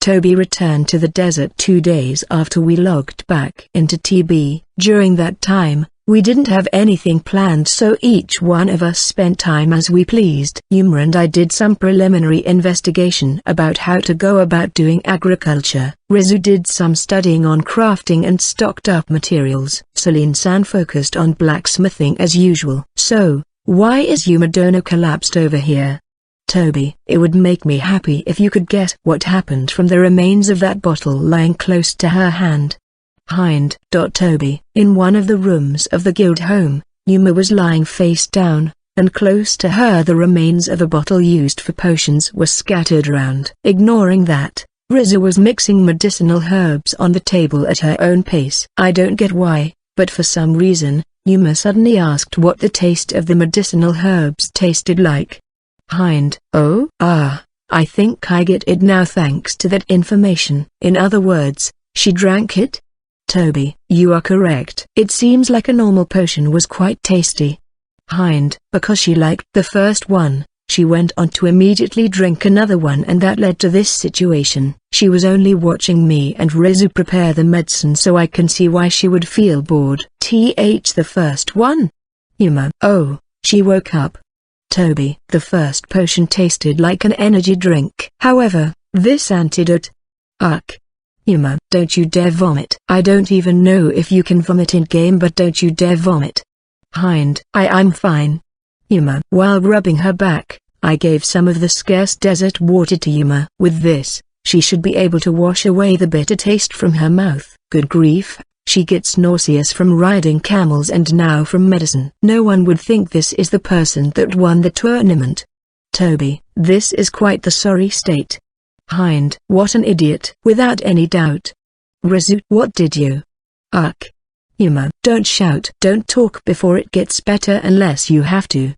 Toby returned to the desert 2 days after we logged back into TB. During that time, we didn't have anything planned, so each one of us spent time as we pleased. Yuma and I did some preliminary investigation about how to go about doing agriculture. Rizu did some studying on crafting and stocked up materials. Celine-san focused on blacksmithing as usual. So, why is Yumadono collapsed over here? Toby, it would make me happy if you could guess what happened from the remains of that bottle lying close to her hand. Hind. Toby, in one of the rooms of the guild home, Yuma was lying face down, and close to her the remains of a bottle used for potions were scattered around. Ignoring that, Rizu was mixing medicinal herbs on the table at her own pace. I don't get why, but for some reason, Yuma suddenly asked what the taste of the medicinal herbs tasted like. Hind. Oh? I think I get it now thanks to that information. In other words, she drank it? Toby, you are correct. It seems like a normal potion was quite tasty. Hind. Because she liked the first one, she went on to immediately drink another one, and that led to this situation. She was only watching me and Rizu prepare the medicine, so I can see why she would feel bored. The first one? Yuma. Oh, she woke up. Toby, the first potion tasted like an energy drink. However, this antidote... Ugh. Yuma, don't you dare vomit. I don't even know if you can vomit in game, but don't you dare vomit. Hind. I'm fine. Yuma. While rubbing her back, I gave some of the scarce desert water to Yuma. With this, she should be able to wash away the bitter taste from her mouth. Good grief. She gets nauseous from riding camels and now from medicine. No one would think this is the person that won the tournament. Toby, this is quite the sorry state. Hind. What an idiot. Without any doubt. Rizu. What did you? Ugh. Yuma. Don't shout. Don't talk before it gets better unless you have to.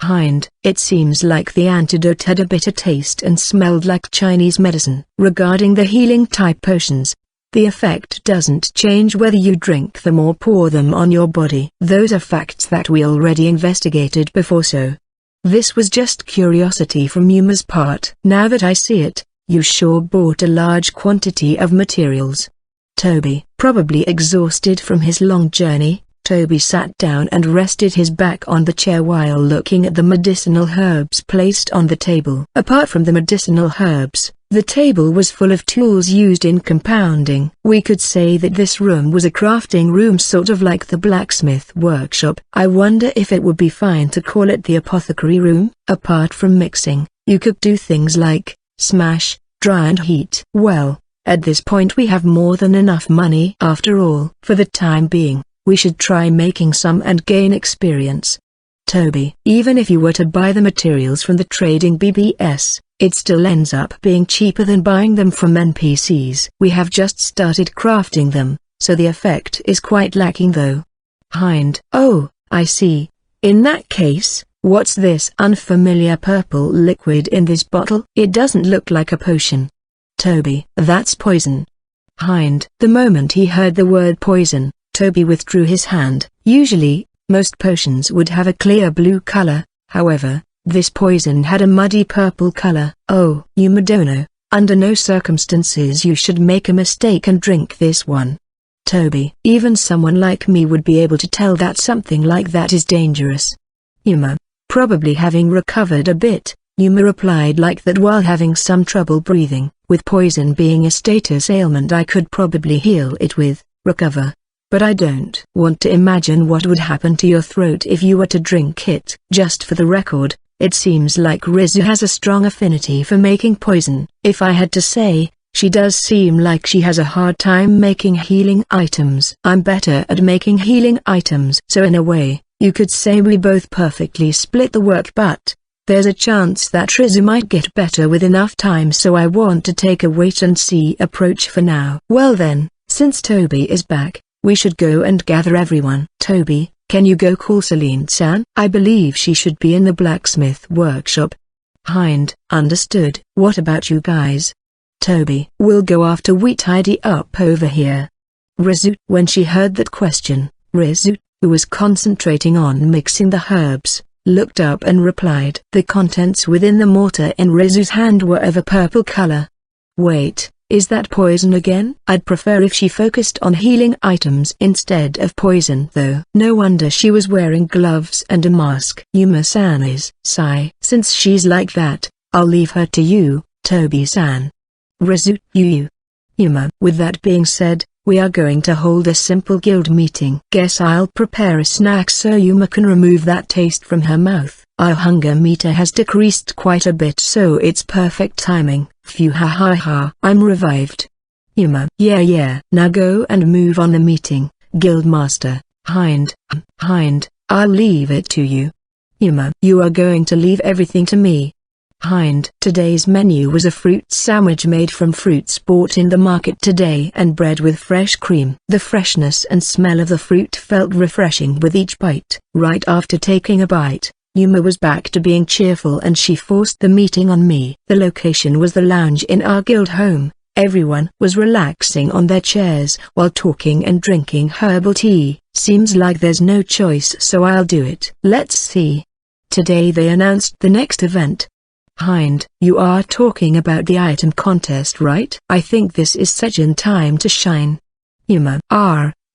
Hind. It seems like the antidote had a bitter taste and smelled like Chinese medicine. Regarding the healing type potions, the effect doesn't change whether you drink them or pour them on your body. Those are facts that we already investigated before, so this was just curiosity from Yuma's part. Now that I see it, you sure bought a large quantity of materials. Toby, probably exhausted from his long journey, Toby sat down and rested his back on the chair while looking at the medicinal herbs placed on the table. Apart from the medicinal herbs, the table was full of tools used in compounding. We could say that this room was a crafting room, sort of like the blacksmith workshop. I wonder if it would be fine to call it the apothecary room. Apart from mixing, you could do things like smash, dry and heat. Well, at this point we have more than enough money. After all, for the time being, we should try making some and gain experience. Toby, even if you were to buy the materials from the trading BBS, it still ends up being cheaper than buying them from NPCs. We have just started crafting them, so the effect is quite lacking though. Hind. Oh, I see. In that case, what's this unfamiliar purple liquid in this bottle? It doesn't look like a potion. Toby. That's poison. Hind. The moment he heard the word poison, Toby withdrew his hand. Usually, most potions would have a clear blue color, however, this poison had a muddy purple color. Oh, Yumadono, under no circumstances you should make a mistake and drink this one. Toby. Even someone like me would be able to tell that something like that is dangerous. Yuma. Probably having recovered a bit, Yuma replied like that while having some trouble breathing. With poison being a status ailment I could probably heal it with, recover. But I don't want to imagine what would happen to your throat if you were to drink it. Just for the record, it seems like Rizu has a strong affinity for making poison. If I had to say, she does seem like she has a hard time making healing items. I'm better at making healing items. So in a way, you could say we both perfectly split the work, but there's a chance that Rizu might get better with enough time, so I want to take a wait-and-see approach for now. Well then, since Toby is back, we should go and gather everyone. Toby, can you go call Celine-san? I believe she should be in the blacksmith workshop. Hind. Understood. What about you guys? Toby. We'll go after we tidy up over here. Rizu. When she heard that question, Rizu, who was concentrating on mixing the herbs, looked up and replied. The contents within the mortar in Rizu's hand were of a purple color. Wait, is that poison again? I'd prefer if she focused on healing items instead of poison though. No wonder she was wearing gloves and a mask. Yuma-san is. Sigh. Since she's like that, I'll leave her to you, Toby-san. Resume you. Yuma. With that being said, we are going to hold a simple guild meeting. Guess I'll prepare a snack so Yuma can remove that taste from her mouth. Our hunger meter has decreased quite a bit so it's perfect timing. Phew, ha ha ha. I'm revived. Yuma. Yeah. Now go and move on the meeting, Guildmaster. Hind, I'll leave it to you. Yuma. You are going to leave everything to me. Hind. Today's menu was a fruit sandwich made from fruits bought in the market today and bread with fresh cream. The freshness and smell of the fruit felt refreshing with each bite. Right after taking a bite, Yuma was back to being cheerful and she forced the meeting on me. The location was the lounge in our guild home. Everyone was relaxing on their chairs while talking and drinking herbal tea. Seems like there's no choice so I'll do it. Let's see. Today they announced the next event. Hind, you are talking about the item contest, right? I think this is such in time to shine. Yuma.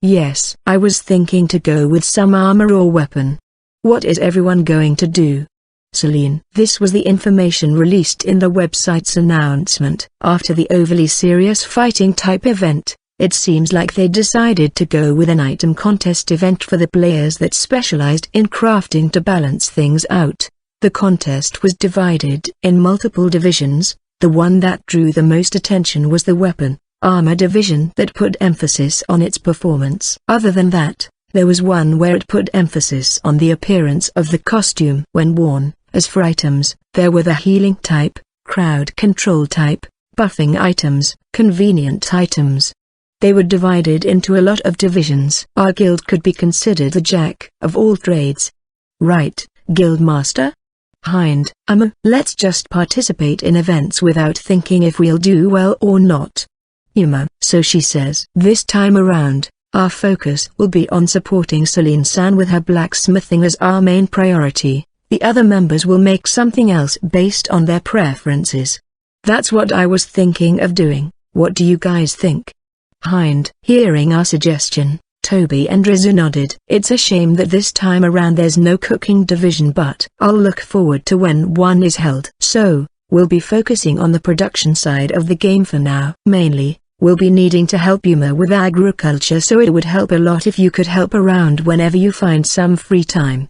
Yes. I was thinking to go with some armor or weapon. What is everyone going to do? Shien. This was the information released in the website's announcement. After the overly serious fighting type event, it seems like they decided to go with an item contest event for the players that specialized in crafting to balance things out. The contest was divided in multiple divisions. The one that drew the most attention was the weapon, armor division that put emphasis on its performance. Other than that, there was one where it put emphasis on the appearance of the costume when worn. As for items, there were the healing type, crowd control type, buffing items, convenient items. They were divided into a lot of divisions. Our guild could be considered the jack of all trades. Right, Guildmaster? Hind. Let's just participate in events without thinking if we'll do well or not. Yuma. So she says. This time around, our focus will be on supporting Shien-san with her blacksmithing as our main priority. The other members will make something else based on their preferences. That's what I was thinking of doing. What do you guys think? Hind. Hearing our suggestion, Toby and Rizu nodded. It's a shame that this time around there's no cooking division, but I'll look forward to when one is held. So, we'll be focusing on the production side of the game for now. Mainly, we'll be needing to help Yuma with agriculture, so it would help a lot if you could help around whenever you find some free time.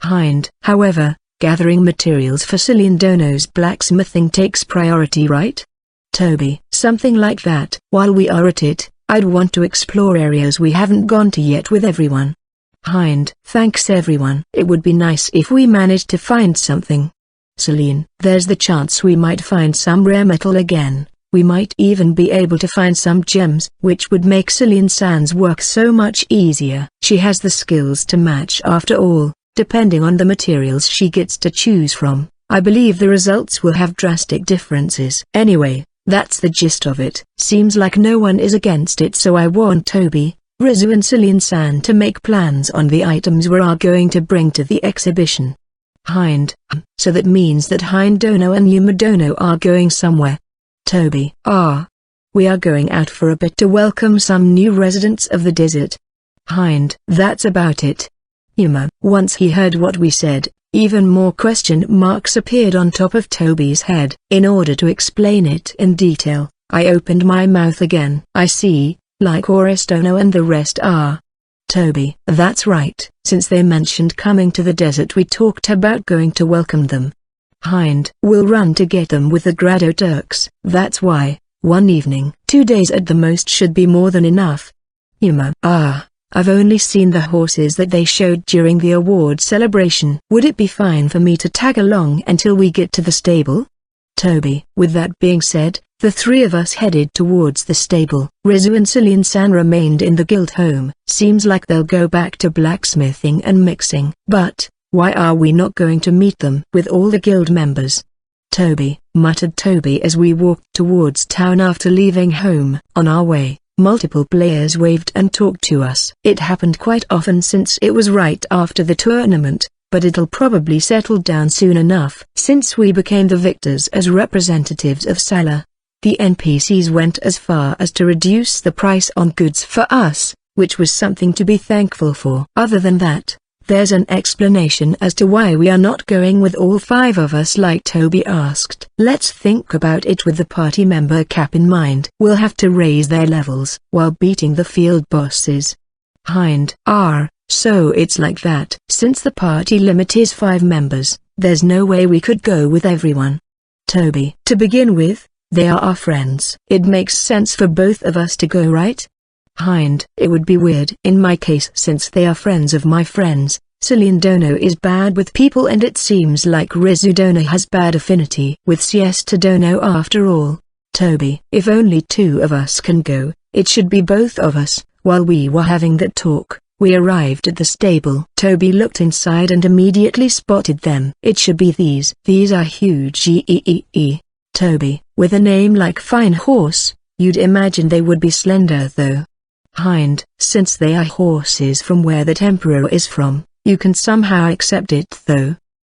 Hind. However, gathering materials for Shien Dono's blacksmithing takes priority, right? Toby. Something like that. While we are at it, I'd want to explore areas we haven't gone to yet with everyone. Hind. Thanks everyone. It would be nice if we managed to find something. Shien. There's the chance we might find some rare metal again. We might even be able to find some gems, which would make Shien-san's work so much easier. She has the skills to match after all. Depending on the materials she gets to choose from, I believe the results will have drastic differences. Anyway, that's the gist of it. Seems like no one is against it, so I want Toby, Rizu and Shien-san to make plans on the items we are going to bring to the exhibition. Hind. So that means that Hind Dono and Yuma Dono are going somewhere. Toby. We are going out for a bit to welcome some new residents of the desert. Hind. That's about it. Yuma. Once he heard what we said, even more question marks appeared on top of Toby's head. In order to explain it in detail, I opened my mouth again. I see, like Oristono and the rest are. Toby. That's right. Since they mentioned coming to the desert, we talked about going to welcome them. Hind. We'll run to get them with the Grado Turks. That's why, 1 evening, 2 days at the most should be more than enough. Yuma. I've only seen the horses that they showed during the award celebration. Would it be fine for me to tag along until we get to the stable? Toby. With that being said, the three of us headed towards the stable. Rizu and Shien-san remained in the guild home. Seems like they'll go back to blacksmithing and mixing. But, why are we not going to meet them with all the guild members? Toby, muttered Toby as we walked towards town after leaving home. On our way, multiple players waved and talked to us. It happened quite often since it was right after the tournament, but it'll probably settle down soon enough. Since we became the victors as representatives of Sala, The NPCs went as far as to reduce the price on goods for us, which was something to be thankful for. Other than that, there's an explanation as to why we are not going with all 5 of us like Toby asked. Let's think about it with the party member cap in mind. We'll have to raise their levels while beating the field bosses. Hind. So it's like that. Since the party limit is 5 members, there's no way we could go with everyone. Toby. To begin with, they are our friends. It makes sense for both of us to go, right? Hind. It would be weird in my case since they are friends of my friends. Celine Dono is bad with people and it seems like Rizu Dono has bad affinity with Siesta Dono after all. Toby. If only 2 of us can go, it should be both of us. While we were having that talk, we arrived at the stable. Toby looked inside and immediately spotted them. It should be these. These are huge. Toby. With a name like Fine Horse, you'd imagine they would be slender though. Hind. Since they are horses from where that emperor is from, you can somehow accept it though.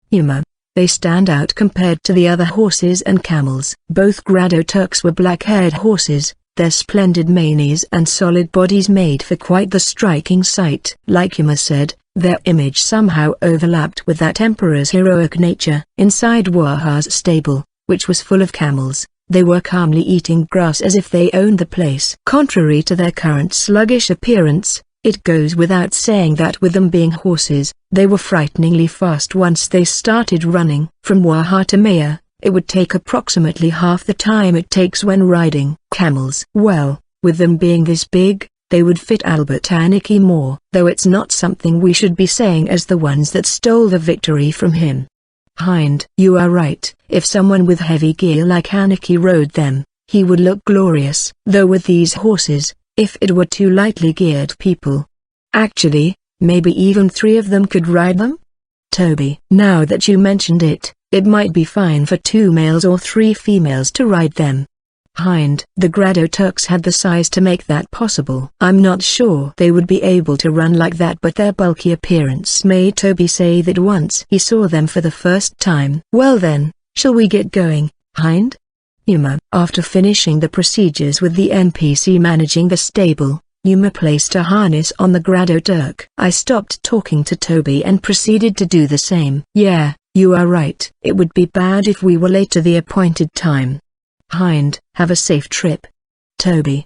Yuma. They stand out compared to the other horses and camels. Both Grado Turks were black-haired horses. Their splendid manes and solid bodies made for quite the striking sight. Like Yuma said, their image somehow overlapped with that emperor's heroic nature. Inside Waha's stable, which was full of camels, they were calmly eating grass as if they owned the place. Contrary to their current sluggish appearance, it goes without saying that with them being horses, they were frighteningly fast once they started running. From Waha to Maya, it would take approximately half the time it takes when riding camels. Well, with them being this big, they would fit Albert Aniki more, though it's not something we should be saying as the ones that stole the victory from him. Hind. You are right. If someone with heavy gear like Aniki rode them, he would look glorious. Though with these horses, if it were 2 lightly geared people. Actually, maybe even 3 of them could ride them? Toby. Now that you mentioned it, it might be fine for 2 males or 3 females to ride them. Hind. The Grado Turks had the size to make that possible. I'm not sure they would be able to run like that, but their bulky appearance made Toby say that once he saw them for the first time. Well then, shall we get going, Hind? Yuma. After finishing the procedures with the NPC managing the stable, Yuma placed a harness on the Grado Turk. I stopped talking to Toby and proceeded to do the same. Yeah, you are right. It would be bad if we were late to the appointed time. Hind. Have a safe trip. Toby.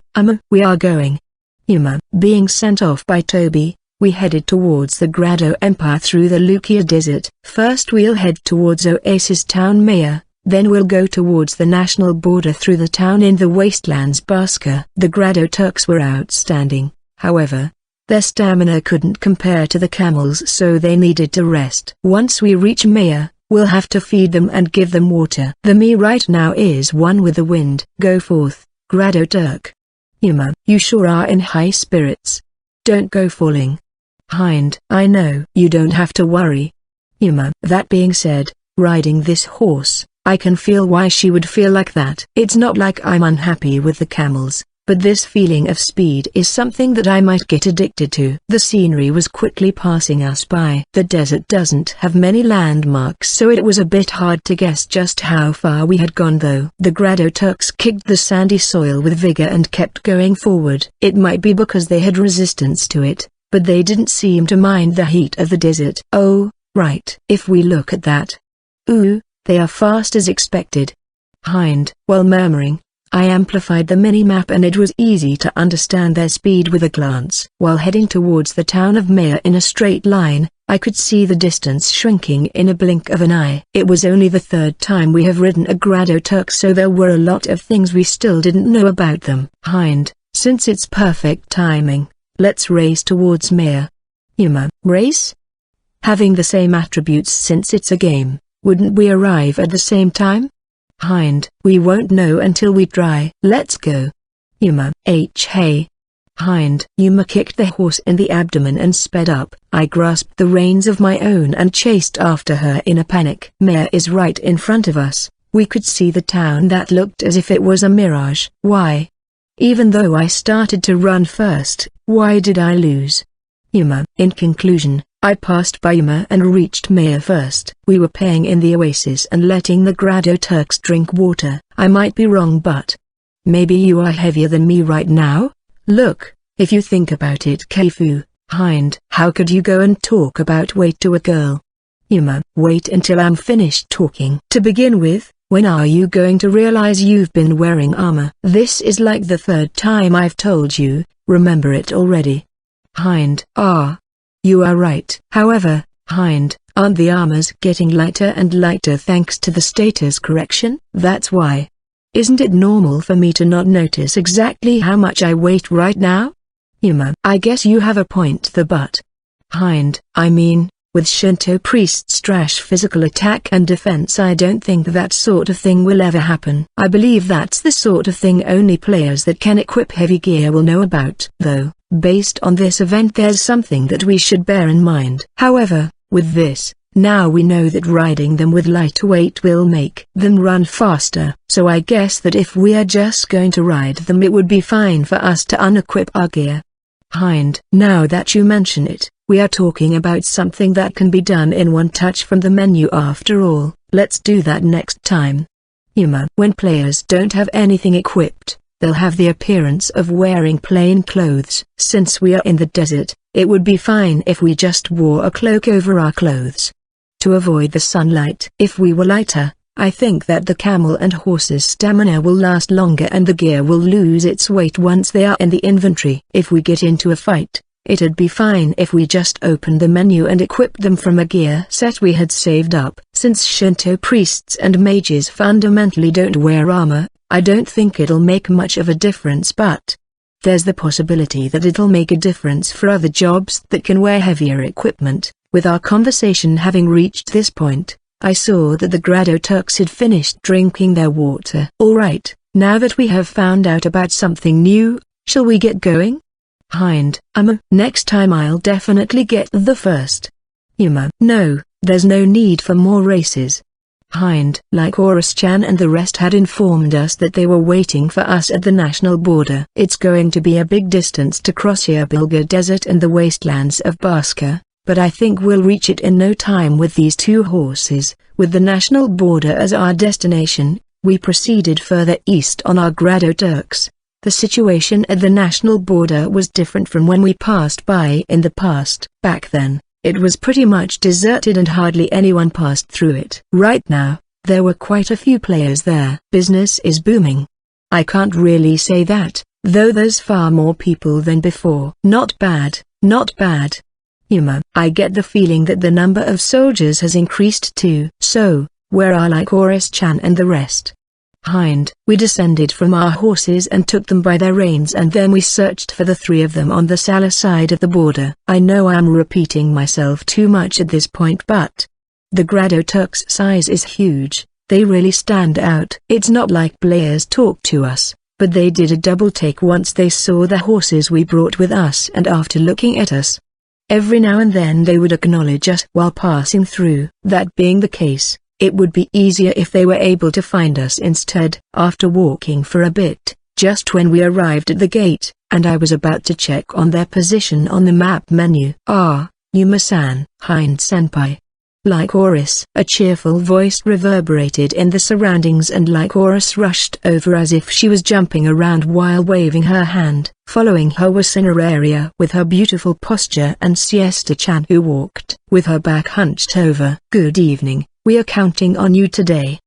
We are going. Yuma. Being sent off by Toby, we headed towards the Grado Empire through the Lukia Desert. First we'll head towards Oasis Town Maya, then we'll go towards the national border through the town in the wastelands Baska. The Grado Turks were outstanding, however. Their stamina couldn't compare to the camels, so they needed to rest. Once we reach Maya, we'll have to feed them and give them water. The me right now is one with the wind. Go forth, Grado Turk. Yuma. You sure are in high spirits. Don't go falling. Hind. I know. You don't have to worry. Yuma. That being said, riding this horse, I can feel why she would feel like that. It's not like I'm unhappy with the camels, but this feeling of speed is something that I might get addicted to. The scenery was quickly passing us by. The desert doesn't have many landmarks, so it was a bit hard to guess just how far we had gone though. The Grado Turks kicked the sandy soil with vigor and kept going forward. It might be because they had resistance to it, but they didn't seem to mind the heat of the desert. Oh, right. If we look at that. Ooh, they are fast as expected. Hind. While murmuring, I amplified the mini-map and it was easy to understand their speed with a glance. While heading towards the town of Maya in a straight line, I could see the distance shrinking in a blink of an eye. It was only the 3rd time we have ridden a Grado Turk, so there were a lot of things we still didn't know about them. Hind. Since it's perfect timing, let's race towards Maya. Yuma. Race? Having the same attributes since it's a game, wouldn't we arrive at the same time? Hind. We won't know until we try. Let's go. Yuma. Hey. Hind. Yuma kicked the horse in the abdomen and sped up. I grasped the reins of my own and chased after her in a panic. Maya is right in front of us. We could see the town that looked as if it was a mirage. Why? Even though I started to run first, why did I lose? Yuma. In conclusion, I passed by Yuma and reached Maya first. We were paying in the oasis and letting the Grado Turks drink water. I might be wrong, but maybe you are heavier than me right now? Look, if you think about it, Keifu, Hind, how could you go and talk about weight to a girl? Yuma, wait until I'm finished talking. To begin with, when are you going to realize you've been wearing armor? This is like the third time I've told you, remember it already. Hind, you are right. However, Hind, aren't the armors getting lighter and lighter thanks to the status correction? That's why. Isn't it normal for me to not notice exactly how much I weigh right now? Yuma, I guess you have a point there, but Hind, I mean, with Shinto priests' trash physical attack and defense, I don't think that sort of thing will ever happen. I believe that's the sort of thing only players that can equip heavy gear will know about. Though, based on this event, there's something that we should bear in mind. However, with this, now we know that riding them with lighter weight will make them run faster. So I guess that if we are just going to ride them, it would be fine for us to unequip our gear. Hind, now that you mention it, we are talking about something that can be done in one touch from the menu after all. Let's do that next time. Yuma, when players don't have anything equipped, they'll have the appearance of wearing plain clothes. Since we are in the desert, it would be fine if we just wore a cloak over our clothes to avoid the sunlight. If we were lighter, I think that the camel and horse's stamina will last longer and the gear will lose its weight once they are in the inventory. If we get into a fight, it'd be fine if we just opened the menu and equipped them from a gear set we had saved up. Since Shinto priests and mages fundamentally don't wear armor, I don't think it'll make much of a difference, but there's the possibility that it'll make a difference for other jobs that can wear heavier equipment. With our conversation having reached this point, I saw that the Grado Turks had finished drinking their water. Alright, now that we have found out about something new, shall we get going? Hind, next time I'll definitely get the first. Yuma, no, there's no need for more races. Hind, like Horus-chan and the rest had informed us that they were waiting for us at the national border. It's going to be a big distance to cross Yabilga Desert and the wastelands of Baska, but I think we'll reach it in no time with these two horses. With the national border as our destination, we proceeded further east on our Grado Turks. The situation at the national border was different from when we passed by in the past. Back then, it was pretty much deserted and hardly anyone passed through it. Right now, there were quite a few players there. Business is booming. I can't really say that, though there's far more people than before. Not bad, not bad. Yuma, I get the feeling that the number of soldiers has increased too. So, where are Lycoris-chan and the rest? Hind, we descended from our horses and took them by their reins, and then we searched for the three of them on the Sala side of the border. I know I'm repeating myself too much at this point, but the Grado Turks' size is huge. They really stand out. It's not like players talk to us, but they did a double take once they saw the horses we brought with us, and after looking at us, every now and then they would acknowledge us while passing through. That being the case, it would be easier if they were able to find us instead. After walking for a bit, just when we arrived at the gate, and I was about to check on their position on the map menu. Yuma-san, Hind-senpai. Lycoris. A cheerful voice reverberated in the surroundings, and Lycoris rushed over as if she was jumping around while waving her hand. Following her was Cineraria with her beautiful posture, and Siesta-chan, who walked with her back hunched over. Good evening, we are counting on you today.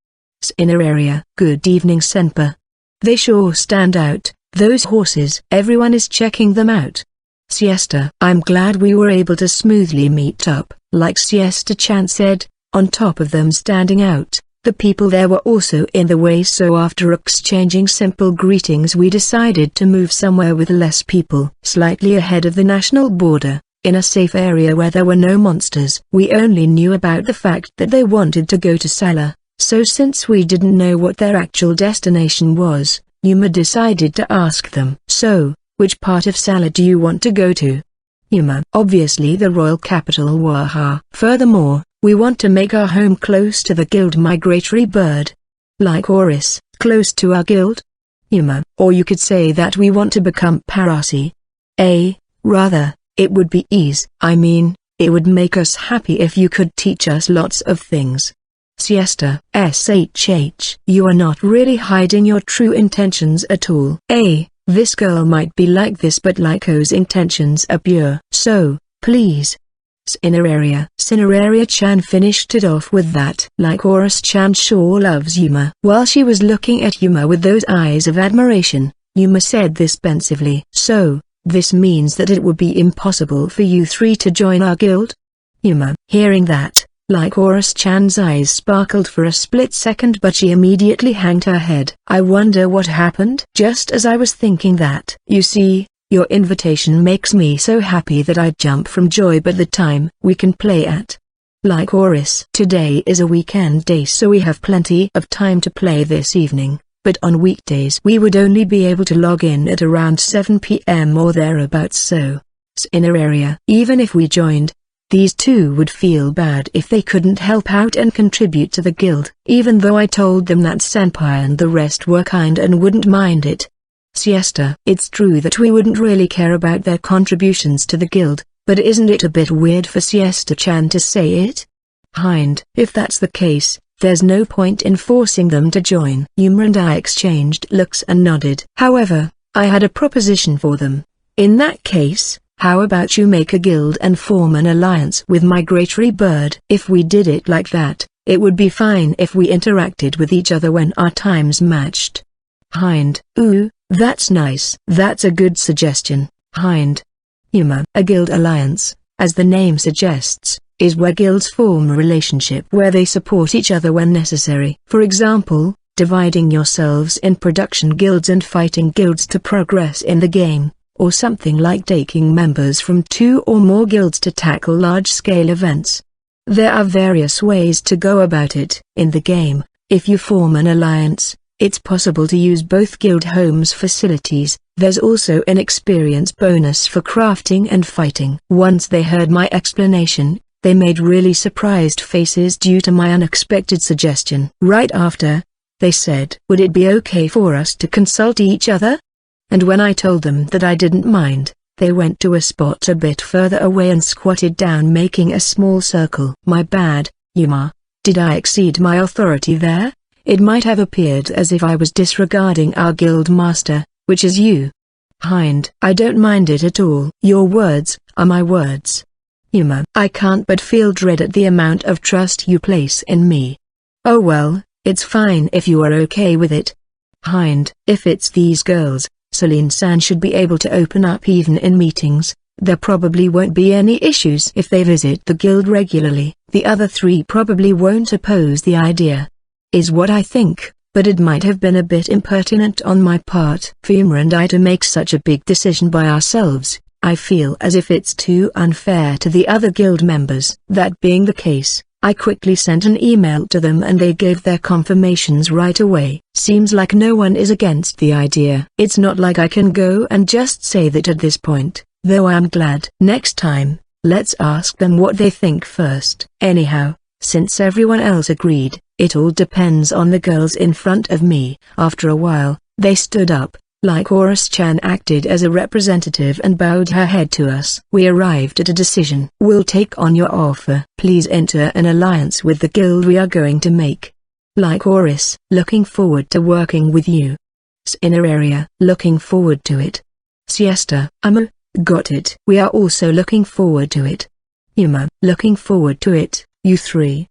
Cineraria. Good evening, senpai. They sure stand out, those horses. Everyone is checking them out. Siesta. I'm glad we were able to smoothly meet up. Like Siesta-chan said, on top of them standing out, the people there were also in the way, so after exchanging simple greetings we decided to move somewhere with less people. Slightly ahead of the national border, in a safe area where there were no monsters. We only knew about the fact that they wanted to go to Sala, so since we didn't know what their actual destination was, Yuma decided to ask them. So, which part of Sala do you want to go to? Yuma. Obviously the royal capital Waha. Furthermore, we want to make our home close to the guild migratory bird. Lycoris. Close to our guild? Yuma. Or you could say that we want to become Parasi. Rather, it would be ease. I mean, it would make us happy if you could teach us lots of things. Siesta. SHH. You are not really hiding your true intentions at all. This girl might be like this, but Lyko's intentions are pure. So, please. Cineraria-chan finished it off with that. Lycoris-chan sure loves Yuma. While she was looking at Yuma with those eyes of admiration, Yuma said this pensively. So, this means that it would be impossible for you three to join our guild? Yuma. Hearing that, Lycoris-chan's eyes sparkled for a split second, but she immediately hanged her head. I wonder what happened? Just as I was thinking that. You see, your invitation makes me so happy that I'd jump from joy, but the time we can play at. Lycoris. Today is a weekend day, so we have plenty of time to play this evening, but on weekdays we would only be able to log in at around 7 p.m. or thereabouts. So, Cineraria. Even if we joined, these two would feel bad if they couldn't help out and contribute to the guild, even though I told them that Senpai and the rest were kind and wouldn't mind it. Siesta. It's true that we wouldn't really care about their contributions to the guild, but isn't it a bit weird for Siesta-chan to say it? If that's the case, there's no point in forcing them to join. Yuma and I exchanged looks and nodded. However, I had a proposition for them. In that case, how about you make a guild and form an alliance with Migratory Bird? If we did it like that, it would be fine if we interacted with each other when our times matched. Ooh, that's nice. That's a good suggestion. Yuma. A guild alliance, as the name suggests, is where guilds form a relationship where they support each other when necessary. For example, dividing yourselves in production guilds and fighting guilds to progress in the game, or something like taking members from 2 or more guilds to tackle large-scale events. There are various ways to go about it. In the game, if you form an alliance, it's possible to use both guild homes' facilities. There's also an experience bonus for crafting and fighting. Once they heard my explanation, they made really surprised faces due to my unexpected suggestion. Right after, they said, would it be okay for us to consult each other? And when I told them that I didn't mind, they went to a spot a bit further away and squatted down, making a small circle. My bad, Yuma. Did I exceed my authority there? It might have appeared as if I was disregarding our guild master, which is you. I don't mind it at all. Your words are my words. Yuma. I can't but feel dread at the amount of trust you place in me. Oh well, it's fine if you are okay with it. If it's these girls, Celine-san should be able to open up even in meetings. There probably won't be any issues if they visit the guild regularly. The other 3 probably won't oppose the idea. Is what I think, but it might have been a bit impertinent on my part for Yuma and I to make such a big decision by ourselves. I feel as if it's too unfair to the other guild members. That being the case, I quickly sent an email to them and they gave their confirmations right away. Seems like no one is against the idea. It's not like I can go and just say that at this point, though I am glad. Next time, let's ask them what they think first. Anyhow, since everyone else agreed, it all depends on the girls in front of me. After a while, they stood up. Lycoris-chan acted as a representative and bowed her head to us. We arrived at a decision. We'll take on your offer. Please enter an alliance with the guild we are going to make. Lycoris. Looking forward to working with you. Cineraria. Looking forward to it. Siesta. Got it. We are also looking forward to it. Yuma. Looking forward to it, you 3.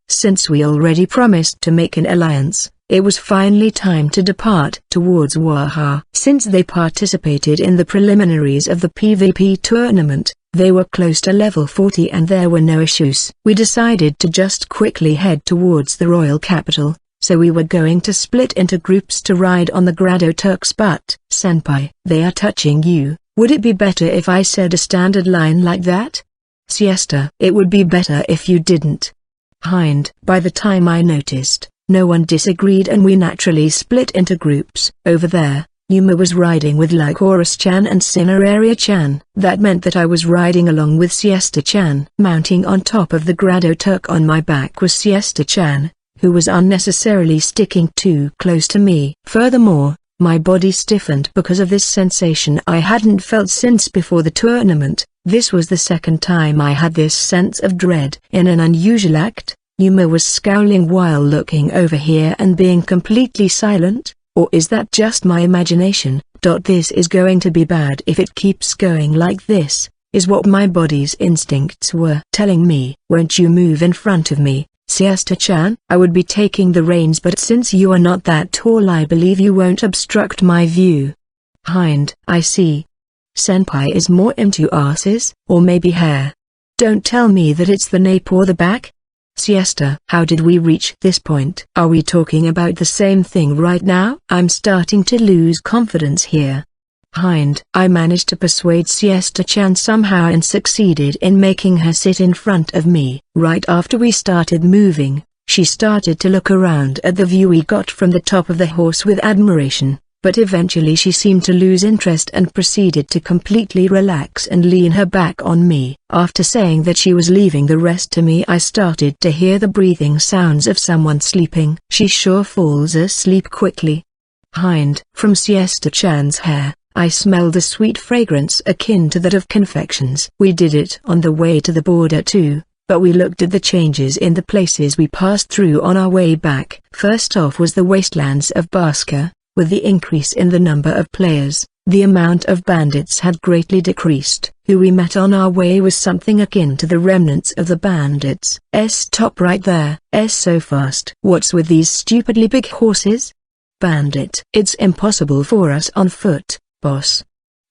Since we already promised to make an alliance, it was finally time to depart towards Waha. Since they participated in the preliminaries of the PvP tournament, they were close to level 40 and there were no issues. We decided to just quickly head towards the royal capital, so we were going to split into groups to ride on the Grado Turks. But, Senpai, they are touching you. Would it be better if I said a standard line like that? Siesta. It would be better if you didn't. By the time I noticed, no one disagreed and we naturally split into groups. Over there, Yuma was riding with Lycoris-chan and Cineraria-chan. That meant that I was riding along with Siesta-chan. Mounting on top of the Grado Turk on my back was Siesta-chan, who was unnecessarily sticking too close to me. Furthermore, my body stiffened because of this sensation I hadn't felt since before the tournament. This was the second time I had this sense of dread. In an unusual act, Yuma was scowling while looking over here and being completely silent. Or is that just my imagination? This is going to be bad if it keeps going like this, is what my body's instincts were telling me. Won't you move in front of me, Siesta-chan? I would be taking the reins, but since you are not that tall, I believe you won't obstruct my view. Hind, I see. Senpai is more into asses, or maybe hair. Don't tell me that it's the nape or the back. Siesta, how did we reach this point? Are we talking about the same thing right now? I'm starting to lose confidence here. Hind, I managed to persuade Siesta-chan somehow and succeeded in making her sit in front of me. Right after we started moving, she started to look around at the view we got from the top of the horse with admiration. But eventually she seemed to lose interest and proceeded to completely relax and lean her back on me. After saying that she was leaving the rest to me, I started to hear the breathing sounds of someone sleeping. She sure falls asleep quickly. Hind, from Siesta-chan's hair, I smelled a sweet fragrance akin to that of confections. We did it on the way to the border too, but we looked at the changes in the places we passed through on our way back. First off was the wastelands of Baska. With the increase in the number of players, the amount of bandits had greatly decreased. Who we met on our way was something akin to the remnants of the bandits. Stop right there. So fast. What's with these stupidly big horses? Bandit. It's impossible for us on foot, boss.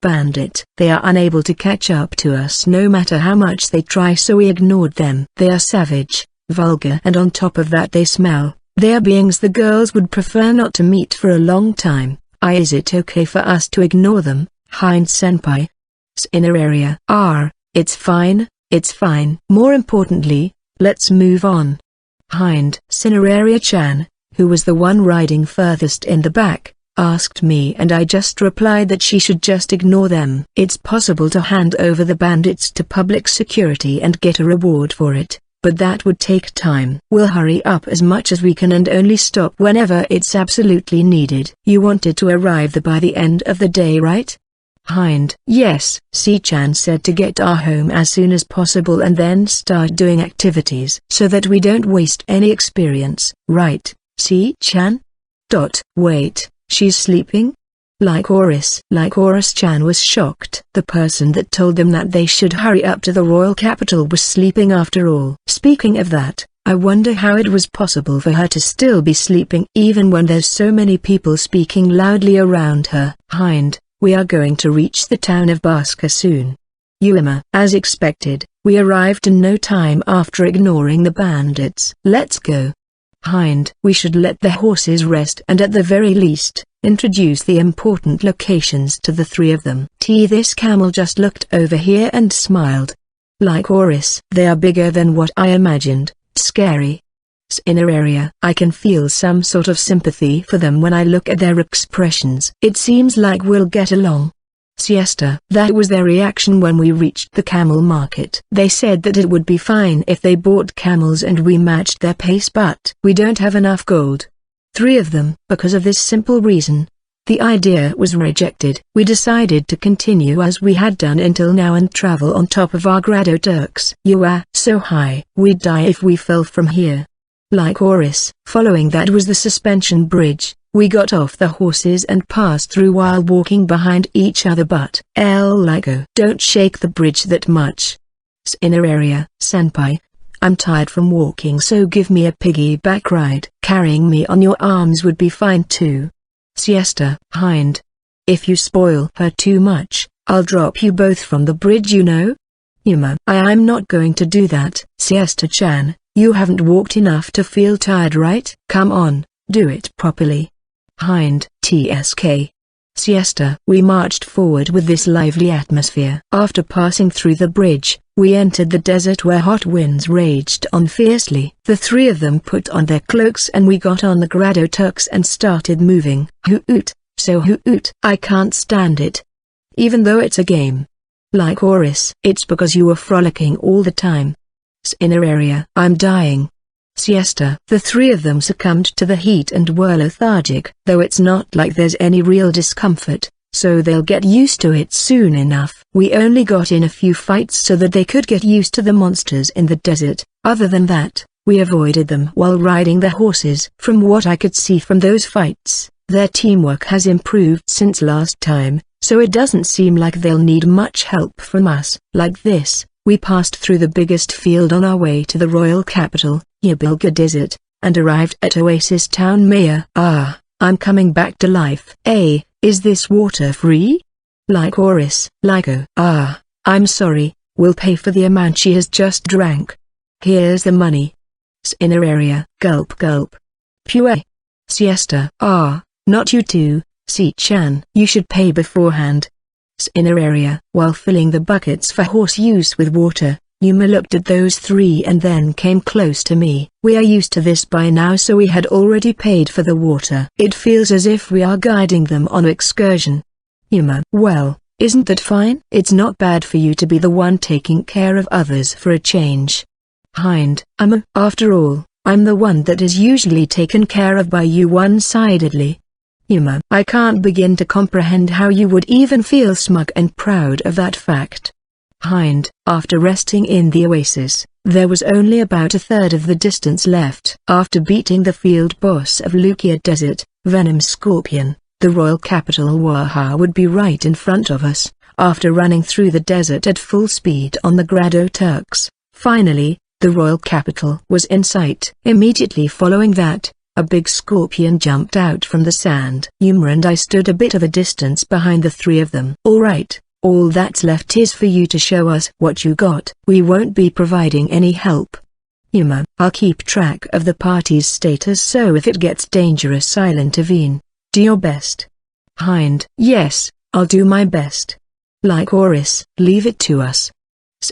Bandit. They are unable to catch up to us no matter how much they try, so we ignored them. They are savage, vulgar, and on top of that they smell. They are beings the girls would prefer not to meet for a long time. Is it okay for us to ignore them, Hind-senpai? Inner area. It's fine, it's fine. More importantly, let's move on. Hind. Cineraria-chan, who was the one riding furthest in the back, asked me, and I just replied that she should just ignore them. It's possible to hand over the bandits to public security and get a reward for it, but that would take time. We'll hurry up as much as we can and only stop whenever it's absolutely needed. You wanted to arrive there by the end of the day, right? Hind. Yes. C-chan said to get our home as soon as possible and then start doing activities so that we don't waste any experience. Right, C-chan? Wait, she's sleeping? Lycoris-chan was shocked. The person that told them that they should hurry up to the royal capital was sleeping after all. Speaking of that, I wonder how it was possible for her to still be sleeping even when there's so many people speaking loudly around her. Hind, we are going to reach the town of Baska soon. Yuma. As expected, we arrived in no time after ignoring the bandits. Let's go. Hind. We should let the horses rest and at the very least, introduce the important locations to the three of them. This camel just looked over here and smiled. Lycoris. They are bigger than what I imagined. Scary. Inner area. I can feel some sort of sympathy for them when I look at their expressions. It seems like we'll get along. Siesta. That was their reaction when we reached the camel market. They said that it would be fine if they bought camels and we matched their pace, but we don't have enough gold. Three of them. Because of this simple reason, the idea was rejected. We decided to continue as we had done until now and travel on top of our Grado Turks. You are so high. We'd die if we fell from here. Lycoris. Following that was the suspension bridge. We got off the horses and passed through while walking behind each other, but Lyco. Don't shake the bridge that much. Inner area. Senpai. I'm tired from walking, so give me a piggyback ride. Carrying me on your arms would be fine too. Siesta. Hind. If you spoil her too much, I'll drop you both from the bridge, you know. Yuma. I'm not going to do that. Siesta-chan, you haven't walked enough to feel tired, right? Come on, do it properly. Hind. TSK. Siesta. We marched forward with this lively atmosphere. After passing through the bridge, we entered the desert where hot winds raged on fiercely. The three of them put on their cloaks and we got on the Grado Turks and started moving. Hoot, so hoot. I can't stand it. Even though it's a game. Lycoris. It's because you were frolicking all the time. Inner area. I'm dying. Siesta. The three of them succumbed to the heat and were lethargic, though it's not like there's any real discomfort, so they'll get used to it soon enough. We only got in a few fights so that they could get used to the monsters in the desert. Other than that, We avoided them while riding the horses. From what I could see from those fights, their teamwork has improved since last time, so it doesn't seem like they'll need much help from us. Like this, we passed through the biggest field on our way to the royal capital, Yabilga Desert, and arrived at Oasis Town. Mayor. Ah, I'm coming back to life. Is this water free? Lycoris. Lyco. Ah, I'm sorry, we'll pay for the amount she has just drank. Here's the money. Inner area. Gulp gulp. Pure. Siesta. Ah, not you too, Si-chan. You should pay beforehand. Inner area. While filling the buckets for horse use with water, Yuma looked at those three and then came close to me. We are used to this by now, so we had already paid for the water. It feels as if we are guiding them on an excursion. Yuma. Well, isn't that fine? It's not bad for you to be the one taking care of others for a change. Hind. After all, I'm the one that is usually taken care of by you one-sidedly. Yuma. I can't begin to comprehend how you would even feel smug and proud of that fact. Hind. After resting in the oasis, there was only about a third of the distance left. After beating the field boss of Lukia Desert, Venom Scorpion, the royal capital Waha would be right in front of us. After running through the desert at full speed on the Grado Turks, finally, the royal capital was in sight. Immediately following that, a big scorpion jumped out from the sand. Yuma and I stood a bit of a distance behind the three of them. All right, all that's left is for you to show us what you got. We won't be providing any help. Yuma. I'll keep track of the party's status, so if it gets dangerous I'll intervene. Do your best. Hind. Yes, I'll do my best. Lycoris. Leave it to us.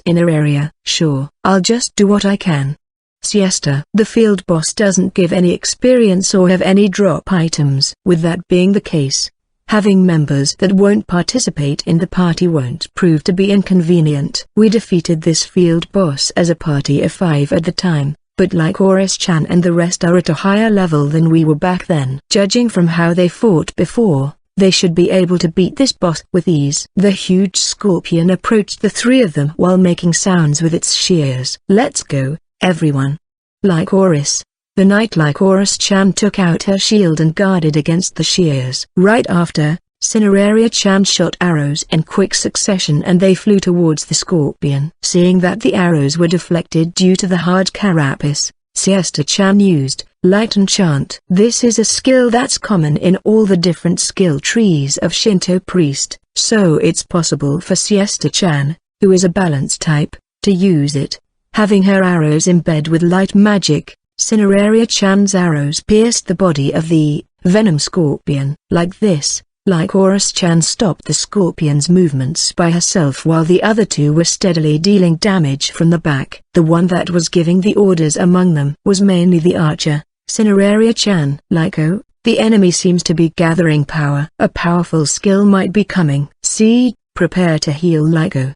Inner area. Sure, I'll just do what I can. Siesta. The field boss doesn't give any experience or have any drop items. With that being the case, having members that won't participate in the party won't prove to be inconvenient. We defeated this field boss as a party of 5 at the time, but Lycoris-chan and the rest are at a higher level than we were back then. Judging from how they fought before, they should be able to beat this boss with ease. The huge scorpion approached the three of them while making sounds with its shears. Let's go, everyone. Lycoris. The night Lycoris-chan took out her shield and guarded against the shears. Right after, Cineraria-chan shot arrows in quick succession and they flew towards the scorpion. Seeing that the arrows were deflected due to the hard carapace, Siesta-chan used Light Enchant. This is a skill that's common in all the different skill trees of Shinto priest, so it's possible for Siesta-chan, who is a balance type, to use it. Having her arrows embed with light magic, Cineraria-chan's arrows pierced the body of the Venom Scorpion. Like this, Lycoris-chan stopped the scorpion's movements by herself while the other two were steadily dealing damage from the back. The one that was giving the orders among them was mainly the archer, Cineraria-chan. Lyco, the enemy seems to be gathering power. A powerful skill might be coming. See, prepare to heal Lyco.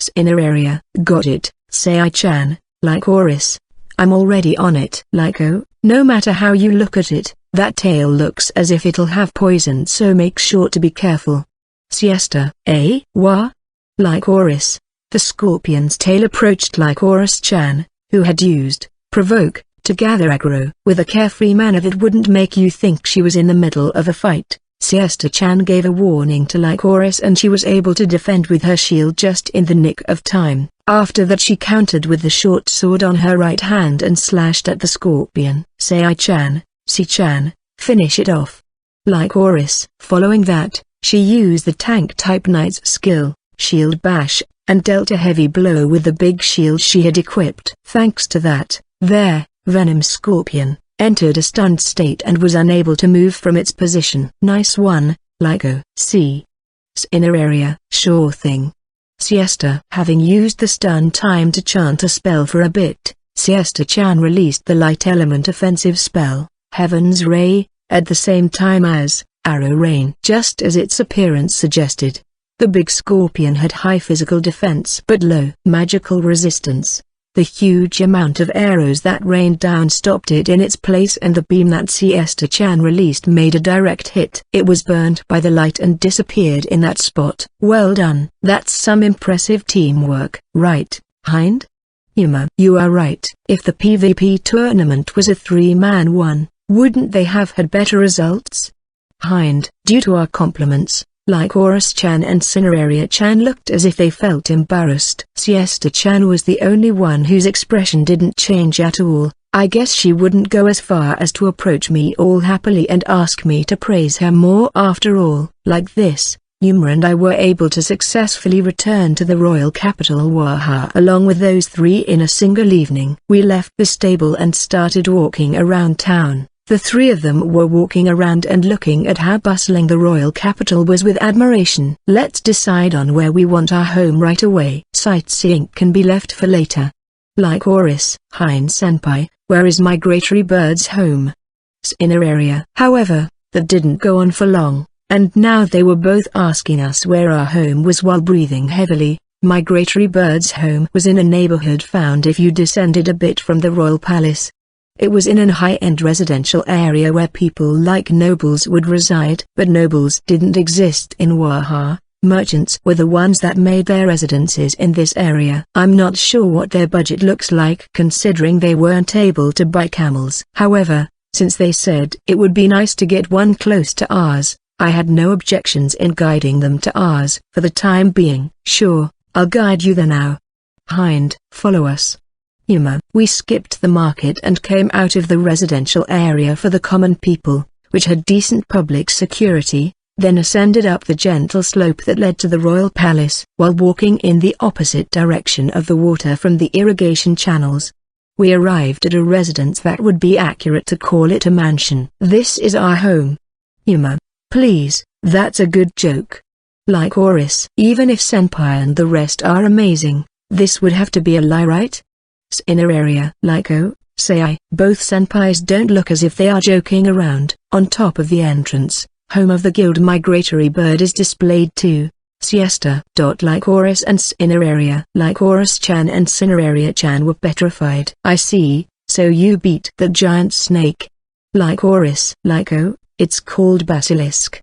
Cineraria. Got it, Sei-chan. Lycoris. I'm already on it. Lyco, no matter how you look at it, that tail looks as if it'll have poison, so make sure to be careful. Siesta. What? Lycoris. The scorpion's tail approached Lycoris-chan, who had used Provoke to gather aggro. With a carefree manner that wouldn't make you think she was in the middle of a fight, Siesta-chan gave a warning to Lycoris and she was able to defend with her shield just in the nick of time. After that she countered with the short sword on her right hand and slashed at the scorpion. Sei-chan, Si-chan, finish it off. Lycoris. Following that, she used the tank-type knight's skill, Shield Bash, and dealt a heavy blow with the big shield she had equipped. Thanks to that, Venom Scorpion entered a stunned state and was unable to move from its position. Nice one, Lyco. Inner area. Sure thing. Siesta. Having used the stun time to chant a spell for a bit, Siesta-chan released the light element offensive spell, Heaven's Ray, at the same time as Arrow Rain. Just as its appearance suggested, the big scorpion had high physical defense but low magical resistance. The huge amount of arrows that rained down stopped it in its place and the beam that Siesta-chan released made a direct hit. It was burned by the light and disappeared in that spot. Well done. That's some impressive teamwork. Right, Hind? Yuma, you are right. If the PvP tournament was a three-man one, wouldn't they have had better results? Hind, due to our compliments, Lycoris-chan and Cineraria-chan looked as if they felt embarrassed. Siesta-chan was the only one whose expression didn't change at all. I guess she wouldn't go as far as to approach me all happily and ask me to praise her more after all. Like this, Yuma and I were able to successfully return to the royal capital Waha along with those three in a single evening. We left the stable and started walking around town. The three of them were walking around and looking at how bustling the royal capital was with admiration. Let's decide on where we want our home right away. Sightseeing can be left for later. Lycoris, Hein-senpai, where is Migratory Bird's home? Cineraria. However, that didn't go on for long, and now they were both asking us where our home was while breathing heavily. Migratory Bird's home was in a neighborhood found if you descended a bit from the royal palace. It was in an high-end residential area where people like nobles would reside. But nobles didn't exist in Waha. Merchants were the ones that made their residences in this area. I'm not sure what their budget looks like considering they weren't able to buy camels. However, since they said it would be nice to get one close to ours, I had no objections in guiding them to ours for the time being. Sure, I'll guide you there now. Hind, follow us. Yuma. We skipped the market and came out of the residential area for the common people, which had decent public security, then ascended up the gentle slope that led to the royal palace. While walking in the opposite direction of the water from the irrigation channels, we arrived at a residence that would be accurate to call it a mansion. This is our home. Yuma. Please, that's a good joke. Lycoris. Even if Senpai and the rest are amazing, this would have to be a lie, right? Cineraria. Lyco, say I. Both senpais don't look as if they are joking around. On top of the entrance, home of the guild Migratory Bird is displayed too. Siesta. Lycoris and Cineraria. Lycoris-chan and Cineraria-chan were petrified. I see, so you beat the giant snake. Lycoris. Lyco, it's called basilisk.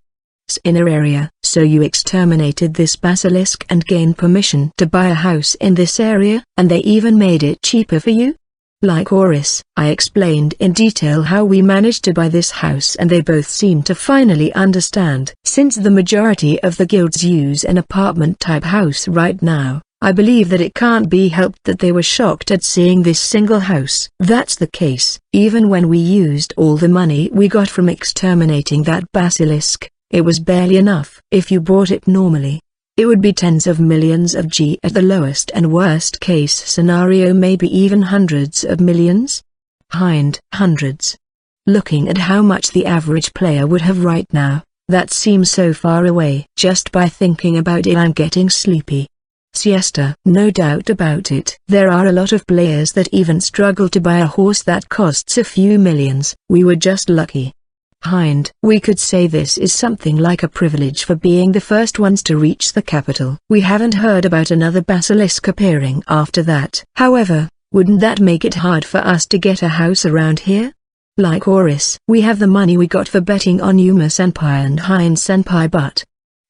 Cineraria. So you exterminated this basilisk and gained permission to buy a house in this area, and they even made it cheaper for you? Lycoris. I explained in detail how we managed to buy this house and they both seemed to finally understand. Since the majority of the guilds use an apartment-type house right now, I believe that it can't be helped that they were shocked at seeing this single house. That's the case. Even when we used all the money we got from exterminating that basilisk, it was barely enough. If you bought it normally, it would be tens of millions of G at the lowest and worst case scenario, maybe even hundreds of millions. Hind. Hundreds. Looking at how much the average player would have right now, that seems so far away. Just by thinking about it I'm getting sleepy. Siesta. No doubt about it. There are a lot of players that even struggle to buy a horse that costs a few millions. We were just lucky. Hind. We could say this is something like a privilege for being the first ones to reach the capital. We haven't heard about another basilisk appearing after that. However, wouldn't that make it hard for us to get a house around here? Lycoris. We have the money we got for betting on Yuma-senpai and Hein-senpai, but...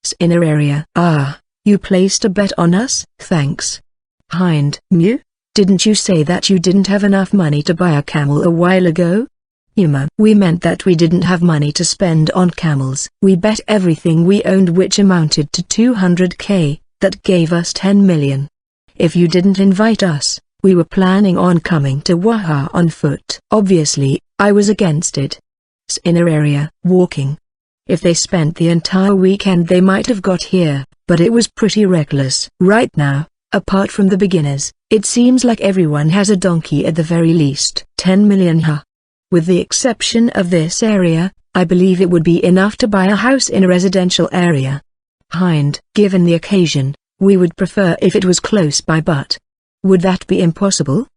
Cineraria. Ah, you placed a bet on us? Thanks. Hind. Mew? Didn't you say that you didn't have enough money to buy a camel a while ago? Yuma. We meant that we didn't have money to spend on camels. We bet everything we owned, which amounted to 200k, that gave us 10 million. If you didn't invite us, we were planning on coming to Waha on foot. Obviously, I was against it. Cineraria. Walking. If they spent the entire weekend they might have got here, but it was pretty reckless. Right now, apart from the beginners, it seems like everyone has a donkey at the very least. 10 million, huh? With the exception of this area, I believe it would be enough to buy a house in a residential area. Hind. Given the occasion, we would prefer if it was close by, but would that be impossible?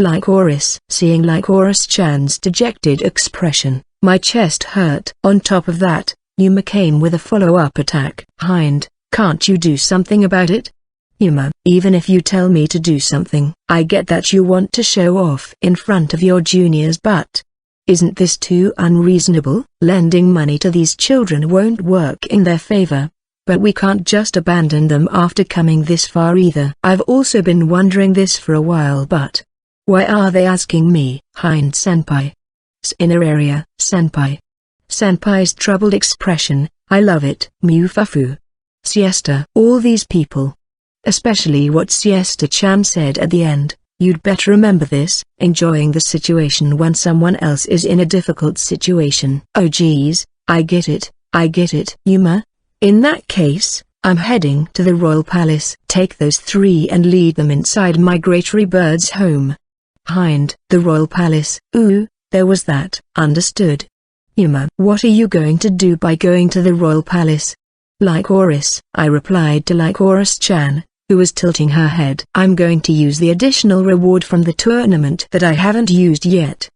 Lycoris. Seeing Lycoris-chan's dejected expression, my chest hurt. On top of that, Yuma came with a follow-up attack. Hind. Can't you do something about it? Yuma. Even if you tell me to do something, I get that you want to show off in front of your juniors, but isn't this too unreasonable? Lending money to these children won't work in their favor. But we can't just abandon them after coming this far either. I've also been wondering this for a while, but why are they asking me? Hein-senpai. Inner area, senpai. Senpai's troubled expression, I love it. Mufafu. Siesta. All these people. Especially what Siesta-chan said at the end. You'd better remember this, enjoying the situation when someone else is in a difficult situation. Oh geez, I get it, Yuma. In that case, I'm heading to the royal palace. Take those three and lead them inside Migratory Bird's home. Hind. The royal palace. Ooh, there was that. Understood. Yuma. What are you going to do by going to the royal palace? Lycoris. I replied to Lycoris-chan, who was tilting her head. I'm going to use the additional reward from the tournament that I haven't used yet.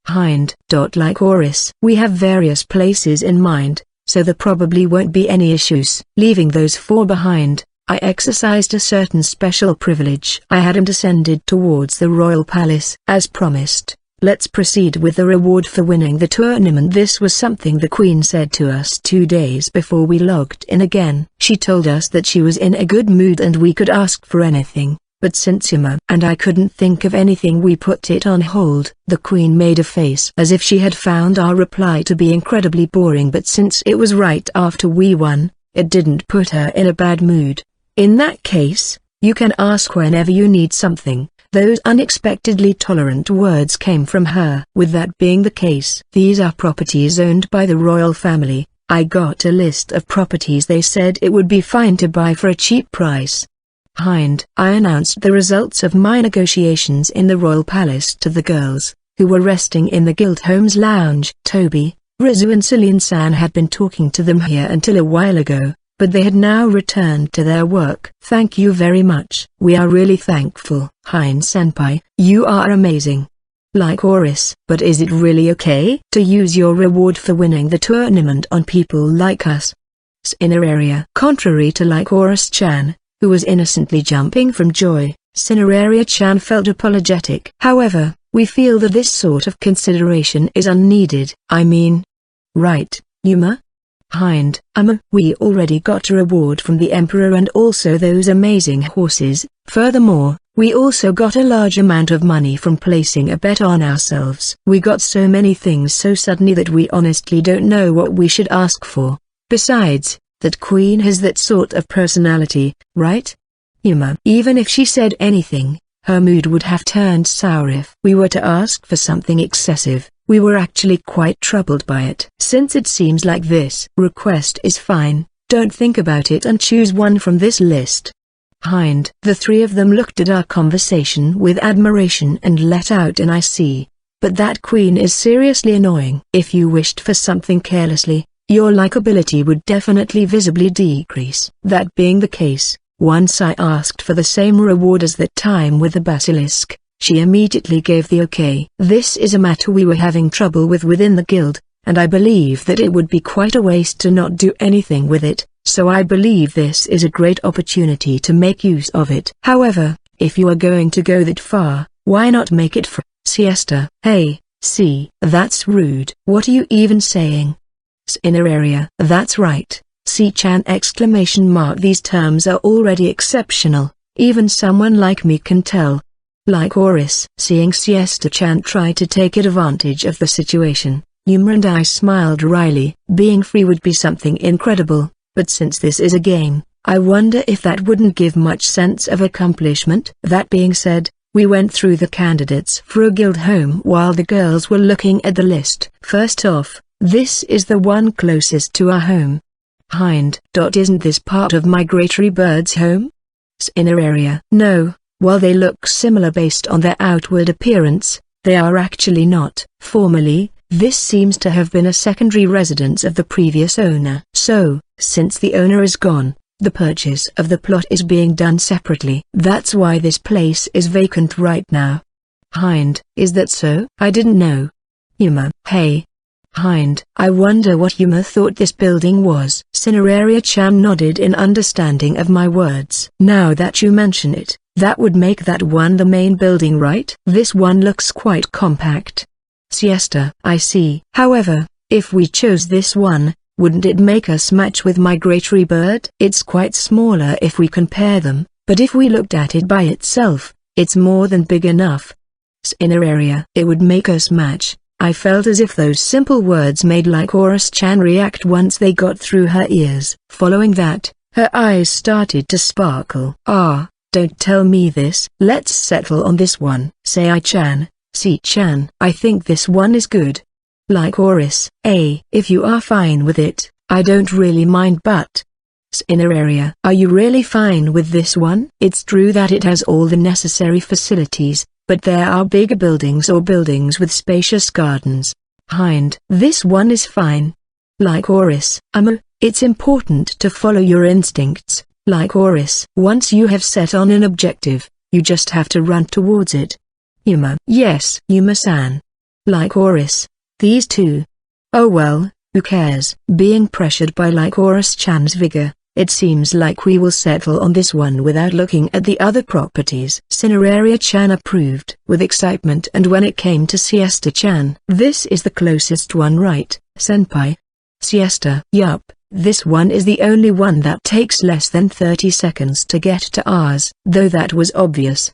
Hind. Lycoris. We have various places in mind, so there probably won't be any issues. Leaving those four behind, I exercised a certain special privilege. I had him descended towards the royal palace. As promised, let's proceed with the reward for winning the tournament. This was something the Queen said to us 2 days before we logged in again. She told us that she was in a good mood and we could ask for anything, but since Yuma and I couldn't think of anything, we put it on hold. The Queen made a face as if she had found our reply to be incredibly boring, but since it was right after we won, it didn't put her in a bad mood. In that case, you can ask whenever you need something. Those unexpectedly tolerant words came from her. With that being the case, these are properties owned by the royal family. I got a list of properties they said it would be fine to buy for a cheap price. Hind. I announced the results of my negotiations in the royal palace to the girls, who were resting in the guild home's lounge. Toby, Rizu and Cillian-san had been talking to them here until a while ago, but they had now returned to their work. Thank you very much. We are really thankful. Hein-senpai, you are amazing. Lycoris. But is it really okay to use your reward for winning the tournament on people like us? Inner area. Contrary to Lycoris-chan, who was innocently jumping from joy, Cineraria-chan felt apologetic. However, we feel that this sort of consideration is unneeded. I mean, right, Yuma? Hind. We already got a reward from the Emperor and also those amazing horses. Furthermore, we also got a large amount of money from placing a bet on ourselves. We got so many things so suddenly that we honestly don't know what we should ask for. Besides, that Queen has that sort of personality, right? Yuma. Even if she said anything, her mood would have turned sour if we were to ask for something excessive. We were actually quite troubled by it. Since it seems like this request is fine, don't think about it and choose one from this list. Hind. The three of them looked at our conversation with admiration and let out an I see. But that Queen is seriously annoying. If you wished for something carelessly, your likability would definitely visibly decrease. That being the case, once I asked for the same reward as that time with the basilisk, she immediately gave the okay. This is a matter we were having trouble with within the guild, and I believe that it would be quite a waste to not do anything with it, so I believe this is a great opportunity to make use of it. However, if you are going to go that far, why not make it for siesta? Hey, see, that's rude. What are you even saying? Inner area. That's right. C-chan exclamation mark. These terms are already exceptional, even someone like me can tell. Lycoris. Seeing Siesta-chan try to take advantage of the situation, Yuma and I smiled wryly. Being free would be something incredible, but since this is a game, I wonder if that wouldn't give much sense of accomplishment. That being said, we went through the candidates for a guild home while the girls were looking at the list. First off, this is the one closest to our home. Hind. Isn't this part of Migratory Bird's home? Inner area. No. While they look similar based on their outward appearance, they are actually not. Formerly, this seems to have been a secondary residence of the previous owner. So, since the owner is gone, the purchase of the plot is being done separately. That's why this place is vacant right now. Hind. Is that so? I didn't know. Yuma. Hey. Hind. I wonder what Yuma thought this building was. Cineraria-chan nodded in understanding of my words. Now that you mention it, that would make that one the main building, right? This one looks quite compact. Siesta. I see. However, if we chose this one, wouldn't it make us match with migratory bird? It's quite smaller if we compare them, but if we looked at it by itself, it's more than big enough. Inner area. It would make us match. I felt as if those simple words made Lycoris-chan react once they got through her ears. Following that, her eyes started to sparkle. Ah, don't tell me this. Let's settle on this one. Sei-chan, Si-chan. I think this one is good. Lycoris. If you are fine with it, I don't really mind, but... Inner area. Are you really fine with this one? It's true that it has all the necessary facilities, but there are bigger buildings or buildings with spacious gardens. Hind. This one is fine. Lycoris. It's important to follow your instincts, Lycoris. Once you have set on an objective, you just have to run towards it. Yuma. Yes, Yuma-san. Lycoris. These two. Oh well, who cares? Being pressured by Lycoris-chan's vigor, it seems like we will settle on this one without looking at the other properties. Cineraria-chan approved with excitement, and when it came to Siesta-chan, this is the closest one, right, senpai? Siesta. Yup, this one is the only one that takes less than 30 seconds to get to ours, though that was obvious.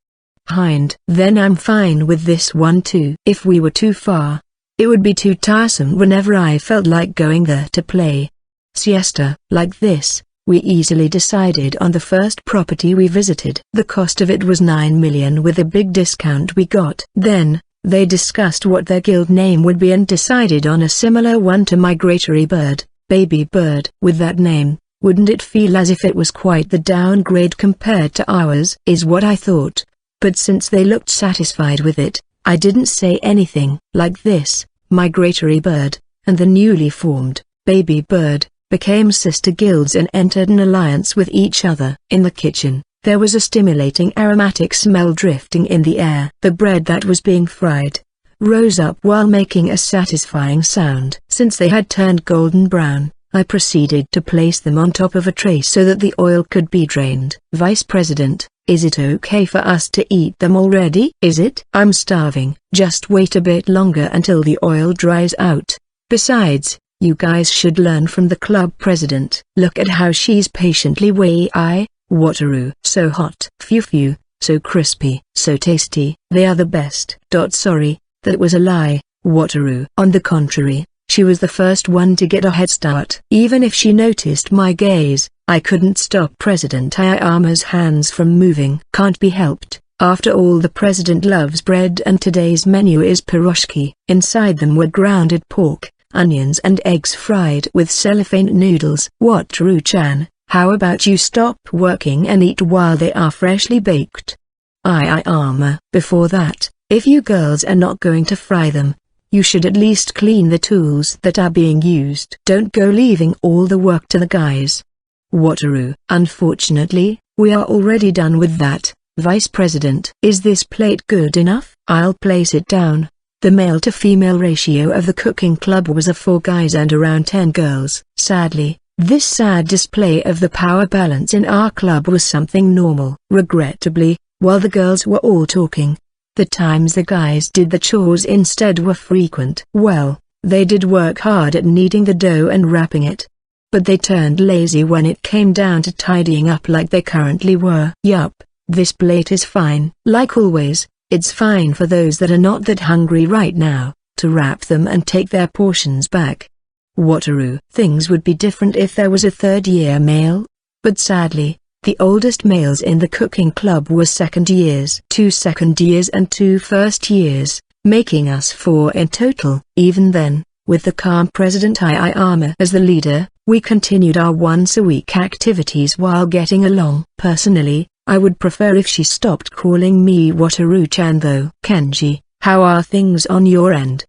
Hind. Then I'm fine with this one too. If we were too far, it would be too tiresome whenever I felt like going there to play. Siesta. Like this. We easily decided on the first property we visited. The cost of it was 9 million with a big discount we got. Then, they discussed what their guild name would be and decided on a similar one to Migratory Bird, Baby Bird. With that name, wouldn't it feel as if it was quite the downgrade compared to ours? Is what I thought. But since they looked satisfied with it, I didn't say anything. Like this, Migratory Bird, and the newly formed, Baby Bird, became sister guilds and entered an alliance with each other. In the kitchen, there was a stimulating aromatic smell drifting in the air. The bread that was being fried rose up while making a satisfying sound. Since they had turned golden brown, I proceeded to place them on top of a tray so that the oil could be drained. Vice President, is it okay for us to eat them already? Is it? I'm starving. Just wait a bit longer until the oil dries out. Besides, you guys should learn from the club president. Look at how she's patiently waiting. Wataru. So hot. Phew, so crispy, so tasty. They are the best. Sorry, that was a lie, Wataru. On the contrary, she was the first one to get a head start. Even if she noticed my gaze, I couldn't stop President Ayama's hands from moving. Can't be helped. After all, the president loves bread and today's menu is pierogi. Inside them were grounded pork, onions and eggs fried with cellophane noodles. Wataru-chan, how about you stop working and eat while they are freshly baked? Ayama. Before that, if you girls are not going to fry them, you should at least clean the tools that are being used. Don't go leaving all the work to the guys. Wataru. Unfortunately, we are already done with that, Vice President. Is this plate good enough? I'll place it down. The male-to-female ratio of the cooking club was of 4 guys and around 10 girls. Sadly, this sad display of the power balance in our club was something normal. Regrettably, while the girls were all talking, the times the guys did the chores instead were frequent. Well, they did work hard at kneading the dough and wrapping it, but they turned lazy when it came down to tidying up like they currently were. Yup, this plate is fine. Like always, it's fine for those that are not that hungry right now, to wrap them and take their portions back. Wataru. Things would be different if there was a third-year male, but sadly, the oldest males in the cooking club were second years. 2 second years and 2 first years, making us 4 in total. Even then, with the calm President Ayama as the leader, we continued our once-a-week activities while getting along. Personally, I would prefer if she stopped calling me Wataru-chan though. Kenji, how are things on your end?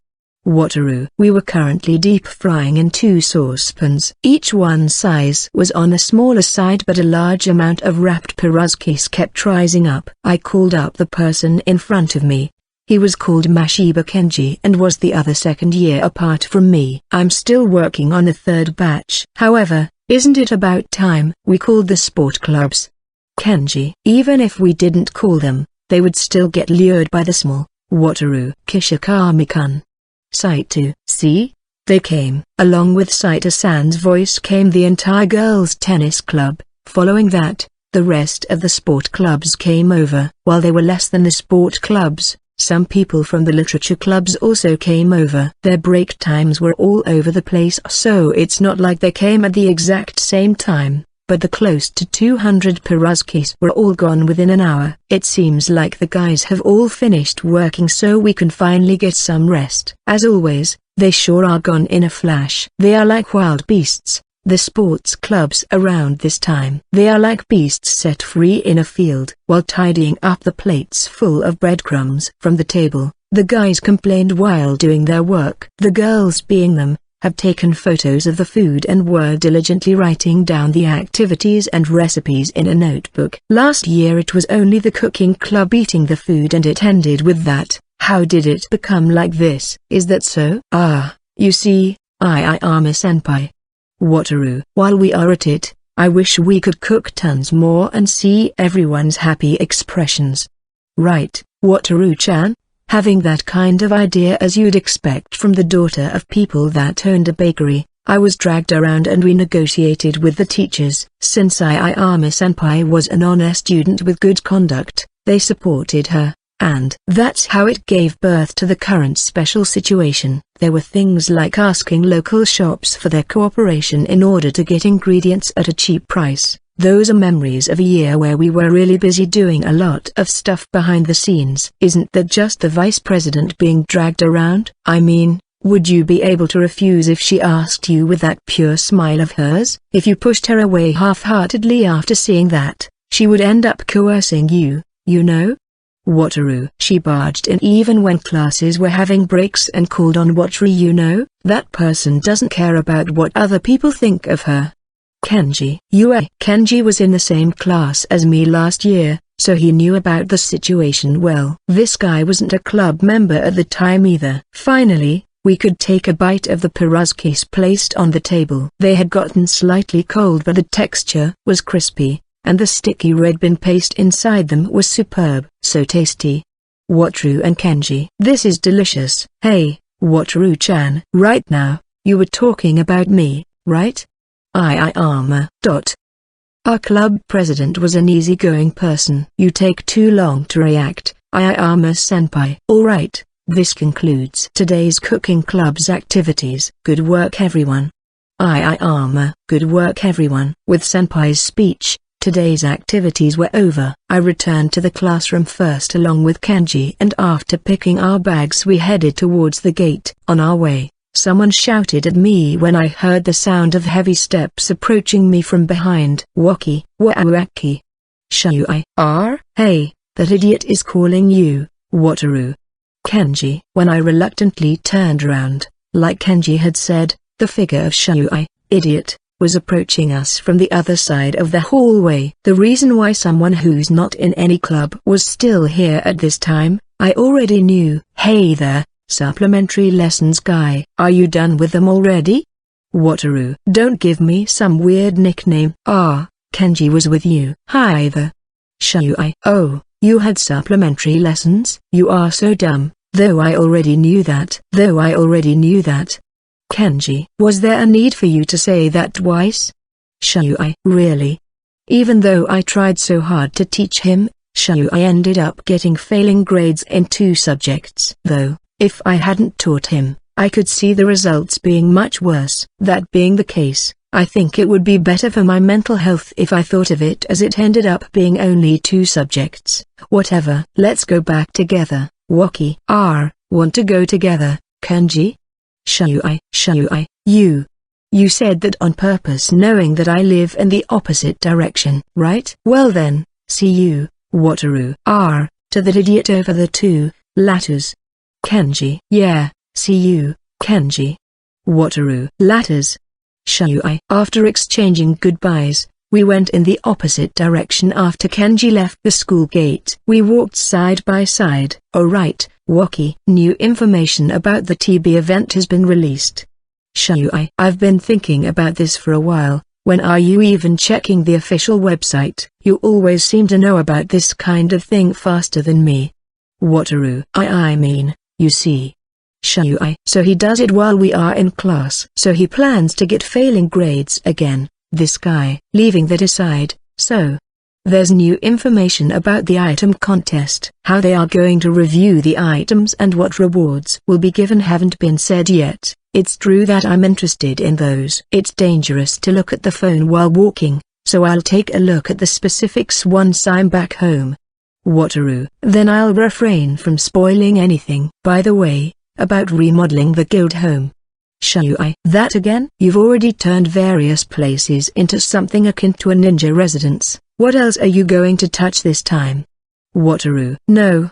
Wataru. We were currently deep frying in 2 saucepans. Each one's size was on the smaller side, but a large amount of wrapped pierogies kept rising up. I called up the person in front of me. He was called Mashiba Kenji and was the other second year apart from me. I'm still working on the 3rd batch. However, isn't it about time we called the sport clubs? Kenji. Even if we didn't call them, they would still get lured by the small. Wataru. Kishikami-kun. Saito. See? They came. Along with Saito-san's voice came the entire girls' tennis club. Following that, the rest of the sport clubs came over. While they were less than the sport clubs, some people from the literature clubs also came over. Their break times were all over the place, so it's not like they came at the exact same time, but the close to 200 Peruskis were all gone within an hour. It seems like the guys have all finished working so we can finally get some rest. As always, they sure are gone in a flash. They are like wild beasts, the sports clubs around this time. They are like beasts set free in a field. While tidying up the plates full of breadcrumbs from the table, the guys complained while doing their work. The girls, being them, have taken photos of the food and were diligently writing down the activities and recipes in a notebook. Last year it was only the cooking club eating the food and it ended with that. How did it become like this? Is that so? You see, Ayama-senpai. Wataru. While we are at it, I wish we could cook tons more and see everyone's happy expressions. Right, Wataru-chan? Having that kind of idea as you'd expect from the daughter of people that owned a bakery, I was dragged around and we negotiated with the teachers. Since Ayama-senpai was an honest student with good conduct, they supported her, and that's how it gave birth to the current special situation. There were things like asking local shops for their cooperation in order to get ingredients at a cheap price. Those are memories of a year where we were really busy doing a lot of stuff behind the scenes. Isn't that just the vice president being dragged around? I mean, would you be able to refuse if she asked you with that pure smile of hers? If you pushed her away half-heartedly after seeing that, she would end up coercing you, you know? Wataru. She barged in even when classes were having breaks and called on Wataru, you know? That person doesn't care about what other people think of her. Kenji. Kenji was in the same class as me last year, so he knew about the situation well. This guy wasn't a club member at the time either. Finally, we could take a bite of the peruskis placed on the table. They had gotten slightly cold but the texture was crispy, and the sticky red bean paste inside them was superb. So tasty. Wataru and Kenji. This is delicious. Hey, Wataru-chan. Right now, you were talking about me, right? Ayama. Our club president was an easygoing person. You take too long to react, Ayama-senpai. Alright, this concludes today's cooking club's activities. Good work everyone. Ayama. Good work everyone. With senpai's speech, today's activities were over. I returned to the classroom first along with Kenji, and after picking our bags we headed towards the gate. On our way, someone shouted at me when I heard the sound of heavy steps approaching me from behind. Waki. Shui. Hey, that idiot is calling you, Wataru. Kenji. When I reluctantly turned around, like Kenji had said, the figure of Shui, idiot, was approaching us from the other side of the hallway. The reason why someone who's not in any club was still here at this time, I already knew. Hey there, supplementary lessons guy. Are you done with them already? Wataru. Don't give me some weird nickname. Kenji was with you. Hi there. Shui. Oh, you had supplementary lessons? You are so dumb, though I already knew that. Kenji. Was there a need for you to say that twice? Shui. Really? Even though I tried so hard to teach him, Shui ended up getting failing grades in 2 subjects. Though, if I hadn't taught him, I could see the results being much worse. That being the case, I think it would be better for my mental health if I thought of it as it ended up being only 2 subjects. Whatever. Let's go back together. Waki. Want to go together, Kenji? Shui. You said that on purpose knowing that I live in the opposite direction, right? Well then, see you, Wataru. To that idiot over the 2 ladders. Kenji. Yeah, see you, Kenji. Wataru. Ladders. Shui. After exchanging goodbyes, we went in the opposite direction after Kenji left the school gate. We walked side by side. Alright, Waki. New information about the TB event has been released. Shui. I've been thinking about this for a while. When are you even checking the official website? You always seem to know about this kind of thing faster than me. Wataru. I mean, you see. Shui. So he does it while we are in class. So he plans to get failing grades again, this guy. Leaving that aside, so there's new information about the item contest. How they are going to review the items and what rewards will be given haven't been said yet. It's true that I'm interested in those. It's dangerous to look at the phone while walking, so I'll take a look at the specifics once I'm back home. Wataru. Then I'll refrain from spoiling anything. By the way, about remodeling the guild home. Shui. That again? You've already turned various places into something akin to a ninja residence. What else are you going to touch this time? Wataru. No,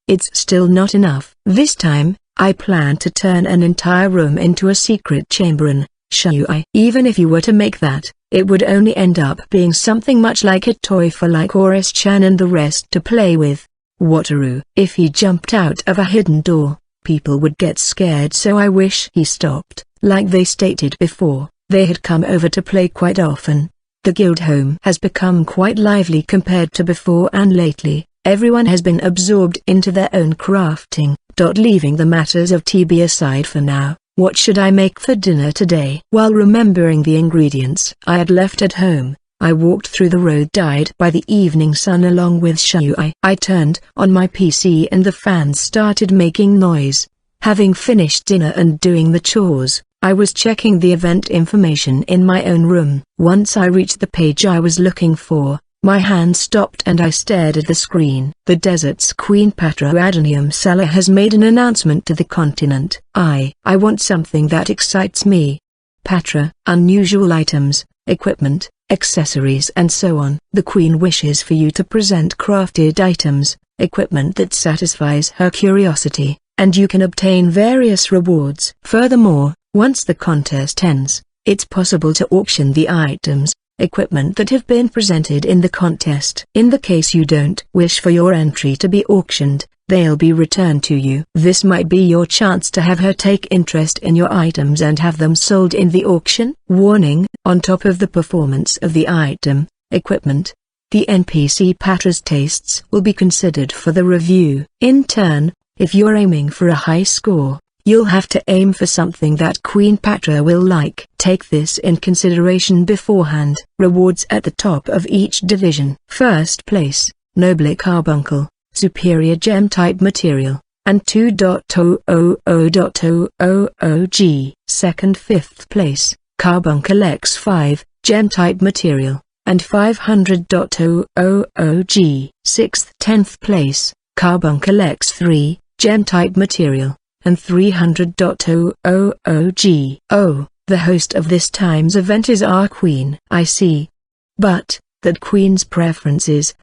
it's still not enough. This time, I plan to turn an entire room into a secret chamber and, Shui. Even if you were to make that, it would only end up being something much like a toy for like Shien and the rest to play with. Wataru. If he jumped out of a hidden door, people would get scared, so I wish he stopped. Like they stated before, they had come over to play quite often. The guild home has become quite lively compared to before, and lately, everyone has been absorbed into their own crafting. Leaving the matters of TB aside for now, what should I make for dinner today? While remembering the ingredients I had left at home, I walked through the road dyed by the evening sun along with Shui. I turned on my PC and the fans started making noise. Having finished dinner and doing the chores, I was checking the event information in my own room. Once I reached the page I was looking for, my hand stopped and I stared at the screen. The desert's Queen Patra Adenium Seller has made an announcement to the continent. I want something that excites me. Patra, unusual items, equipment, accessories and so on. The Queen wishes for you to present crafted items, equipment that satisfies her curiosity, and you can obtain various rewards. Furthermore, once the contest ends, it's possible to auction the items, equipment that have been presented in the contest. In the case you don't wish for your entry to be auctioned, they'll be returned to you. This might be your chance to have her take interest in your items and have them sold in the auction. Warning: on top of the performance of the item, equipment, the NPC Patra's tastes will be considered for the review. In turn, if you're aiming for a high score, you'll have to aim for something that Queen Patra will like. Take this in consideration beforehand. Rewards at the top of each division. First place, Noble Carbuncle, Superior Gem-type material, and 2.000.000G. Second, 5th place, Carbuncle X5, Gem-type material, and 500.000G. 6th, 10th place, Carbuncle X3, Gem-type material, and 300.000G. Oh, the host of this time's event is our queen. I see. But, that queen's preferences,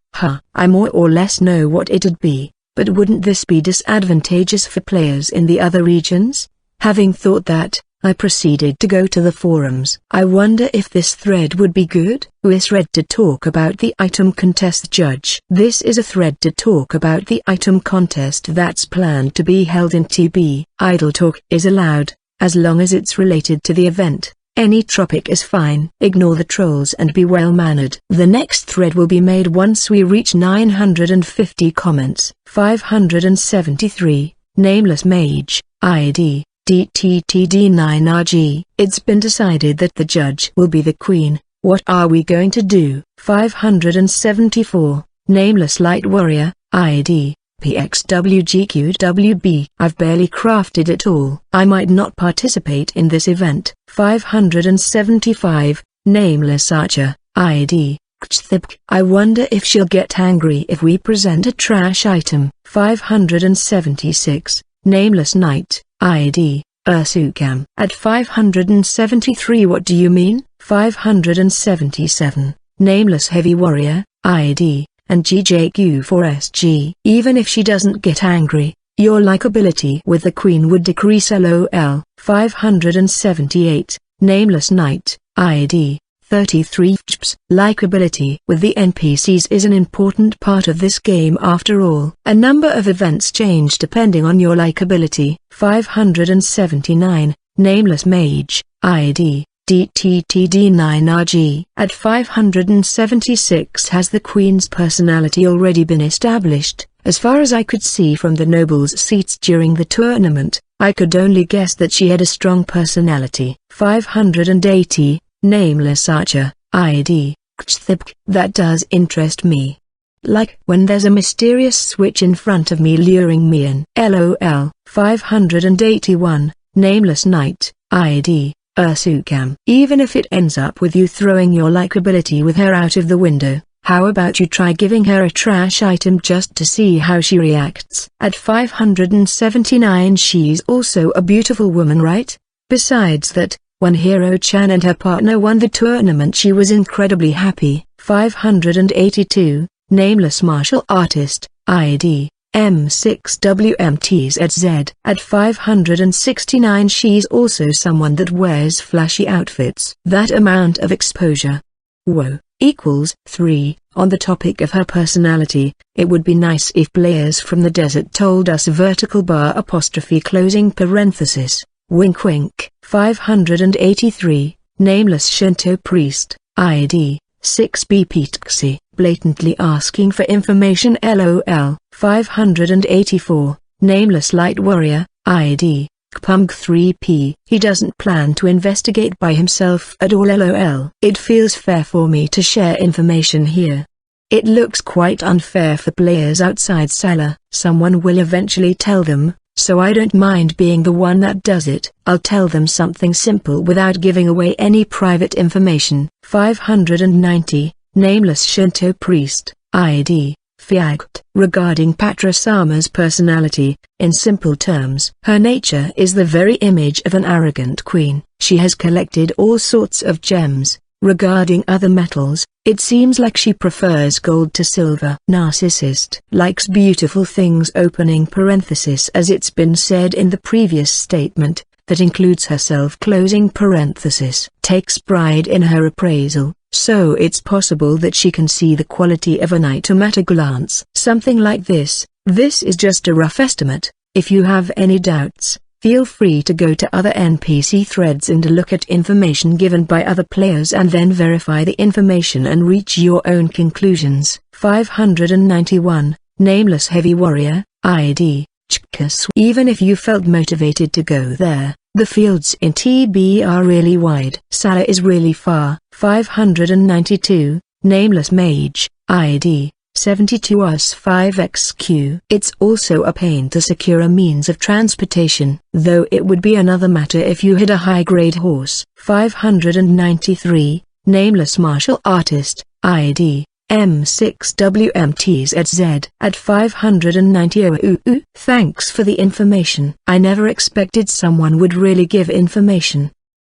I more or less know what it'd be, but wouldn't this be disadvantageous for players in the other regions? Having thought that, I proceeded to go to the forums. I wonder if this thread would be good. This thread to talk about the item contest judge. This is a thread to talk about the item contest that's planned to be held in TB. Idle talk is allowed, as long as it's related to the event. Any topic is fine. Ignore the trolls and be well-mannered. The next thread will be made once we reach 950 comments. 573, Nameless Mage, ID, DTTD9RG. It's been decided that the judge will be the queen. What are we going to do? 574, Nameless Light Warrior, ID, PXWGQWB. I've barely crafted it all. I might not participate in this event. 575, Nameless Archer, ID, KTHIBK. I wonder if she'll get angry if we present a trash item. 576, Nameless Knight, ID, Ursukam. At 573, what do you mean? 577, Nameless Heavy Warrior, ID, and GJQ4SG. Even if she doesn't get angry, your likability with the queen would decrease. LOL. 578, Nameless Knight, ID, 33 FJPS. Likability with the NPCs is an important part of this game after all. A number of events change depending on your likability. 579, Nameless Mage, ID, DTTD9RG. At 576, has the queen's personality already been established, As far as I could see from the nobles' seats during the tournament, I could only guess that she had a strong personality. 580, Nameless Archer, ID, Kthibk. That does interest me. Like when there's a mysterious switch in front of me luring me in. LOL. 581, Nameless Knight, ID, Ursukam. Even if it ends up with you throwing your likability with her out of the window, how about you try giving her a trash item just to see how she reacts? At 579, she's also a beautiful woman, right? Besides that, when Hiro-chan and her partner won the tournament, she was incredibly happy. 582, Nameless Martial Artist, ID, M6WMTZZ. At 569, she's also someone that wears flashy outfits. That amount of exposure. Whoa. Equals 3. On the topic of her personality, it would be nice if players from the desert told us vertical bar apostrophe closing parenthesis. Wink wink. 583, Nameless Shinto Priest, ID, 6BP blatantly asking for information. LOL. 584, Nameless Light Warrior, ID, Kpumg3P. He doesn't plan to investigate by himself at all. LOL. It feels fair for me to share information here. It looks quite unfair for players outside Sala. Someone will eventually tell them, so I don't mind being the one that does it. I'll tell them something simple without giving away any private information. 590, Nameless Shinto Priest, ID, Fiagot. Regarding Patrasama's personality, in simple terms, her nature is the very image of an arrogant queen. She has collected all sorts of gems. Regarding other metals, it seems like she prefers gold to silver. Narcissist. Likes beautiful things. Opening parenthesis. As it's been said in the previous statement, that includes herself. Closing parenthesis. Takes pride in her appraisal, so it's possible that she can see the quality of an item at a glance. Something like this. This is just a rough estimate. If you have any doubts, feel free to go to other NPC threads and look at information given by other players and then verify the information and reach your own conclusions. 591, Nameless Heavy Warrior, ID, Chkas. Even if you felt motivated to go there, the fields in TB are really wide. Sala is really far. 592, Nameless Mage, ID, 72us5xq. It's also a pain to secure a means of transportation, though it would be another matter if you had a high-grade horse. 593, Nameless Martial Artist, ID, M6WMTZZ. At 590, thanks for the information. I never expected someone would really give information.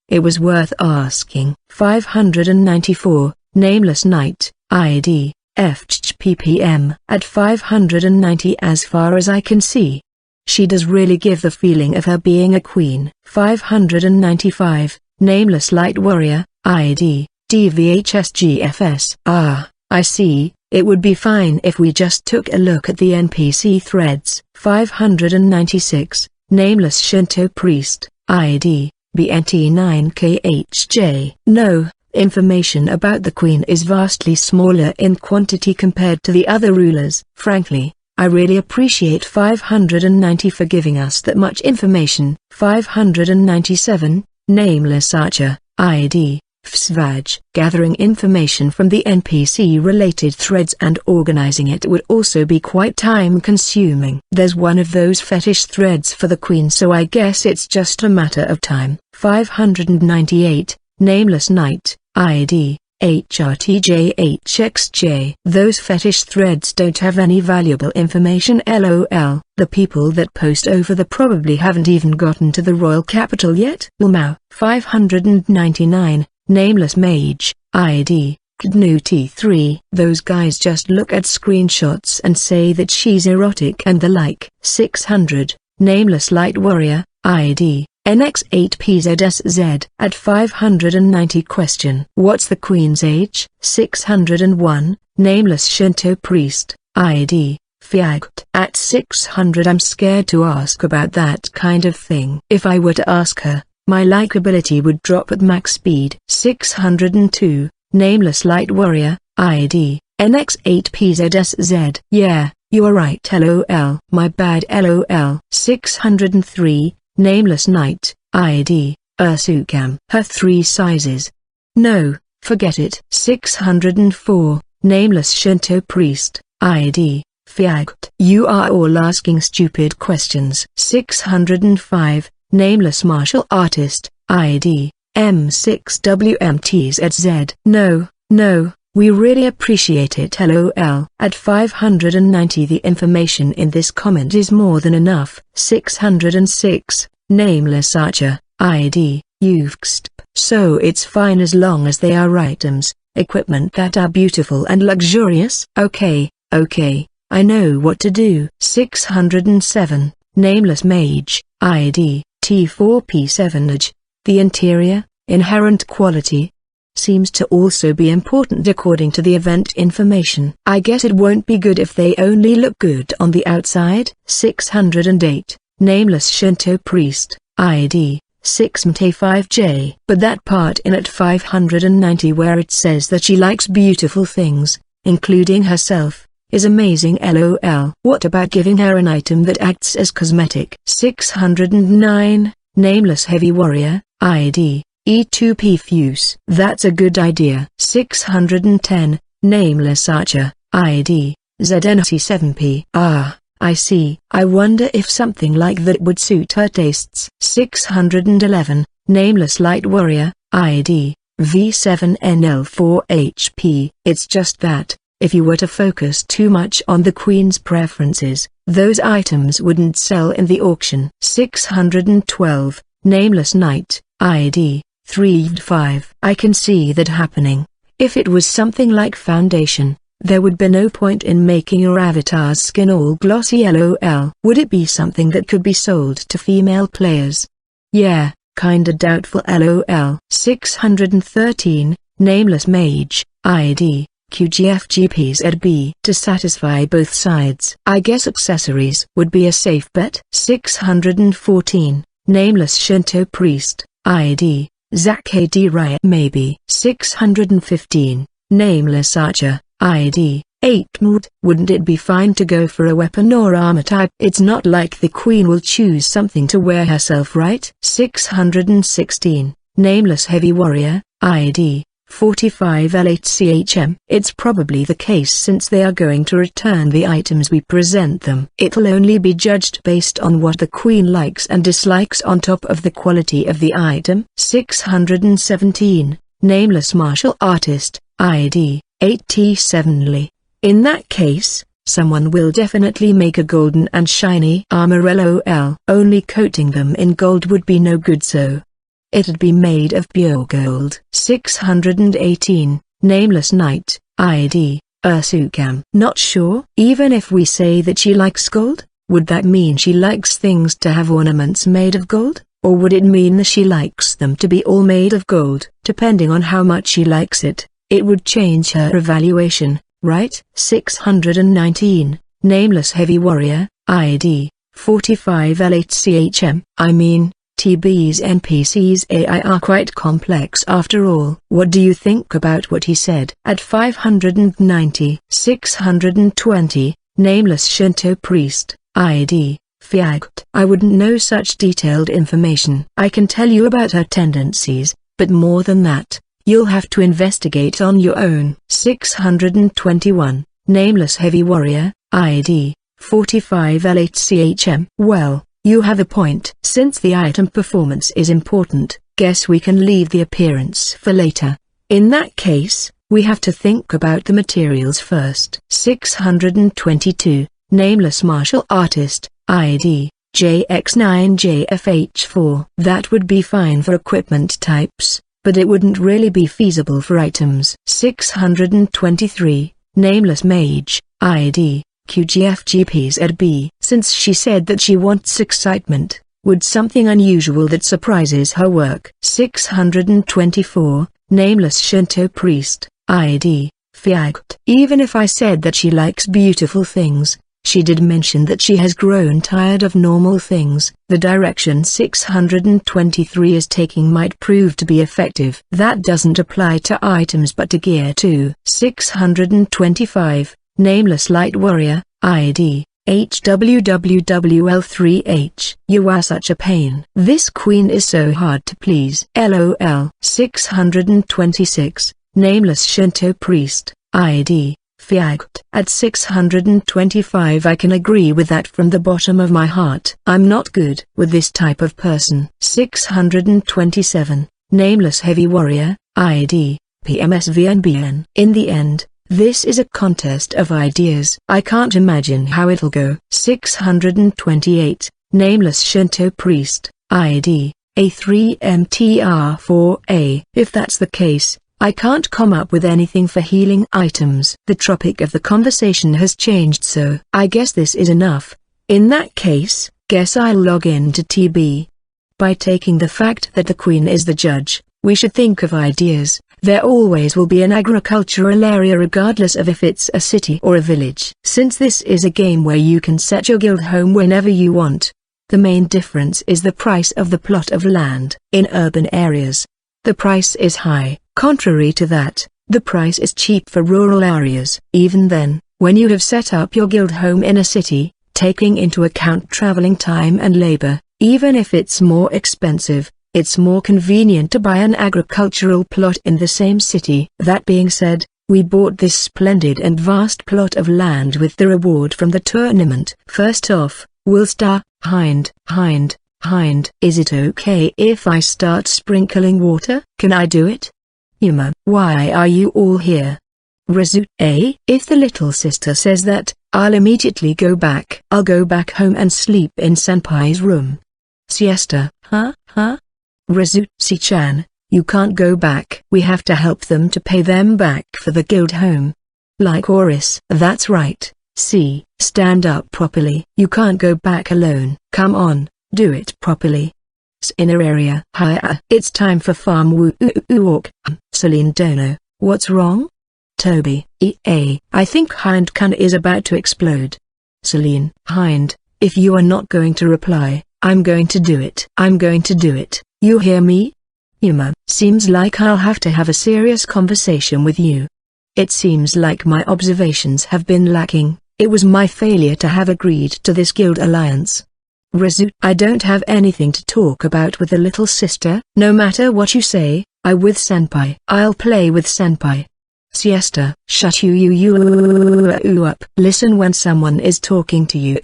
It was worth asking. 594, Nameless Knight, ID, FHPPM. At 590, as far as I can see, she does really give the feeling of her being a queen. 595, Nameless Light Warrior, ID, DVHSGFS. Ah, I see. It would be fine if we just took a look at the NPC threads. 596, Nameless Shinto Priest, ID, BNT9KHJ. No, information about the queen is vastly smaller in quantity compared to the other rulers. Frankly, I really appreciate 590 for giving us that much information. 597, Nameless Archer, ID, FSVAJ. Gathering information from the NPC-related threads and organizing it would also be quite time-consuming. There's one of those fetish threads for the queen, so I guess it's just a matter of time. 598, Nameless Knight, ID, HRTJHXJ. Those fetish threads don't have any valuable information. LOL. The people that post over the probably haven't even gotten to the royal capital yet. Ulmao. 599, Nameless Mage, ID, KNUT3. Those guys just look at screenshots and say that she's erotic and the like. 600, Nameless Light Warrior, ID, NX8PZSZ. At 590, question. What's the queen's age? 601, Nameless Shinto Priest, ID, Fiagot. At 600, I'm scared to ask about that kind of thing. If I were to ask her, my likability would drop at max speed. 602, Nameless Light Warrior, ID, NX8PZSZ. Yeah, You are right lol. My bad lol. 603, Nameless Knight, ID, Ursukam. Her 3 sizes. No, forget it. 604, Nameless Shinto Priest, ID, Fiagot. You are all asking stupid questions. 605, Nameless Martial Artist, ID, M6WMTZZ. No, we really appreciate it lol. At 590 the information in this comment is more than enough. 606, Nameless Archer, ID, Uvxt. So it's fine as long as they are items, equipment that are beautiful and luxurious. Okay, I know what to do. 607, Nameless Mage, ID, T4P7Age. The interior, inherent quality, seems to also be important according to the event information. I guess it won't be good if they only look good on the outside. 608, Nameless Shinto Priest, ID, 6MT5J. But that part in at 590 where it says that she likes beautiful things, including herself, is amazing lol. What about giving her an item that acts as cosmetic? 609, Nameless Heavy Warrior, ID, E2P Fuse. That's a good idea. 610, Nameless Archer, ID, ZNC7P. Ah, I see. I wonder if something like that would suit her tastes. 611, Nameless Light Warrior, ID, V7NL4HP. It's just that, if you were to focus too much on the Queen's preferences, those items wouldn't sell in the auction. 612, Nameless Knight, ID, 3V5. I can see that happening. If it was something like foundation, there would be no point in making your avatar's skin all glossy lol. Would it be something that could be sold to female players? Yeah, kinda doubtful lol. 613, Nameless Mage, ID, QGFGPZB. To satisfy both sides, I guess accessories would be a safe bet. 614, Nameless Shinto Priest, ID, ZakAD Riot. Maybe. 615, Nameless Archer, ID, 8Mood. Wouldn't it be fine to go for a weapon or armor type? It's not like the Queen will choose something to wear herself, right? 616, Nameless Heavy Warrior, ID, 45L8CHM. It's probably the case since they are going to return the items we present them. It'll only be judged based on what the Queen likes and dislikes on top of the quality of the item. 617, Nameless Martial Artist, ID, 8T7Ly. In that case, someone will definitely make a golden and shiny armor lol. Only coating them in gold would be no good, so it'd be made of pure gold. 618, Nameless Knight, ID, Ursukam. Not sure. Even if we say that she likes gold, would that mean she likes things to have ornaments made of gold? Or would it mean that she likes them to be all made of gold? Depending on how much she likes it, it would change her evaluation, right? 619, Nameless Heavy Warrior, ID, 45L8CHM. I mean, TB's NPC's AI are quite complex after all. What do you think about what he said? At 590, 620, Nameless Shinto Priest, ID, Fiagot. I wouldn't know such detailed information. I can tell you about her tendencies, but more than that, you'll have to investigate on your own. 621, Nameless Heavy Warrior, ID, 45L8CHM. Well, you have a point. Since the item performance is important, guess we can leave the appearance for later. In that case, we have to think about the materials first. 622, Nameless Martial Artist, ID, JX9JFH4. That would be fine for equipment types, but it wouldn't really be feasible for items. 623, Nameless Mage, ID, QGFGPZB. Since she said that she wants excitement, would something unusual that surprises her work? 624, Nameless Shinto Priest, ID, Fiagot. Even if I said that she likes beautiful things, she did mention that she has grown tired of normal things. The direction 623 is taking might prove to be effective. That doesn't apply to items but to gear too. 625, Nameless Light Warrior, ID, HWWWL3H. You are such a pain. This queen is so hard to please. LOL. 626, nameless Shinto priest, ID, Fiagged. At 625 I can agree with that from the bottom of my heart. I'm not good with this type of person. 627, nameless heavy warrior, ID, PMSVNBN. In the end, this is a contest of ideas. I can't imagine how it'll go. 628, nameless Shinto priest, ID, A3MTR4A. If that's the case, I can't come up with anything for healing items. The topic of the conversation has changed, so I guess this is enough. In that case, guess I'll log in to TB. By taking the fact that the queen is the judge, we should think of ideas. There always will be an agricultural area regardless of if it's a city or a village. Since this is a game where you can set your guild home whenever you want, the main difference is the price of the plot of land. In urban areas, the price is high. Contrary to that, the price is cheap for rural areas. Even then, when you have set up your guild home in a city, taking into account traveling time and labor, even if it's more expensive, it's more convenient to buy an agricultural plot in the same city. That being said, we bought this splendid and vast plot of land with the reward from the tournament. First off, we'll start. Hind. Is it okay if I start sprinkling water? Can I do it? Yuma, why are you all here? Rezu, if the little sister says that, I'll immediately go back. I'll go back home and sleep in Senpai's room. Siesta, huh? Rezu, Si-chan, you can't go back. We have to help them to pay them back for the guild home. Like Oris. That's right. See, stand up properly. You can't go back alone. Come on, do it properly. Inner area. Hiya. It's time for farm walk. Celine Dono, what's wrong? Toby, I think Hind-kun is about to explode. Celine, Hind, if you are not going to reply, I'm going to do it. I'm going to do it. You hear me? Yuma, seems like I'll have to have a serious conversation with you. It seems like my observations have been lacking. It was my failure to have agreed to this guild alliance. Rezu, I don't have anything to talk about with the little sister. No matter what you say, I with Senpai. I'll play with Senpai. Siesta, shut you up. Listen when someone is talking to you.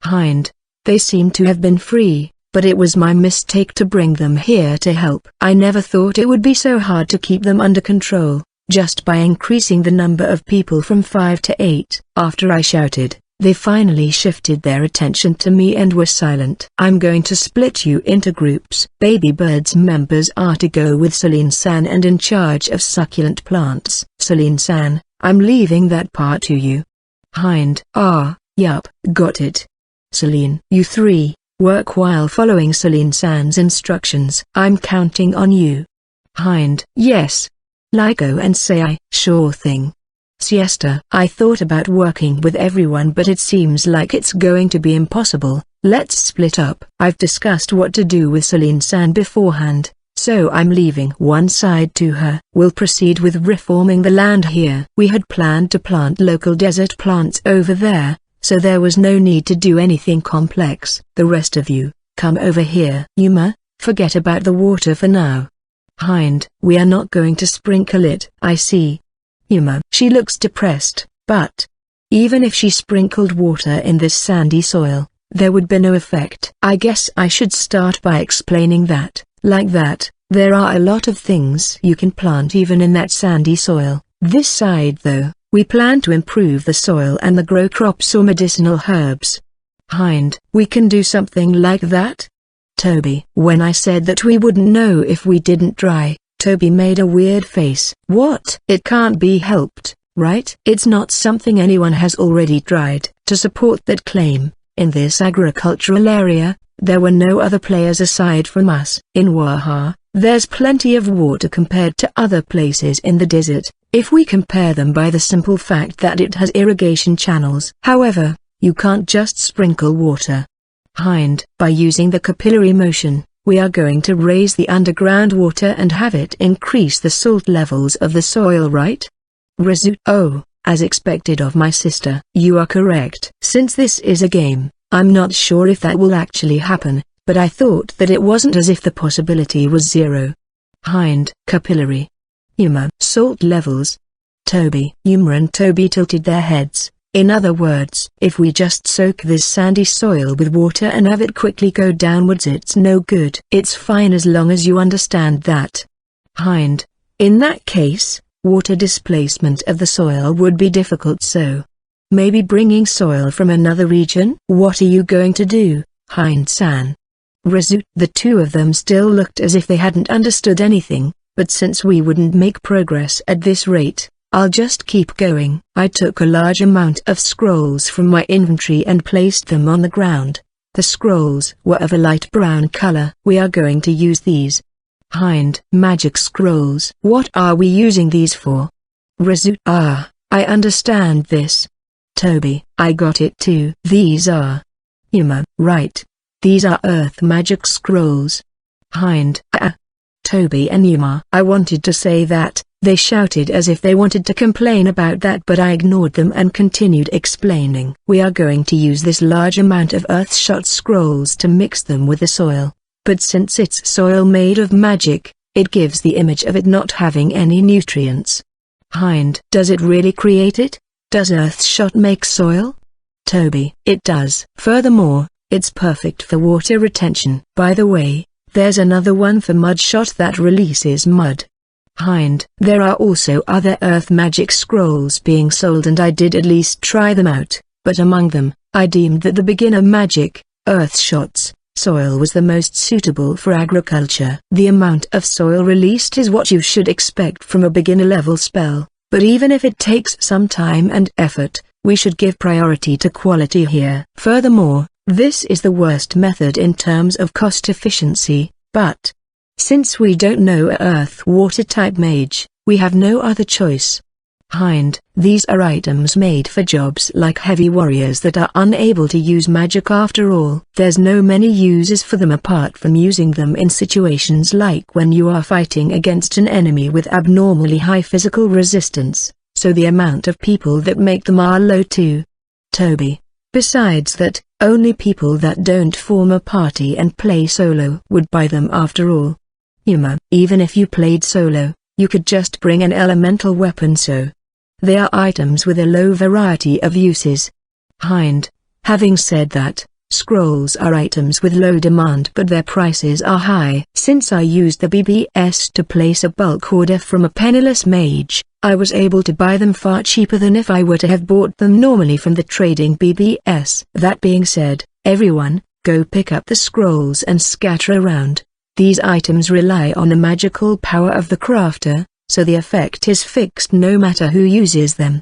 Hind, they seem to have been free, but it was my mistake to bring them here to help. I never thought it would be so hard to keep them under control, just by increasing the number of people from 5 to 8. After I shouted, they finally shifted their attention to me and were silent. I'm going to split you into groups. Baby Bird's members are to go with Celine-san and in charge of succulent plants. Celine-san, I'm leaving that part to you. Hind, yup, got it. Celine, you three, work while following Celine-san's instructions. I'm counting on you. Hind, yes. Lyko and Sei, sure thing. Siesta, I thought about working with everyone but it seems like it's going to be impossible. Let's split up. I've discussed what to do with Celine-san beforehand, so I'm leaving one side to her. We'll proceed with reforming the land here. We had planned to plant local desert plants over there, so there was no need to do anything complex. The rest of you, come over here. Yuma, forget about the water for now. Hind, we are not going to sprinkle it. I see. Yuma, she looks depressed, but even if she sprinkled water in this sandy soil, there would be no effect. I guess I should start by explaining that, like that, there are a lot of things you can plant even in that sandy soil. This side though, we plan to improve the soil and grow crops or medicinal herbs. Hind, we can do something like that? Toby, when I said that we wouldn't know if we didn't try, Toby made a weird face. What? It can't be helped, right? It's not something anyone has already tried. To support that claim, in this agricultural area, there were no other players aside from us. In Waha, there's plenty of water compared to other places in the desert, if we compare them by the simple fact that it has irrigation channels. However, you can't just sprinkle water. Hind, by using the capillary motion, we are going to raise the underground water and have it increase the salt levels of the soil, right? Rezu, As expected of my sister. You are correct. Since this is a game, I'm not sure if that will actually happen, but I thought that it wasn't, as if the possibility was zero. Hind. Capillary. Yuma. Salt levels. Toby. Yuma and Toby tilted their heads. In other words, if we just soak this sandy soil with water and have it quickly go downwards, it's no good. It's fine as long as you understand that. Hind. In that case, water displacement of the soil would be difficult, so maybe bringing soil from another region? What are you going to do, Hind-san? Rezu. The two of them still looked as if they hadn't understood anything, but since we wouldn't make progress at this rate, I'll just keep going. I took a large amount of scrolls from my inventory and placed them on the ground. The scrolls were of a light brown color. We are going to use these. Hind. Magic scrolls. What are we using these for? Rezu. Ah, I understand this. Toby. I got it too. These are. Yuma. Right. These are earth magic scrolls. Hind. Toby and Yuma. I wanted to say that. They shouted as if they wanted to complain about that, but I ignored them and continued explaining. We are going to use this large amount of earth-shot scrolls to mix them with the soil. But since it's soil made of magic, it gives the image of it not having any nutrients. Hind. Does it really create it? Does earth-shot make soil? Toby. It does. Furthermore, it's perfect for water retention. By the way, there's another one for mud shot that releases mud. Hind. There are also other earth magic scrolls being sold, and I did at least try them out, but among them, I deemed that the beginner magic, earth shots, soil was the most suitable for agriculture. The amount of soil released is what you should expect from a beginner level spell, but even if it takes some time and effort, we should give priority to quality here. Furthermore, this is the worst method in terms of cost efficiency, but since we don't know a earth-water type mage, we have no other choice. Hind. These are items made for jobs like heavy warriors that are unable to use magic after all. There's no many uses for them apart from using them in situations like when you are fighting against an enemy with abnormally high physical resistance, so the amount of people that make them are low too. Toby. Besides that, only people that don't form a party and play solo would buy them after all. Yuma. Even if you played solo, you could just bring an elemental weapon, so they are items with a low variety of uses. Hind. Having said that, scrolls are items with low demand, but their prices are high. Since I used the BBS to place a bulk order from a penniless mage, I was able to buy them far cheaper than if I were to have bought them normally from the trading BBS. That being said, everyone, go pick up the scrolls and scatter around. These items rely on the magical power of the crafter, so the effect is fixed no matter who uses them.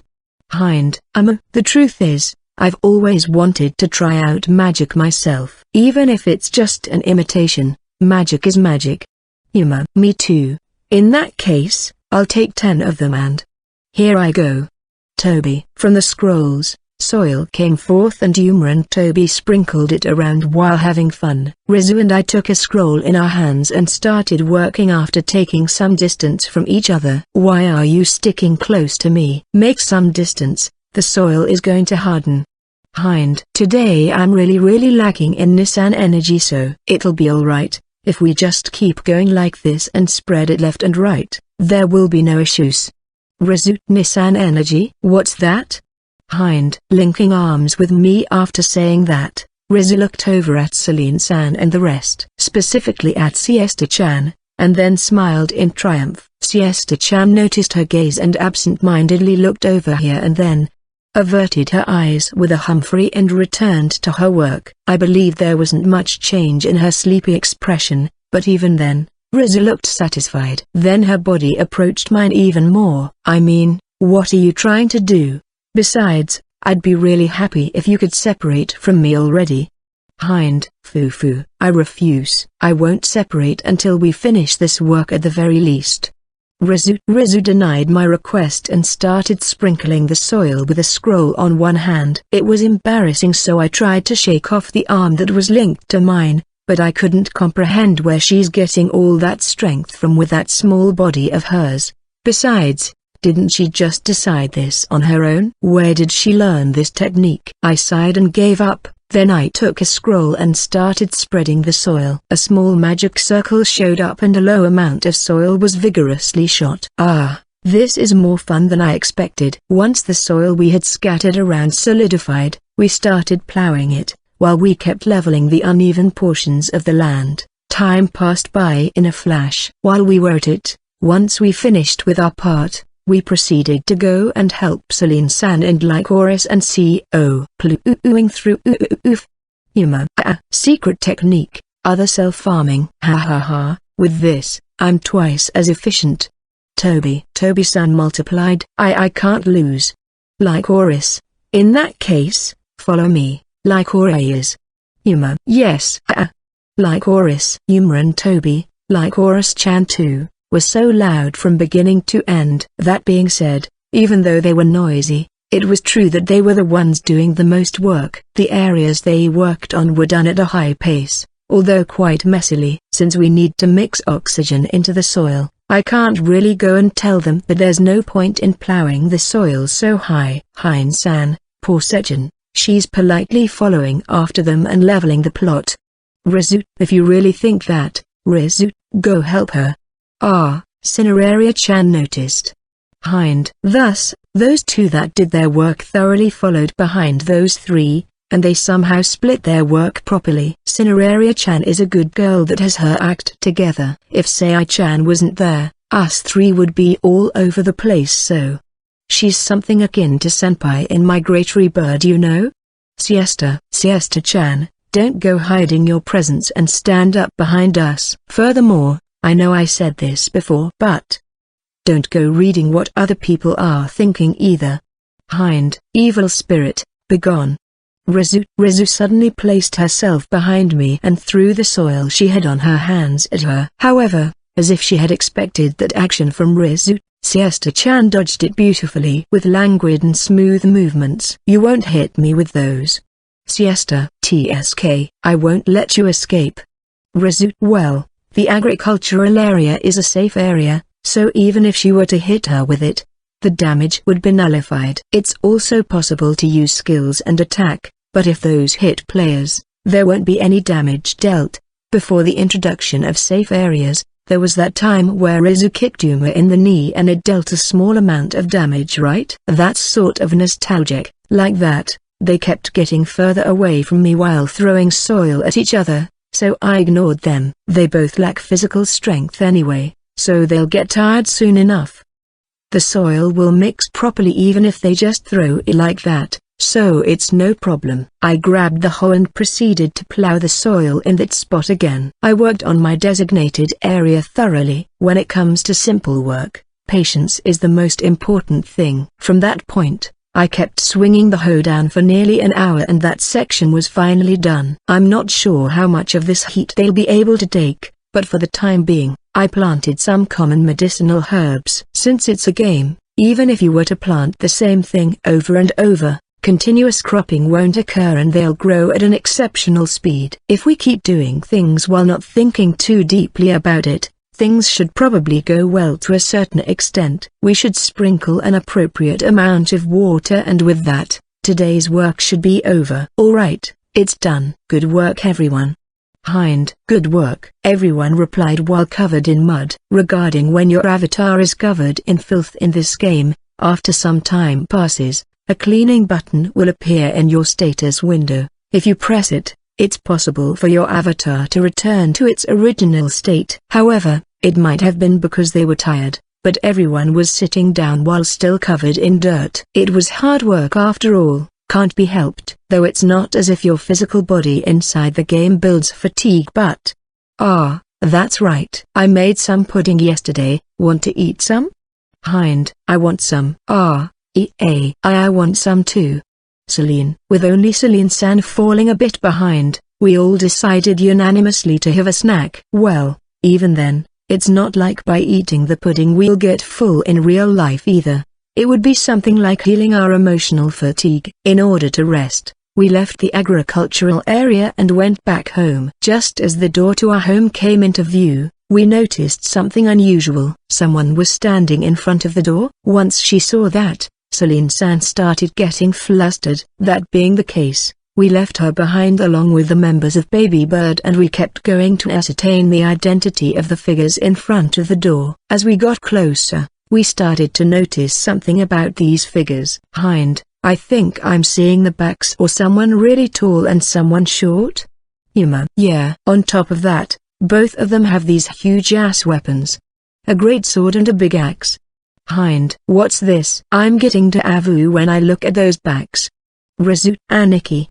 Hind. The truth is, I've always wanted to try out magic myself. Even if it's just an imitation, magic is magic. Yuma. Me too. In that case, I'll take 10 of them and here I go. Toby. From the scrolls, soil came forth and Yuma and Toby sprinkled it around while having fun. Rezu and I took a scroll in our hands and started working after taking some distance from each other. Why are you sticking close to me? Make some distance, the soil is going to harden. Hind. Today I'm really lacking in Nissan energy, so it'll be alright. If we just keep going like this and spread it left and right, there will be no issues. Rezu. Nissan energy? What's that? Hind. Linking arms with me. After saying that, Rezu looked over at Celine-san and the rest, specifically at Siesta-chan, and then smiled in triumph. Siesta-chan noticed her gaze and absent-mindedly looked over here and then averted her eyes with a Humphrey and returned to her work. I believe there wasn't much change in her sleepy expression, but even then, Rezu looked satisfied. Then her body approached mine even more. I mean, what are you trying to do? Besides, I'd be really happy if you could separate from me already. Hind. Foo-foo. I refuse. I won't separate until we finish this work at the very least. Rezu denied my request and started sprinkling the soil with a scroll on one hand. It was embarrassing, so I tried to shake off the arm that was linked to mine, but I couldn't comprehend where she's getting all that strength from with that small body of hers. Besides, Didn't she just decide this on her own? Where did she learn this technique? I sighed and gave up. Then I took a scroll and started spreading the soil. A small magic circle showed up and a low amount of soil was vigorously shot. Ah, this is more fun than I expected. Once the soil we had scattered around solidified, we started plowing it, while we kept leveling the uneven portions of the land. Time passed by in a flash. While we were at it, once we finished with our part, we proceeded to go and help Shien-san and Lycoris and CO. Plooing through secret technique, other self-farming. Ha ha ha, with this, I'm twice as efficient. Toby-san multiplied. I can't lose. Lycoris, in that case, follow me, Lycoris. Yes. Lycoris. And Toby, Lycoris-chan too, was so loud from beginning to end. That being said, even though they were noisy, it was true that they were the ones doing the most work. The areas they worked on were done at a high pace, although quite messily. Since we need to mix oxygen into the soil, I can't really go and tell them that there's no point in plowing the soil so high. Hein-san, poor Sechin, she's politely following after them and leveling the plot. Rizu, if you really think that, Rizu, go help her. Ah, Cineraria-chan noticed. Thus, those two that did their work thoroughly followed behind those three, and they somehow split their work properly. Cineraria-chan is a good girl that has her act together. If Sei-chan wasn't there, us three would be all over the place so. She's something akin to Senpai in Migratory Bird, you know? Siesta-chan, don't go hiding your presence and stand up behind us. Furthermore, I know I said this before, but don't go reading what other people are thinking either. Evil spirit, begone. Rizu suddenly placed herself behind me and threw the soil she had on her hands at her. However, as if she had expected that action from Rizu, Siesta-chan dodged it beautifully with languid and smooth movements. You won't hit me with those. Siesta, I won't let you escape. Rizu, well, the agricultural area is a safe area, so even if she were to hit her with it, the damage would be nullified. It's also possible to use skills and attack, but if those hit players, there won't be any damage dealt. Before the introduction of safe areas, there was that time where Rizu kicked Yuma in the knee and it dealt a small amount of damage, right? That's sort of nostalgic. Like that, they kept getting further away from me while throwing soil at each other, so I ignored them. They both lack physical strength anyway, so they'll get tired soon enough. The soil will mix properly even if they just throw it like that, so it's no problem. I grabbed the hoe and proceeded to plow the soil in that spot again. I worked on my designated area thoroughly. When it comes to simple work, patience is the most important thing. From that point, I kept swinging the hoe down for nearly an hour and that section was finally done. I'm not sure how much of this heat they'll be able to take, but for the time being, I planted some common medicinal herbs. Since it's a game, even if you were to plant the same thing over and over, continuous cropping won't occur and they'll grow at an exceptional speed. If we keep doing things while not thinking too deeply about it, things should probably go well to a certain extent. We should sprinkle an appropriate amount of water and with that, today's work should be over. Alright, it's done. Good work everyone. Good work, everyone replied while covered in mud. Regarding when your avatar is covered in filth in this game, after some time passes, a cleaning button will appear in your status window. If you press it, it's possible for your avatar to return to its original state. However, it might have been because they were tired, but everyone was sitting down while still covered in dirt. It was hard work after all. Can't be helped. Though it's not as if your physical body inside the game builds fatigue but... Ah, that's right. I made some pudding yesterday, want to eat some? I want some. I want some too. Shien. With only Shien-san falling a bit behind, we all decided unanimously to have a snack. Well, even then, it's not like by eating the pudding we'll get full in real life either. It would be something like healing our emotional fatigue. In order to rest, we left the agricultural area and went back home. Just as the door to our home came into view, we noticed something unusual. Someone was standing in front of the door. Once she saw that, Celine-san started getting flustered. That being the case, we left her behind along with the members of Baby Bird, and we kept going to ascertain the identity of the figures in front of the door. As we got closer, we started to notice something about these figures. Hind, I think I'm seeing the backs or someone really tall and someone short. Yuma. Yeah. On top of that, both of them have these huge ass weapons. A great sword and a big axe. Hind. What's this? I'm getting deja vu when I look at those backs. Razu. Aniki.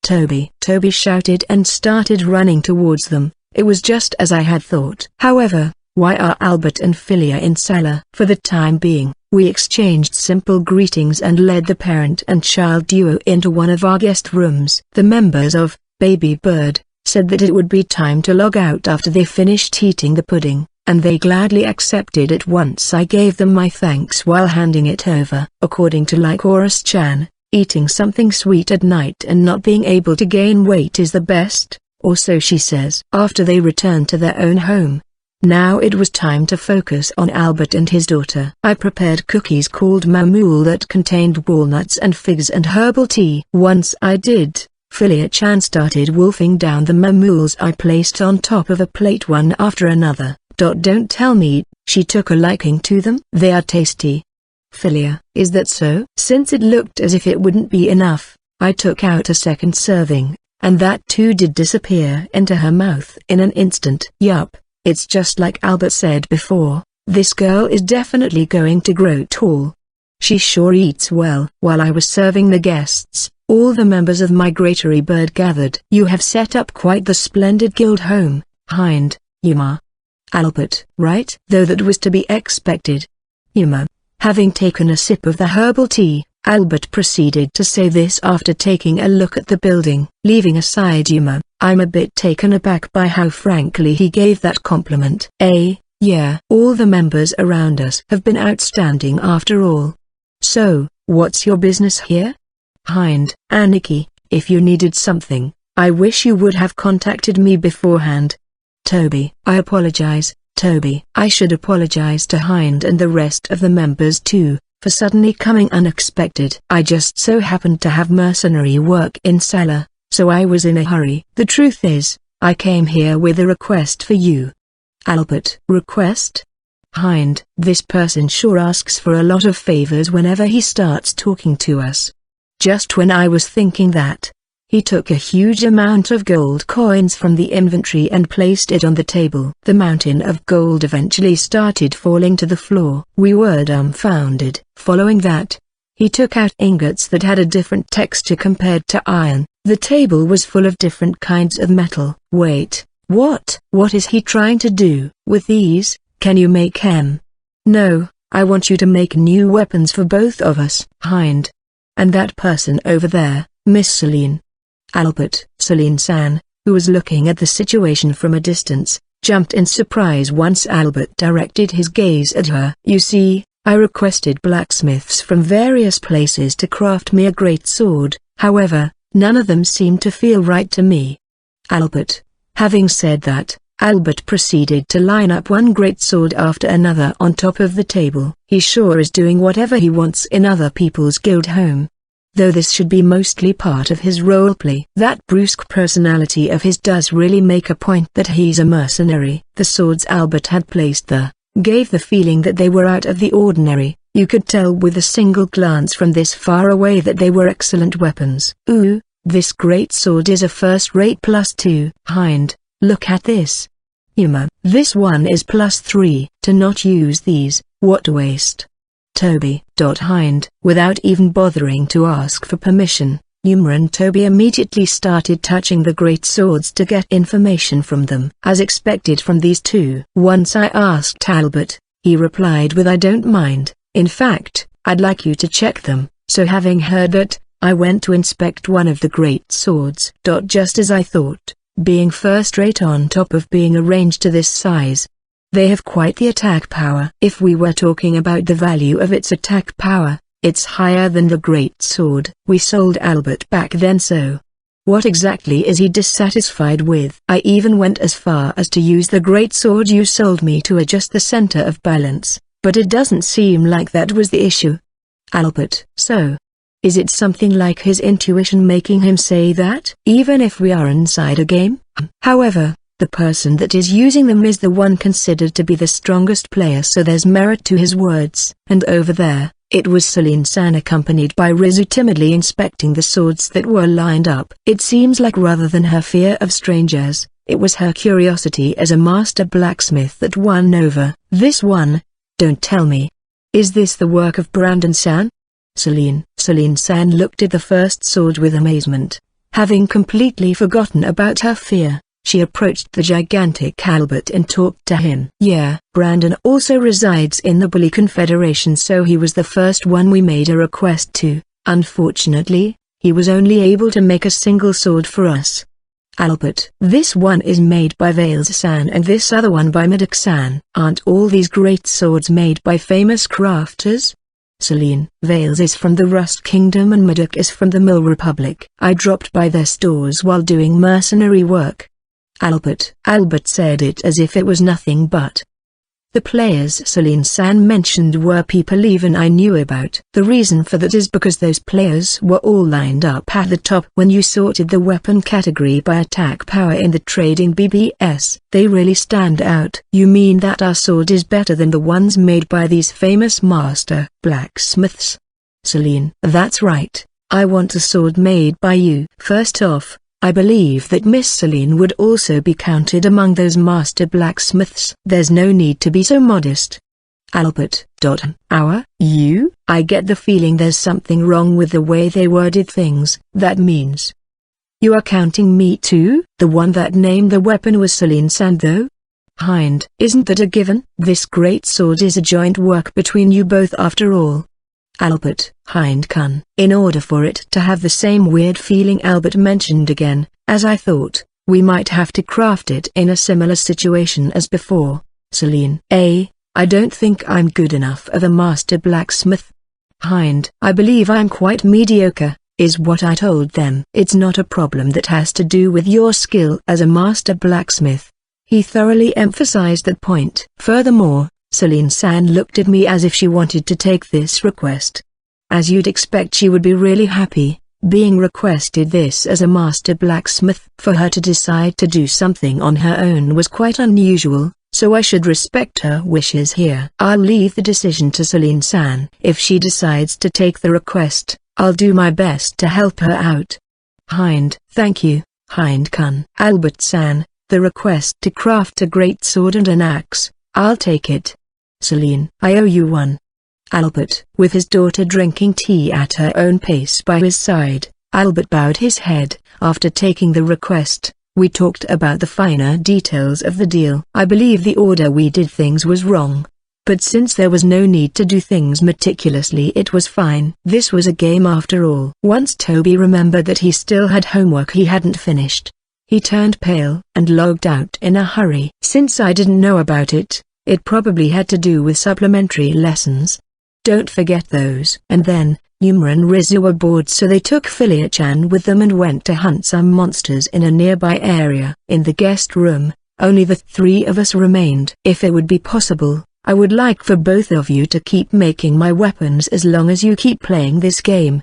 Toby. Toby shouted and started running towards them. It was just as I had thought. However, why are Albert and Philia in cellar? For the time being, we exchanged simple greetings and led the parent and child duo into one of our guest rooms. The members of Baby Bird said that it would be time to log out after they finished eating the pudding, and they gladly accepted it once I gave them my thanks while handing it over. According to Lycoris-chan, eating something sweet at night and not being able to gain weight is the best, or so she says. After they returned to their own home, now it was time to focus on Albert and his daughter. I prepared cookies called mamoul that contained walnuts and figs and herbal tea. Once I did, Philia-chan started wolfing down the mamouls I placed on top of a plate one after another. Don't tell me, she took a liking to them. They are tasty. Philia, is that so? Since it looked as if it wouldn't be enough, I took out a second serving, and that too did disappear into her mouth in an instant. Yup, it's just like Albert said before, this girl is definitely going to grow tall. She sure eats well. While I was serving the guests, all the members of Migratory Bird gathered. You have set up quite the splendid guild home, Hind, Yuma. Albert. Right? Though that was to be expected. Yuma. Having taken a sip of the herbal tea, Albert proceeded to say this after taking a look at the building. Leaving aside Yuma, I'm a bit taken aback by how frankly he gave that compliment. Yeah, all the members around us have been outstanding after all. So, what's your business here? Hind. Aniki, if you needed something, I wish you would have contacted me beforehand. Toby. I apologize, Toby. I should apologize to Hind and the rest of the members too, for suddenly coming unexpected. I just so happened to have mercenary work in cellar, so I was in a hurry. The truth is, I came here with a request for you. Albert. Request? Hind. This person sure asks for a lot of favors whenever he starts talking to us. Just when I was thinking that, he took a huge amount of gold coins from the inventory and placed it on the table. The mountain of gold eventually started falling to the floor. We were dumbfounded. Following that, he took out ingots that had a different texture compared to iron. The table was full of different kinds of metal. Wait, what? What is he trying to do with these? Can you make them? No, I want you to make new weapons for both of us. Hind. And that person over there, Miss Celine. Albert. Celine-san, who was looking at the situation from a distance, jumped in surprise once Albert directed his gaze at her. You see, I requested blacksmiths from various places to craft me a great sword, however, none of them seemed to feel right to me. Albert. Having said that, Albert proceeded to line up one great sword after another on top of the table. He sure is doing whatever he wants in other people's guild home. Though this should be mostly part of his roleplay. That brusque personality of his does really make a point that he's a mercenary. The swords Albert had placed there gave the feeling that they were out of the ordinary. You could tell with a single glance from this far away that they were excellent weapons. Ooh, this great sword is a first-rate +2. Hind. Look at this. Yuma. This one is +3. To not use these, what a waste. Toby. Hind. Without even bothering to ask for permission, Yuma and Toby immediately started touching the great swords to get information from them. As expected from these two. Once I asked Albert, he replied with I don't mind, in fact, I'd like you to check them. So having heard that, I went to inspect one of the great swords. Just as I thought. Being first-rate on top of being arranged to this size. They have quite the attack power. If we were talking about the value of its attack power, it's higher than the great sword we sold Albert back then, so What exactly is he dissatisfied with? I even went as far as to use the great sword you sold me to adjust the center of balance, but it doesn't seem like that was the issue. Albert. So, is it something like his intuition making him say that? Even if we are inside a game? However, the person that is using them is the one considered to be the strongest player, so there's merit to his words. And over there, it was Celine-san accompanied by Rizu timidly inspecting the swords that were lined up. It seems like rather than her fear of strangers, it was her curiosity as a master blacksmith that won over. This one? Don't tell me. Is this the work of Brandon-san? Celine-san looked at the first sword with amazement. Having completely forgotten about her fear, she approached the gigantic Albert and talked to him. Yeah, Brandon also resides in the Bully Confederation, so he was the first one we made a request to. Unfortunately, he was only able to make a single sword for us. Albert. This one is made by Vales-san and this other one by Maddox-san. Aren't all these great swords made by famous crafters? Celine. Vales is from the Rust Kingdom and Maddox is from the Mill Republic. I dropped by their stores while doing mercenary work. Albert. Albert said it as if it was nothing but. The players Celine-san mentioned were people even I knew about. The reason for that is because those players were all lined up at the top. When you sorted the weapon category by attack power in the trading BBS, they really stand out. You mean that our sword is better than the ones made by these famous master blacksmiths? Celine. That's right. I want a sword made by you. First off, I believe that Miss Celine would also be counted among those master blacksmiths. There's no need to be so modest. Albert. You? I get the feeling there's something wrong with the way they worded things. That means you are counting me too? The one that named the weapon was Celine-san though? Hind. Isn't that a given? This great sword is a joint work between you both after all. Albert. Hind-kun. In order for it to have the same weird feeling Albert mentioned again, as I thought, we might have to craft it in a similar situation as before. Celine. I don't think I'm good enough of a master blacksmith. Hind. I believe I'm quite mediocre, is what I told them. It's not a problem that has to do with your skill as a master blacksmith. He thoroughly emphasized that point. Furthermore, Celine-san looked at me as if she wanted to take this request. As you'd expect, she would be really happy, being requested this as a master blacksmith. For her to decide to do something on her own was quite unusual, so I should respect her wishes here. I'll leave the decision to Celine-san. If she decides to take the request, I'll do my best to help her out. Hind. Thank you, Hind-kun. Albert-san, the request to craft a great sword and an axe, I'll take it. Celine. I owe you one. Albert. With his daughter drinking tea at her own pace by his side, Albert bowed his head. After taking the request, we talked about the finer details of the deal. I believe the order we did things was wrong, but since there was no need to do things meticulously, it was fine. This was a game after all. Once Toby remembered that he still had homework he hadn't finished, he turned pale and logged out in a hurry. Since I didn't know about it, it probably had to do with supplementary lessons. Don't forget those. And then, Yuma and Rizu were bored, so they took Philia-chan with them and went to hunt some monsters in a nearby area. In the guest room, only the three of us remained. If it would be possible, I would like for both of you to keep making my weapons as long as you keep playing this game.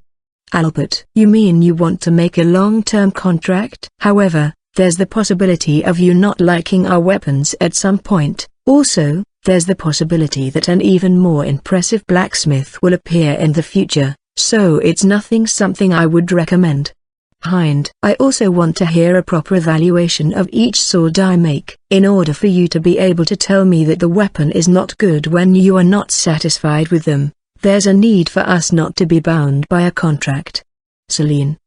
Albert. You mean you want to make a long-term contract? However, there's the possibility of you not liking our weapons at some point. Also, there's the possibility that an even more impressive blacksmith will appear in the future, so it's something I would recommend. Hind. I also want to hear a proper evaluation of each sword I make. In order for you to be able to tell me that the weapon is not good when you are not satisfied with them, there's a need for us not to be bound by a contract. Celine.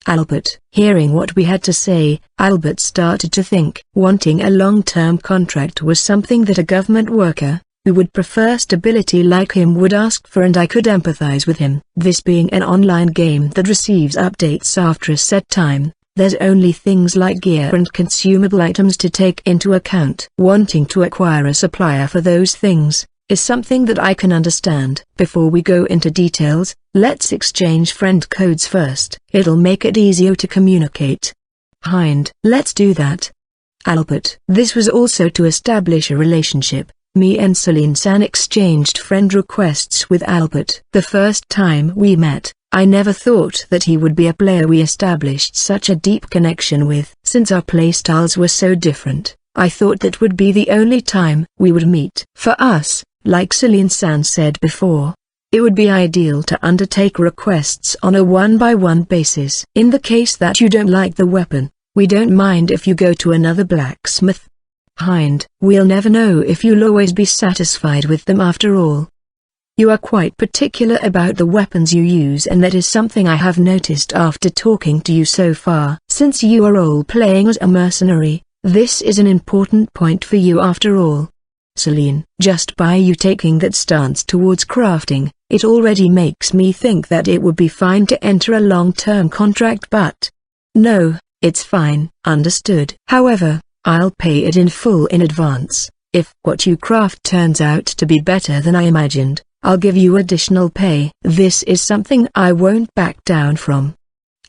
Albert. Hearing what we had to say, Albert started to think. Wanting a long-term contract was something that a government worker, who would prefer stability like him, would ask for, and I could empathize with him. This being an online game that receives updates after a set time, there's only things like gear and consumable items to take into account. Wanting to acquire a supplier for those things, is something that I can understand. Before we go into details, let's exchange friend codes first. It'll make it easier to communicate. Hind. Let's do that. Albert. This was also to establish a relationship. Me and Celine-san exchanged friend requests with Albert. The first time we met, I never thought that he would be a player we established such a deep connection with. Since our playstyles were so different, I thought that would be the only time we would meet. For us, like Celine-san said before, it would be ideal to undertake requests on a one-by-one basis. In the case that you don't like the weapon, we don't mind if you go to another blacksmith. Hind. We'll never know if you'll always be satisfied with them after all. You are quite particular about the weapons you use, and that is something I have noticed after talking to you so far. Since you are all playing as a mercenary, this is an important point for you after all. Celine. Just by you taking that stance towards crafting, it already makes me think that it would be fine to enter a long-term contract, but... No, it's fine. Understood. However, I'll pay it in full in advance. If what you craft turns out to be better than I imagined, I'll give you additional pay. This is something I won't back down from.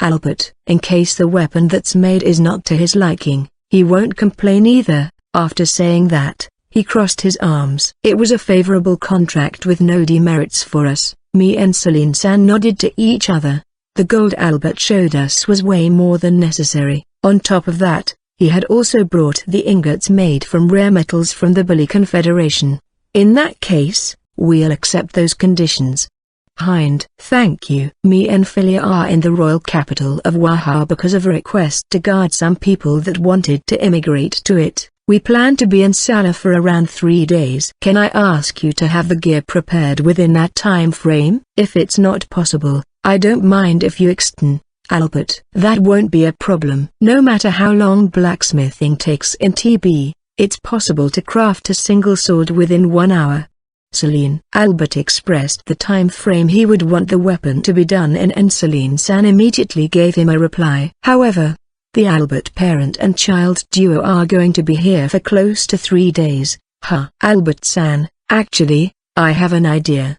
Albert. In case the weapon that's made is not to his liking, he won't complain either. After saying that, he crossed his arms. It was a favorable contract with no demerits for us. Me and Celine-san nodded to each other. The gold Albert showed us was way more than necessary. On top of that, he had also brought the ingots made from rare metals from the Bully Confederation. In that case, we'll accept those conditions. Hind. Thank you. Me and Philia are in the royal capital of Waha because of a request to guard some people that wanted to immigrate to it. We plan to be in Sala for around 3 days. Can I ask you to have the gear prepared within that time frame? If it's not possible, I don't mind if you extend. Albert. That won't be a problem. No matter how long blacksmithing takes in TB, it's possible to craft a single sword within 1 hour. Celine. Albert expressed the time frame he would want the weapon to be done in, and Celine-san immediately gave him a reply. However, the Albert parent and child duo are going to be here for close to 3 days. Albert-san, actually, I have an idea.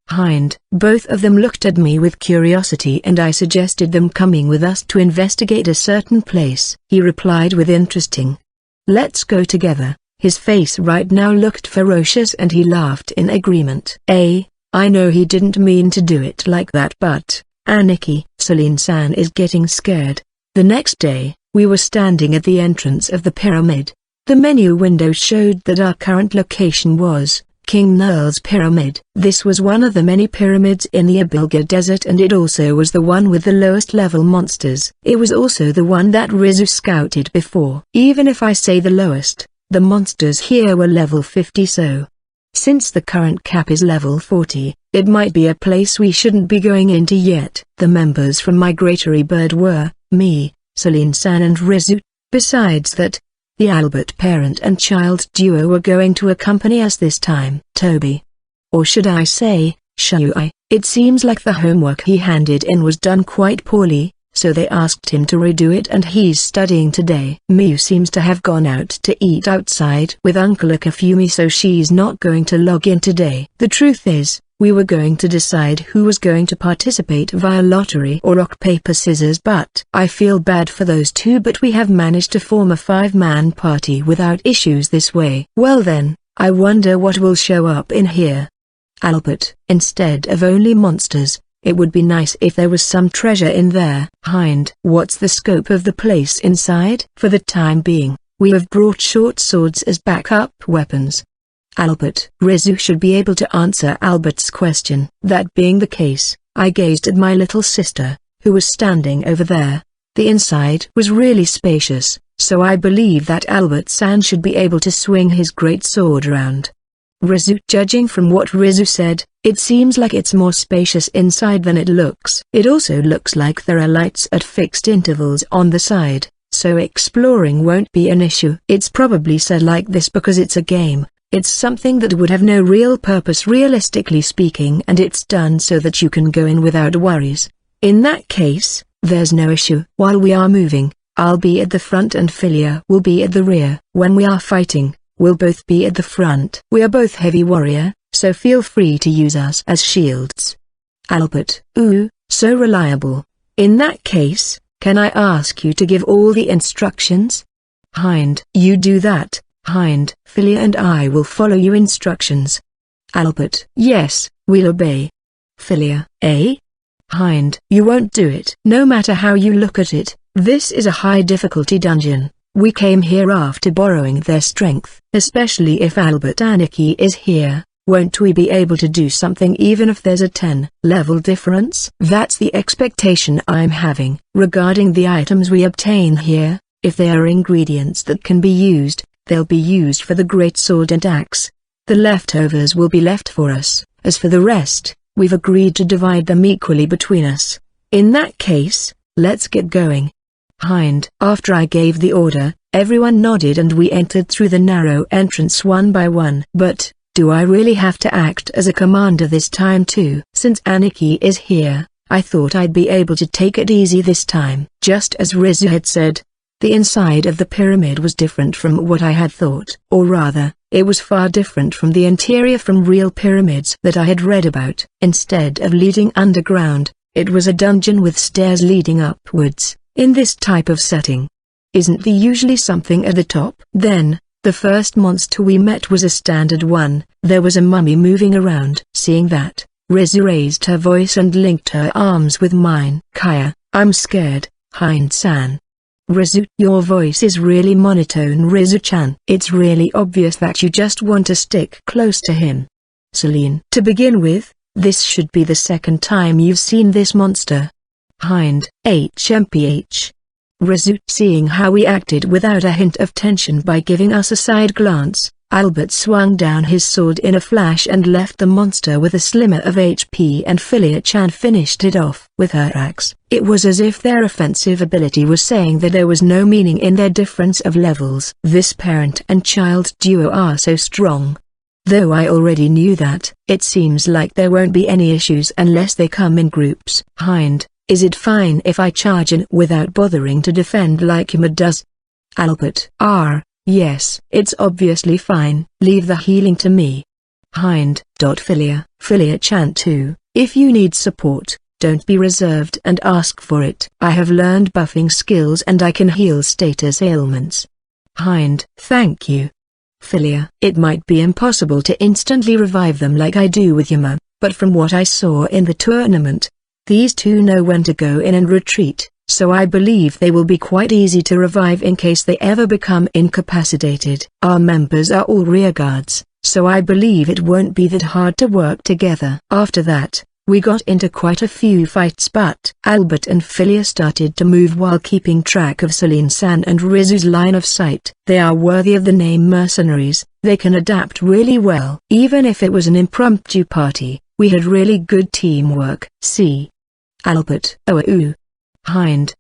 Hind. Both of them looked at me with curiosity, and I suggested them coming with us to investigate a certain place. He replied with interesting. Let's go together. His face right now looked ferocious and he laughed in agreement. I know he didn't mean to do it like that, but, Aniki, Celine-san is getting scared. The next day, we were standing at the entrance of the pyramid. The menu window showed that our current location was King Nurl's Pyramid. This was one of the many pyramids in the Abilga Desert, and it also was the one with the lowest level monsters. It was also the one that Rizu scouted before. Even if I say the lowest, the monsters here were level 50, so since the current cap is level 40, it might be a place we shouldn't be going into yet. The members from Migratory Bird were me, Celine-san and Rizu. Besides that, the Albert parent and child duo were going to accompany us this time. Toby. Or should I say, Shui. It seems like the homework he handed in was done quite poorly, so they asked him to redo it, and he's studying today. Miyu seems to have gone out to eat outside with Uncle Akafumi, so she's not going to log in today. The truth is, we were going to decide who was going to participate via lottery or rock paper scissors, but I feel bad for those two, but we have managed to form a 5-man party without issues this way. Well then, I wonder what will show up in here. Albert. Instead of only monsters, it would be nice if there was some treasure in there. Hind. What's the scope of the place inside? For the time being, we have brought short swords as backup weapons. Albert. Rizu should be able to answer Albert's question. That being the case, I gazed at my little sister, who was standing over there. The inside was really spacious, so I believe that Albert-san should be able to swing his great sword around. Rizu. Judging from what Rizu said, it seems like it's more spacious inside than it looks. It also looks like there are lights at fixed intervals on the side, so exploring won't be an issue. It's probably said like this because it's a game. It's something that would have no real purpose realistically speaking, and it's done so that you can go in without worries. In that case, there's no issue. While we are moving, I'll be at the front and Philia will be at the rear. When we are fighting, we'll both be at the front. We are both heavy warrior, so feel free to use us as shields. Albert: Ooh, so reliable. In that case, can I ask you to give all the instructions? Hind: You do that, Hind. Philia and I will follow your instructions. Albert: Yes, we'll obey. Philia: Eh? Hind: You won't do it. No matter how you look at it, this is a high difficulty dungeon. We came here after borrowing their strength. Especially if Albert Anarchy is here, won't we be able to do something even if there's a 10-level difference? That's the expectation I'm having. Regarding the items we obtain here, if they are ingredients that can be used, they'll be used for the great sword and axe. The leftovers will be left for us. As for the rest, we've agreed to divide them equally between us. In that case, let's get going. Hind: After I gave the order, everyone nodded and we entered through the narrow entrance one by one. But, do I really have to act as a commander this time too? Since Anarchy is here, I thought I'd be able to take it easy this time. Just as Rizu had said, the inside of the pyramid was different from what I had thought. Or rather, it was far different from the interior from real pyramids that I had read about. Instead of leading underground, it was a dungeon with stairs leading upwards. In this type of setting, isn't there usually something at the top? Then, the first monster we met was a standard one. There was a mummy moving around. Seeing that, Rizu raised her voice and linked her arms with mine. Kaya, I'm scared, Hind-san. Rizu: Your voice is really monotone, Rizu-chan. It's really obvious that you just want to stick close to him. Celine: To begin with, this should be the second time you've seen this monster. Hind: HMPH. Rizu: Seeing how we acted without a hint of tension by giving us a side glance, Albert swung down his sword in a flash and left the monster with a slimmer of HP, and Philia-chan finished it off with her axe. It was as if their offensive ability was saying that there was no meaning in their difference of levels. This parent and child duo are so strong. Though I already knew that, it seems like there won't be any issues unless they come in groups. Hind: Is it fine if I charge in without bothering to defend like Yuma does? Albert: Yes, it's obviously fine. Leave the healing to me. Hind: Philia-chan too, if you need support, don't be reserved and ask for it. I have learned buffing skills and I can heal status ailments. Hind: Thank you. Philia: It might be impossible to instantly revive them like I do with Yuma, but from what I saw in the tournament, these two know when to go in and retreat, so I believe they will be quite easy to revive in case they ever become incapacitated. Our members are all rearguards, so I believe it won't be that hard to work together. After that, we got into quite a few fights, but Albert and Philia started to move while keeping track of Celine-san and Rizu's line of sight. They are worthy of the name mercenaries. They can adapt really well. Even if it was an impromptu party, we had really good teamwork. See? Albert: Ooh. Hind: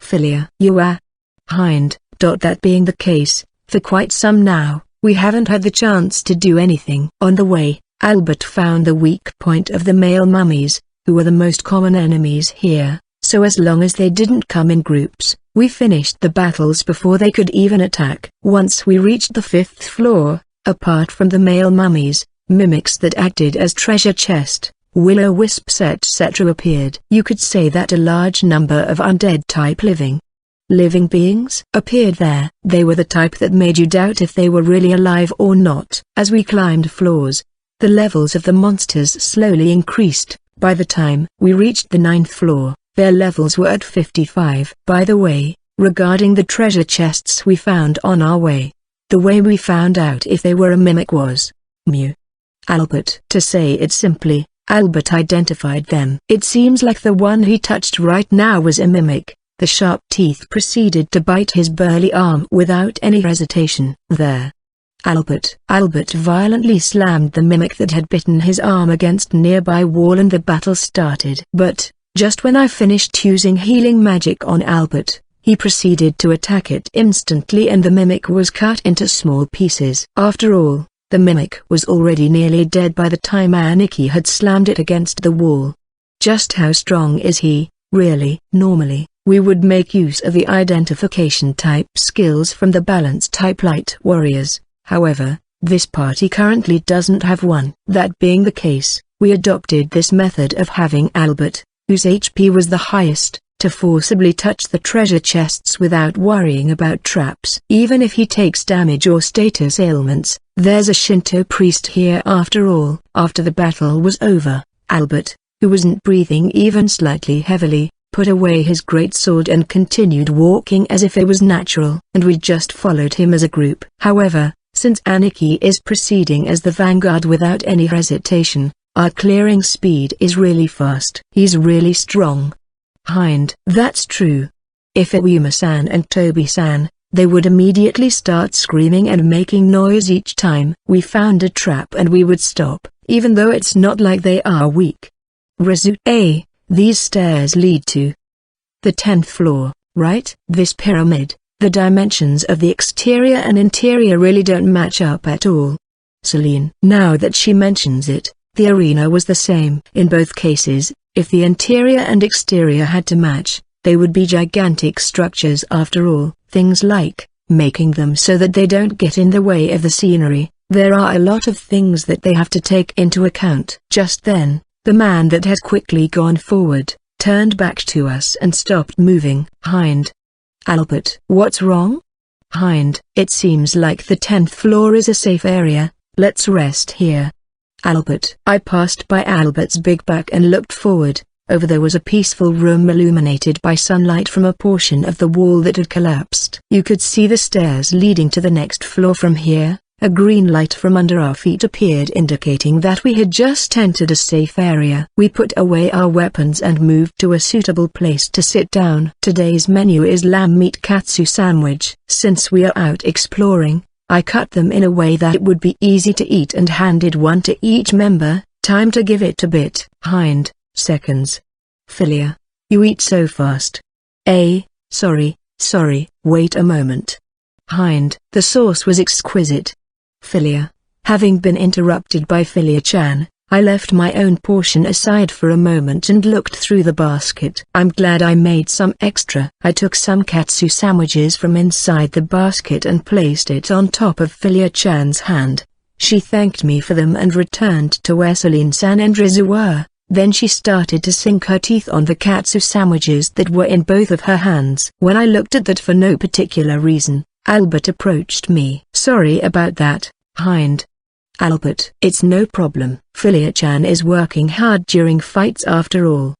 Philia: You are. Hind: That being the case, for quite some now, we haven't had the chance to do anything. On the way, Albert found the weak point of the male mummies, who were the most common enemies here, so as long as they didn't come in groups, we finished the battles before they could even attack. Once we reached the 5th floor, apart from the male mummies, mimics that acted as treasure chest, will-o-wisps etc. appeared. You could say that a large number of undead-type living beings appeared there. They were the type that made you doubt if they were really alive or not. As we climbed floors, the levels of the monsters slowly increased. By the time we reached the 9th floor, their levels were at 55. By the way, regarding the treasure chests we found on our way, the way we found out if they were a mimic was Mew. Albert. To say it simply, Albert identified them. It seems like the one he touched right now was a mimic. The sharp teeth proceeded to bite his burly arm without any hesitation. There. Albert violently slammed the mimic that had bitten his arm against nearby wall and the battle started. But, just when I finished using healing magic on Albert, he proceeded to attack it instantly and the mimic was cut into small pieces. After all, the mimic was already nearly dead by the time Anarchy had slammed it against the wall. Just how strong is he, really? Normally, we would make use of the identification type skills from the balance type light warriors. However, This party currently doesn't have one. That being the case, we adopted this method of having Albert, whose HP was the highest, to forcibly touch the treasure chests without worrying about traps. Even if he takes damage or status ailments, there's a Shinto priest here after all. After the battle was over, Albert, who wasn't breathing even slightly heavily, put away his greatsword and continued walking as if it was natural, and we just followed him as a group. However, since Aniki is proceeding as the vanguard without any hesitation, our clearing speed is really fast. He's really strong. Hind. That's true. If it were Yuma-san and Tobi-san, they would immediately start screaming and making noise each time we found a trap, and we would stop, even though it's not like they are weak. Rizu. These stairs lead to the 10th floor, right? This pyramid, the dimensions of the exterior and interior really don't match up at all. Celine. Now that she mentions it, the arena was the same. In both cases, if the interior and exterior had to match, they would be gigantic structures after all. Things like making them so that they don't get in the way of the scenery. There are a lot of things that they have to take into account. Just then, the man that had quickly gone forward, turned back to us and stopped moving. Hind. Albert. What's wrong? Hind. It seems like the 10th floor is a safe area. Let's rest here. Albert. I passed by Albert's big back and looked forward. Over there was a peaceful room illuminated by sunlight from a portion of the wall that had collapsed. You could see the stairs leading to the next floor from here. A green light from under our feet appeared, indicating that we had just entered a safe area. We put away our weapons and moved to a suitable place to sit down. Today's menu is lamb meat katsu sandwich. Since we are out exploring, I cut them in a way that it would be easy to eat and handed one to each member. Time to give it a bit. Hind. Seconds. Philia. You eat so fast. Sorry, wait a moment. Hind. The sauce was exquisite. Philia. Having been interrupted by Philia-chan, I left my own portion aside for a moment and looked through the basket. I'm glad I made some extra. I took some katsu sandwiches from inside the basket and placed it on top of Philia-chan's hand. She thanked me for them and returned to where Celine-san and Rizu were. Then she started to sink her teeth on the katsu sandwiches that were in both of her hands. When I looked at that for no particular reason, Albert approached me. Sorry about that, Hind. Albert. It's no problem. Philia-chan is working hard during fights after all.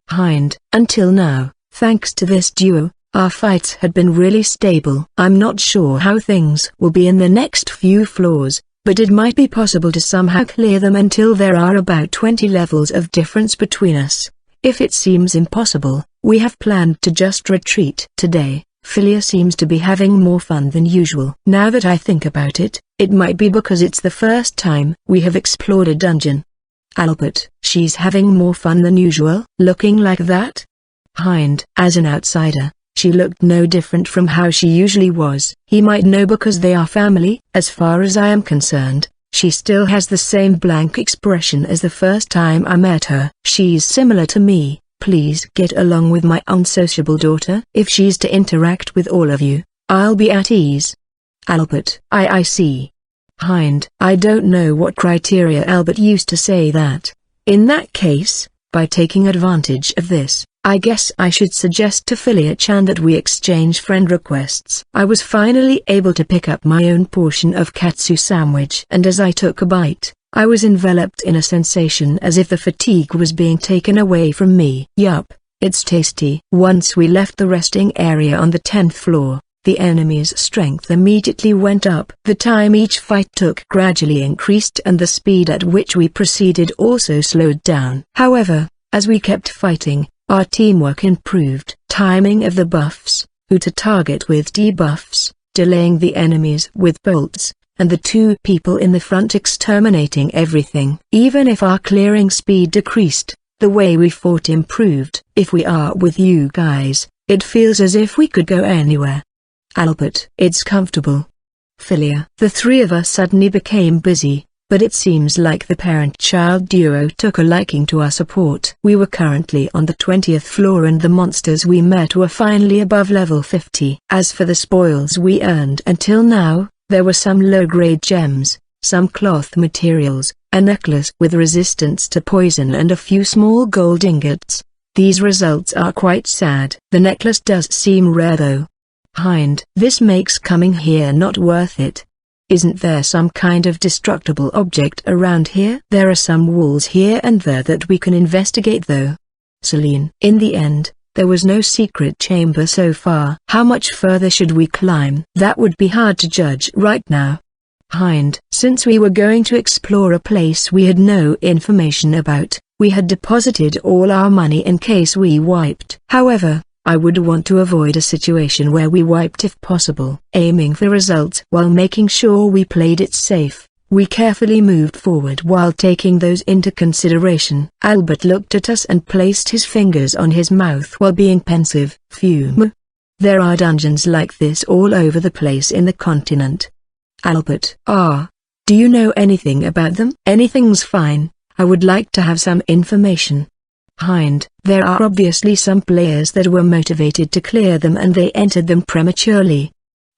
Hind. Until now, thanks to this duo, our fights had been really stable. I'm not sure how things will be in the next few floors, but it might be possible to somehow clear them until there are about 20 levels of difference between us. If it seems impossible, we have planned to just retreat. Today, Philia seems to be having more fun than usual. Now that I think about it, it might be because it's the first time we have explored a dungeon. Albert. She's having more fun than usual? Looking like that? Hind. As an outsider, she looked no different from how she usually was. He might know because they are family. As far as I am concerned, she still has the same blank expression as the first time I met her. She's similar to me. Please get along with my unsociable daughter. If she's to interact with all of you, I'll be at ease. Albert. I see. Hind. I don't know what criteria Albert used to say that. In that case, by taking advantage of this, I guess I should suggest to Philia-chan that we exchange friend requests. I was finally able to pick up my own portion of katsu sandwich, and as I took a bite, I was enveloped in a sensation as if the fatigue was being taken away from me. Yup, it's tasty. Once we left the resting area on the 10th floor, the enemy's strength immediately went up. The time each fight took gradually increased and the speed at which we proceeded also slowed down. However, as we kept fighting, our teamwork improved. Timing of the buffs, who to target with debuffs, delaying the enemies with bolts, and the two people in the front exterminating everything. Even if our clearing speed decreased, the way we fought improved. If we are with you guys, it feels as if we could go anywhere. Albert. It's comfortable. Philia. The three of us suddenly became busy, but it seems like the parent-child duo took a liking to our support. We were currently on the 20th floor and the monsters we met were finally above level 50. As for the spoils we earned until now, there were some low-grade gems, some cloth materials, a necklace with resistance to poison and a few small gold ingots. These results are quite sad. The necklace does seem rare though. Hind. This makes coming here not worth it. Isn't there some kind of destructible object around here? There are some walls here and there that we can investigate though. Shien. In the end, there was no secret chamber so far. How much further should we climb? That would be hard to judge right now. Hind. Since we were going to explore a place we had no information about, we had deposited all our money in case we wiped. However, I would want to avoid a situation where we wiped if possible. Aiming for results while making sure we played it safe, we carefully moved forward while taking those into consideration. Albert looked at us and placed his fingers on his mouth while being pensive. Fume. There are dungeons like this all over the place in the continent. Albert. Do you know anything about them? Anything's fine, I would like to have some information. Hind. There are obviously some players that were motivated to clear them and they entered them prematurely.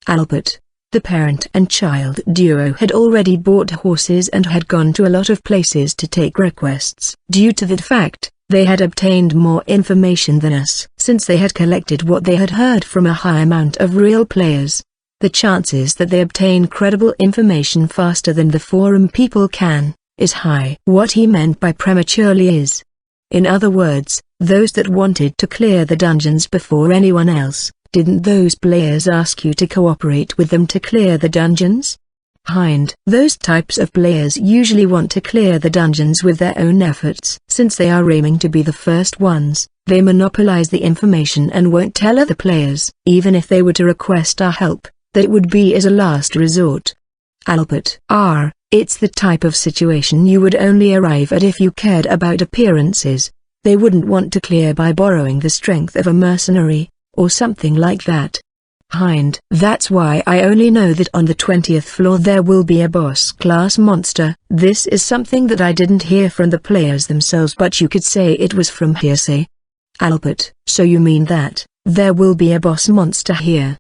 Albert. The parent and child duo had already bought horses and had gone to a lot of places to take requests. Due to that fact, they had obtained more information than us. Since they had collected what they had heard from a high amount of real players, the chances that they obtain credible information faster than the forum people can, is high. What he meant by prematurely is, in other words, those that wanted to clear the dungeons before anyone else. Didn't those players ask you to cooperate with them to clear the dungeons? Hind. Those types of players usually want to clear the dungeons with their own efforts. Since they are aiming to be the first ones, they monopolize the information and won't tell other players. Even if they were to request our help, that would be as a last resort. Albert. It's the type of situation you would only arrive at if you cared about appearances. They wouldn't want to clear by borrowing the strength of a mercenary, or something like that. Hind. That's why I only know that on the 20th floor there will be a boss-class monster. This is something that I didn't hear from the players themselves, but you could say it was from hearsay. Albert. So you mean that there will be a boss monster here?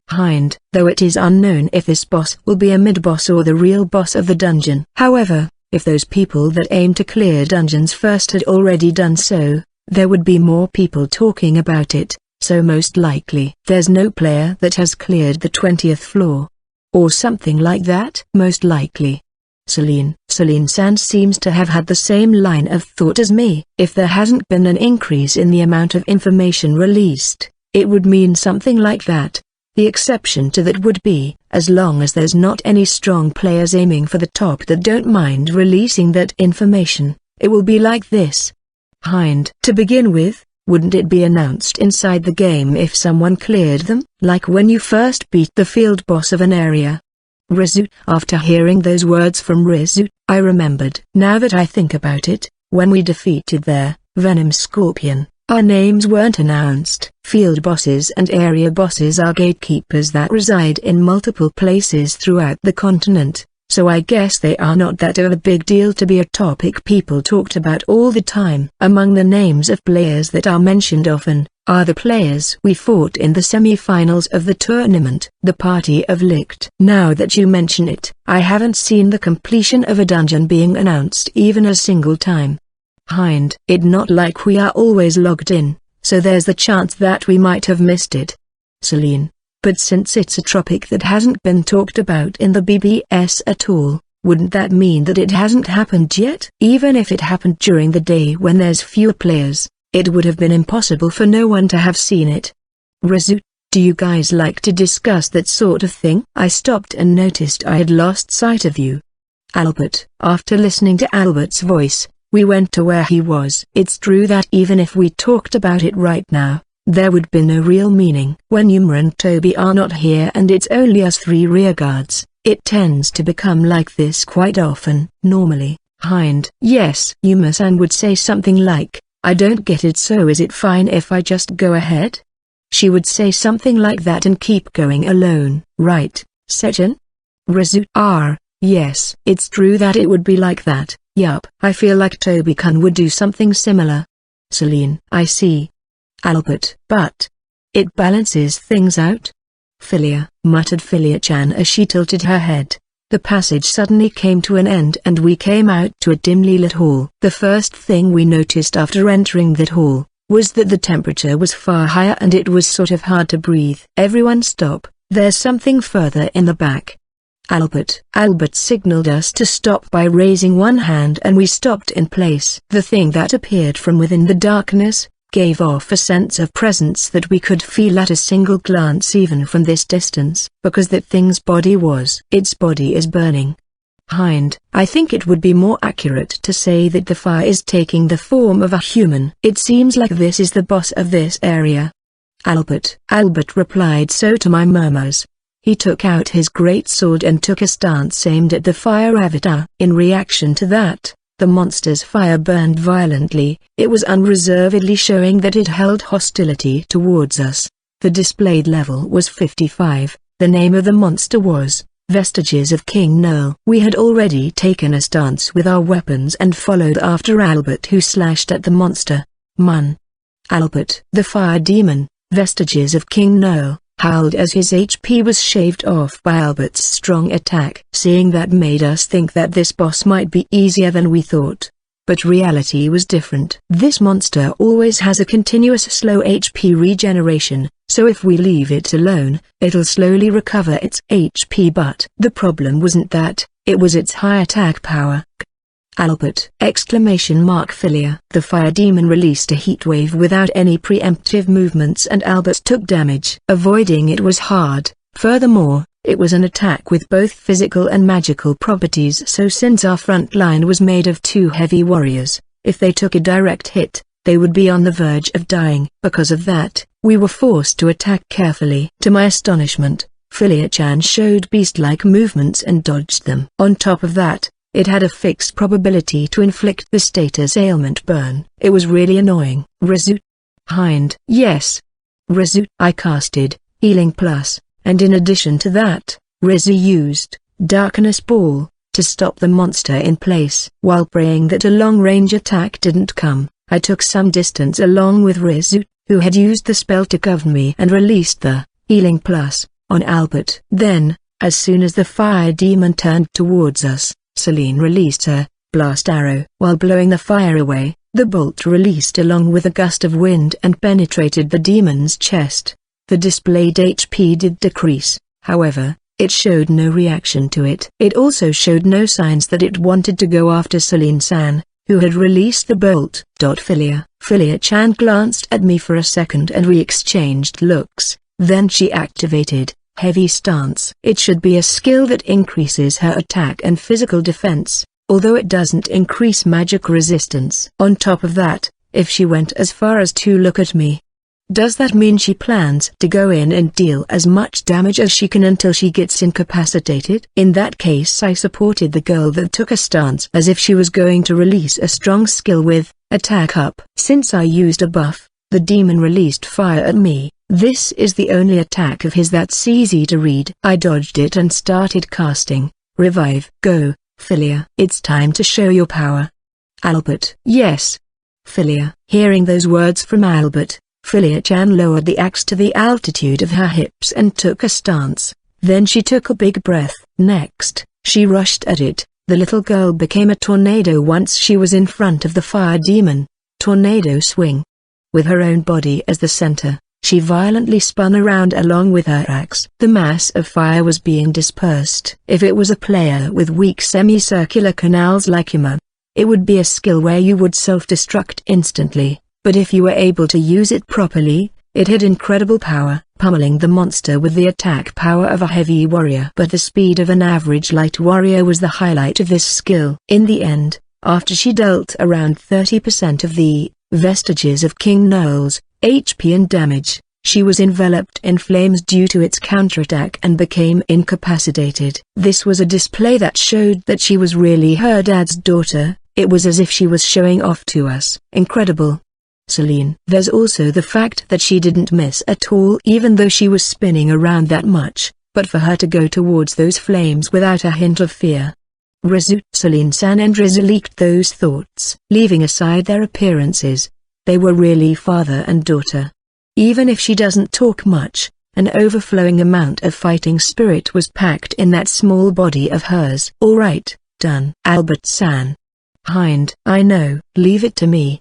Hind. Though it is unknown if this boss will be a mid-boss or the real boss of the dungeon. However, if those people that aim to clear dungeons first had already done so, there would be more people talking about it. So most likely there's no player that has cleared the 20th floor. Or something like that. Most likely. Shien-san seems to have had the same line of thought as me. If there hasn't been an increase in the amount of information released, it would mean something like that. The exception to that would be, as long as there's not any strong players aiming for the top that don't mind releasing that information, it will be like this. Hind. To begin with, wouldn't it be announced inside the game if someone cleared them, like when you first beat the field boss of an area? Rizu. After hearing those words from Rizu, I remembered. Now that I think about it, when we defeated their Venom Scorpion, our names weren't announced. Field bosses and area bosses are gatekeepers that reside in multiple places throughout the continent. So I guess they are not that of a big deal to be a topic people talked about all the time. Among the names of players that are mentioned often, are the players we fought in the semi-finals of the tournament, the Party of Licht. Now that you mention it, I haven't seen the completion of a dungeon being announced even a single time. Hind. It not like we are always logged in, so there's the chance that we might have missed it. Shien. But since it's a topic that hasn't been talked about in the BBS at all, wouldn't that mean that it hasn't happened yet? Even if it happened during the day when there's fewer players, it would have been impossible for no one to have seen it. Rizu. Do you guys like to discuss that sort of thing? I stopped and noticed I had lost sight of you. Albert. After listening to Albert's voice, we went to where he was. It's true that even if we talked about it right now, there would be no real meaning. When Yuma and Toby are not here and it's only us three rearguards, it tends to become like this quite often. Normally, Hind. Yes. Yuma-san would say something like, I don't get it, so is it fine if I just go ahead? She would say something like that and keep going alone. Right, Sechin? Rizu. Yes. It's true that it would be like that. Yup. I feel like Toby-kun would do something similar. Shien. I see. Albert. But it balances things out? Philia, muttered Philia-chan as she tilted her head. The passage suddenly came to an end and we came out to a dimly lit hall. The first thing we noticed after entering that hall was that the temperature was far higher and it was sort of hard to breathe. Everyone stop, there's something further in the back. Albert signaled us to stop by raising one hand and we stopped in place. The thing that appeared from within the darkness gave off a sense of presence that we could feel at a single glance even from this distance, because that thing's body its body is burning. I think it would be more accurate to say that the fire is taking the form of a human. It seems like this is the boss of this area. Albert replied so to my murmurs. He took out his great sword and took a stance aimed at the fire avatar. In reaction to that, the monster's fire burned violently. It was unreservedly showing that it held hostility towards us. The displayed level was 55. The name of the monster was Vestiges of King Noel. We had already taken a stance with our weapons and followed after Albert, who slashed at the monster. Albert, the fire demon, Vestiges of King Noel, howled as his HP was shaved off by Albert's strong attack. Seeing that made us think that this boss might be easier than we thought. But reality was different. This monster always has a continuous slow HP regeneration, so if we leave it alone, it'll slowly recover its HP. But the problem wasn't that, it was its high attack power. Albert! Philia. The fire demon released a heat wave without any preemptive movements and Albert took damage. Avoiding it was hard. Furthermore, it was an attack with both physical and magical properties, so since our front line was made of two heavy warriors, if they took a direct hit, they would be on the verge of dying. Because of that, we were forced to attack carefully. To my astonishment, Philia-chan showed beast-like movements and dodged them. On top of that, it had a fixed probability to inflict the status ailment burn. It was really annoying. Result. Yes. Result. I casted Healing Plus, and in addition to that, Rezu used Darkness Ball to stop the monster in place. While praying that a long-range attack didn't come, I took some distance along with Rezu, who had used the spell to cover me, and released the Healing Plus on Albert. Then, as soon as the fire demon turned towards us, Shien released her blast arrow. While blowing the fire away, the bolt released along with a gust of wind and penetrated the demon's chest. The displayed HP did decrease, however, it showed no reaction to it. It also showed no signs that it wanted to go after Shien-san, who had released the bolt. Philia-chan glanced at me for a second and we exchanged looks, then she activated Heavy Stance. It should be a skill that increases her attack and physical defense, although it doesn't increase magic resistance. On top of that, if she went as far as to look at me, does that mean she plans to go in and deal as much damage as she can until she gets incapacitated? In that case, I supported the girl that took a stance as if she was going to release a strong skill with Attack Up. Since I used a buff, the demon released fire at me. This is the only attack of his that's easy to read. I dodged it and started casting Revive. Go, Philia. It's time to show your power. Albert. Yes. Philia. Hearing those words from Albert, Philia-chan lowered the axe to the altitude of her hips and took a stance. Then she took a big breath. Next, she rushed at it. The little girl became a tornado once she was in front of the fire demon. Tornado swing. With her own body as the center, she violently spun around along with her axe. The mass of fire was being dispersed. If it was a player with weak semicircular canals like Yuma, it would be a skill where you would self-destruct instantly, but if you were able to use it properly, it had incredible power, pummeling the monster with the attack power of a heavy warrior. But the speed of an average light warrior was the highlight of this skill. In the end, after she dealt around 30% of the Vestiges of King Noel's HP and damage, she was enveloped in flames due to its counterattack and became incapacitated. This was a display that showed that she was really her dad's daughter. It was as if she was showing off to us. Incredible. Shien. There's also the fact that she didn't miss at all even though she was spinning around that much, but for her to go towards those flames without a hint of fear. Rezu. Shien-san and Rezu leaked those thoughts. Leaving aside their appearances, they were really father and daughter. Even if she doesn't talk much, An overflowing amount of fighting spirit was packed in that small body of hers. "All right, done. Albert-san." "Hind, I know. Leave it to me."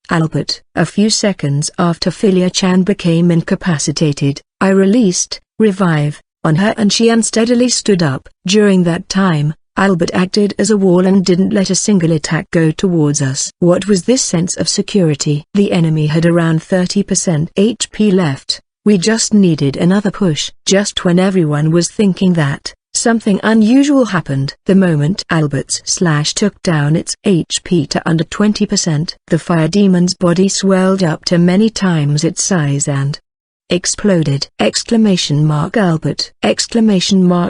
Albert. A few seconds after Filia-chan became incapacitated, I released revive on her and she unsteadily stood up. During that time, Albert acted as a wall and didn't let a single attack go towards us. What was this sense of security? The enemy had around 30% HP left. We just needed another push. Just when everyone was thinking that, something unusual happened. The moment Albert's slash took down its HP to under 20%, the fire demon's body swelled up to many times its size and exploded! Albert!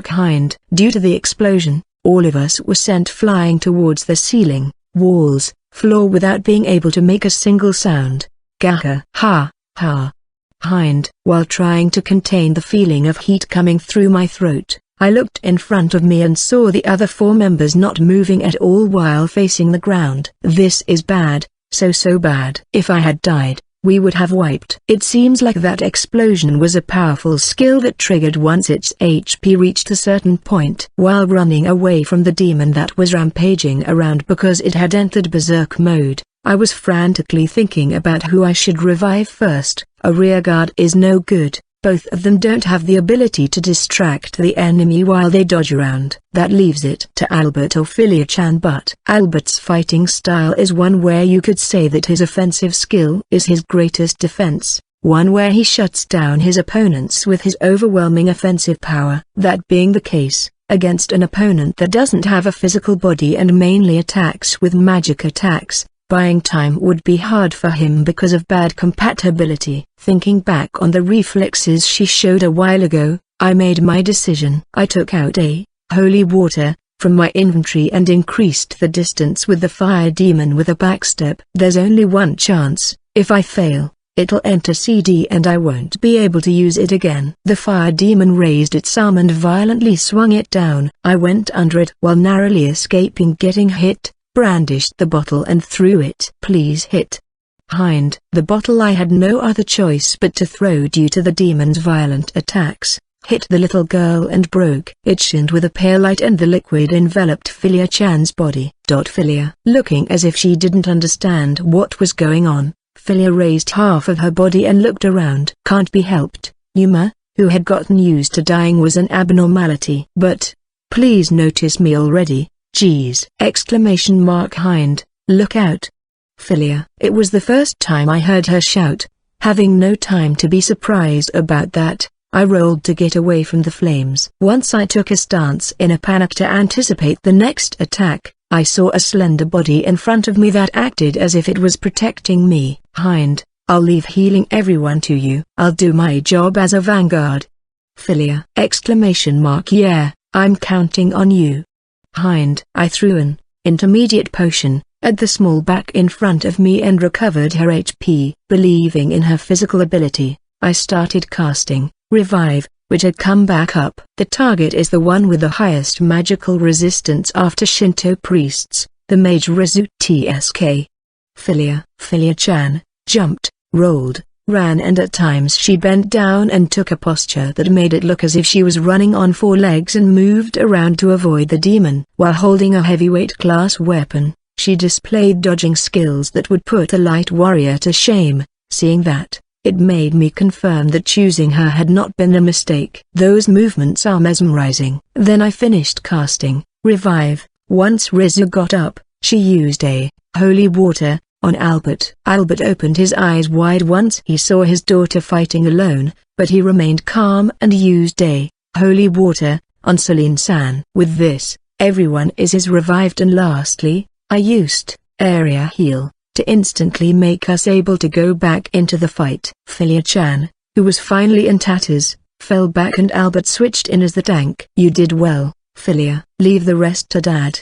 Hind. Due to the explosion, all of us were sent flying towards the ceiling, walls, floor without being able to make a single sound. Gaha! Ha! Ha! Hind. While trying to contain the feeling of heat coming through my throat, I looked in front of me and saw the other 4 members not moving at all while facing the ground. This is bad, so bad. If I had died, we would have wiped. It seems like that explosion was a powerful skill that triggered once its HP reached a certain point. While running away from the demon that was rampaging around because it had entered berserk mode, I was frantically thinking about who I should revive first. A rearguard is no good. Both of them don't have the ability to distract the enemy while they dodge around. That leaves it to Albert or Filia-chan, but Albert's fighting style is one where you could say that his offensive skill is his greatest defense, one where he shuts down his opponents with his overwhelming offensive power. That being the case, against an opponent that doesn't have a physical body and mainly attacks with magic attacks, buying time would be hard for him because of bad compatibility. Thinking back on the reflexes she showed a while ago, I made my decision. I took out a holy water from my inventory and increased the distance with the fire demon with a backstep. There's only one chance. If I fail, it'll enter CD and I won't be able to use it again. The fire demon raised its arm and violently swung it down. I went under it while narrowly escaping getting hit, brandished the bottle and threw it. "Please hit." Hind. The bottle I had no other choice but to throw due to the demon's violent attacks, hit the little girl and broke. It shined with a pale light and the liquid enveloped Filia-chan's body. Filia. Looking as if she didn't understand what was going on, Filia raised half of her body and looked around. Can't be helped. Yuma, who had gotten used to dying, was an abnormality. But, please notice me already. Geez! Hind. Look out! Filia. It was the first time I heard her shout. Having no time to be surprised about that, I rolled to get away from the flames. Once I took a stance in a panic to anticipate the next attack, I saw a slender body in front of me that acted as if it was protecting me. Hind. I'll leave healing everyone to you. I'll do my job as a vanguard. Filia. Yeah, I'm counting on you. Hind. I threw an intermediate potion at the small back in front of me and recovered her HP. Believing in her physical ability, I started casting revive, which had come back up. The target is the one with the highest magical resistance after Shinto priests, the mage Rizu Tsk. Filia-chan jumped, rolled, ran, and at times she bent down and took a posture that made it look as if she was running on 4 legs and moved around to avoid the demon. While holding a heavyweight class weapon, she displayed dodging skills that would put a light warrior to shame. Seeing that, it made me confirm that choosing her had not been a mistake. Those movements are mesmerizing. Then I finished casting revive. Once Rizu got up, she used a holy water on Albert. Albert opened his eyes wide once he saw his daughter fighting alone, but he remained calm and used a holy water on Celine-san. With this, everyone is revived, and lastly, I used area heal to instantly make us able to go back into the fight. Filia-chan, who was finally in tatters, fell back and Albert switched in as the tank. You did well, Filia. Leave the rest to Dad.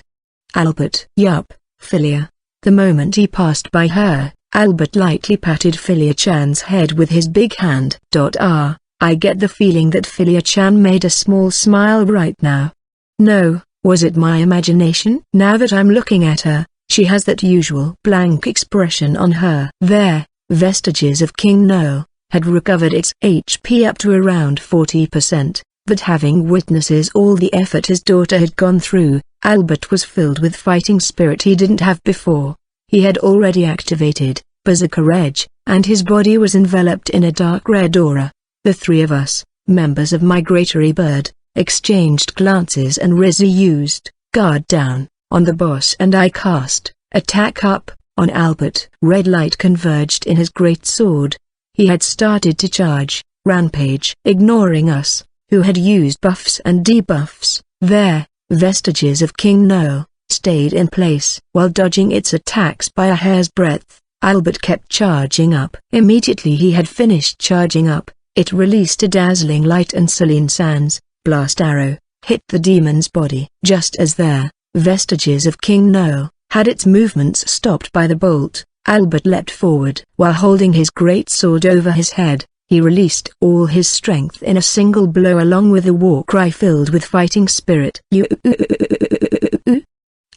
Albert. Yup, Filia. The moment he passed by her, Albert lightly patted Filia-chan's head with his big hand. I get the feeling that Filia-chan made a small smile right now. No, was it my imagination? Now that I'm looking at her, she has that usual blank expression on her. There, vestiges of King Noel, had recovered its HP up to around 40%, but having witnesses all the effort his daughter had gone through, Albert was filled with fighting spirit he didn't have before. He had already activated Berserker Edge, and his body was enveloped in a dark red aura. The three of us, members of Migratory Bird, exchanged glances and Rizzy used Guard Down on the boss and I cast Attack Up on Albert. Red light converged in his great sword. He had started to charge Rampage, ignoring us, who had used buffs and debuffs. There, vestiges of King Noel stayed in place. While dodging its attacks by a hair's breadth, Albert kept charging up. Immediately he had finished charging up, it released a dazzling light and Celine Sands' blast arrow hit the demon's body. Just as there, vestiges of King Noel had its movements stopped by the bolt, Albert leapt forward. While holding his great sword over his head, he released all his strength in a single blow along with a war cry filled with fighting spirit.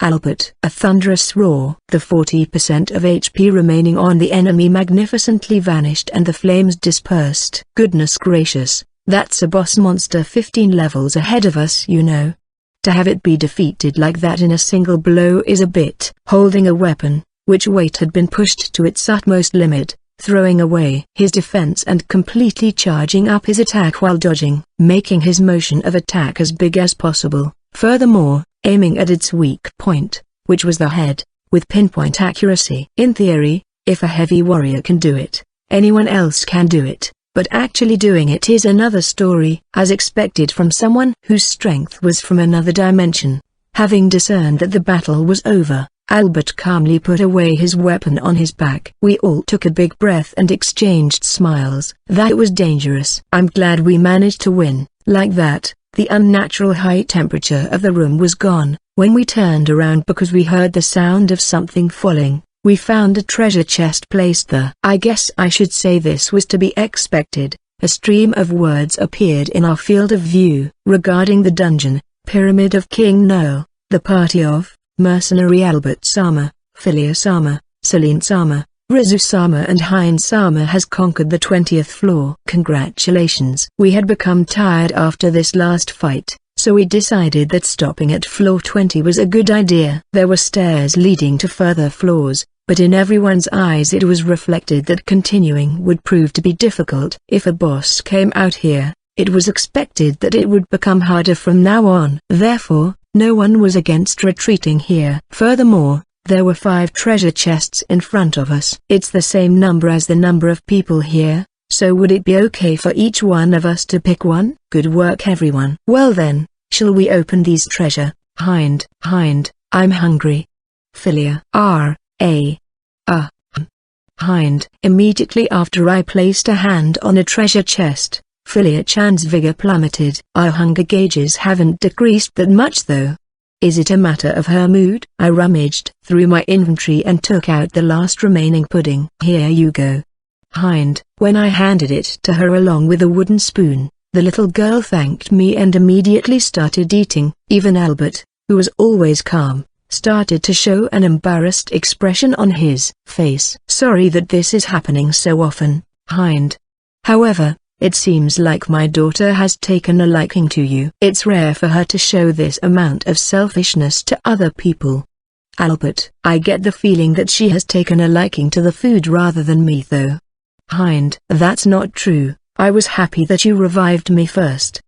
Albert, a thunderous roar. The 40% of HP remaining on the enemy magnificently vanished and the flames dispersed. Goodness gracious, that's a boss monster 15 levels ahead of us, you know. To have it be defeated like that in a single blow is a bit. Holding a weapon, which weight had been pushed to its utmost limit, throwing away his defense and completely charging up his attack while dodging, making his motion of attack as big as possible. Furthermore, aiming at its weak point, which was the head, with pinpoint accuracy. In theory, if a heavy warrior can do it, anyone else can do it, but actually doing it is another story. As expected from someone whose strength was from another dimension. Having discerned that the battle was over, Albert calmly put away his weapon on his back. We all took a big breath and exchanged smiles. That was dangerous. I'm glad we managed to win. Like that, the unnatural high temperature of the room was gone. When we turned around because we heard the sound of something falling, we found a treasure chest placed there. I guess I should say this was to be expected. A stream of words appeared in our field of view regarding the dungeon, Pyramid of King Noel, the party of Mercenary Albert Sama, Philia Sama, Celine Sama, Rizu Sama and Hein Sama has conquered the 20th floor. Congratulations. We had become tired after this last fight, so we decided that stopping at floor 20 was a good idea. There were stairs leading to further floors, but in everyone's eyes it was reflected that continuing would prove to be difficult. If a boss came out here, it was expected that it would become harder from now on. Therefore, no one was against retreating here. Furthermore, there were 5 treasure chests in front of us. It's the same number as the number of people here, so would it be okay for each one of us to pick one? Good work everyone. Well then, shall we open these treasure? Hind, I'm hungry. Philia. Hind. Immediately after I placed a hand on a treasure chest, Philia-chan's vigor plummeted. Our hunger gauges haven't decreased that much though. Is it a matter of her mood? I rummaged through my inventory and took out the last remaining pudding. Here you go. Hind. When I handed it to her along with a wooden spoon, the little girl thanked me and immediately started eating. Even Albert, who was always calm, started to show an embarrassed expression on his face. Sorry that this is happening so often, Hind. However, it seems like my daughter has taken a liking to you. It's rare for her to show this amount of selfishness to other people. Albert. I get the feeling that she has taken a liking to the food rather than me though. Hind. That's not true, I was happy that you revived me first.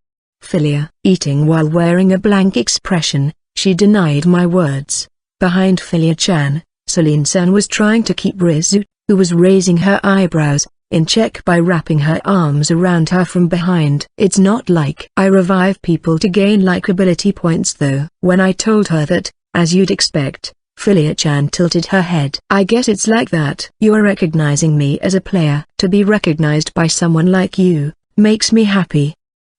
Philia. Eating while wearing a blank expression, she denied my words. Behind Philia-chan, Celine-san was trying to keep Rizu, who was raising her eyebrows, in check by wrapping her arms around her from behind. It's not like I revive people to gain likability points though. When I told her that, as you'd expect, Philia-chan tilted her head. I guess it's like that. You're recognizing me as a player. To be recognized by someone like you, makes me happy.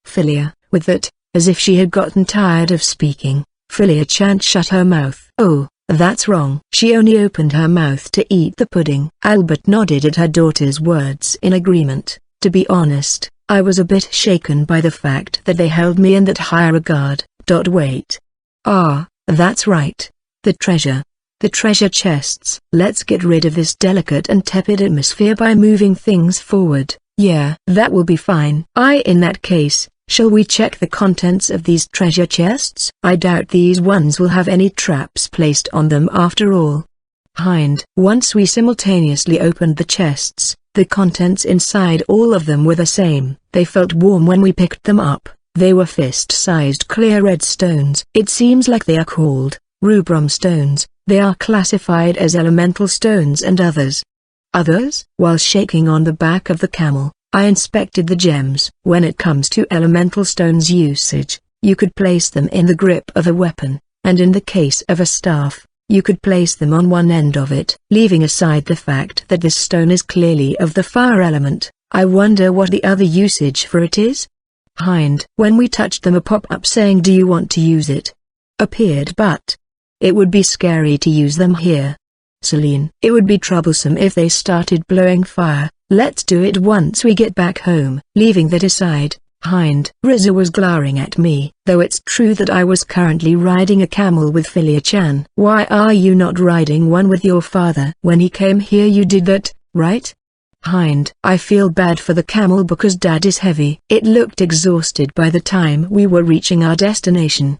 Philia. With that, as if she had gotten tired of speaking, Philia-chan shut her mouth. Oh. That's wrong. She only opened her mouth to eat the pudding. Albert nodded at her daughter's words in agreement. To be honest, I was a bit shaken by the fact that they held me in that high regard. Wait. That's right. The treasure chests. Let's get rid of this delicate and tepid atmosphere by moving things forward. Yeah, that will be fine. In that case, shall we check the contents of these treasure chests? I doubt these ones will have any traps placed on them after all. Hind. Once we simultaneously opened the chests, the contents inside all of them were the same. They felt warm when we picked them up. They were fist-sized clear red stones. It seems like they are called rubrum stones. They are classified as elemental stones and others. Others? While shaking on the back of the camel, I inspected the gems. When it comes to elemental stones usage, you could place them in the grip of a weapon, and in the case of a staff, you could place them on one end of it. Leaving aside the fact that this stone is clearly of the fire element, I wonder what the other usage for it is? Hind. When we touched them, a pop-up saying "Do you want to use it?" appeared, but it would be scary to use them here. Shien. It would be troublesome if they started blowing fire. Let's do it once we get back home. Leaving that aside, Hind. Rizzo was glaring at me. Though it's true that I was currently riding a camel with Philia-chan. Why are you not riding one with your father? When he came here you did that, right? Hind. I feel bad for the camel because Dad is heavy. It looked exhausted by the time we were reaching our destination.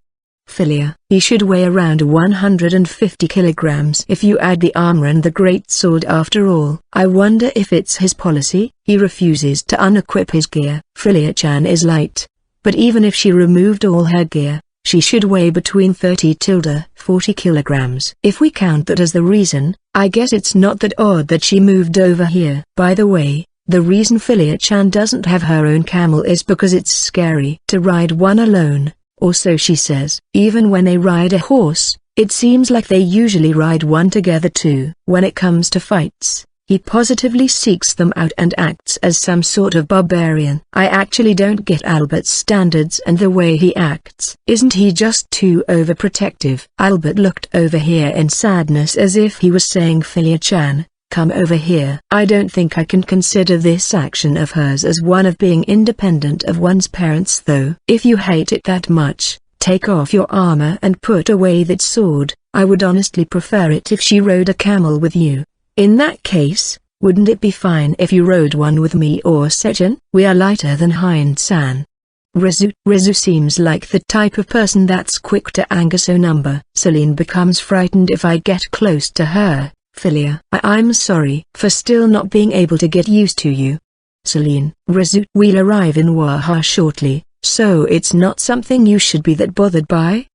Philia. He should weigh around 150 kilograms if you add the armor and the great sword after all. I wonder if it's his policy. He refuses to unequip his gear. Philia-chan is light, but even if she removed all her gear, she should weigh between 30–40 kilograms. If we count that as the reason, I guess it's not that odd that she moved over here. By the way, the reason Philia-chan doesn't have her own camel is because it's scary to ride one alone. Or so she says. Even when they ride a horse, it seems like they usually ride one together too. When it comes to fights, he positively seeks them out and acts as some sort of barbarian. I actually don't get Albert's standards and the way he acts. Isn't he just too overprotective? Albert looked over here in sadness as if he was saying, Philia-chan, come over here. I don't think I can consider this action of hers as one of being independent of one's parents though. If you hate it that much, take off your armor and put away that sword. I would honestly prefer it if she rode a camel with you. In that case, wouldn't it be fine if you rode one with me or Sechin? We are lighter than Hind-san. Rizzo seems like the type of person that's quick to anger, so number. Celine becomes frightened if I get close to her. Philia. I'm sorry for still not being able to get used to you. Celine. Rizzo. We'll arrive in Waha shortly, so it's not something you should be that bothered by?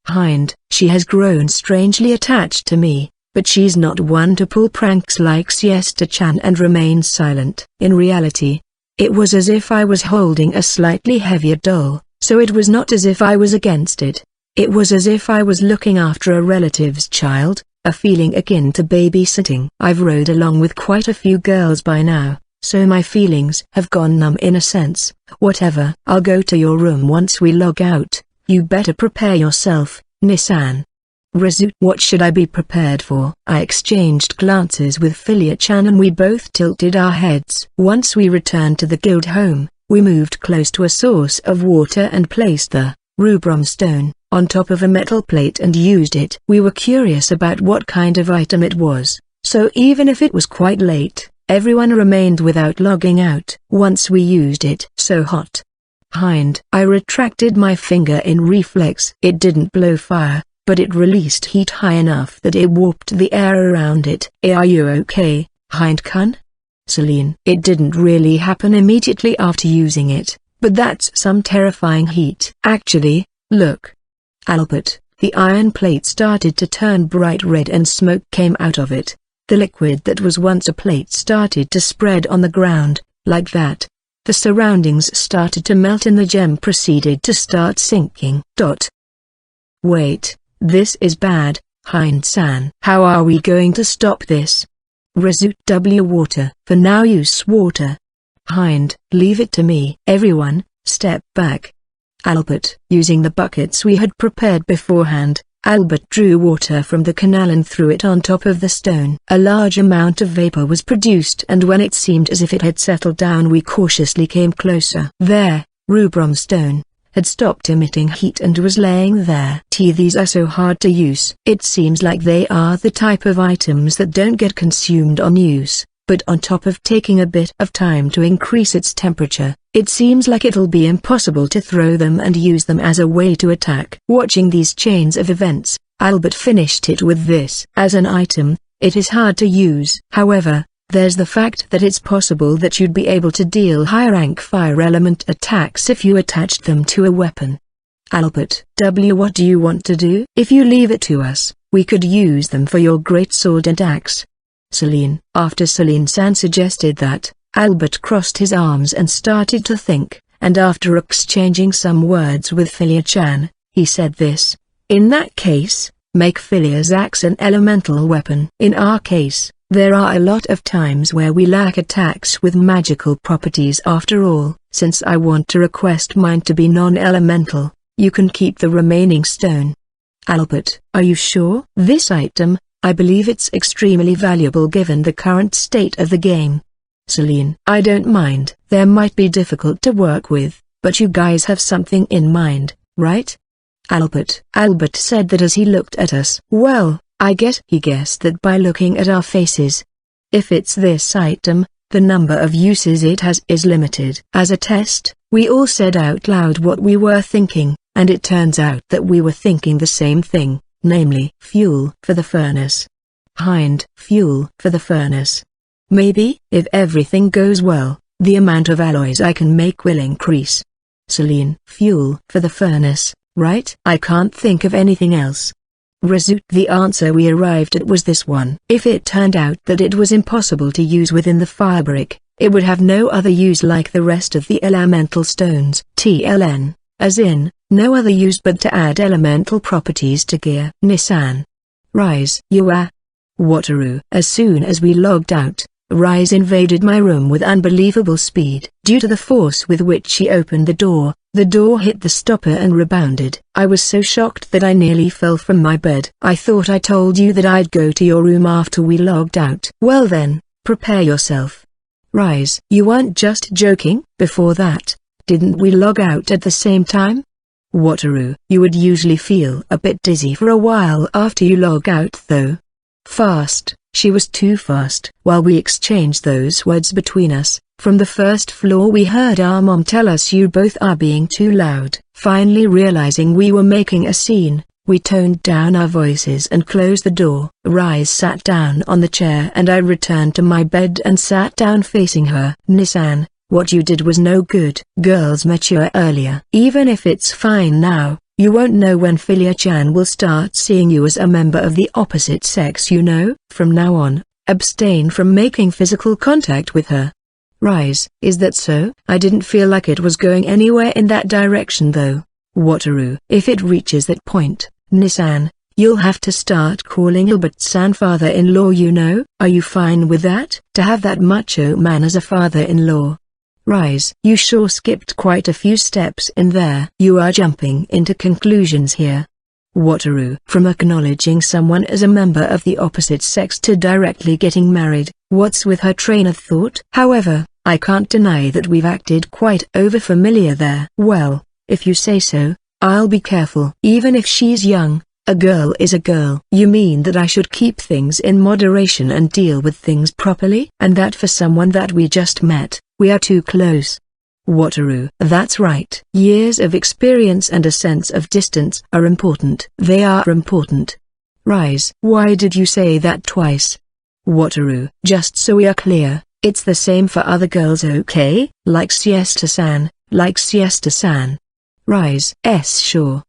Hind. She has grown strangely attached to me, but she's not one to pull pranks like Siesta-chan and remain silent. In reality, it was as if I was holding a slightly heavier doll, so it was not as if I was against it. It was as if I was looking after a relative's child. A feeling akin to babysitting. I've rode along with quite a few girls by now, so my feelings have gone numb in a sense. Whatever. I'll go to your room once we log out. You better prepare yourself, Nissan. Rizzo. What should I be prepared for? I exchanged glances with Philia-chan and we both tilted our heads. Once we returned to the guild home, we moved close to a source of water and placed the rubrum stone on top of a metal plate and used it. We were curious about what kind of item it was, so even if it was quite late, everyone remained without logging out. Once we used it. So hot. Hind. I retracted my finger in reflex. It didn't blow fire, but it released heat high enough that it warped the air around it. Are you okay, Hind-kun? Celine. It didn't really happen immediately after using it, but that's some terrifying heat. Actually, look. Albert, the iron plate started to turn bright red and smoke came out of it. The liquid that was once a plate started to spread on the ground, like that. The surroundings started to melt and the gem proceeded to start sinking. Wait, this is bad, Hind-san. How are we going to stop this? Rizzo. Water. For now use water. Hind. Leave it to me. Everyone, step back. Albert. Using the buckets we had prepared beforehand, Albert drew water from the canal and threw it on top of the stone. A large amount of vapor was produced and when it seemed as if it had settled down we cautiously came closer. There, rubrum stone had stopped emitting heat and was laying there. These are so hard to use. It seems like they are the type of items that don't get consumed on use, but on top of taking a bit of time to increase its temperature, it seems like it'll be impossible to throw them and use them as a way to attack. Watching these chains of events, Albert finished it with this. As an item, it is hard to use. However, there's the fact that it's possible that you'd be able to deal high-rank fire element attacks if you attached them to a weapon. Albert, what do you want to do? If you leave it to us, we could use them for your great sword and axe. Celine. After Celine-san suggested that, Albert crossed his arms and started to think, and after exchanging some words with Filia-chan, he said this. In that case, make Filia's axe an elemental weapon. In our case, there are a lot of times where we lack attacks with magical properties. After all, since I want to request mine to be non-elemental, you can keep the remaining stone. Albert, are you sure? This item, I believe it's extremely valuable given the current state of the game. Celine, I don't mind. There might be difficult to work with, but you guys have something in mind, right? Albert said that as he looked at us. Well, I guess he guessed that by looking at our faces. If it's this item, the number of uses it has is limited. As a test, we all said out loud what we were thinking, and it turns out that we were thinking the same thing, namely, fuel for the furnace. Fuel for the furnace. Maybe, if everything goes well, the amount of alloys I can make will increase. Celine, fuel for the furnace, right? I can't think of anything else. Result. The answer we arrived at was this one. If it turned out that it was impossible to use within the firebrick, it would have no other use like the rest of the elemental stones. TLN, as in, no other use but to add elemental properties to gear. Nissan. Rise. Yua. Wataru. As soon as we logged out, Rise invaded my room with unbelievable speed. Due to the force with which she opened the door hit the stopper and rebounded. I was so shocked that I nearly fell from my bed. I thought I told you that I'd go to your room after we logged out. Well then, prepare yourself. Rise. You weren't just joking? Before that, didn't we log out at the same time? Wataru. You would usually feel a bit dizzy for a while after you log out though. Fast. She was too fast. While we exchanged those words between us, from the first floor we heard our mom tell us you both are being too loud. Finally realizing we were making a scene, we toned down our voices and closed the door. Rise sat down on the chair and I returned to my bed and sat down facing her. Nissan, what you did was no good. Girls mature earlier. Even if it's fine now, you won't know when Filia-chan will start seeing you as a member of the opposite sex, you know. From now on, abstain from making physical contact with her. Rise. Is that so? I didn't feel like it was going anywhere in that direction though. Wataru. If it reaches that point, Nissan, you'll have to start calling Albert-san father-in-law, you know. Are you fine with that? To have that macho man as a father-in-law. Rise. You sure skipped quite a few steps in there. You are jumping into conclusions here. Wataru. From acknowledging someone as a member of the opposite sex to directly getting married, what's with her train of thought? However, I can't deny that we've acted quite over-familiar there. Well, if you say so, I'll be careful. Even if she's young, a girl is a girl. You mean that I should keep things in moderation and deal with things properly? And that for someone that we just met, we are too close. Wataru. That's right. Years of experience and a sense of distance are important. They are important. Rise. Why did you say that twice? Wataru. Just so we are clear, it's the same for other girls, okay? Like Siesta-san, Rise. Sure.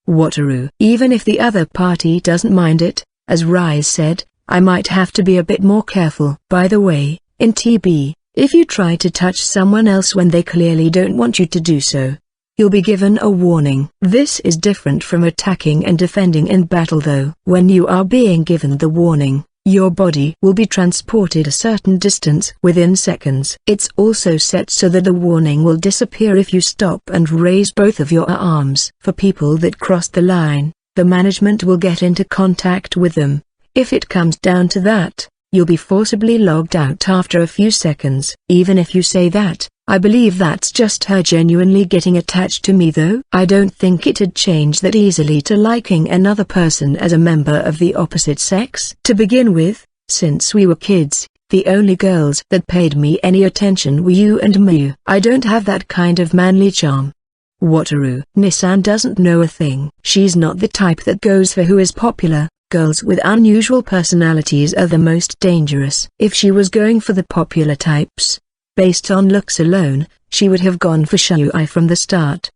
Wataru. Even if the other party doesn't mind it, as Rise said, I might have to be a bit more careful. By the way, in TB, if you try to touch someone else when they clearly don't want you to do so, you'll be given a warning. This is different from attacking and defending in battle though. When you are being given the warning, your body will be transported a certain distance within seconds. It's also set so that the warning will disappear if you stop and raise both of your arms. For people that cross the line, the management will get into contact with them. If it comes down to that, you'll be forcibly logged out after a few seconds. Even if you say that, I believe that's just her genuinely getting attached to me though. I don't think it'd change that easily to liking another person as a member of the opposite sex. To begin with, since we were kids, The only girls that paid me any attention were you and Miyu. I don't have that kind of manly charm. Wataru. Nissan doesn't know a thing. She's not the type that goes for who is popular. Girls with unusual personalities are the most dangerous. If she was going for the popular types, based on looks alone, she would have gone for Shuai from the start.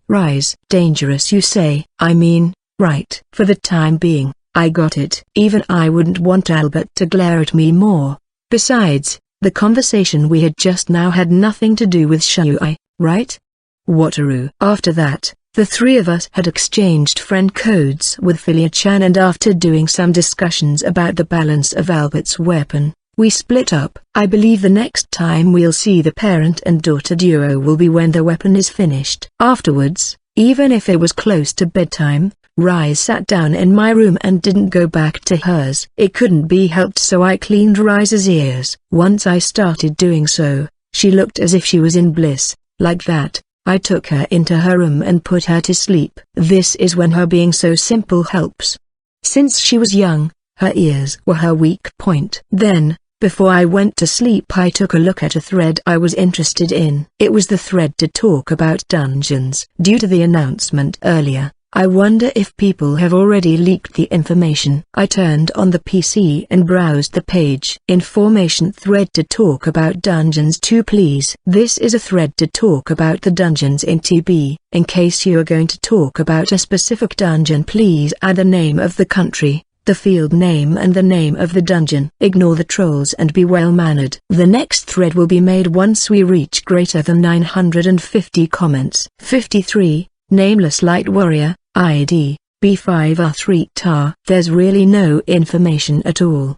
Rise. Dangerous you say? I mean, right. For the time being, I got it. Even I wouldn't want Albert to glare at me more. Besides, the conversation we had just now had nothing to do with Shuai, right? Wataru. After that, the three of us had exchanged friend codes with Philia-chan, and after doing some discussions about the balance of Albert's weapon, we split up. I believe the next time we'll see the parent and daughter duo will be when the weapon is finished. Afterwards, even if it was close to bedtime, Rise sat down in my room and didn't go back to hers. It couldn't be helped, so I cleaned Rise's ears. Once I started doing so, she looked as if she was in bliss. Like that, I took her into her room and put her to sleep. This is when her being so simple helps. Since she was young, her ears were her weak point. Then, before I went to sleep, I took a look at a thread I was interested in. It was the thread to talk about dungeons. Due to the announcement earlier, I wonder if people have already leaked the information. I turned on the PC and browsed the page. Information thread to talk about dungeons 2 please. This is a thread to talk about the dungeons in TB. In case you are going to talk about a specific dungeon, please add the name of the country, the field name and the name of the dungeon. Ignore the trolls and be well-mannered. The next thread will be made once we reach greater than 950 comments. 53, Nameless Light Warrior, ID, B5R3 TAR. There's really no information at all.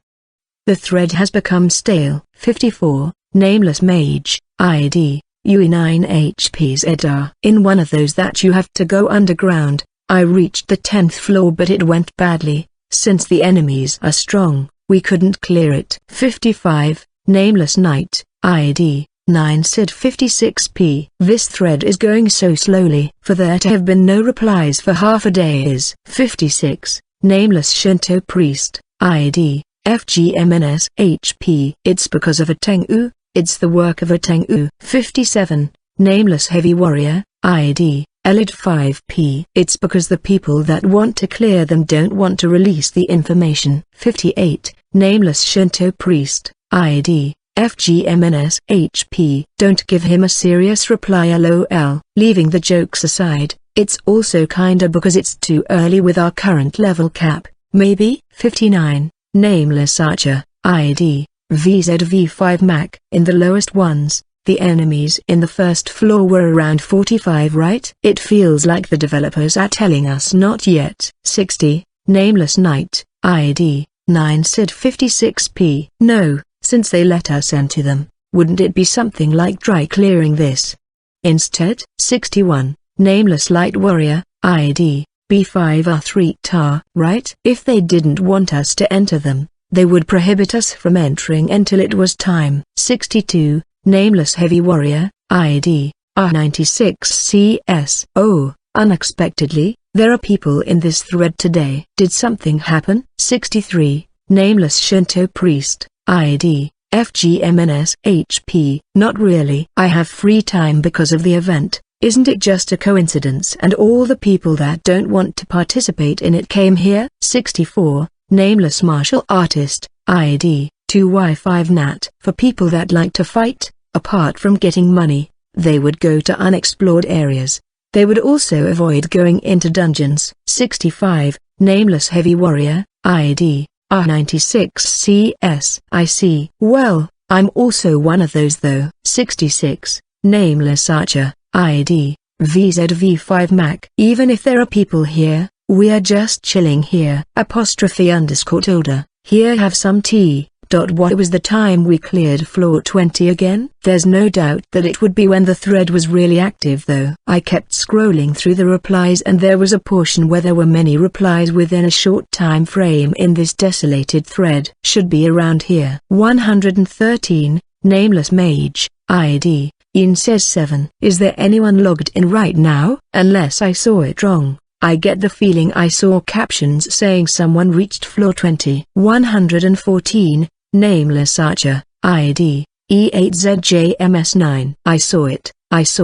The thread has become stale. 54, Nameless Mage, ID, UE9HPZR. In one of those that you have to go underground, I reached the 10th floor but it went badly. Since the enemies are strong, we couldn't clear it. 55, Nameless Knight, ID, 9SID56P. This thread is going so slowly. For there to have been no replies for half a day is 56, Nameless Shinto Priest, ID, FGMNSHP. It's because of a Tengu, it's the work of a Tengu. 57, Nameless Heavy Warrior, ID, Elid5P. It's because the people that want to clear them don't want to release the information. 58, Nameless Shinto Priest, ID, FGMNSHP. Don't give him a serious reply lol. Leaving the jokes aside, it's also kinda because it's too early with our current level cap, maybe? 59, Nameless Archer, ID, VZV5MAC. In the lowest ones, the enemies in the first floor were around 45, right? It feels like the developers are telling us not yet. 60, Nameless Knight, ID, 9SID56P. No, since they let us enter them, wouldn't it be something like dry clearing this instead? 61, Nameless Light Warrior, ID, B5R3 TAR. Right? If they didn't want us to enter them, they would prohibit us from entering until it was time. 62, Nameless Heavy Warrior, ID, R96CS. Oh, unexpectedly, there are people in this thread today. Did something happen? 63, Nameless Shinto Priest, ID, FGMNSHP. Not really. I have free time because of the event. Isn't it just a coincidence and all the people that don't want to participate in it came here? 64, Nameless Martial Artist, ID, 2Y5NAT. For people that like to fight, apart from getting money, they would go to unexplored areas. They would also avoid going into dungeons. 65, Nameless Heavy Warrior, ID, R96CS. I see. Well, I'm also one of those though. 66, Nameless Archer, ID, VZV5MAC. Even if there are people here, we are just chilling here. _tilde. Here have some tea. What was the time we cleared floor 20 again? There's no doubt that it would be when the thread was really active though. I kept scrolling through the replies and there was a portion where there were many replies within a short time frame in this desolated thread. Should be around here. 113, Nameless Mage, ID, In says 7. Is there anyone logged in right now? Unless I saw it wrong. I get the feeling I saw captions saying someone reached floor 20. 114, Nameless Archer, ID, E8ZJMS9. I saw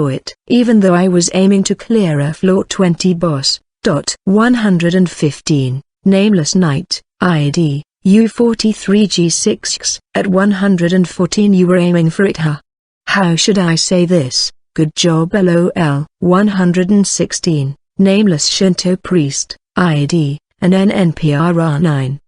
it, even though I was aiming to clear a floor 20 boss. 115, Nameless Knight, ID, U43G6. At 114 you were aiming for it, huh? How should I say this? Good job LOL. 116, Nameless Shinto Priest, ID, and NNPRR9.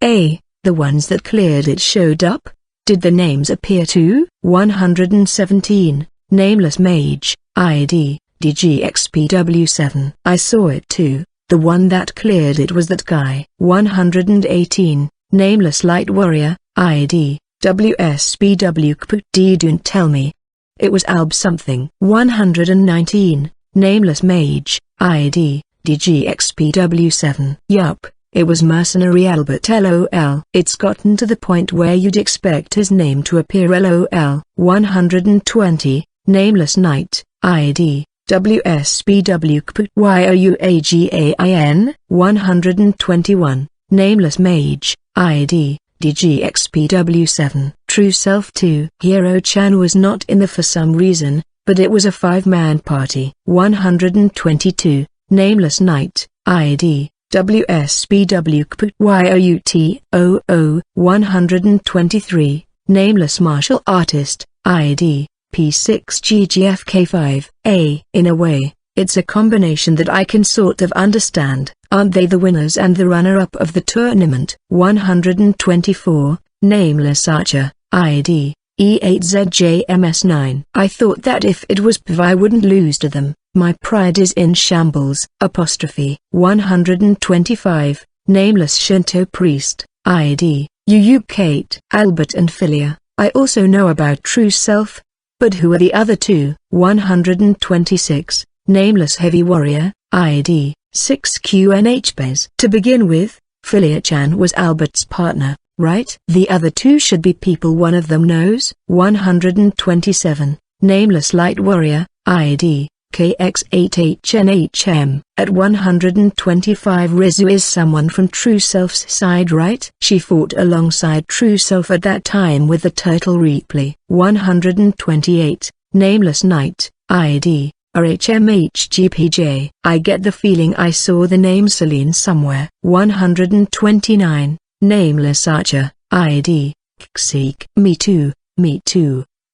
The ones that cleared it showed up? Did the names appear too? 117, Nameless Mage, ID, DGXPW7. I saw it too. The one that cleared it was that guy. 118, Nameless Light Warrior, ID, WSBW. Don't tell me. It was Alb something. 119, Nameless Mage, ID, DGXPW7. Yup, it was Mercenary Albert LOL. It's gotten to the point where you'd expect his name to appear LOL. 120, Nameless Knight, ID, WSBW. Why are you AGAIN? 121, Nameless Mage, ID, DGXPW7. True Self 2. Hero-chan was not in for some reason, but it was a 5-man party. 122, Nameless Knight, ID, WSBW. Why are you TOO? 123, Nameless Martial Artist, ID, P6GGFK5. In a way, it's a combination that I can sort of understand. Aren't they the winners and the runner-up of the tournament? 124, Nameless Archer, ID, E8ZJMS9. I thought that if it was PV I wouldn't lose to them. My pride is in shambles. 125, Nameless Shinto Priest, ID, UU Kate. Albert and Philia. I also know about True Self. But who are the other two? 126, Nameless Heavy Warrior, ID, 6QNHBez. To begin with, Philia-chan was Albert's partner, right? The other two should be people one of them knows. 127, Nameless Light Warrior, ID, KX8HNHM. At 125 Rizu is someone from True Self's side, right? She fought alongside True Self at that time with the Turtle Replay. 128, Nameless Knight, ID, RHMHGPJ. I get the feeling I saw the name Celine somewhere. 129, Nameless Archer, ID, Kseek. Me too,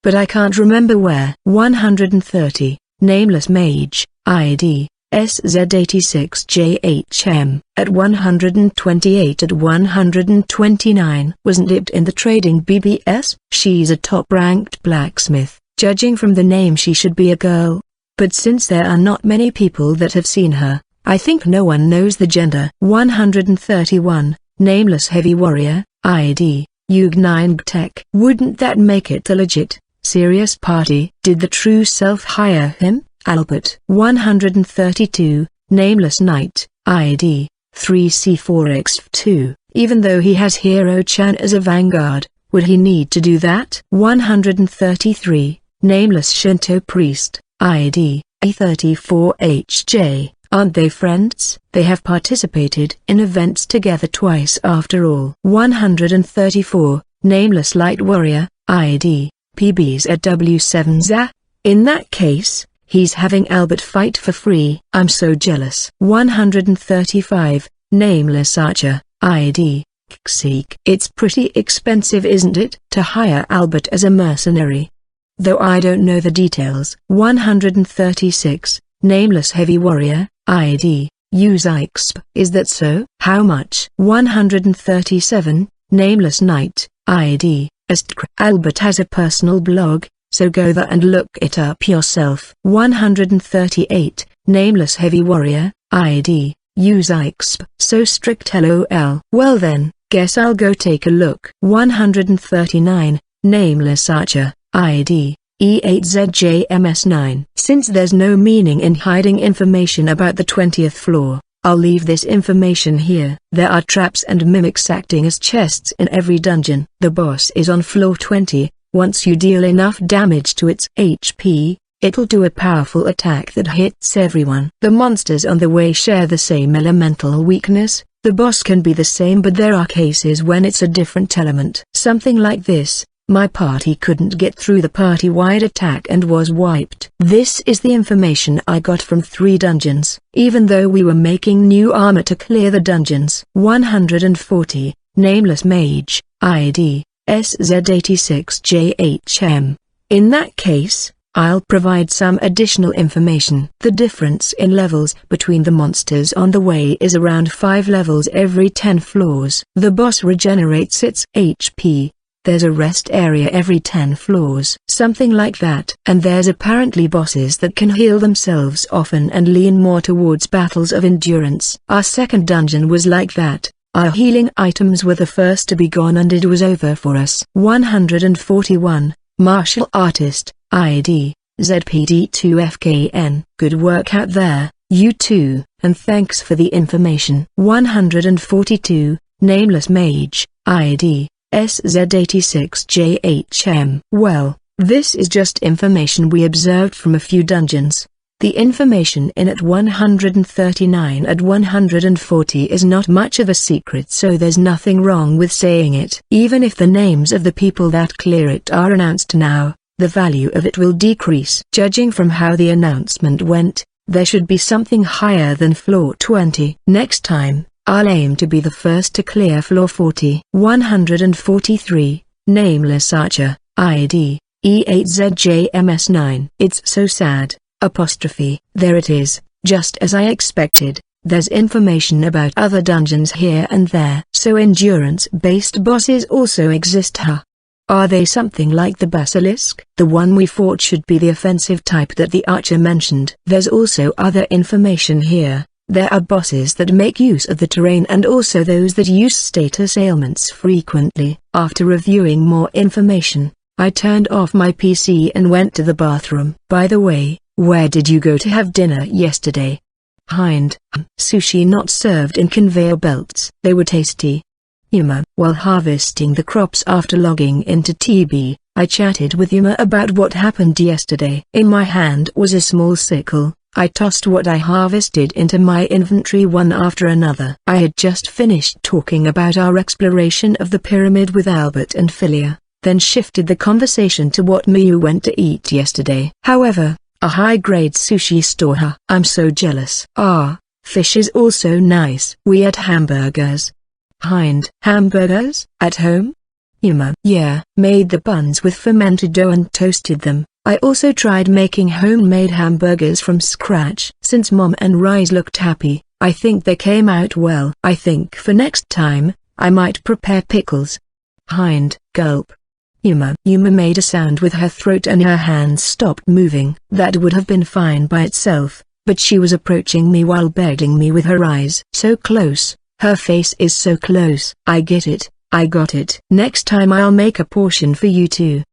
but I can't remember where. 130, Nameless Mage, ID, SZ86JHM. At 128 at 129. Wasn't it in the trading BBS? She's a top-ranked blacksmith. Judging from the name she should be a girl. But since there are not many people that have seen her, I think no one knows the gender. 131, Nameless Heavy Warrior, ID, Yug9Gtek. Wouldn't that make it a legit, serious party? Did the True Self hire him? Albert. 132, Nameless Knight, ID, 3C4X2. Even though he has Hero-chan as a vanguard, would he need to do that? 133, Nameless Shinto Priest, ID, E34HJ. Aren't they friends? They have participated in events together twice after all. 134, Nameless Light Warrior, ID, PBs at W7ZA. In that case, he's having Albert fight for free. I'm so jealous. 135, Nameless Archer, ID, Kseek. It's pretty expensive, isn't it, to hire Albert as a mercenary? Though I don't know the details. 136, Nameless Heavy Warrior, ID, UZIXP. Is that so? How much? 137, Nameless Knight, ID, Astkr. Albert has a personal blog, so go there and look it up yourself. 138, Nameless Heavy Warrior, ID, UZIXP. So strict LOL. Well then, guess I'll go take a look. 139, Nameless Archer, ID, E8ZJMS9. Since there's no meaning in hiding information about the 20th floor, I'll leave this information here. There are traps and mimics acting as chests in every dungeon. The boss is on floor 20. Once you deal enough damage to its HP, it'll do a powerful attack that hits everyone. The monsters on the way share the same elemental weakness. The boss can be the same, but there are cases when it's a different element. Something like this, My party couldn't get through the party-wide attack and was wiped. This is the information I got from 3 dungeons, even though we were making new armor to clear the dungeons. 140, Nameless Mage, ID, SZ86JHM. In that case, I'll provide some additional information. The difference in levels between the monsters on the way is around 5 levels every 10 floors. The boss regenerates its HP. There's a rest area every 10 floors. Something like that. And there's apparently bosses that can heal themselves often and lean more towards battles of endurance. Our second dungeon was like that. Our healing items were the first to be gone and it was over for us. 141, Martial Artist, ID, ZPD2FKN. Good work out there, you two, and thanks for the information. 142, Nameless Mage, ID, SZ86JHM. Well, this is just information we observed from a few dungeons. The information in at 139 and 140 is not much of a secret, so there's nothing wrong with saying it. Even if the names of the people that clear it are announced now, the value of it will decrease. Judging from how the announcement went, there should be something higher than floor 20. Next time, I'll aim to be the first to clear floor 40. 143, Nameless Archer, ID, E8ZJMS9. It's so sad. There it is, just as I expected. There's information about other dungeons here and there. So endurance-based bosses also exist, huh? Are they something like the basilisk? The one we fought should be the offensive type that the archer mentioned. There's also other information here. There are bosses that make use of the terrain and also those that use status ailments frequently. After reviewing more information, I turned off my PC and went to the bathroom. By the way, where did you go to have dinner yesterday? Hind. Sushi not served in conveyor belts. They were tasty. Yuma. While harvesting the crops after logging into TB, I chatted with Yuma about what happened yesterday. In my hand was a small sickle. I tossed what I harvested into my inventory one after another. I had just finished talking about our exploration of the pyramid with Albert and Philia, then shifted the conversation to what Miyu went to eat yesterday. However, a high-grade sushi store. I'm so jealous. Ah, fish is also nice. We had hamburgers. Hind. Hamburgers? At home? Yuma. Yeah. Made the buns with fermented dough and toasted them. I also tried making homemade hamburgers from scratch. Since Mom and Rise looked happy, I think they came out well. I think for next time, I might prepare pickles. Hind. Gulp. Yuma made a sound with her throat and her hands stopped moving. That would have been fine by itself, but she was approaching me while begging me with her eyes. So close, her face is so close. I get it, I got it. Next time I'll make a portion for you too.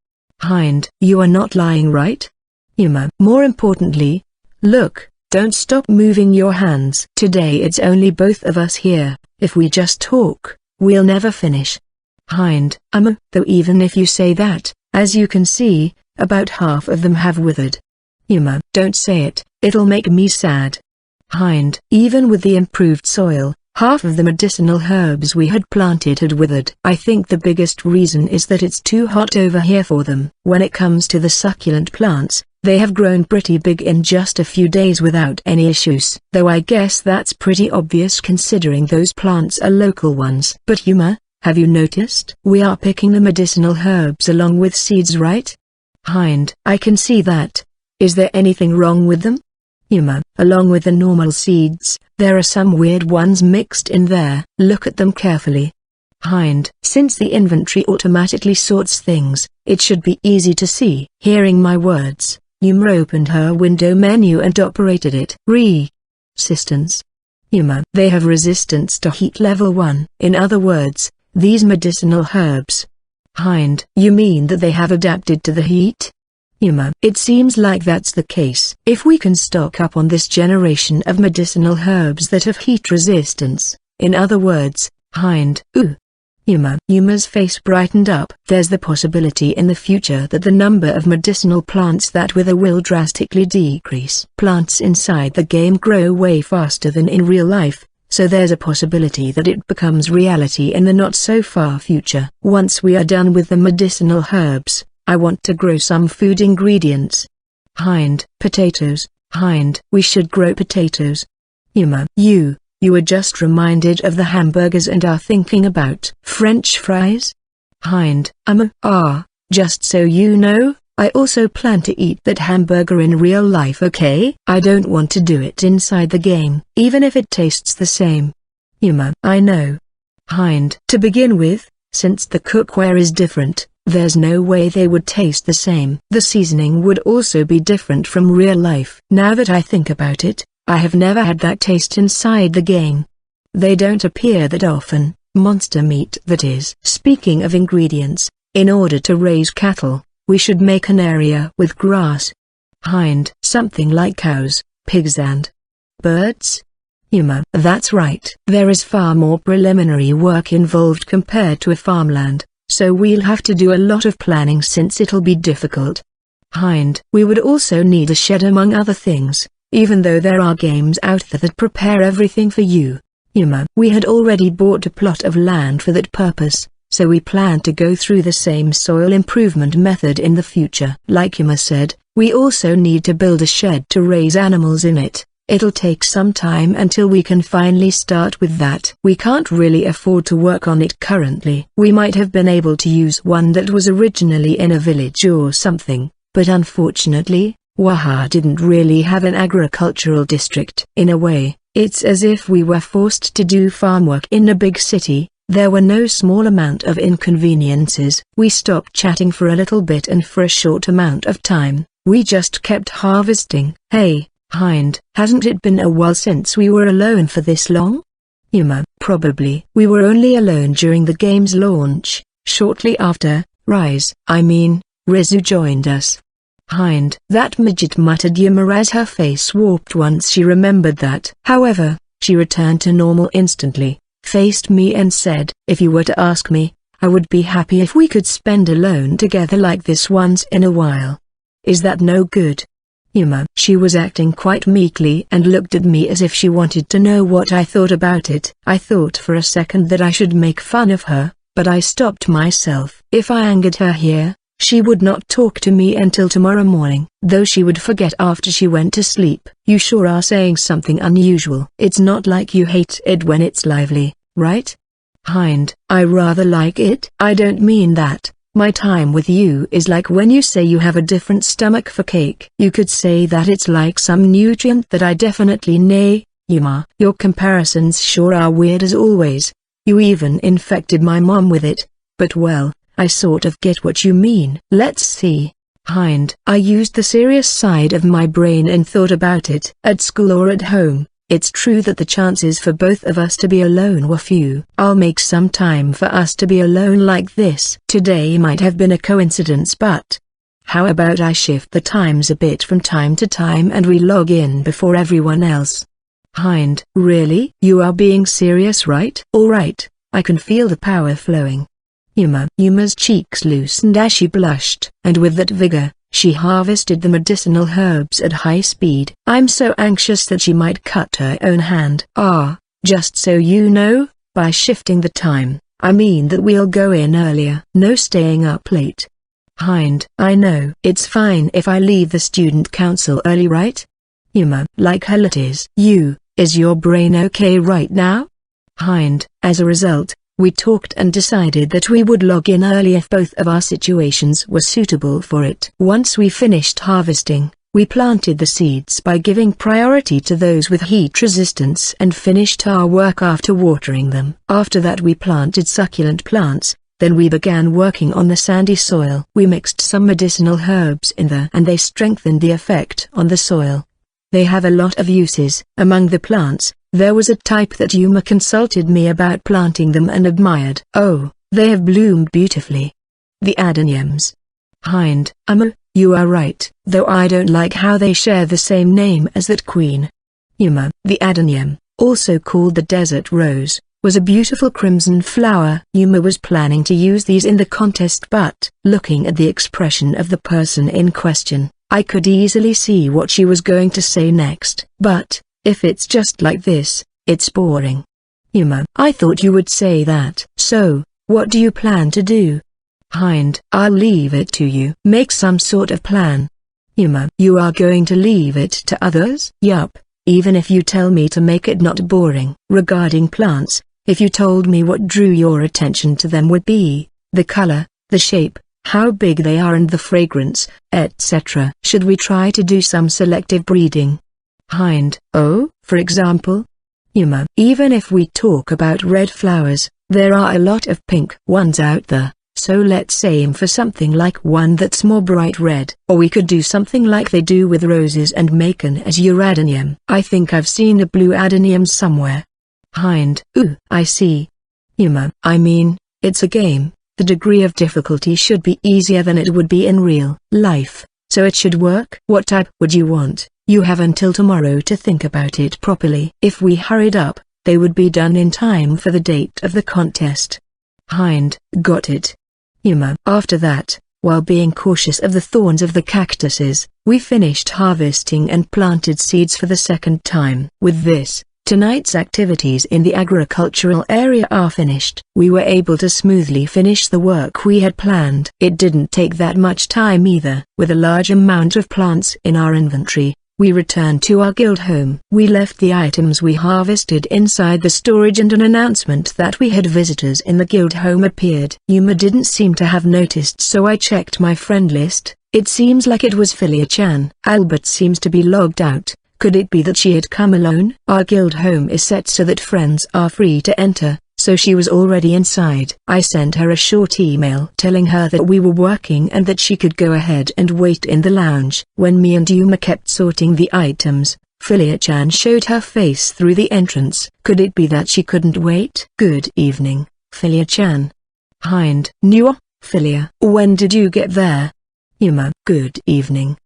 Hind. You are not lying, right? Yuma. More importantly, look, don't stop moving your hands. Today it's only both of us here. If we just talk, we'll never finish. Hind. Though even if you say that, as you can see, about half of them have withered. Yuma. Don't say it, it'll make me sad. Hind. Even with the improved soil, half of the medicinal herbs we had planted had withered. I think the biggest reason is that it's too hot over here for them. When it comes to the succulent plants, they have grown pretty big in just a few days without any issues. Though I guess that's pretty obvious considering those plants are local ones. But Yuma, have you noticed? We are picking the medicinal herbs along with seeds, right? Hind. I can see that. Is there anything wrong with them? Yuma. Along with the normal seeds, there are some weird ones mixed in there. Look at them carefully. Hind. Since the inventory automatically sorts things, it should be easy to see. Hearing my words, Yuma opened her window menu and operated it. Resistance. Yuma. They have resistance to heat level 1. In other words, these medicinal herbs. Hind. You mean that they have adapted to the heat? Yuma. It seems like that's the case. If we can stock up on this generation of medicinal herbs that have heat resistance, in other words, Hind. Yuma's face brightened up. There's the possibility in the future that the number of medicinal plants that wither will drastically decrease. Plants inside the game grow way faster than in real life, so there's a possibility that it becomes reality in the not-so-far future. Once we are done with the medicinal herbs, I want to grow some food ingredients. Hind, potatoes. Hind, we should grow potatoes. Yuma, you were just reminded of the hamburgers and are thinking about French fries? Hind, just so you know, I also plan to eat that hamburger in real life, okay? I don't want to do it inside the game, even if it tastes the same. Yuma, I know. Hind, to begin with, since the cookware is different, there's no way they would taste the same. The seasoning would also be different from real life. Now that I think about it, I have never had that taste inside the game. They don't appear that often, monster meat that is. Speaking of ingredients, in order to raise cattle, we should make an area with grass. Hind, something like cows, pigs and birds? Yuma, that's right. There is far more preliminary work involved compared to a farmland, so we'll have to do a lot of planning since it'll be difficult. Hind, we would also need a shed among other things, even though there are games out there that prepare everything for you. Yuma, we had already bought a plot of land for that purpose, so we plan to go through the same soil improvement method in the future. Like Yuma said, we also need to build a shed to raise animals in it. It'll take some time until we can finally start with that. We can't really afford to work on it currently. We might have been able to use one that was originally in a village or something, but unfortunately, Waha didn't really have an agricultural district. In a way, it's as if we were forced to do farm work in a big city. There were no small amount of inconveniences. We stopped chatting for a little bit, and for a short amount of time, we just kept harvesting. Hey, Hind, hasn't it been a while since we were alone for this long? Yuma, probably. We were only alone during the game's launch. Shortly after, Rizu joined us. Hind, that midget, muttered Yuma as her face warped once she remembered that. However, she returned to normal instantly, faced me and said, if you were to ask me, I would be happy if we could spend alone together like this once in a while. Is that no good? Yuma. She was acting quite meekly and looked at me as if she wanted to know what I thought about it. I thought for a second that I should make fun of her, but I stopped myself. If I angered her here, she would not talk to me until tomorrow morning, though she would forget after she went to sleep. You sure are saying something unusual. It's not like you hate it when it's lively, right? Hind, I rather like it. I don't mean that. My time with you is like when you say you have a different stomach for cake. You could say that it's like some nutrient that I definitely nay. Yuma, your comparisons sure are weird as always. You even infected my mom with it. But well, I sort of get what you mean. Let's see. Hind, I used the serious side of my brain and thought about it. At school or at home, it's true that the chances for both of us to be alone were few. I'll make some time for us to be alone like this. Today might have been a coincidence, but how about I shift the times a bit from time to time and we log in before everyone else? Hind, really? You are being serious, right? Alright, I can feel the power flowing. Yuma's cheeks loosened as she blushed, and with that vigor, she harvested the medicinal herbs at high speed. I'm so anxious that she might cut her own hand. Just so you know, by shifting the time, I mean that we'll go in earlier. No staying up late. Hind, I know. It's fine if I leave the student council early, right? Yuma, like hell it is. Is your brain okay right now? Hind, as a result, we talked and decided that we would log in early if both of our situations were suitable for it. Once we finished harvesting, we planted the seeds by giving priority to those with heat resistance and finished our work after watering them. After that we planted succulent plants, then we began working on the sandy soil. We mixed some medicinal herbs in there and they strengthened the effect on the soil. They have a lot of uses. Among the plants, there was a type that Yuma consulted me about planting them and admired. Oh, they have bloomed beautifully. The adeniums. Hind, you are right, though I don't like how they share the same name as that queen. Yuma, the adenium, also called the desert rose, was a beautiful crimson flower. Yuma was planning to use these in the contest, but, looking at the expression of the person in question, I could easily see what she was going to say next. But if it's just like this, It's boring. Yuma, I thought you would say that. So, what do you plan to do? Hind, I'll leave it to you. Make some sort of plan. Yuma, you are going to leave it to others? Yup, even if you tell me to make it not boring. Regarding plants, if you told me what drew your attention to them would be the color, the shape, how big they are and the fragrance, etc. Should we try to do some selective breeding? Hind, oh, for example? Yuma, even if we talk about red flowers, there are a lot of pink ones out there, so let's aim for something like one that's more bright red. Or we could do something like they do with roses and make an azure adenium. I think I've seen a blue adenium somewhere. Hind, ooh, I see. Yuma, I mean, it's a game, the degree of difficulty should be easier than it would be in real life, so it should work. What type would you want? You have until tomorrow to think about it properly. If we hurried up, they would be done in time for the date of the contest. Hind, got it. Yuma, after that, while being cautious of the thorns of the cactuses, we finished harvesting and planted seeds for the second time. With this, tonight's activities in the agricultural area are finished. We were able to smoothly finish the work we had planned. It didn't take that much time either. With a large amount of plants in our inventory, we returned to our guild home. We left the items we harvested inside the storage and an announcement that we had visitors in the guild home appeared. Yuma didn't seem to have noticed, so I checked my friend list. It seems like it was Philia-chan. Albert seems to be logged out. Could it be that she had come alone? Our guild home is set so that friends are free to enter, so she was already inside. I sent her a short email telling her that we were working and that she could go ahead and wait in the lounge. When me and Yuma kept sorting the items, Philia-chan showed her face through the entrance. Could it be that she couldn't wait? Good evening, Philia-chan. Hind, new, Philia. When did you get there? Yuma, good evening.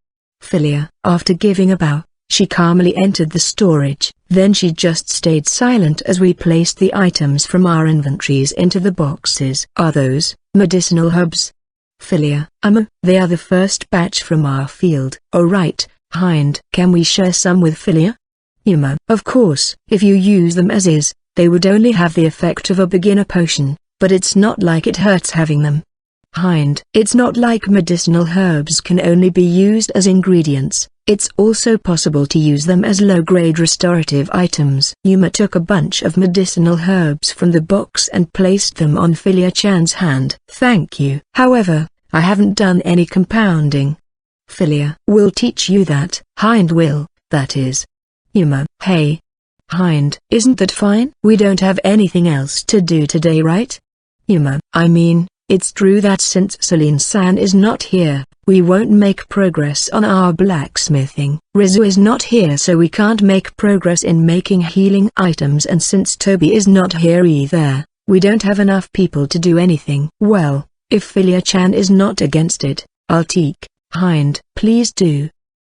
Philia. After giving a bow, she calmly entered the storage, then she just stayed silent as we placed the items from our inventories into the boxes. Are those medicinal herbs? Philia, they are the first batch from our field. Oh right, Hind. Can we share some with Philia? Yuma, of course. If you use them as is, they would only have the effect of a beginner potion, but it's not like it hurts having them. Hind, it's not like medicinal herbs can only be used as ingredients. It's also possible to use them as low-grade restorative items. Yuma took a bunch of medicinal herbs from the box and placed them on Philia-chan's hand. Thank you. However, I haven't done any compounding. Philia will teach you that. Hind will, that is. Yuma, hey. Hind, isn't that fine? We don't have anything else to do today, right? Yuma, I mean, it's true that since Celine-san is not here, we won't make progress on our blacksmithing. Rizu is not here, so we can't make progress in making healing items, and since Toby is not here either, we don't have enough people to do anything. Well, if Philia-chan is not against it, I'll take. Hind, please do.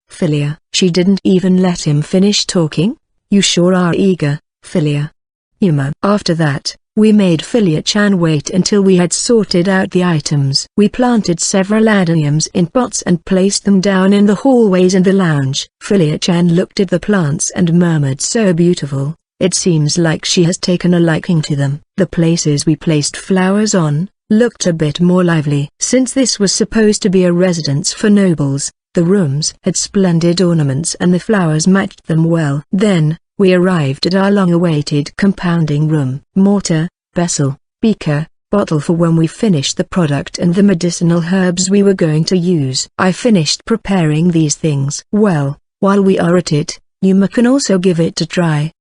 Philia, she didn't even let him finish talking? You sure are eager, Philia. Yuma. After that, we made Philia-chan wait until we had sorted out the items. We planted several adeniums in pots and placed them down in the hallways and the lounge. Philia-chan looked at the plants and murmured, so beautiful. It seems like she has taken a liking to them. The places we placed flowers on looked a bit more lively. Since this was supposed to be a residence for nobles, the rooms had splendid ornaments and the flowers matched them well. Then, we arrived at our long-awaited compounding room. Mortar, pestle, beaker, bottle for when we finished the product and the medicinal herbs we were going to use. I finished preparing these things. Well, while we are at it, Yuma can also give it a try.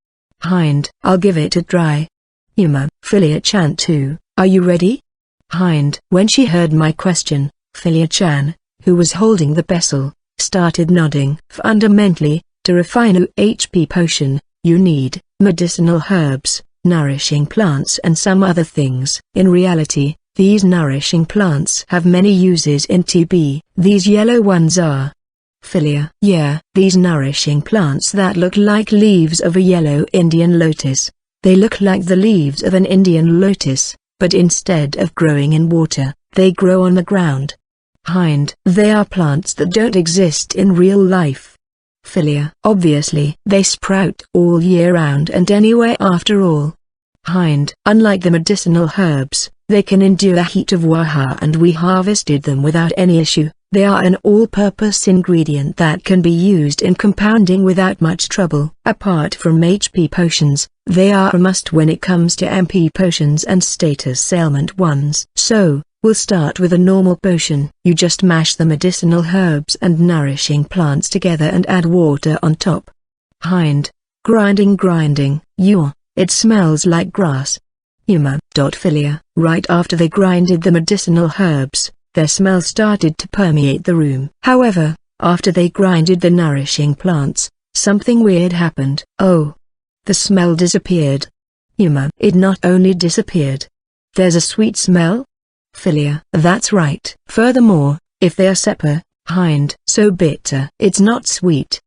Hind, I'll give it a try. Yuma, Philia-chan too, are you ready? Hind. When she heard my question, Philia-chan, who was holding the pestle, started nodding. Fundamentally, to refine a HP potion, you need medicinal herbs, nourishing plants and some other things. In reality, these nourishing plants have many uses in TB. These yellow ones are. Philia. Yeah, these nourishing plants that look like leaves of a yellow Indian lotus. They look like the leaves of an Indian lotus, but instead of growing in water, they grow on the ground. Hind. They are plants that don't exist in real life. Philia. Obviously, they sprout all year round and anyway after all. Hind. Unlike the medicinal herbs, they can endure the heat of Waha, and we harvested them without any issue. They are an all-purpose ingredient that can be used in compounding without much trouble. Apart from HP potions, they are a must when it comes to MP potions and status ailment ones. So, we'll start with a normal potion. You just mash the medicinal herbs and nourishing plants together and add water on top. Hind. Grinding. It smells like grass. Philia. Right after they grinded the medicinal herbs, their smell started to permeate the room. However, after they grinded the nourishing plants, something weird happened. Oh. The smell disappeared. It not only disappeared. There's a sweet smell? Philia. That's right. Furthermore, if they are separate, Hind, so bitter. It's not sweet.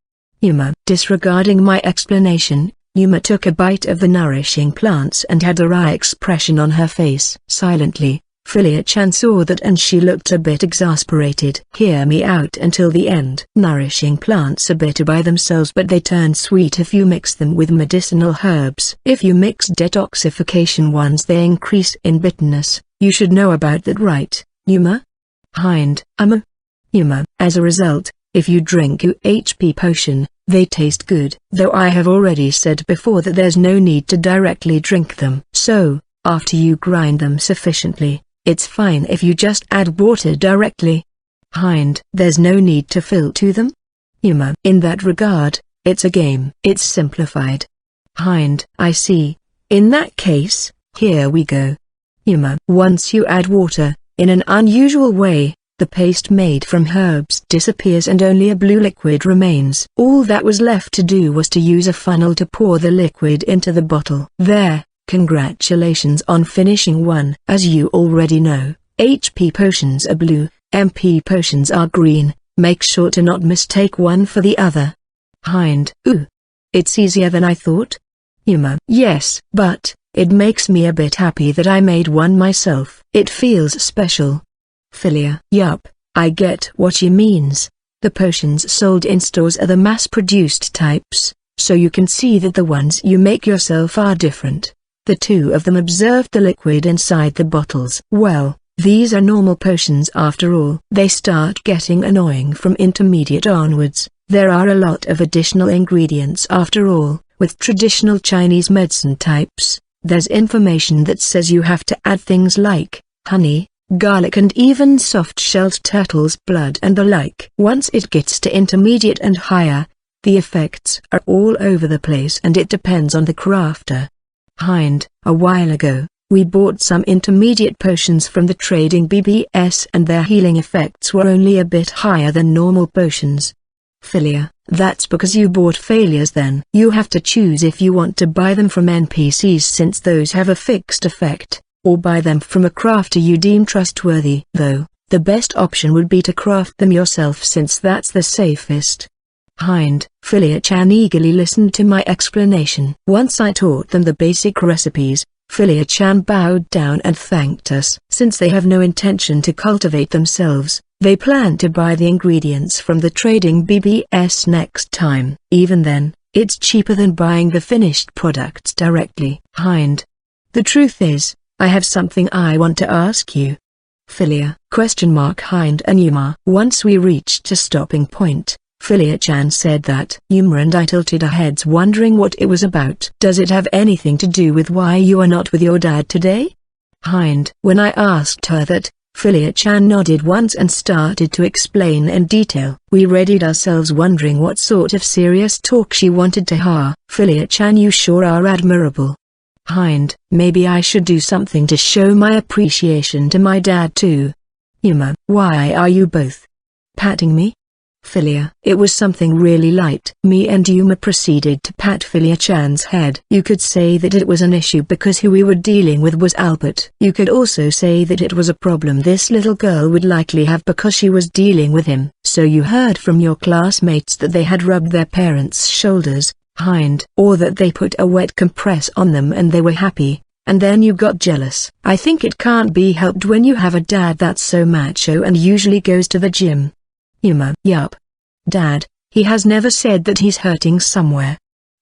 Disregarding my explanation, Yuma took a bite of the nourishing plants and had a wry expression on her face. Silently, Philia-chan saw that and she looked a bit exasperated. Hear me out until the end. Nourishing plants are bitter by themselves, but they turn sweet if you mix them with medicinal herbs. If you mix detoxification ones, they increase in bitterness. You should know about that, right, Yuma? Hind. Yuma. As a result, if you drink a HP potion, they taste good. Though I have already said before that there's no need to directly drink them. So, after you grind them sufficiently, it's fine if you just add water directly. Hind. There's no need to filter them? Yuma. In that regard, it's a game. It's simplified. Hind. I see. In that case, here we go. Yuma. Once you add water, in an unusual way, the paste made from herbs disappears and only a blue liquid remains. All that was left to do was to use a funnel to pour the liquid into the bottle. There, congratulations on finishing one. As you already know, HP potions are blue, MP potions are green. Make sure to not mistake one for the other. Hind. Ooh. It's easier than I thought. Yuma. Yes, but it makes me a bit happy that I made one myself. It feels special. Philia. Yup, I get what she means. The potions sold in stores are the mass-produced types, so you can see that the ones you make yourself are different. The two of them observed the liquid inside the bottles. Well, these are normal potions after all. They start getting annoying from intermediate onwards. There are a lot of additional ingredients after all. With traditional Chinese medicine types, there's information that says you have to add things like honey, garlic and even soft-shelled turtle's blood and the like. Once it gets to intermediate and higher, the effects are all over the place and it depends on the crafter. Hind. A while ago, we bought some intermediate potions from the trading BBS and their healing effects were only a bit higher than normal potions. Philia. That's because you bought failures then. You have to choose if you want to buy them from NPCs since those have a fixed effect, or buy them from a crafter you deem trustworthy. Though, the best option would be to craft them yourself since that's the safest. Hind. Philia-chan eagerly listened to my explanation. Once I taught them the basic recipes, Philia-chan bowed down and thanked us. Since they have no intention to cultivate themselves, they plan to buy the ingredients from the trading BBS next time. Even then, it's cheaper than buying the finished products directly. Hind. The truth is, I have something I want to ask you. Philia. Hind and Yuma. Once we reached a stopping point, Philia-chan said that. Yuma and I tilted our heads wondering what it was about. Does it have anything to do with why you are not with your dad today? Hind. When I asked her that, Philia-chan nodded once and started to explain in detail. We readied ourselves wondering what sort of serious talk she wanted to have. Philia-chan, you sure are admirable. Hind. Maybe I should do something to show my appreciation to my dad too. Yuma. Why are you both patting me? Philia. It was something really light. Me and Yuma proceeded to pat Philia-chan's head. You could say that it was an issue because who we were dealing with was Albert. You could also say that it was a problem this little girl would likely have because she was dealing with him. So you heard from your classmates that they had rubbed their parents' shoulders, Hind, or that they put a wet compress on them and they were happy, and then you got jealous. I think it can't be helped when you have a dad that's so macho and usually goes to the gym. Yuma. Yup. Dad, He has never said that he's hurting somewhere.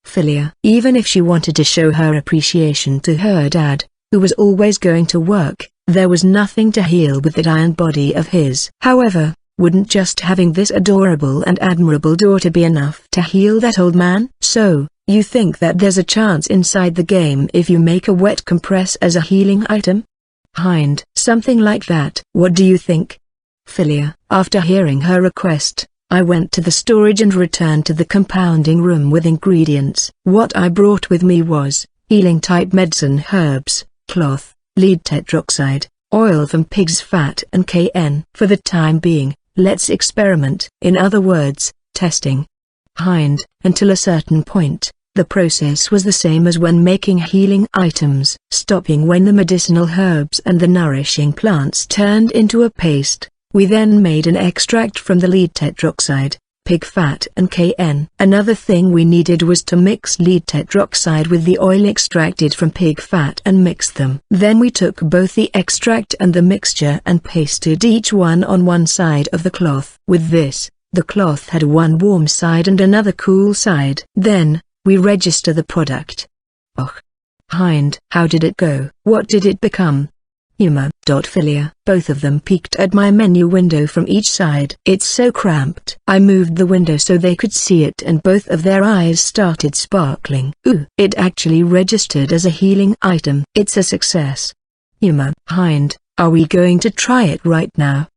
Philia. Even if she wanted to show her appreciation to her dad, who was always going to work, there was nothing to heal with that iron body of his. However, wouldn't just having this adorable and admirable daughter be enough to heal that old man? So, you think that there's a chance inside the game if you make a wet compress as a healing item? Hind. Something like that. What do you think? Philia. After hearing her request, I went to the storage and returned to the compounding room with ingredients. What I brought with me was healing-type medicine herbs, cloth, lead tetroxide, oil from pig's fat and cayenne. For the time being, let's experiment. In other words, testing. Hind. Until a certain point, the process was the same as when making healing items, stopping when the medicinal herbs and the nourishing plants turned into a paste. We then made an extract from the lead tetroxide, pig fat and cayenne. Another thing we needed was to mix lead tetroxide with the oil extracted from pig fat and mix them. Then we took both the extract and the mixture and pasted each one on one side of the cloth. With this, the cloth had one warm side and another cool side. Then, we register the product. Hind. How did it go? What did it become? Philia. Both of them peeked at my menu window from each side. It's so cramped. I moved the window so they could see it and both of their eyes started sparkling. Ooh. It actually registered as a healing item. It's a success. Hind. Are we going to try it right now?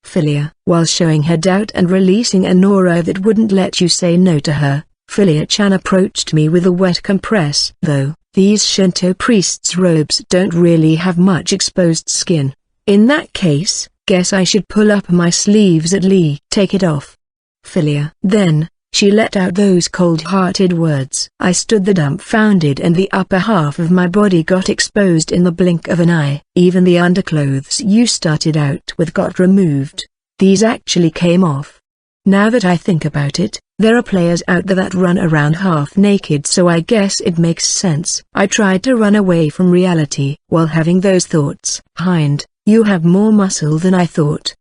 Philia. While showing her doubt and releasing an aura that wouldn't let you say no to her, Philia-chan approached me with a wet compress. Though, these Shinto priests' robes don't really have much exposed skin. In that case, guess I should pull up my sleeves at least. Take it off. Philia. Then, she let out those cold-hearted words. I stood there dumbfounded and the upper half of my body got exposed in the blink of an eye. Even the underclothes you started out with got removed. These actually came off. Now that I think about it, there are players out there that run around half naked, so I guess it makes sense. I tried to run away from reality while having those thoughts. Hind. You have more muscle than I thought.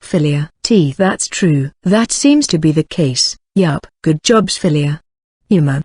Philia. That's true. That seems to be the case. Yup. Good jobs, Philia.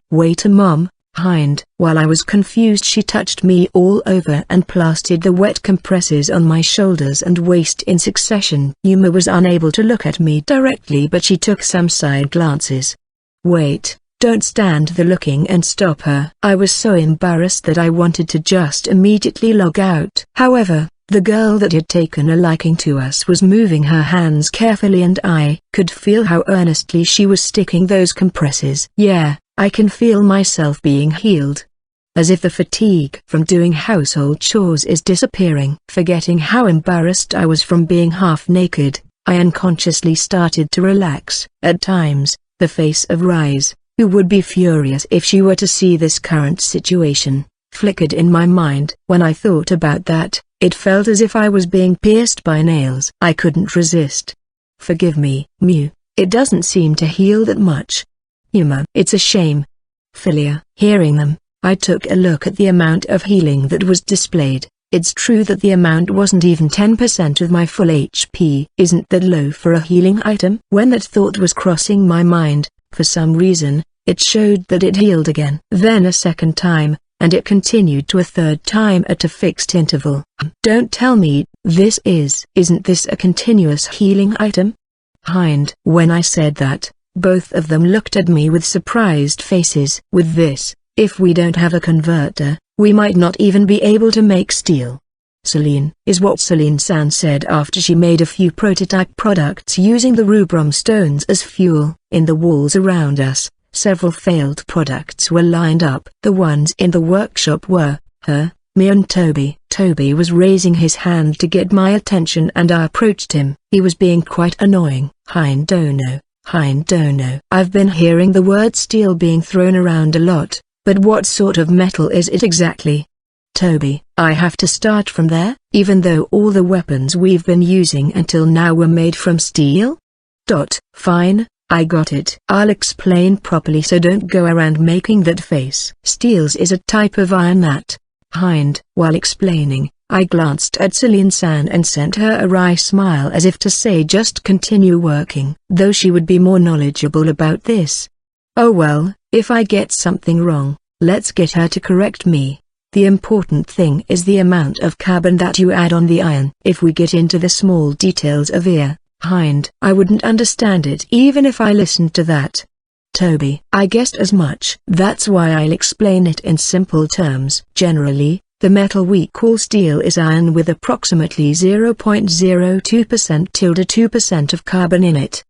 Wait a mom. Hind. While I was confused, she touched me all over and plastered the wet compresses on my shoulders and waist in succession. Yuma was unable to look at me directly, but she took some side glances. Wait, don't stand there looking and stop her. I was so embarrassed that I wanted to just immediately log out. However, the girl that had taken a liking to us was moving her hands carefully and I could feel how earnestly she was sticking those compresses. Yeah, I can feel myself being healed. As if the fatigue from doing household chores is disappearing. Forgetting how embarrassed I was from being half naked, I unconsciously started to relax. At times, the face of Rise, who would be furious if she were to see this current situation, flickered in my mind. When I thought about that, it felt as if I was being pierced by nails. I couldn't resist. Forgive me, Mew, it doesn't seem to heal that much. It's a shame. Philia. Hearing them, I took a look at the amount of healing that was displayed. It's true that the amount wasn't even 10% of my full HP. Isn't that low for a healing item? When that thought was crossing my mind, for some reason, it showed that it healed again. Then a second time, and it continued to a third time at a fixed interval. Don't tell me, isn't this a continuous healing item? Hind. When I said that, both of them looked at me with surprised faces. With this, if we don't have a converter, we might not even be able to make steel. Celine, is what Celine-san said after she made a few prototype products using the rubrum stones as fuel. In the walls around us, several failed products were lined up. The ones in the workshop were, her, me and Toby. Toby was raising his hand to get my attention and I approached him. He was being quite annoying. Hindono. I've been hearing the word steel being thrown around a lot, but what sort of metal is it exactly? Toby, I have to start from there, even though all the weapons we've been using until now were made from steel? Fine, I got it. I'll explain properly, so don't go around making that face. Steels is a type of iron that, Hind. While explaining, I glanced at Celine-san and sent her a wry smile as if to say just continue working, though she would be more knowledgeable about this. Oh well, if I get something wrong, let's get her to correct me. The important thing is the amount of carbon that you add on the iron. If we get into the small details of Hind, I wouldn't understand it even if I listened to that. Toby, I guessed as much. That's why I'll explain it in simple terms. Generally, the metal we call steel is iron with approximately 0.02% to 2% of carbon in it.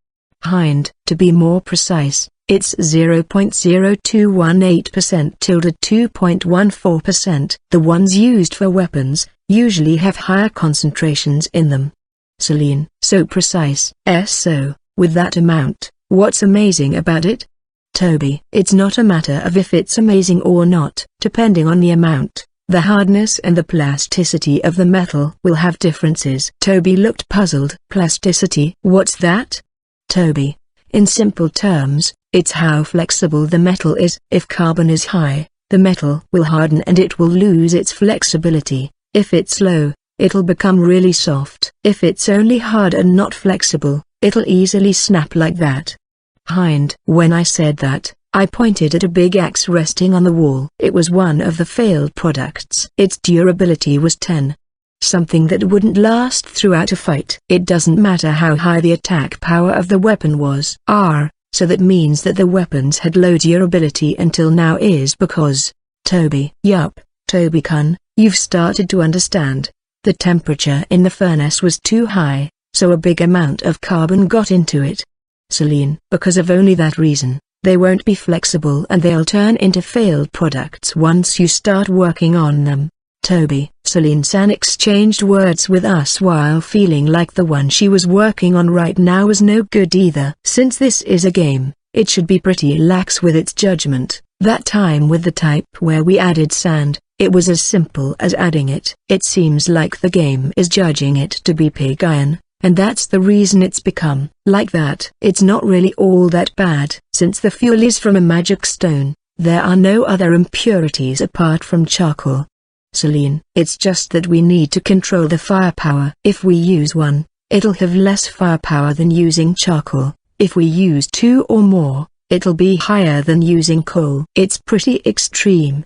Hind, to be more precise, it's 0.0218% to 2.14%. The ones used for weapons usually have higher concentrations in them. Celine, so precise. So, with that amount, what's amazing about it? Toby, it's not a matter of if it's amazing or not. Depending on the amount, the hardness and the plasticity of the metal will have differences. Toby looked puzzled. Plasticity? What's that? Toby, in simple terms, it's how flexible the metal is. If carbon is high, the metal will harden and it will lose its flexibility. If it's low, it'll become really soft. If it's only hard and not flexible, it'll easily snap like that. Hind. When I said that, I pointed at a big axe resting on the wall. It was one of the failed products. Its durability was 10. Something that wouldn't last throughout a fight. It doesn't matter how high the attack power of the weapon was. So that means that the weapons had low durability until now is because... Toby. Yup, Toby-kun, you've started to understand. The temperature in the furnace was too high, so a big amount of carbon got into it. Celine. Because of only that reason, they won't be flexible and they'll turn into failed products once you start working on them. Toby. Celine-san exchanged words with us while feeling like the one she was working on right now was no good either. Since this is a game, it should be pretty lax with its judgment. That time with the type where we added sand, it was as simple as adding it. It seems like the game is judging it to be pig iron, and that's the reason it's become like that. It's not really all that bad. Since the fuel is from a magic stone, there are no other impurities apart from charcoal. Celine. It's just that we need to control the firepower. If we use one, it'll have less firepower than using charcoal. If we use 2 or more, it'll be higher than using coal. It's pretty extreme.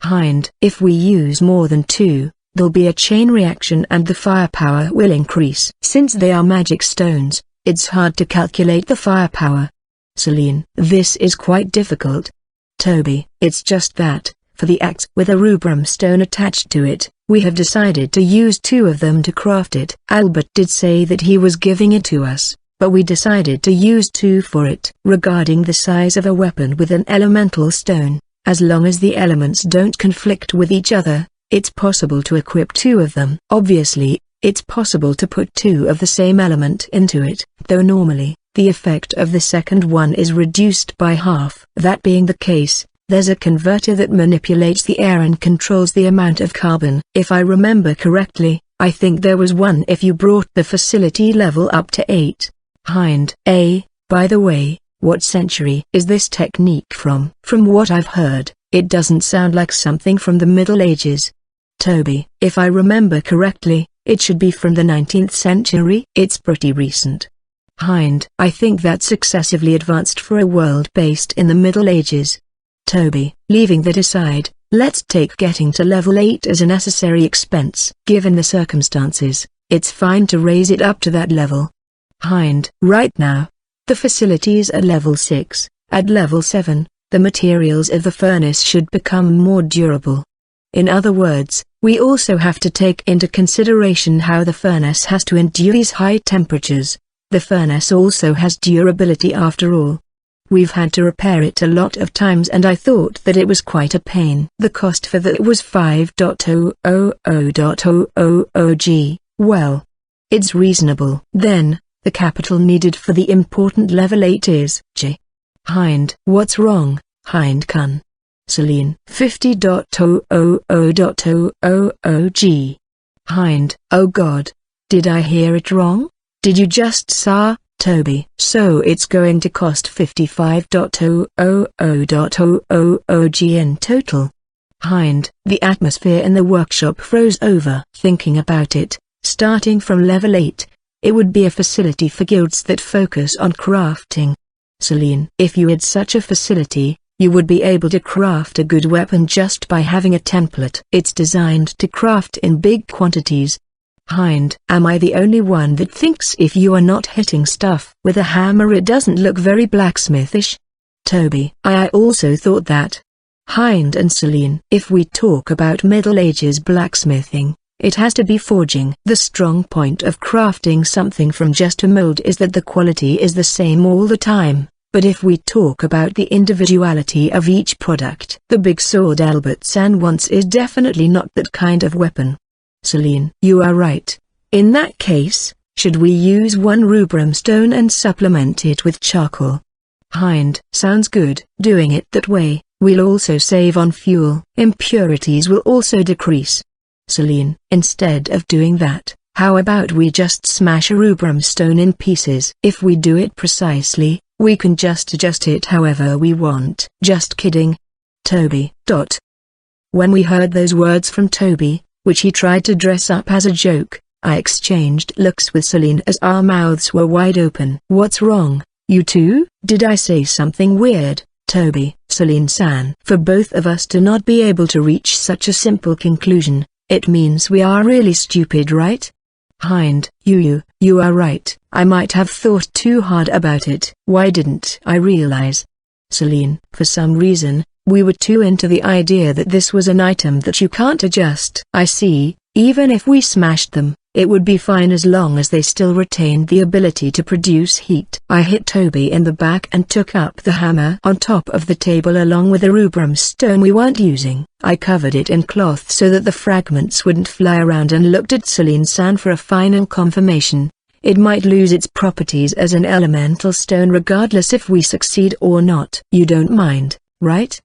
Hind. If we use more than 2, there'll be a chain reaction and the firepower will increase. Since they are magic stones, it's hard to calculate the firepower. Celine. This is quite difficult. Toby. It's just that, for the axe with a rubrum stone attached to it, we have decided to use 2 of them to craft it. Albert did say that he was giving it to us, but we decided to use 2 for it. Regarding the size of a weapon with an elemental stone, as long as the elements don't conflict with each other, it's possible to equip 2 of them. Obviously, it's possible to put 2 of the same element into it, though normally, the effect of the second one is reduced by half. That being the case, there's a converter that manipulates the air and controls the amount of carbon. If I remember correctly, I think there was one if you brought the facility level up to 8. Hind. By the way, what century is this technique from? From what I've heard, it doesn't sound like something from the Middle Ages. Toby. If I remember correctly, it should be from the 19th century. It's pretty recent. Hind. I think that's excessively advanced for a world based in the Middle Ages. Toby. Leaving that aside, let's take getting to level 8 as a necessary expense. Given the circumstances, it's fine to raise it up to that level. Hind. Right now, the facility's at level 6, at level 7, the materials of the furnace should become more durable. In other words, we also have to take into consideration how the furnace has to endure these high temperatures. The furnace also has durability after all. We've had to repair it a lot of times and I thought that it was quite a pain. The cost for that was 5,000,000 Well, it's reasonable. Then, the capital needed for the important level 8 is Hind. What's wrong, Hind-kun? Celine. 50,000,000. Hind. Oh God. Did I hear it wrong? Did you just say? Toby. So it's going to cost 55,000,000 in total. The atmosphere in the workshop froze over. Thinking about it, starting from level 8, it would be a facility for guilds that focus on crafting. Shien, if you had such a facility, you would be able to craft a good weapon just by having a template. It's designed to craft in big quantities. Am I the only one that thinks if you are not hitting stuff with a hammer it doesn't look very blacksmithish? Toby, I also thought that. And Shien, if we talk about Middle Ages blacksmithing, it has to be forging. The strong point of crafting something from just a mold is that the quality is the same all the time, but if we talk about the individuality of each product, the big sword Albert-san wants is definitely not that kind of weapon. Shien, you are right. In that case, should we use one rubrum stone and supplement it with charcoal? Sounds good. Doing it that way, we'll also save on fuel. Impurities will also decrease. Shien, instead of doing that, how about we just smash a rubrum stone in pieces? If we do it precisely, we can just adjust it however we want. Just kidding. Toby. When we heard those words from Toby, which he tried to dress up as a joke, I exchanged looks with Shien as our mouths were wide open. What's wrong, you two? Did I say something weird, Toby? Shien-san. For both of us to not be able to reach such a simple conclusion, it means we are really stupid, right? You are right. I might have thought too hard about it. Why didn't I realize? Shien, for some reason, we were too into the idea that this was an item that you can't adjust. I see. Even if we smashed them, it would be fine as long as they still retained the ability to produce heat. I hit Toby in the back and took up the hammer on top of the table along with the rubrum stone we weren't using. I covered it in cloth so that the fragments wouldn't fly around and looked at Shien-san for a final confirmation. It might lose its properties as an elemental stone regardless if we succeed or not. You don't mind, right?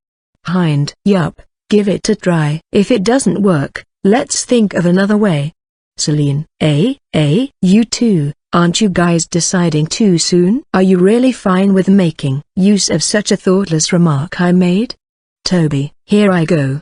Yup, give it a try. If it doesn't work, let's think of another way. Shien, you two, aren't you guys deciding too soon? Are you really fine with making use of such a thoughtless remark I made? Toby, here I go.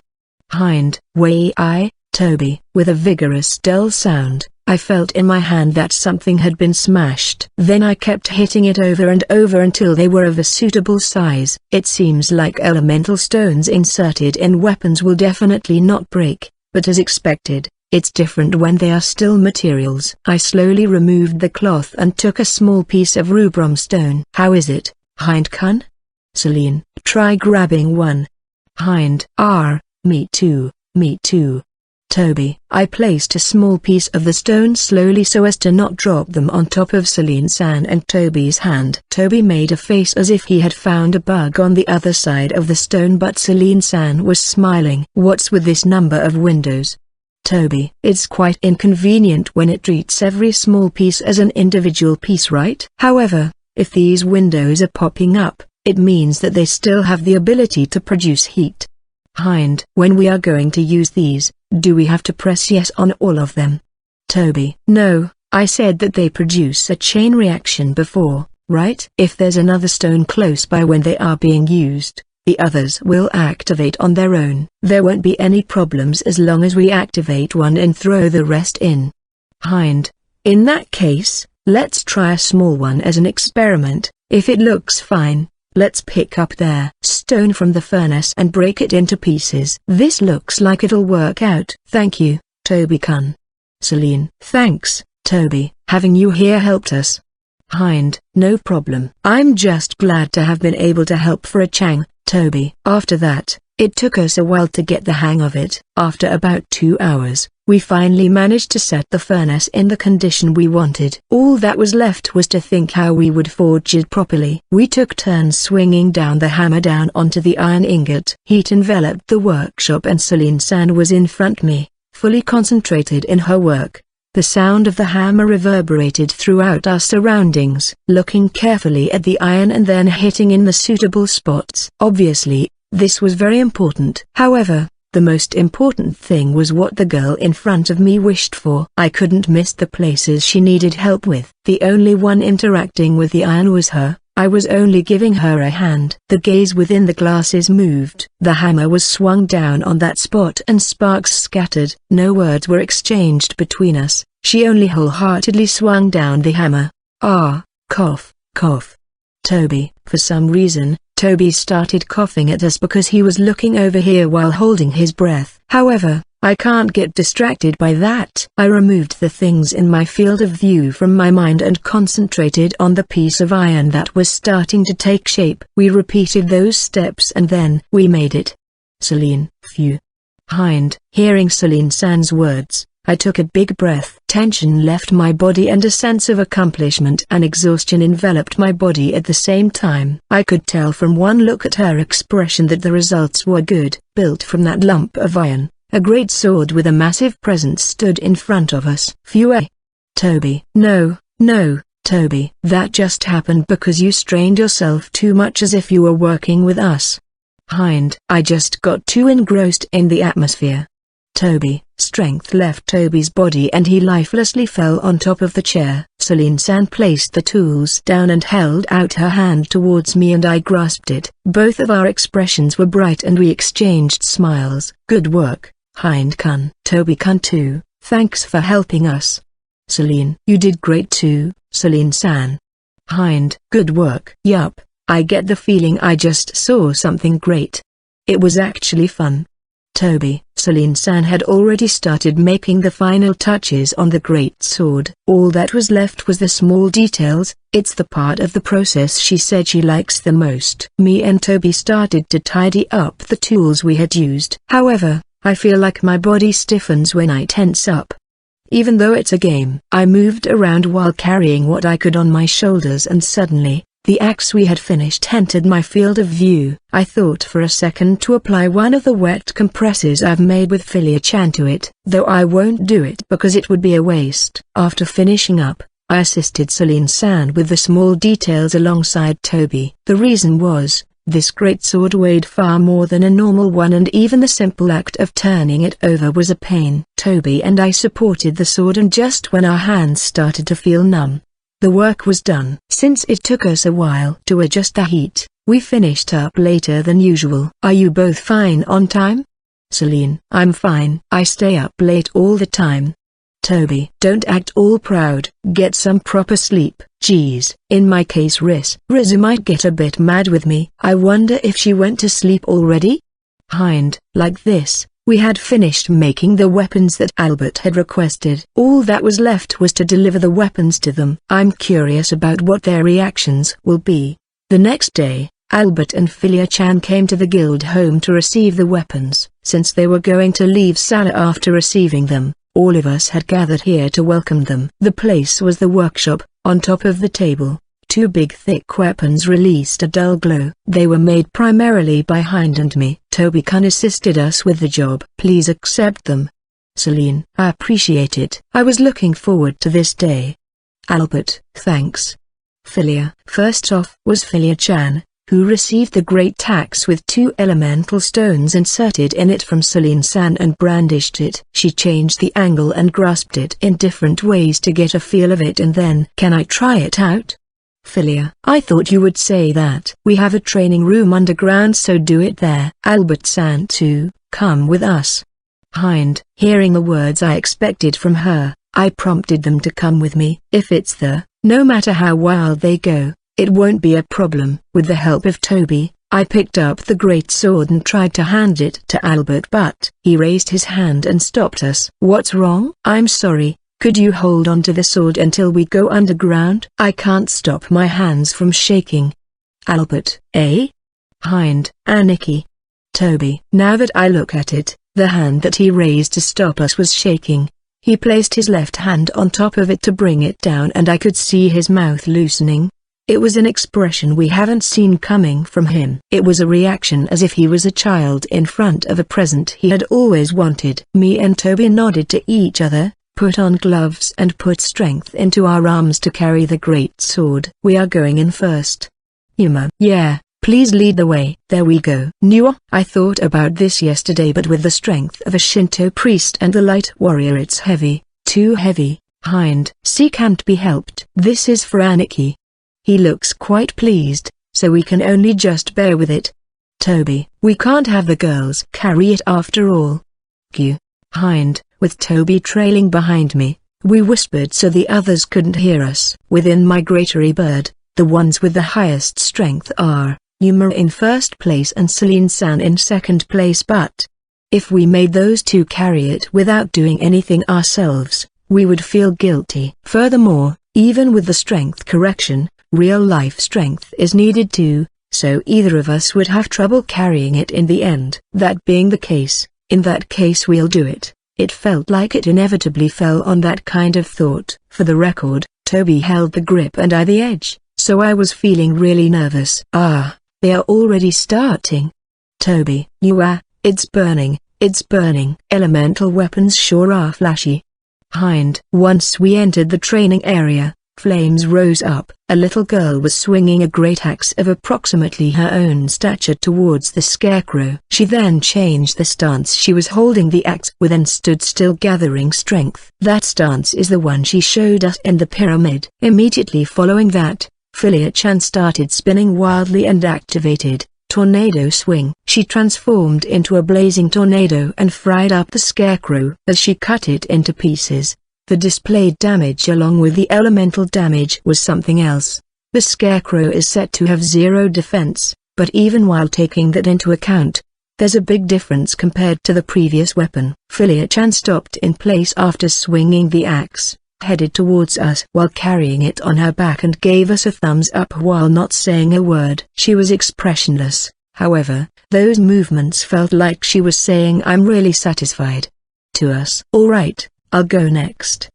Toby, with a vigorous dull sound, I felt in my hand that something had been smashed. Then I kept hitting it over and over until they were of a suitable size. It seems like elemental stones inserted in weapons will definitely not break, but as expected, it's different when they are still materials. I slowly removed the cloth and took a small piece of rubrum stone. How is it, Hind-kun? Shien, try grabbing one. Me too. Toby, I placed a small piece of the stone slowly so as to not drop them on top of Shien-san and Toby's hand. Toby made a face as if he had found a bug on the other side of the stone, but Shien-san was smiling. What's with this number of windows? Toby, it's quite inconvenient when it treats every small piece as an individual piece, right? However, if these windows are popping up, it means that they still have the ability to produce heat. When we are going to use these, do we have to press yes on all of them? Toby, no, I said that they produce a chain reaction before, right? If there's another stone close by when they are being used, the others will activate on their own. There won't be any problems as long as we activate one and throw the rest in. In that case, let's try a small one as an experiment. If it looks fine, let's pick up their stone from the furnace and break it into pieces. This looks like it'll work out. Thank you, Toby-kun. Shien, thanks, Toby. Having you here helped us. No problem. I'm just glad to have been able to help for a chang, Toby. After that, it took us a while to get the hang of it. After about 2 hours, we finally managed to set the furnace in the condition we wanted. All that was left was to think how we would forge it properly. We took turns swinging down the hammer down onto the iron ingot. Heat enveloped the workshop and Shien-san was in front me, fully concentrated in her work. The sound of the hammer reverberated throughout our surroundings. Looking carefully at the iron and then hitting in the suitable spots. Obviously, this was very important. However, the most important thing was what the girl in front of me wished for. I couldn't miss the places she needed help with. The only one interacting with the iron was her, I was only giving her a hand. The gaze within the glasses moved. The hammer was swung down on that spot and sparks scattered. No words were exchanged between us. She only wholeheartedly swung down the hammer. Ah, cough, cough. Toby. For some reason, Toby started coughing at us because he was looking over here while holding his breath. However, I can't get distracted by that. I removed the things in my field of view from my mind and concentrated on the piece of iron that was starting to take shape. We repeated those steps and then we made it. Celine, phew. Hind. Hearing Celine-san's words, I took a big breath. Tension left my body and a sense of accomplishment and exhaustion enveloped my body at the same time. I could tell from one look at her expression that the results were good. Built from that lump of iron, a great sword with a massive presence stood in front of us. Phew. Toby. No, Toby. That just happened because you strained yourself too much as if you were working with us. Hind. I just got too engrossed in the atmosphere. Toby. Strength left Toby's body and he lifelessly fell on top of the chair. Celine-san placed the tools down and held out her hand towards me and I grasped it. Both of our expressions were bright and we exchanged smiles. Good work, Hind-kun. Toby-kun too, thanks for helping us. Celine. You did great too, Celine-san. Hind. Good work. Yup, I get the feeling I just saw something great. It was actually fun. Toby. Celine-san had already started making the final touches on the great sword. All that was left was the small details. It's the part of the process she said she likes the most. Me and Toby started to tidy up the tools we had used. However, I feel like my body stiffens when I tense up. Even though it's a game. I moved around while carrying what I could on my shoulders and suddenly, the axe we had finished entered my field of view. I thought for a second to apply one of the wet compresses I've made with Philia-chan to it, though I won't do it because it would be a waste. After finishing up, I assisted Celine-san with the small details alongside Toby. The reason was, this great sword weighed far more than a normal one and even the simple act of turning it over was a pain. Toby and I supported the sword and just when our hands started to feel numb, the work was done. Since it took us a while to adjust the heat, we finished up later than usual. Are you both fine on time? Celine. I'm fine. I stay up late all the time. Toby. Don't act all proud. Get some proper sleep. Geez. In my case Riz might get a bit mad with me. I wonder if she went to sleep already? Hind. Like this. We had finished making the weapons that Albert had requested. All that was left was to deliver the weapons to them. I'm curious about what their reactions will be. The next day, Albert and Philia-chan came to the guild home to receive the weapons. Since they were going to leave Sala after receiving them, all of us had gathered here to welcome them. The place was the workshop. On top of the table, two big thick weapons released a dull glow. They were made primarily by Hind and me. Toby-kun assisted us with the job. Please accept them. Celine. I appreciate it. I was looking forward to this day. Albert. Thanks. Philia. First off was Philia-chan, who received the great axe with two elemental stones inserted in it from Celine-san and brandished it. She changed the angle and grasped it in different ways to get a feel of it and then, can I try it out? Philia. I thought you would say that. We have a training room underground so do it there. Albert-san too, come with us. Hind. Hearing the words I expected from her, I prompted them to come with me. If it's no matter how wild they go, it won't be a problem. With the help of Toby, I picked up the great sword and tried to hand it to Albert but he raised his hand and stopped us. What's wrong? I'm sorry. Could you hold on to the sword until we go underground? I can't stop my hands from shaking. Albert. Eh? Hind. Aniki. Toby. Now that I look at it, the hand that he raised to stop us was shaking. He placed his left hand on top of it to bring it down and I could see his mouth loosening. It was an expression we haven't seen coming from him. It was a reaction as if he was a child in front of a present he had always wanted. Me and Toby nodded to each other, put on gloves and put strength into our arms to carry the great sword. We are going in first. Yuma. Yeah, please lead the way. There we go. Nua. I thought about this yesterday but with the strength of a Shinto priest and the light warrior it's heavy, too heavy. Hind. See can't be helped. This is for Aniki. He looks quite pleased, so we can only just bear with it. Toby, we can't have the girls carry it after all. Q. Hind, with Toby trailing behind me, we whispered so the others couldn't hear us. Within Migratory Bird, the ones with the highest strength are Yuma in first place and Shien-san in second place, but if we made those two carry it without doing anything ourselves, we would feel guilty. Furthermore, even with the strength correction, real-life strength is needed too, so either of us would have trouble carrying it in the end. That being the case, in that case we'll do it. It felt like it inevitably fell on that kind of thought. For the record, Toby held the grip and I the edge, so I was feeling really nervous. Ah, they are already starting. Toby, it's burning, it's burning. Elemental weapons sure are flashy. Hind. Once we entered the training area, flames rose up. A little girl was swinging a great axe of approximately her own stature towards the scarecrow. She then changed the stance she was holding the axe with and stood still, gathering strength. That stance is the one she showed us in the pyramid. Immediately following that, Philia-chan started spinning wildly and activated Tornado Swing. She transformed into a blazing tornado and fried up the scarecrow. As she cut it into pieces, the displayed damage along with the elemental damage was something else. The scarecrow is said to have zero defense, but even while taking that into account, there's a big difference compared to the previous weapon. Philia-chan stopped in place after swinging the axe, headed towards us while carrying it on her back and gave us a thumbs up while not saying a word. She was expressionless, however, those movements felt like she was saying I'm really satisfied. To us. Alright, I'll go next.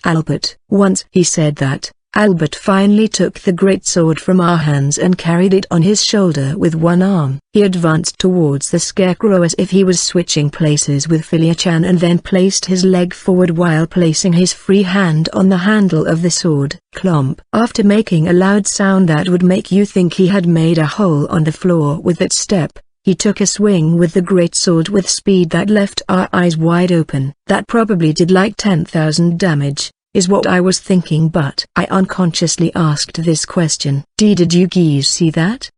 Albert. Once he said that, Albert finally took the great sword from our hands and carried it on his shoulder with one arm. He advanced towards the scarecrow as if he was switching places with Philia-chan and then placed his leg forward while placing his free hand on the handle of the sword. Clomp. After making a loud sound that would make you think he had made a hole on the floor with that step, he took a swing with the great sword with speed that left our eyes wide open. That probably did like 10,000 damage, is what I was thinking, but I unconsciously asked this question. Did you guys see that?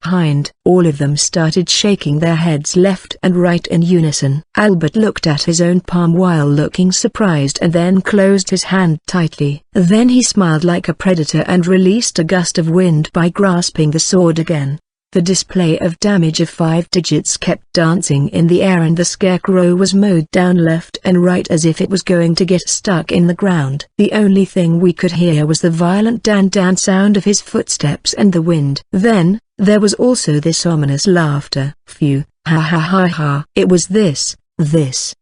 Hind. All of them started shaking their heads left and right in unison. Albert looked at his own palm while looking surprised and then closed his hand tightly. Then he smiled like a predator and released a gust of wind by grasping the sword again. The display of damage of 5 digits kept dancing in the air and the scarecrow was mowed down left and right as if it was going to get stuck in the ground. The only thing we could hear was the violent dan-dan sound of his footsteps and the wind. Then, there was also this ominous laughter. Phew, ha ha ha ha. It was this.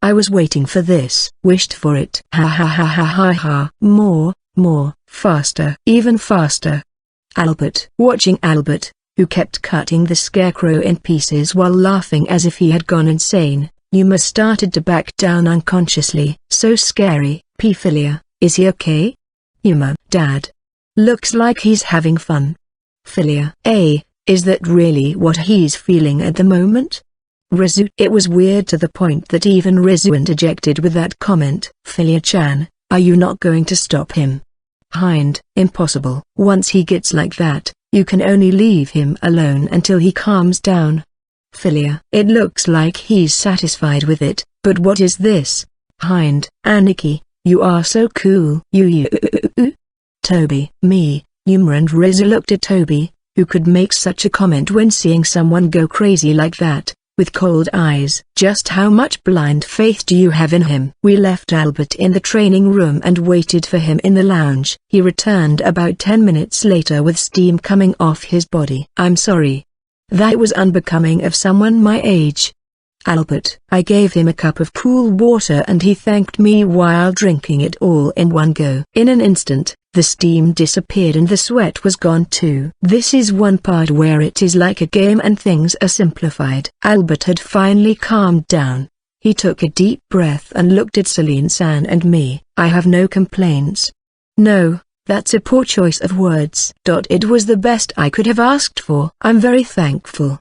I was waiting for this. Wished for it. Ha ha ha ha ha ha. More, faster. Even faster. Albert. Watching Albert, who kept cutting the scarecrow in pieces while laughing as if he had gone insane, Yuma started to back down unconsciously. So scary. Philia, is he okay? Yuma. Dad. Looks like he's having fun. Philia. Is that really what he's feeling at the moment? Rizu. It was weird to the point that even Rizu interjected with that comment. Philia-chan, are you not going to stop him? Hind. Impossible. Once he gets like that, you can only leave him alone until he calms down. Philia. It looks like he's satisfied with it, but what is this? Hind. Aniki, you are so cool. Toby. Me, Yuma and Rizu looked at Toby, who could make such a comment when seeing someone go crazy like that, with cold eyes. Just how much blind faith do you have in him? We left Albert in the training room and waited for him in the lounge. He returned about 10 minutes later with steam coming off his body. I'm sorry. That was unbecoming of someone my age. Albert. I gave him a cup of cool water and he thanked me while drinking it all in one go. In an instant, the steam disappeared and the sweat was gone too. This is one part where it is like a game and things are simplified. Albert had finally calmed down. He took a deep breath and looked at Shien-san and me. I have no complaints. No, that's a poor choice of words. It was the best I could have asked for. I'm very thankful.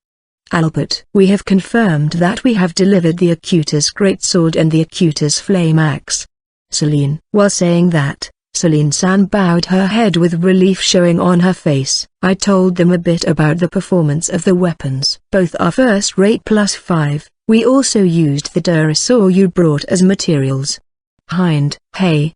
Albert. We have confirmed that we have delivered the Acutus Greatsword and the Acutus Flame Axe. Shien. While saying that, Celine-san bowed her head with relief showing on her face. I told them a bit about the performance of the weapons. Both are first rate +5. We also used the Durasol you brought as materials. Hind. Hey.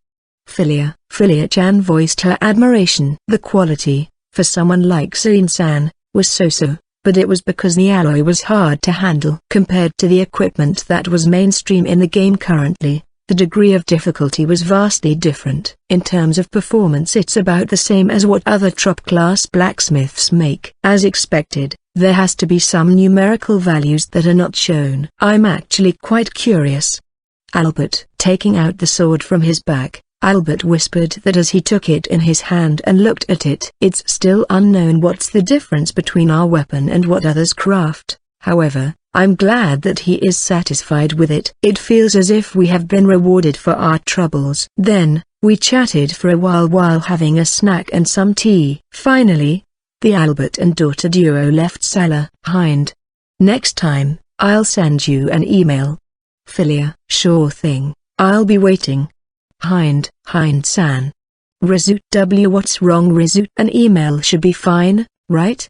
Philia-chan voiced her admiration. The quality, for someone like Celine-san, was so-so, but it was because the alloy was hard to handle. Compared to the equipment that was mainstream in the game currently, the degree of difficulty was vastly different. In terms of performance it's about the same as what other top-class blacksmiths make. As expected, there has to be some numerical values that are not shown. I'm actually quite curious. Albert, taking out the sword from his back, Albert whispered that as he took it in his hand and looked at it. It's still unknown what's the difference between our weapon and what others craft. However, I'm glad that he is satisfied with it. It feels as if we have been rewarded for our troubles. Then, we chatted for a while having a snack and some tea. Finally, the Albert and daughter duo left Sala. Hind. Next time, I'll send you an email. Philia. Sure thing, I'll be waiting. Hind-san. Result W. What's wrong Result? An email should be fine, right?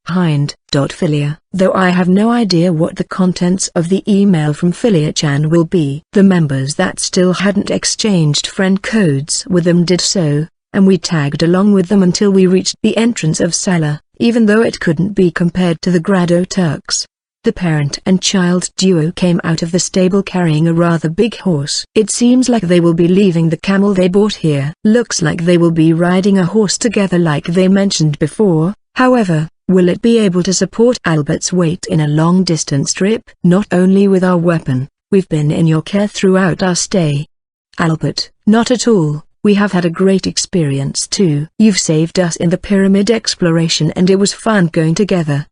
Hind.Philia. Though I have no idea what the contents of the email from Philia-chan will be. The members that still hadn't exchanged friend codes with them did so, and we tagged along with them until we reached the entrance of Sala, even though it couldn't be compared to the Grado Turks. The parent and child duo came out of the stable carrying a rather big horse. It seems like they will be leaving the camel they bought here. Looks like they will be riding a horse together like they mentioned before. However, will it be able to support Albert's weight in a long-distance trip? Not only with our weapon, we've been in your care throughout our stay. Albert, not at all. We have had a great experience too. You've saved us in the pyramid exploration and it was fun going together.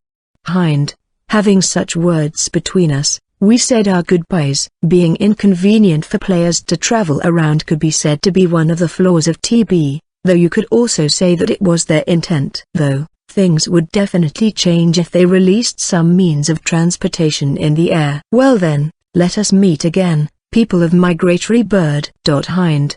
Hind. Having such words between us, we said our goodbyes. Being inconvenient for players to travel around could be said to be one of the flaws of TB, though you could also say that it was their intent. Though, things would definitely change if they released some means of transportation in the air. Well then, let us meet again, people of Migratory Bird. Hind.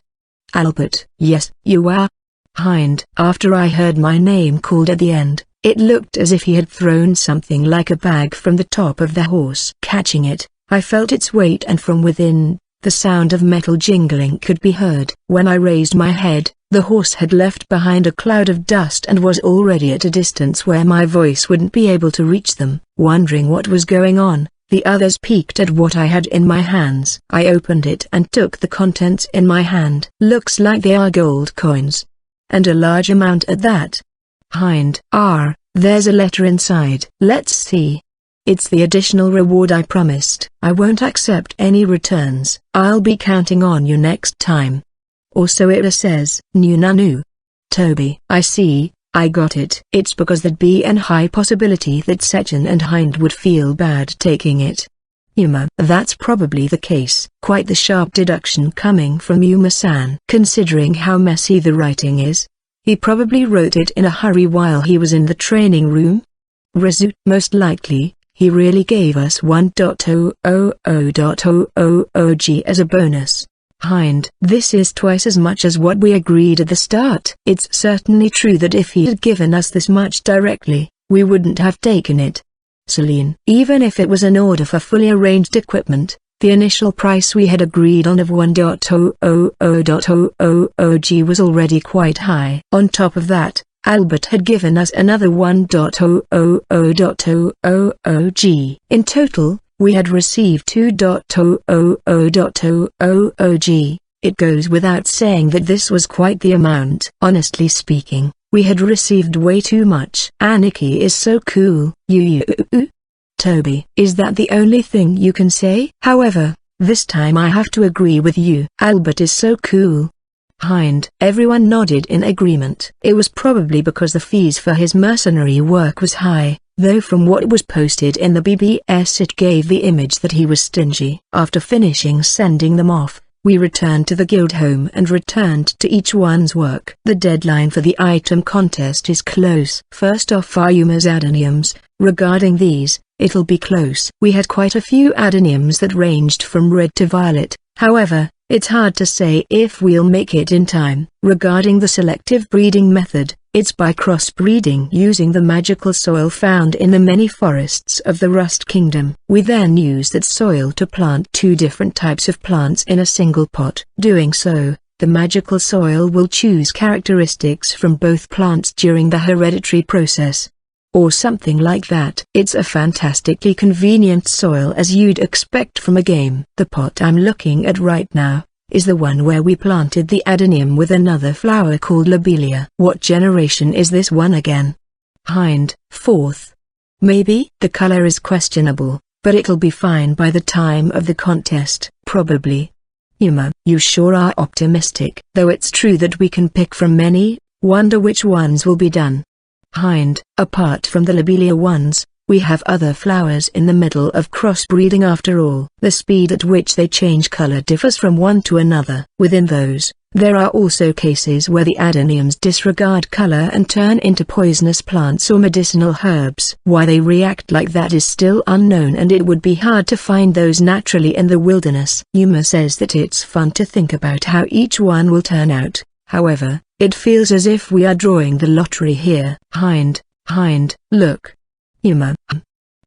Albert. Yes, you are. Hind. After I heard my name called at the end, it looked as if he had thrown something like a bag from the top of the horse. Catching it, I felt its weight and from within, the sound of metal jingling could be heard. When I raised my head, the horse had left behind a cloud of dust and was already at a distance where my voice wouldn't be able to reach them. Wondering what was going on, the others peeked at what I had in my hands. I opened it and took the contents in my hand. Looks like they are gold coins. And a large amount at that. Hind. There's a letter inside. Let's see. It's the additional reward I promised. I won't accept any returns. I'll be counting on you next time. Also it says, Nanu. Toby. I see, I got it. It's because there'd be an high possibility that Sechin and Hind would feel bad taking it. Yuma. That's probably the case. Quite the sharp deduction coming from Yuma-san. Considering how messy the writing is, he probably wrote it in a hurry while he was in the training room. Result. Most likely, he really gave us 1.000.000G as a bonus. Hind. This is twice as much as what we agreed at the start. It's certainly true that if he had given us this much directly, we wouldn't have taken it. Celine. Even if it was an order for fully arranged equipment, the initial price we had agreed on of 1.000.000G was already quite high. On top of that, Albert had given us another 1.000.000G. In total, we had received 2.000.000G. It goes without saying that this was quite the amount. Honestly speaking, we had received way too much. Aniki is so cool. Toby. Is that the only thing you can say? However, this time I have to agree with you. Albert is so cool. Hind. Everyone nodded in agreement. It was probably because the fees for his mercenary work was high, though from what was posted in the BBS it gave the image that he was stingy. After finishing sending them off, we returned to the guild home and returned to each one's work. The deadline for the item contest is close. First off are Yuma's adeniums. Regarding these, it'll be close. We had quite a few adeniums that ranged from red to violet. However, It's hard to say if we'll make it in time. Regarding the selective breeding method, it's by crossbreeding using the magical soil found in the many forests of the Rust Kingdom. We then use that soil to plant 2 different types of plants in a single pot. Doing so, the magical soil will choose characteristics from both plants during the hereditary process. Or something like that. It's a fantastically convenient soil as you'd expect from a game. The pot I'm looking at right now is the one where we planted the adenium with another flower called lobelia. What generation is this one again? Hind, 4th. Maybe? The color is questionable, but it'll be fine by the time of the contest. Probably. You sure are optimistic. Though it's true that we can pick from many, wonder which ones will be done. Hind, apart from the lobelia ones, we have other flowers in the middle of crossbreeding after all. The speed at which they change color differs from one to another. Within those, there are also cases where the adeniums disregard color and turn into poisonous plants or medicinal herbs. Why they react like that is still unknown, and it would be hard to find those naturally in the wilderness. Yuma says that it's fun to think about how each one will turn out. However, it feels as if we are drawing the lottery here. Hind, look. Yuma.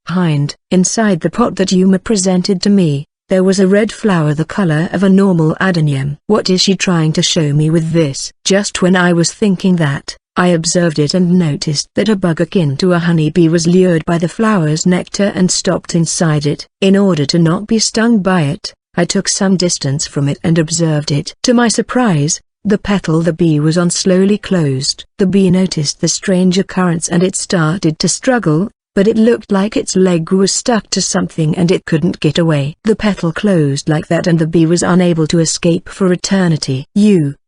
Hind, inside the pot that Yuma presented to me, there was a red flower the color of a normal adenium. What is she trying to show me with this? Just when I was thinking that, I observed it and noticed that a bug akin to a honeybee was lured by the flower's nectar and stopped inside it. In order to not be stung by it, I took some distance from it and observed it. To my surprise, the petal the bee was on slowly closed. The bee noticed the strange occurrence and it started to struggle, but it looked like its leg was stuck to something and it couldn't get away. The petal closed like that and the bee was unable to escape for eternity.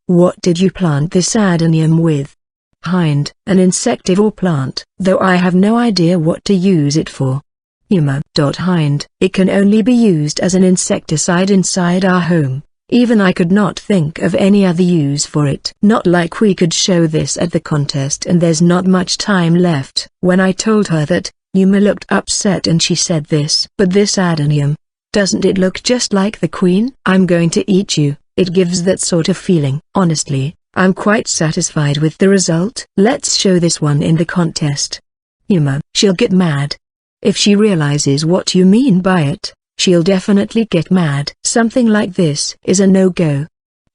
What did you plant this adenium with? Hind, an insectivore plant, though I have no idea what to use it for. Yuma. Hind, it can only be used as an insecticide inside our home. Even I could not think of any other use for it. Not like we could show this at the contest and there's not much time left. When I told her that, Yuma looked upset and she said this. But this adenium, doesn't it look just like the queen? I'm going to eat you. It gives that sort of feeling. Honestly, I'm quite satisfied with the result. Let's show this one in the contest. Yuma. She'll get mad. If she realizes what you mean by it, she'll definitely get mad. Something like this is a no-go.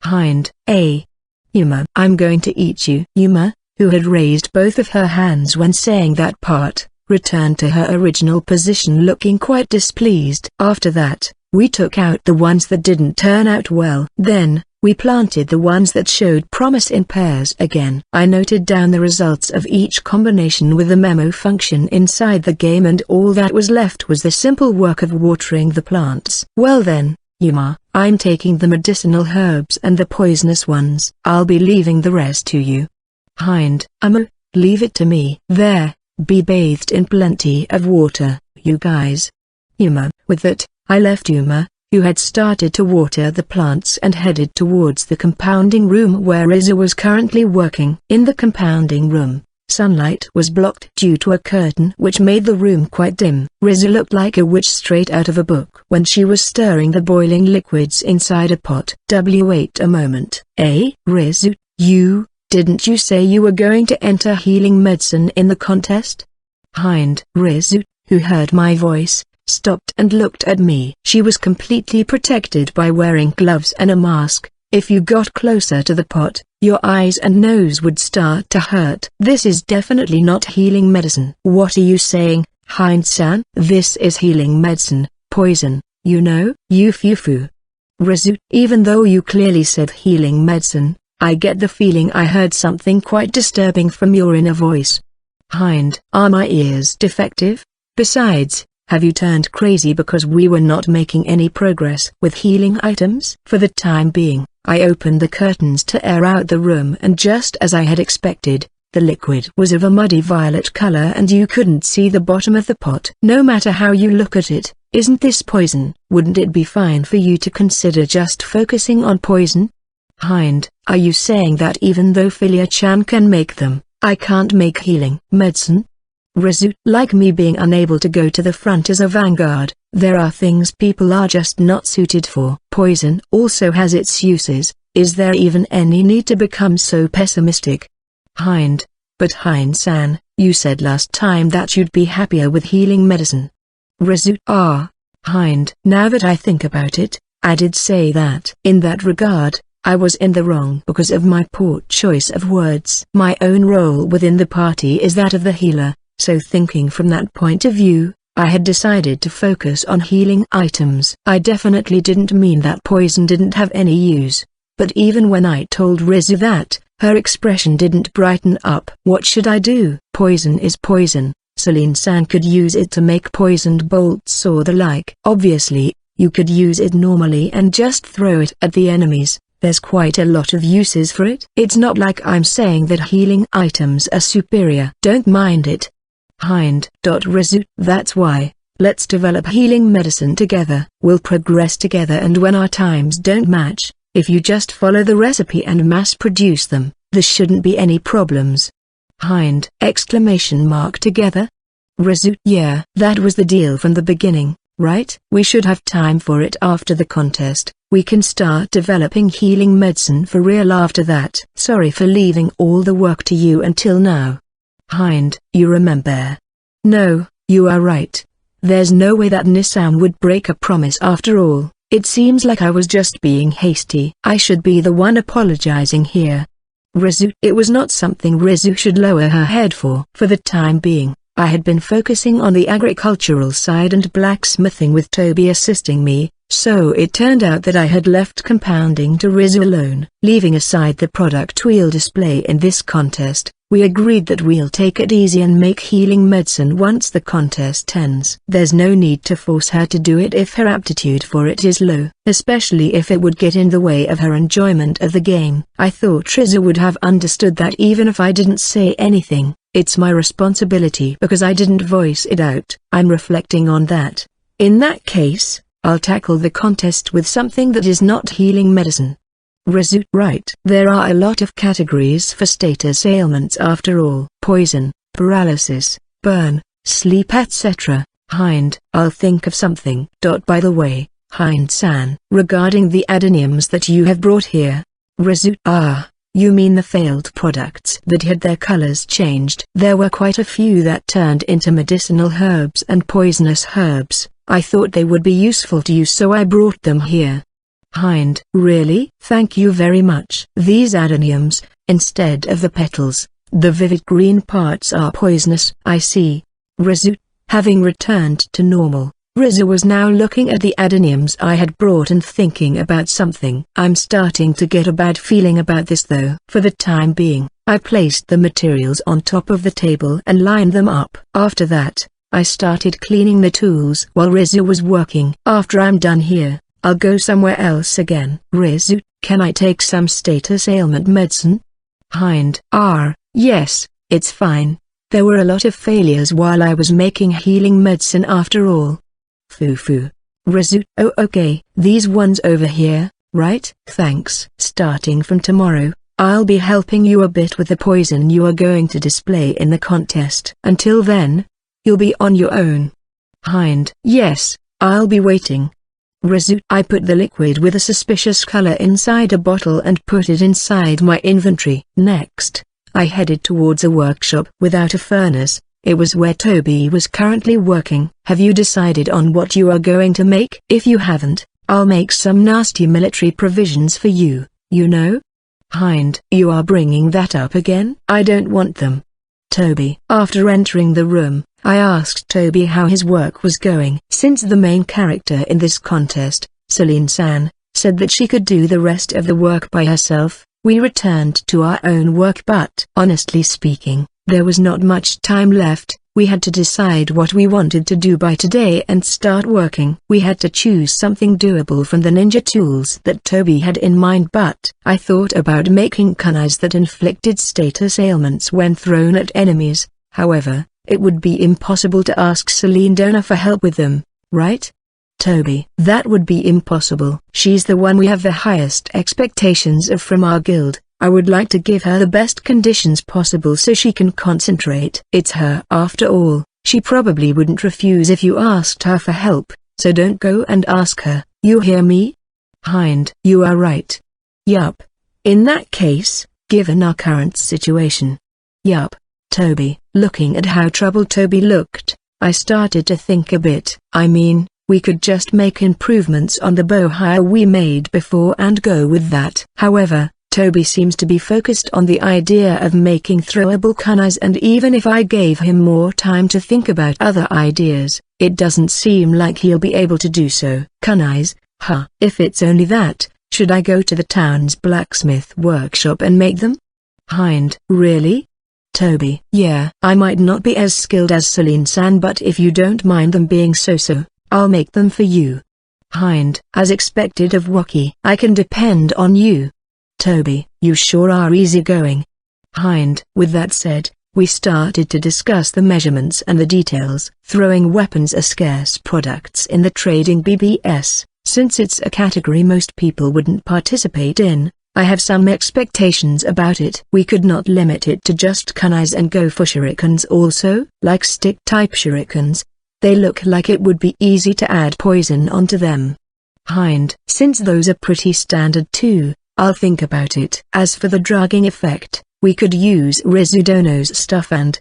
Hind. Yuma. I'm going to eat you. Yuma, who had raised both of her hands when saying that part, returned to her original position looking quite displeased. After that, we took out the ones that didn't turn out well. Then, we planted the ones that showed promise in pairs again. I noted down the results of each combination with the memo function inside the game, and all that was left was the simple work of watering the plants. Well then, Yuma, I'm taking the medicinal herbs and the poisonous ones. I'll be leaving the rest to you. Hind. Leave it to me. There, be bathed in plenty of water, you guys. Yuma. With that, I left Yuma, who had started to water the plants, and headed towards the compounding room where Rizu was currently working. In the compounding room, sunlight was blocked due to a curtain which made the room quite dim. Rizu looked like a witch straight out of a book when she was stirring the boiling liquids inside a pot. Wait a moment. Rizu, didn't you say you were going to enter healing medicine in the contest? Hind. Rizu, who heard my voice, stopped and looked at me. She was completely protected by wearing gloves and a mask. If you got closer to the pot, your eyes and nose would start to hurt. This is definitely not healing medicine. What are you saying, Hind-san? This is healing medicine, poison, you know? Yufufu. Rizu, even though you clearly said healing medicine, I get the feeling I heard something quite disturbing from your inner voice. Hind. Are my ears defective? Besides, have you turned crazy because we were not making any progress with healing items? For the time being, I opened the curtains to air out the room, and just as I had expected, the liquid was of a muddy violet color and you couldn't see the bottom of the pot. No matter how you look at it, isn't this poison? Wouldn't it be fine for you to consider just focusing on poison? Hind. Are you saying that even though Filia-chan can make them, I can't make healing medicine? Rizu. Like me being unable to go to the front as a vanguard, There are things people are just not suited for. Poison also has its uses. Is there even any need to become so pessimistic? Hind. But Hind-san, you said last time that you'd be happier with healing medicine. Rezu. Hind. Now that I think about it, I did say that. In that regard, I was in the wrong because of my poor choice of words. My own role within the party is that of the healer, so thinking from that point of view, I had decided to focus on healing items. I definitely didn't mean that poison didn't have any use. But even when I told Rezu that, her expression didn't brighten up. What should I do? Poison is poison. Celine-san could use it to make poisoned bolts or the like. Obviously, you could use it normally and just throw it at the enemies. There's quite a lot of uses for it. It's not like I'm saying that healing items are superior. Don't mind it. Hind. Rezu. That's why. Let's develop healing medicine together. We'll progress together, and when our times don't match, if you just follow the recipe and mass produce them, there shouldn't be any problems. Hind! Together? Rezu. Yeah. That was the deal from the beginning, right? We should have time for it after the contest. We can start developing healing medicine for real after that. Sorry for leaving all the work to you until now. Hind. You remember? No, you are right. There's no way that Nissan would break a promise after all. It seems like I was just being hasty. I should be the one apologizing here. Rezu. It was not something Rezu should lower her head for. For the time being, I had been focusing on the agricultural side and blacksmithing with Toby assisting me, so it turned out that I had left compounding to Rezu alone. Leaving aside the product we'll display in this contest, we agreed that we'll take it easy and make healing medicine once the contest ends. There's no need to force her to do it if her aptitude for it is low, especially if it would get in the way of her enjoyment of the game. I thought Rezu would have understood that even if I didn't say anything. It's my responsibility because I didn't voice it out. I'm reflecting on that. In that case, I'll tackle the contest with something that is not healing medicine. Rezu. Right. There are a lot of categories for status ailments after all. Poison, paralysis, burn, sleep, etc. Hind. I'll think of something. By the way, Hind-san, regarding the adeniums that you have brought here. Rezu. You mean the failed products that had their colors changed? There were quite a few that turned into medicinal herbs and poisonous herbs. I thought they would be useful to you, so I brought them here. Hind. Really? Thank you very much. These adeniums, instead of the petals, the vivid green parts are poisonous. I see. Rezu. Having returned to normal, Rezu was now looking at the adeniums I had brought and thinking about something. I'm starting to get a bad feeling about this though. For the time being, I placed the materials on top of the table and lined them up. After that, I started cleaning the tools while Rezu was working. After I'm done here, I'll go somewhere else again. Rezu, can I take some status ailment medicine? Hind. Yes, it's fine. There were a lot of failures while I was making healing medicine after all. Foo. Rezu. Oh okay, these ones over here, right? Thanks. Starting from tomorrow, I'll be helping you a bit with the poison you are going to display in the contest. Until then, you'll be on your own. Hind. Yes, I'll be waiting. Rezu. I put the liquid with a suspicious color inside a bottle and put it inside my inventory. Next, I headed towards a workshop without a furnace. It was where Toby was currently working. Have you decided on what you are going to make? If you haven't, I'll make some nasty military provisions for you, you know? Hind. You are bringing that up again? I don't want them. Toby. After entering the room, I asked Toby how his work was going. Since the main character in this contest, Celine-san, said that she could do the rest of the work by herself, we returned to our own work, but honestly speaking, there was not much time left. We had to decide what we wanted to do by today and start working. We had to choose something doable from the ninja tools that Toby had in mind, but I thought about making kunais that inflicted status ailments when thrown at enemies. However, it would be impossible to ask Celine Dona for help with them, right? Toby. That would be impossible. She's the one we have the highest expectations of from our guild. I would like to give her the best conditions possible so she can concentrate. It's her after all. She probably wouldn't refuse if you asked her for help, so don't go and ask her, you hear me? Hind, you are right. Yup. In that case, given our current situation. Yup. Toby, looking at how troubled Toby looked, I started to think a bit. I mean, we could just make improvements on the bow hire we made before and go with that. However, Toby seems to be focused on the idea of making throwable kunais, and even if I gave him more time to think about other ideas, it doesn't seem like he'll be able to do so. Kunais? Huh. If it's only that, should I go to the town's blacksmith workshop and make them? Hind, really? Toby, yeah. I might not be as skilled as Celine-san, but if you don't mind them being so-so, I'll make them for you. Hind, as expected of Waki. I can depend on you. Toby, you sure are easygoing. Hind, with that said, we started to discuss the measurements and the details. Throwing weapons are scarce products in the trading BBS, since it's a category most people wouldn't participate in. I have some expectations about it. We could not limit it to just kunais and go for shurikens also, like stick-type shurikens. They look like it would be easy to add poison onto them. Hind, since those are pretty standard too, I'll think about it. As for the drugging effect, we could use Rizudono's stuff and...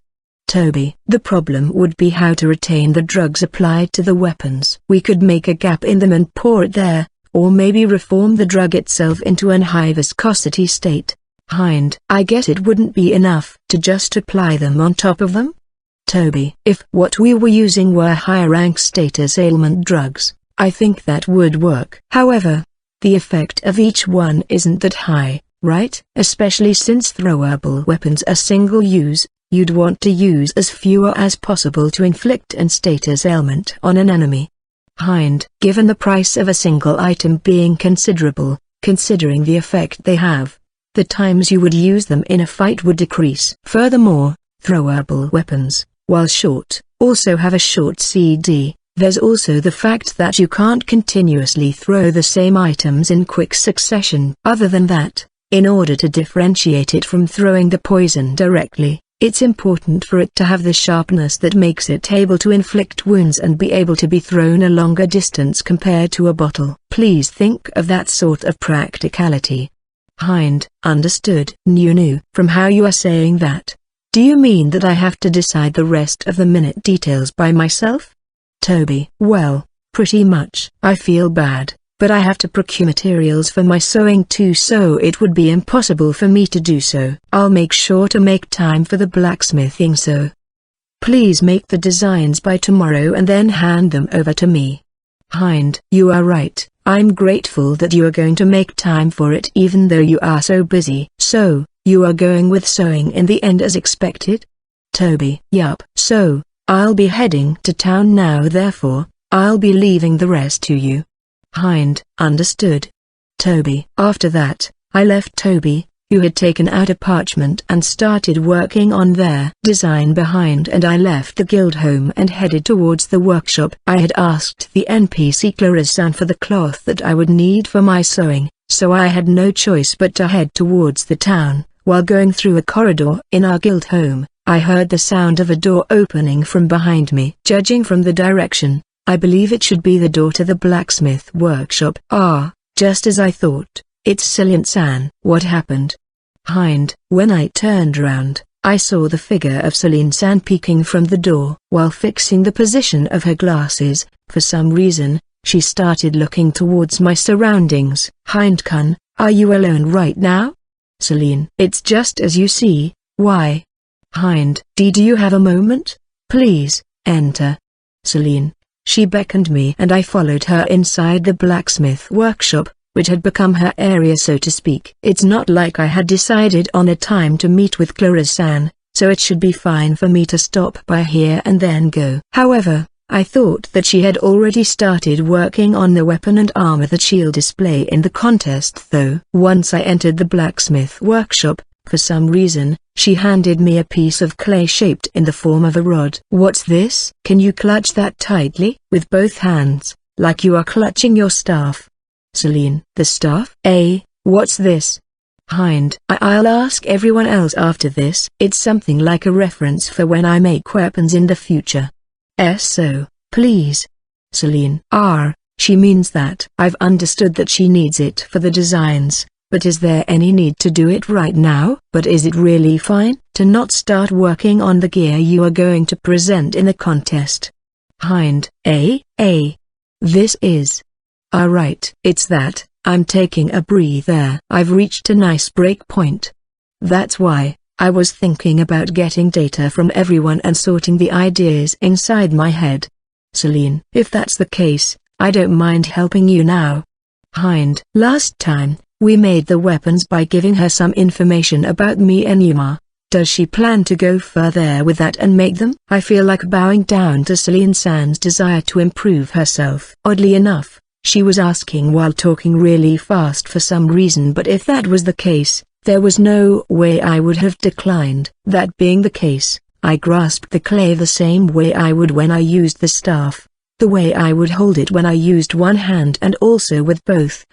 Toby, the problem would be how to retain the drugs applied to the weapons. We could make a gap in them and pour it there, or maybe reform the drug itself into an high viscosity state. Hind, I guess it wouldn't be enough to just apply them on top of them? Toby, if what we were using were higher rank status ailment drugs, I think that would work. However, the effect of each one isn't that high, right? Especially since throwable weapons are single use, you'd want to use as fewer as possible to inflict an status ailment on an enemy. Hind, given the price of a single item being considerable, considering the effect they have, the times you would use them in a fight would decrease. Furthermore, throwable weapons, while short, also have a short CD. There's also the fact that you can't continuously throw the same items in quick succession. Other than that, in order to differentiate it from throwing the poison directly, it's important for it to have the sharpness that makes it able to inflict wounds and be able to be thrown a longer distance compared to a bottle. Please think of that sort of practicality. Hind, understood. Nunu, from how you are saying that, do you mean that I have to decide the rest of the minute details by myself? Toby, well, pretty much. I feel bad, but I have to procure materials for my sewing too, so it would be impossible for me to do so. I'll make sure to make time for the blacksmithing, so please make the designs by tomorrow and then hand them over to me. Hind, you are right. I'm grateful that you are going to make time for it even though you are so busy. So, you are going with sewing in the end as expected? Toby, yup. So, I'll be heading to town now, therefore, I'll be leaving the rest to you. Hind, understood. Toby. After that, I left Toby, who had taken out a parchment and started working on their design behind, and I left the guild home and headed towards the workshop. I had asked the NPC Clarissa for the cloth that I would need for my sewing, so I had no choice but to head towards the town. While going through a corridor in our guild home, I heard the sound of a door opening from behind me. Judging from the direction, I believe it should be the door to the blacksmith workshop. Ah, just as I thought, it's Celine-san. What happened? Hind, when I turned around, I saw the figure of Celine-san peeking from the door. While fixing the position of her glasses, for some reason, she started looking towards my surroundings. Hind-kun, are you alone right now? Celine, it's just as you see. Why? Hind, do you have a moment? Please, enter. Celine. She beckoned me and I followed her inside the blacksmith workshop, which had become her area so to speak. It's not like I had decided on a time to meet with Clarissa-san, so it should be fine for me to stop by here and then go. However, I thought that she had already started working on the weapon and armor that she'll display in the contest though. Once I entered the blacksmith workshop, for some reason, she handed me a piece of clay shaped in the form of a rod. What's this? Can you clutch that tightly, with both hands, like you are clutching your staff? Celine, the staff? What's this? Hind, I'll ask everyone else after this. It's something like a reference for when I make weapons in the future. So, please. Celine. She means that. I've understood that she needs it for the designs, but is there any need to do it right now? But is it really fine to not start working on the gear you are going to present in the contest? Hind. This is. Right. It's that, I'm taking a breather. I've reached a nice break point. That's why, I was thinking about getting data from everyone and sorting the ideas inside my head. Celine. If that's the case, I don't mind helping you now. Hind. Last time, we made the weapons by giving her some information about me and Yuma. Does she plan to go further with that and make them? I feel like bowing down to Celine-san's desire to improve herself. Oddly enough, she was asking while talking really fast for some reason, but if that was the case, there was no way I would have declined. That being the case, I grasped the clay the same way I would when I used the staff. The way I would hold it when I used one hand and also with both.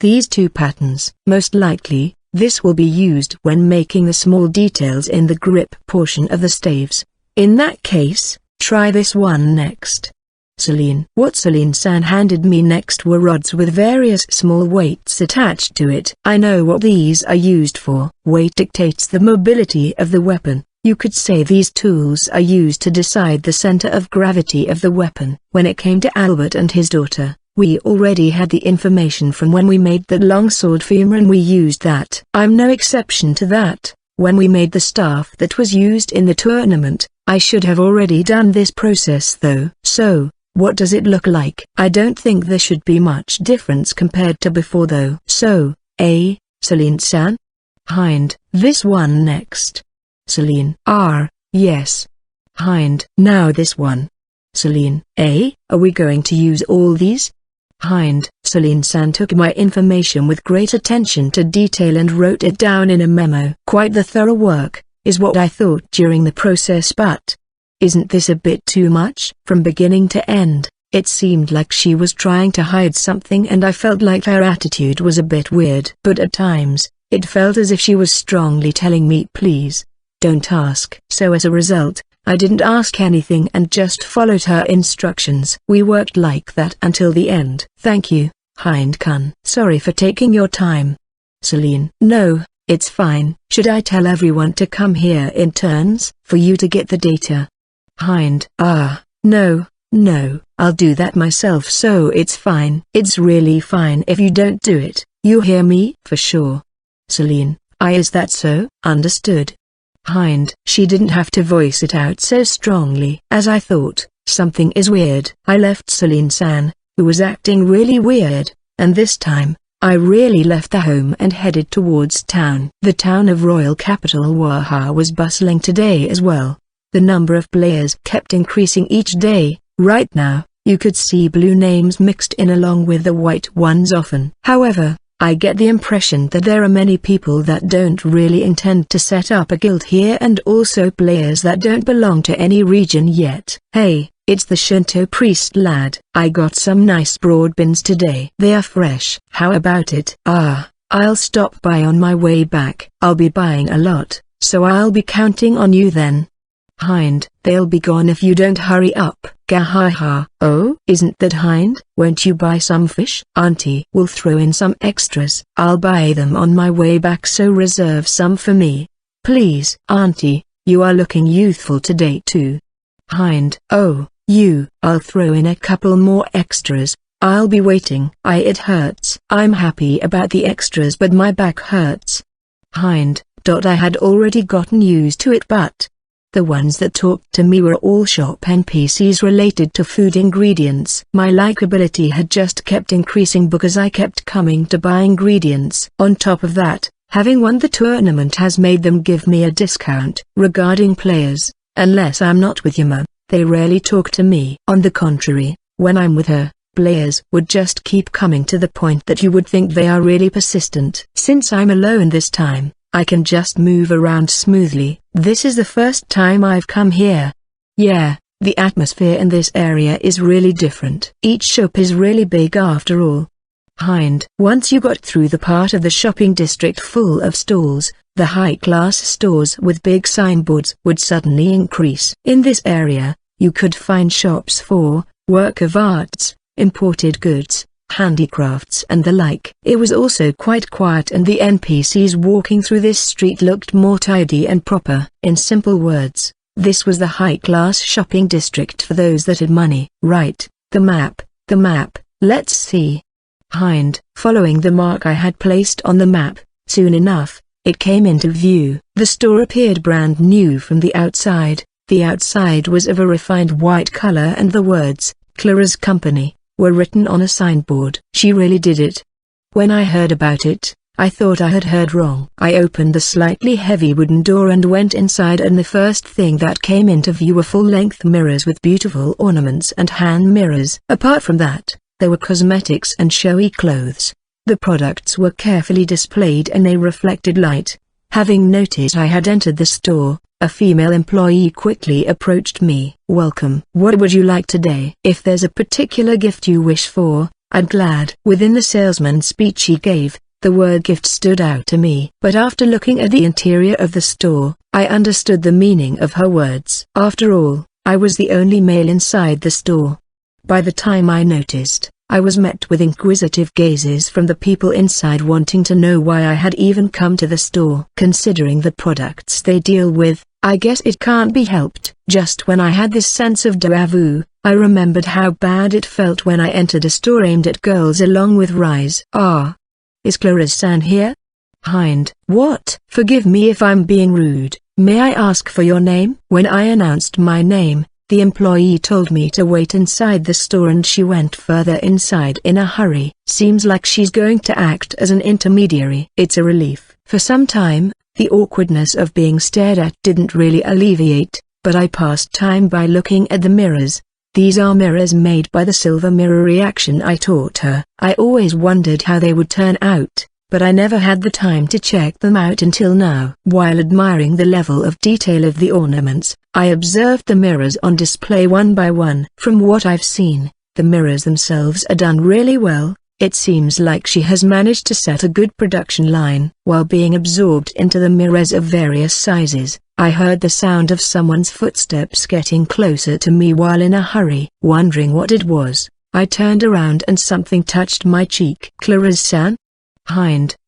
These two patterns. Most likely, this will be used when making the small details in the grip portion of the staves. In that case, try this one next. Celine. What Celine-san handed me next were rods with various small weights attached to it. I know what these are used for. Weight dictates the mobility of the weapon. You could say these tools are used to decide the center of gravity of the weapon. When it came to Albert and his daughter, we already had the information from when we made that longsword femur and we used that. I'm no exception to that. When we made the staff that was used in the tournament, I should have already done this process though. So, what does it look like? I don't think there should be much difference compared to before though. So, Celine-san? Hind. This one next. Celine. Yes. Hind. Now this one. Celine. Are we going to use all these? Hind. Celine-san took my information with great attention to detail and wrote it down in a memo. Quite the thorough work, is what I thought during the process, but isn't this a bit too much? From beginning to end, it seemed like she was trying to hide something and I felt like her attitude was a bit weird. But at times, it felt as if she was strongly telling me please, don't ask. So as a result, I didn't ask anything and just followed her instructions. We worked like that until the end. Thank you, Hind-kun. Sorry for taking your time. Celine. No, it's fine. Should I tell everyone to come here in turns, for you to get the data? Hind. No, I'll do that myself, so it's fine. It's really fine if you don't do it, you hear me? For sure. Celine. Is that so? Understood. Hind. She didn't have to voice it out so strongly. As I thought, something is weird. I left Celine-san, who was acting really weird, and this time, I really left the home and headed towards town. The town of royal capital Waha was bustling today as well. The number of players kept increasing each day. Right now, you could see blue names mixed in along with the white ones often. However, I get the impression that there are many people that don't really intend to set up a guild here and also players that don't belong to any region yet. Hey, it's the Shinto priest lad. I got some nice broadbeans today. They are fresh. How about it? I'll stop by on my way back. I'll be buying a lot, so I'll be counting on you then. Hind. They'll be gone if you don't hurry up. Gahaha. Oh, isn't that Hind? Won't you buy some fish? Auntie will throw in some extras. I'll buy them on my way back, so reserve some for me. Please. Auntie, you are looking youthful today too. Hind. Oh, I'll throw in a couple more extras. I'll be waiting. It hurts. I'm happy about the extras but my back hurts. Hind. I had already gotten used to it, but the ones that talked to me were all shop NPCs related to food ingredients. My likability had just kept increasing because I kept coming to buy ingredients. On top of that, having won the tournament has made them give me a discount. Regarding players, unless I'm not with Yuma, they rarely talk to me. On the contrary, when I'm with her, players would just keep coming to the point that you would think they are really persistent. Since I'm alone this time, I can just move around smoothly. This is the first time I've come here. Yeah, the atmosphere in this area is really different. Each shop is really big after all. Hind. Once you got through the part of the shopping district full of stalls, the high-class stores with big signboards would suddenly increase. In this area, you could find shops for work of arts, imported goods, handicrafts and the like. It was also quite quiet and the NPCs walking through this street looked more tidy and proper. In simple words, this was the high-class shopping district for those that had money. Right, the map, let's see. Following the mark I had placed on the map, soon enough, it came into view. The store appeared brand new from the outside. The outside was of a refined white color and the words, Clara's Company, were written on a signboard. She really did it. When I heard about it, I thought I had heard wrong. I opened the slightly heavy wooden door and went inside, and the first thing that came into view were full-length mirrors with beautiful ornaments and hand mirrors. Apart from that, there were cosmetics and showy clothes. The products were carefully displayed and they reflected light. Having noticed I had entered the store, a female employee quickly approached me. "Welcome. What would you like today? If there's a particular gift you wish for, I'd glad." Within the salesman's speech he gave, the word gift stood out to me. But after looking at the interior of the store, I understood the meaning of her words. After all, I was the only male inside the store. By the time I noticed, I was met with inquisitive gazes from the people inside wanting to know why I had even come to the store. Considering the products they deal with, I guess it can't be helped. Just when I had this sense of déjà vu, I remembered how bad it felt when I entered a store aimed at girls along with Rise. "Ah. Is Clara's-san here?" "What? Forgive me if I'm being rude. May I ask for your name?" When I announced my name, the employee told me to wait inside the store and she went further inside in a hurry. Seems like she's going to act as an intermediary. It's a relief. For some time, the awkwardness of being stared at didn't really alleviate, but I passed time by looking at the mirrors. These are mirrors made by the silver mirror reaction I taught her. I always wondered how they would turn out, but I never had the time to check them out until now. While admiring the level of detail of the ornaments, I observed the mirrors on display one by one. From what I've seen, the mirrors themselves are done really well. It seems like she has managed to set a good production line. While being absorbed into the mirrors of various sizes, I heard the sound of someone's footsteps getting closer to me while in a hurry. Wondering what it was, I turned around and something touched my cheek. "Clara's-san?"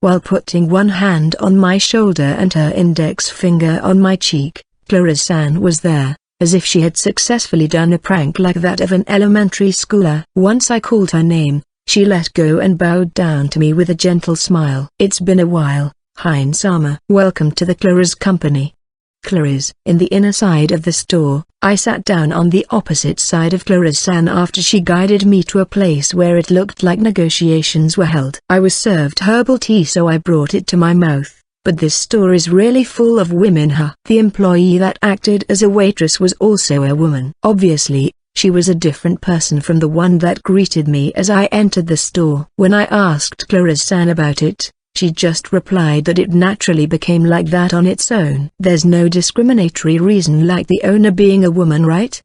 While putting one hand on my shoulder and her index finger on my cheek, Clara's-san was there, as if she had successfully done a prank like that of an elementary schooler. Once I called her name, she let go and bowed down to me with a gentle smile. "It's been a while, Hein-sama. Welcome to the Clara's Company." Clara's. In the inner side of the store, I sat down on the opposite side of Clara's-san after she guided me to a place where it looked like negotiations were held. I was served herbal tea, so I brought it to my mouth. But this store is really full of women, huh? The employee that acted as a waitress was also a woman. Obviously, she was a different person from the one that greeted me as I entered the store. When I asked Clara's-san about it, she just replied that it naturally became like that on its own. There's no discriminatory reason like the owner being a woman, right?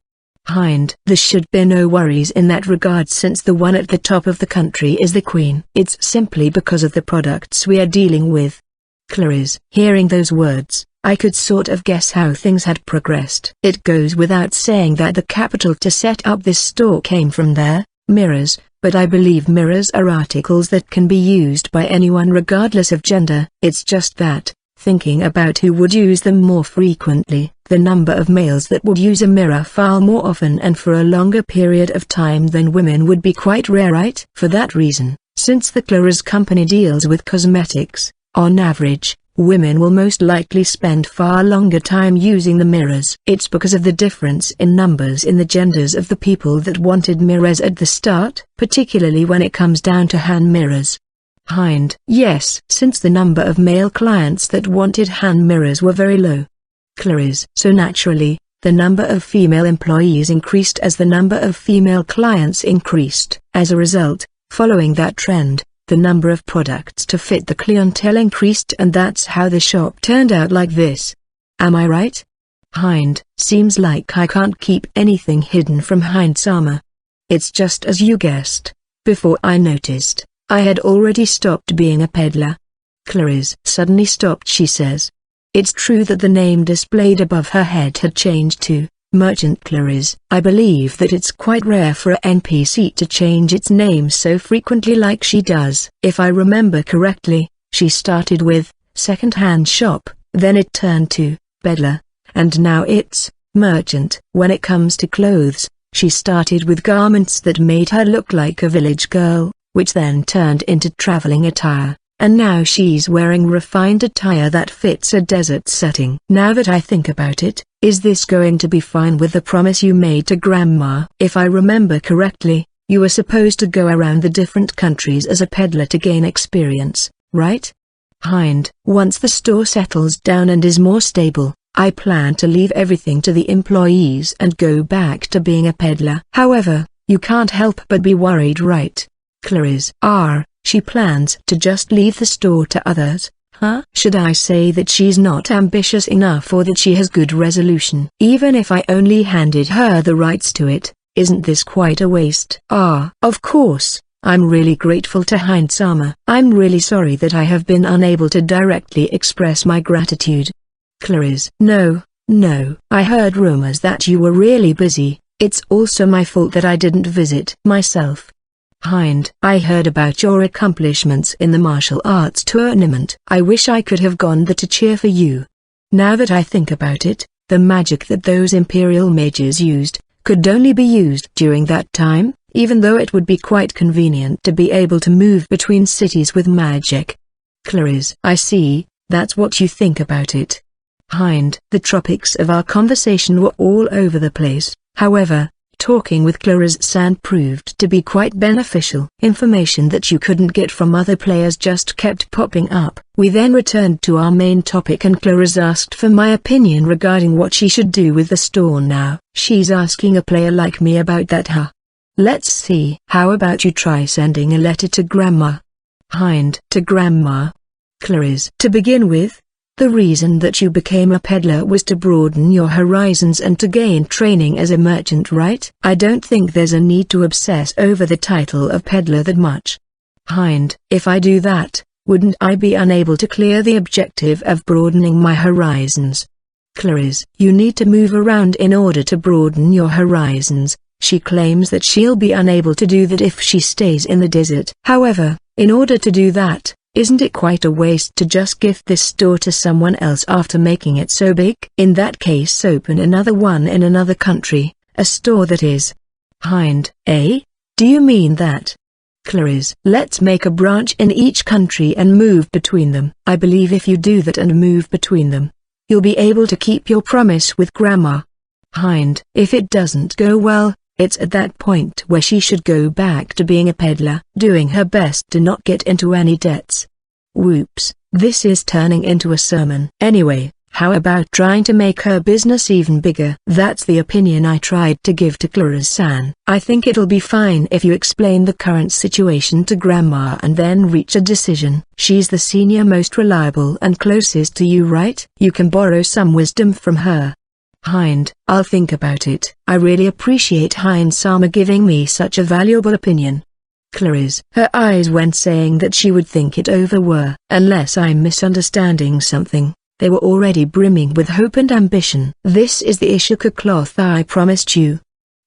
There should be no worries in that regard since the one at the top of the country is the queen. It's simply because of the products we are dealing with. Clara's. Hearing those words, I could sort of guess how things had progressed. It goes without saying that the capital to set up this store came from there, mirrors. But I believe mirrors are articles that can be used by anyone regardless of gender. It's just that, thinking about who would use them more frequently, the number of males that would use a mirror far more often and for a longer period of time than women would be quite rare, right? For that reason, since the Clara's Company deals with cosmetics, on average, women will most likely spend far longer time using the mirrors. It's because of the difference in numbers in the genders of the people that wanted mirrors at the start, particularly when it comes down to hand mirrors. Yes, since the number of male clients that wanted hand mirrors were very low. Clara's. So naturally, the number of female employees increased as the number of female clients increased. As a result, following that trend, the number of products to fit the clientele increased, and that's how the shop turned out like this. Am I right? Seems like I can't keep anything hidden from Hein-sama. It's just as you guessed. Before I noticed, I had already stopped being a peddler. Clara's suddenly stopped, she says. It's true that the name displayed above her head had changed to Merchant Clarice. I believe that it's quite rare for a NPC to change its name so frequently like she does. If I remember correctly, she started with second-hand shop, then it turned to peddler, and now it's merchant. When it comes to clothes, she started with garments that made her look like a village girl, which then turned into traveling attire, and now she's wearing refined attire that fits a desert setting. Now that I think about it, is this going to be fine with the promise you made to Grandma? If I remember correctly, you were supposed to go around the different countries as a peddler to gain experience, right? Hind. Once the store settles down and is more stable, I plan to leave everything to the employees and go back to being a peddler. However, you can't help but be worried, right? Clarice. She plans to just leave the store to others, huh? Should I say that she's not ambitious enough or that she has good resolution? Even if I only handed her the rights to it, isn't this quite a waste? Of course, I'm really grateful to Hind-sama. I'm really sorry that I have been unable to directly express my gratitude. Clarice. No, I heard rumors that you were really busy. It's also my fault that I didn't visit myself. Hind. I heard about your accomplishments in the martial arts tournament. I wish I could have gone there to cheer for you. Now that I think about it, the magic that those Imperial mages used, could only be used during that time, even though it would be quite convenient to be able to move between cities with magic. Clarice. I see, that's what you think about it. Hind. The topics of our conversation were all over the place, however, talking with Clarice-san proved to be quite beneficial. Information that you couldn't get from other players just kept popping up. We then returned to our main topic and Clarice asked for my opinion regarding what she should do with the store now. She's asking a player like me about that, huh? Let's see. How about you try sending a letter to Grandma? Hind. To Grandma? Clarice. To begin with, the reason that you became a peddler was to broaden your horizons and to gain training as a merchant, right? I don't think there's a need to obsess over the title of peddler that much. Hind. If I do that, wouldn't I be unable to clear the objective of broadening my horizons? Clarice. You need to move around in order to broaden your horizons. She claims that she'll be unable to do that if she stays in the desert. However, in order to do that, isn't it quite a waste to just gift this store to someone else after making it so big? In that case, open another one in another country, a store that is. Hind. Do you mean that? Clarice. Let's make a branch in each country and move between them. I believe if you do that and move between them, you'll be able to keep your promise with Grandma. Hind. If it doesn't go well, it's at that point where she should go back to being a peddler, doing her best to not get into any debts. Whoops, this is turning into a sermon. Anyway, how about trying to make her business even bigger? That's the opinion I tried to give to Clarice-san. I think it'll be fine if you explain the current situation to Grandma and then reach a decision. She's the senior, most reliable and closest to you, right? You can borrow some wisdom from her. Hind. I'll think about it. I really appreciate Hind-sama giving me such a valuable opinion. Clarice. Her eyes when saying that she would think it over were, unless I'm misunderstanding something, they were already brimming with hope and ambition. This is the Ishika cloth I promised you.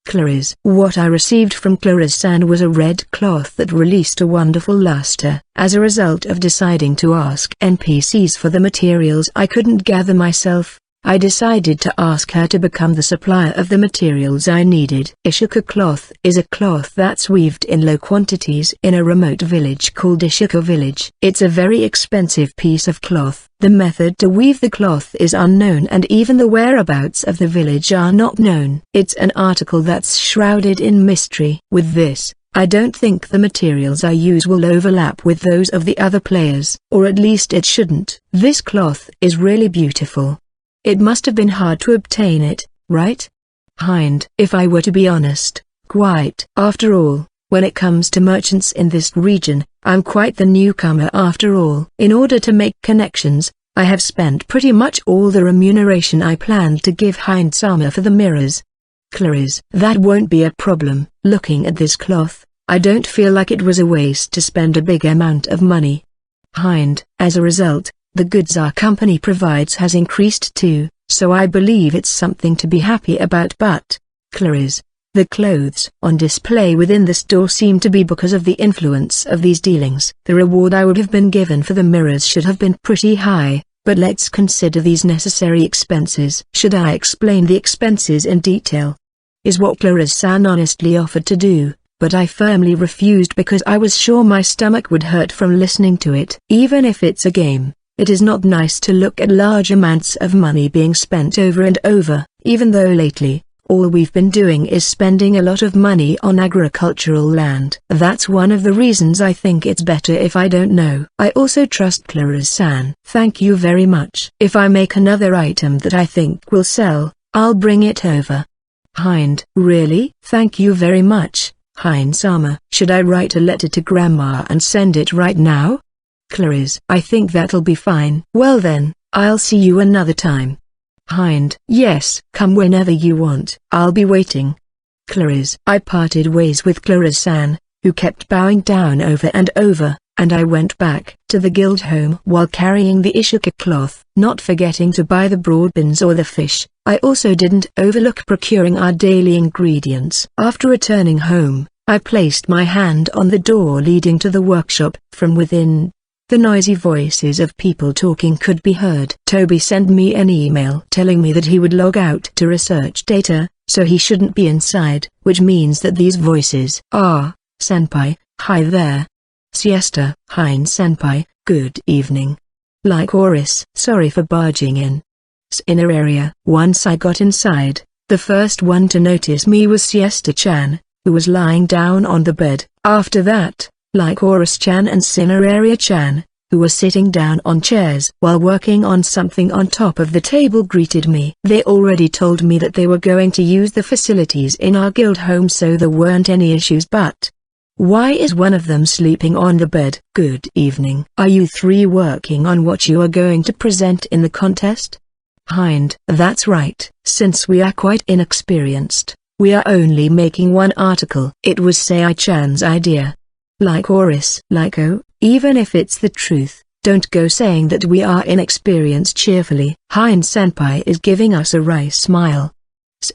Clarice. What I received from Clarice-san was a red cloth that released a wonderful luster. As a result of deciding to ask NPCs for the materials I couldn't gather myself, I decided to ask her to become the supplier of the materials I needed. Ishika cloth is a cloth that's weaved in low quantities in a remote village called Ishika village. It's a very expensive piece of cloth. The method to weave the cloth is unknown and even the whereabouts of the village are not known. It's an article that's shrouded in mystery. With this, I don't think the materials I use will overlap with those of the other players, or at least it shouldn't. This cloth is really beautiful. It must have been hard to obtain it, right? Hind. If I were to be honest, quite. After all, when it comes to merchants in this region, I'm quite the newcomer after all. In order to make connections, I have spent pretty much all the remuneration I planned to give Hind-sama for the mirrors. Clarice. That won't be a problem. Looking at this cloth, I don't feel like it was a waste to spend a big amount of money. Hind. As a result, the goods our company provides has increased too, so I believe it's something to be happy about. But, Clarice, the clothes on display within the store seem to be because of the influence of these dealings. The reward I would have been given for the mirrors should have been pretty high, but let's consider these necessary expenses. Should I explain the expenses in detail? Is what Clarice-san honestly offered to do, but I firmly refused because I was sure my stomach would hurt from listening to it. Even if it's a game, it is not nice to look at large amounts of money being spent over and over, even though lately, all we've been doing is spending a lot of money on agricultural land. That's one of the reasons I think it's better if I don't know. I also trust Clarice-san. Thank you very much. If I make another item that I think will sell, I'll bring it over. Hind. Really? Thank you very much, Hind-sama. Should I write a letter to Grandma and send it right now? Clarice. I think that'll be fine. Well then, I'll see you another time. Hind. Yes, come whenever you want. I'll be waiting. Clarice. I parted ways with Clarice-san, who kept bowing down over and over, and I went back to the guild home while carrying the Ishika cloth, not forgetting to buy the broad beans or the fish. I also didn't overlook procuring our daily ingredients. After returning home, I placed my hand on the door leading to the workshop. From within, the noisy voices of people talking could be heard. Toby sent me an email telling me that he would log out to research data, so he shouldn't be inside, which means that these voices are, Senpai, hi there. Siesta, Hein-senpai, good evening. Like Oris, sorry for barging in. Inner area. Once I got inside, the first one to notice me was Siesta-chan, who was lying down on the bed. After that, like Oris-chan and Cineraria-chan, who were sitting down on chairs while working on something on top of the table, greeted me. They already told me that they were going to use the facilities in our guild home, so there weren't any issues. But why is one of them sleeping on the bed? Good evening. Are you three working on what you are going to present in the contest? Hind. That's right. Since we are quite inexperienced, we are only making one article. It was Sei-chan's idea. Like Oris. Like, oh, even if it's the truth, don't go saying that we are inexperienced cheerfully. Hein-senpai is giving us a wry smile.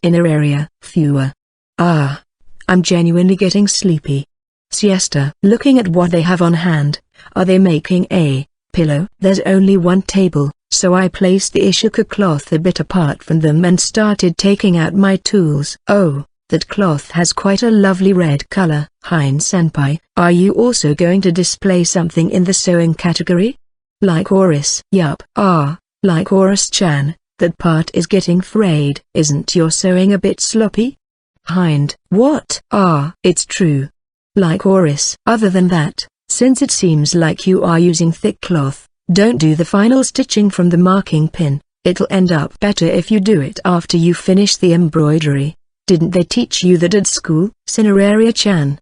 Inner area. Fewer. Ah. I'm genuinely getting sleepy. Siesta. Looking at what they have on hand, are they making a pillow? There's only one table, so I placed the Ishika cloth a bit apart from them and started taking out my tools. Oh, that cloth has quite a lovely red color. Hein-senpai, are you also going to display something in the sewing category? Like Oris. Yup. Ah, like Oris-chan, that part is getting frayed. Isn't your sewing a bit sloppy? Hind. What? Ah, it's true. Like Oris. Other than that, since it seems like you are using thick cloth, don't do the final stitching from the marking pin. It'll end up better if you do it after you finish the embroidery. Didn't they teach you that at school? Cineraria-chan.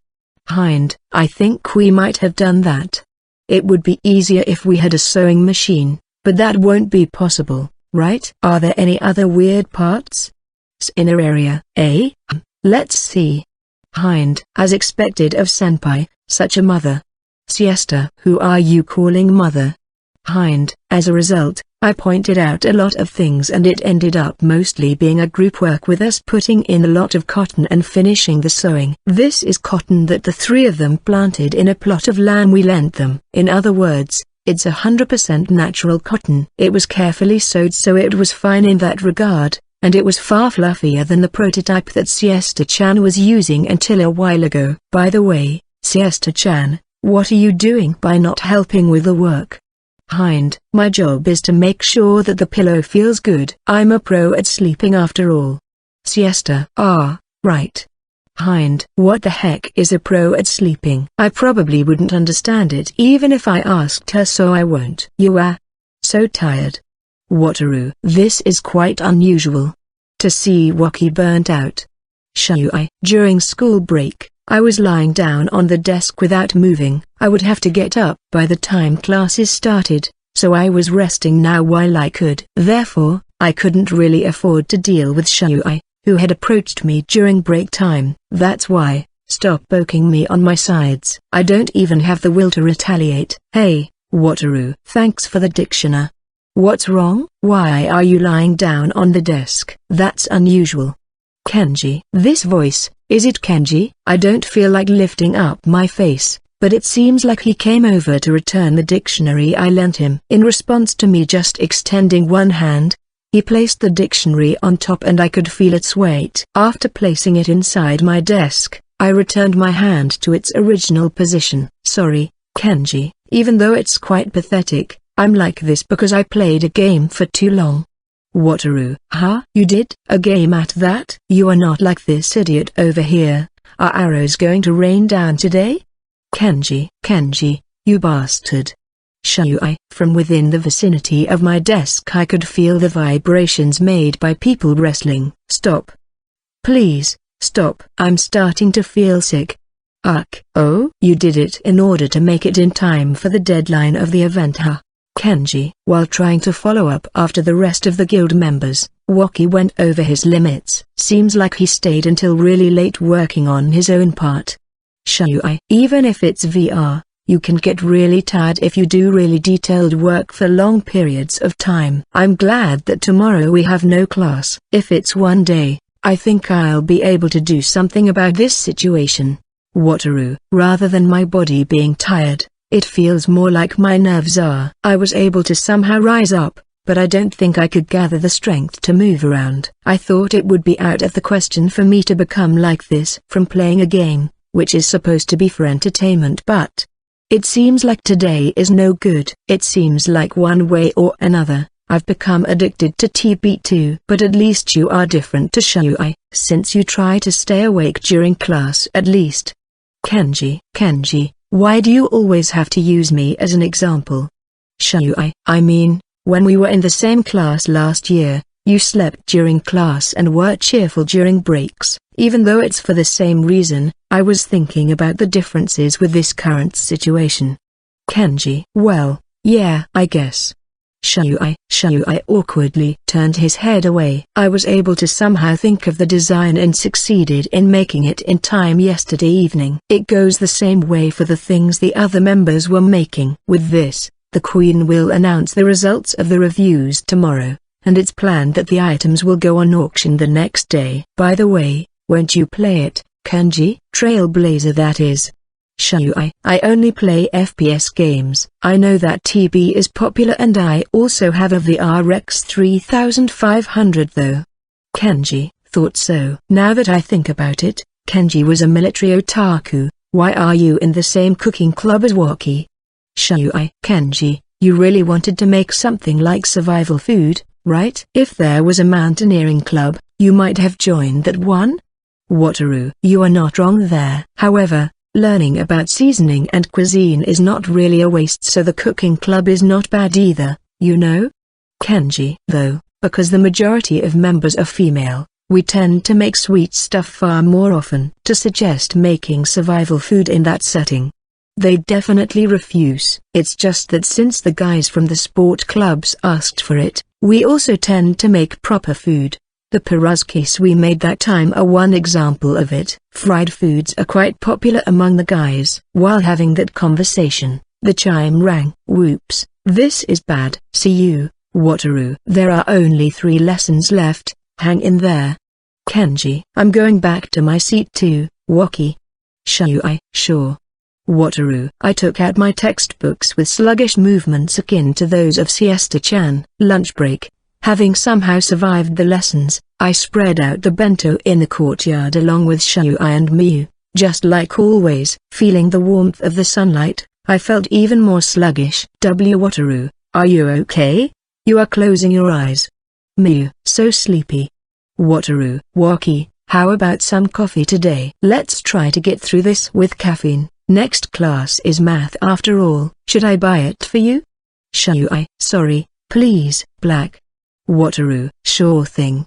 Hind. I think we might have done that. It would be easier if we had a sewing machine, but that won't be possible, right? Are there any other weird parts? Cineraria. Let's see. Hind. As expected of senpai, such a mother. Siesta. Who are you calling mother? Hind. As a result, I pointed out a lot of things and it ended up mostly being a group work with us putting in a lot of cotton and finishing the sewing. This is cotton that the three of them planted in a plot of land we lent them. In other words, it's 100% natural cotton. It was carefully sewed, so it was fine in that regard, and it was far fluffier than the prototype that Siesta-chan was using until a while ago. By the way, Siesta-chan, what are you doing by not helping with the work? Hind. My job is to make sure that the pillow feels good. I'm a pro at sleeping after all. Siesta. Ah, right. Hind. What the heck is a pro at sleeping? I probably wouldn't understand it even if I asked her, so I won't. You are so tired. Wataru. This is quite unusual. To see Waki burnt out. Shui. During school break, I was lying down on the desk without moving. I would have to get up by the time classes started, so I was resting now while I could. Therefore, I couldn't really afford to deal with Shui, who had approached me during break time. That's why, stop poking me on my sides. I don't even have the will to retaliate. Hey, Wataru. Thanks for the dictionary. What's wrong? Why are you lying down on the desk? That's unusual. Kenji. This voice, is it Kenji? I don't feel like lifting up my face, but it seems like he came over to return the dictionary I lent him. In response to me just extending one hand, he placed the dictionary on top and I could feel its weight. After placing it inside my desk, I returned my hand to its original position. Sorry, Kenji, even though it's quite pathetic, I'm like this because I played a game for too long. Wataru. Huh? You did? A game at that? You are not like this idiot over here. Are arrows going to rain down today? Kenji. Kenji, you bastard. Shui. From within the vicinity of my desk I could feel the vibrations made by people wrestling. Stop. Please, stop. I'm starting to feel sick. Ugh. Oh? You did it in order to make it in time for the deadline of the event, huh? Kenji. While trying to follow up after the rest of the guild members, Waki went over his limits. Seems like he stayed until really late working on his own part. Shui. Even if it's VR, you can get really tired if you do really detailed work for long periods of time. I'm glad that tomorrow we have no class. If it's one day, I think I'll be able to do something about this situation. Wataru. Rather than my body being tired, it feels more like my nerves are. I was able to somehow rise up, but I don't think I could gather the strength to move around. I thought it would be out of the question for me to become like this from playing a game, which is supposed to be for entertainment, but it seems like today is no good. It seems like one way or another, I've become addicted to TB2. But at least you are different to Shui, since you try to stay awake during class at least. Kenji. Kenji, why do you always have to use me as an example? Shui. I mean, when we were in the same class last year, you slept during class and were cheerful during breaks. Even though it's for the same reason, I was thinking about the differences with this current situation. Kenji. Well, yeah, I guess. Shui awkwardly turned his head away. I was able to somehow think of the design and succeeded in making it in time yesterday evening. It goes the same way for the things the other members were making. With this, the Queen will announce the results of the reviews tomorrow, and it's planned that the items will go on auction the next day. By the way, won't you play it, Kenji? Trailblazer that is. Shui. I only play FPS games. I know that TB is popular and I also have a VRX 3500 though. Kenji. Thought so. Now that I think about it, Kenji was a military otaku. Why are you in the same cooking club as Waki? Shui. Kenji, you really wanted to make something like survival food, right? If there was a mountaineering club, you might have joined that one? Wataru. You are not wrong there. However, learning about seasoning and cuisine is not really a waste, so the cooking club is not bad either, you know? Kenji. Though, because the majority of members are female, we tend to make sweet stuff far more often. To suggest making survival food in that setting, they definitely refuse. It's just that since the guys from the sport clubs asked for it, we also tend to make proper food. The pierogies we made that time are one example of it. Fried foods are quite popular among the guys. While having that conversation, the chime rang. Whoops, this is bad. See you, Wataru. There are only 3 lessons left, hang in there. Kenji. I'm going back to my seat too, Waki. Shui. Sure. Wataru. I took out my textbooks with sluggish movements akin to those of Siesta-chan. Lunch break. Having somehow survived the lessons, I spread out the bento in the courtyard along with Shui and Miyu. Just like always, feeling the warmth of the sunlight, I felt even more sluggish. Wataru, are you okay? You are closing your eyes. Miyu, so sleepy. Wataru. Waki, how about some coffee today? Let's try to get through this with caffeine. Next class is math after all. Should I buy it for you? Shui. Sorry, please, Black. Wataru. Sure thing.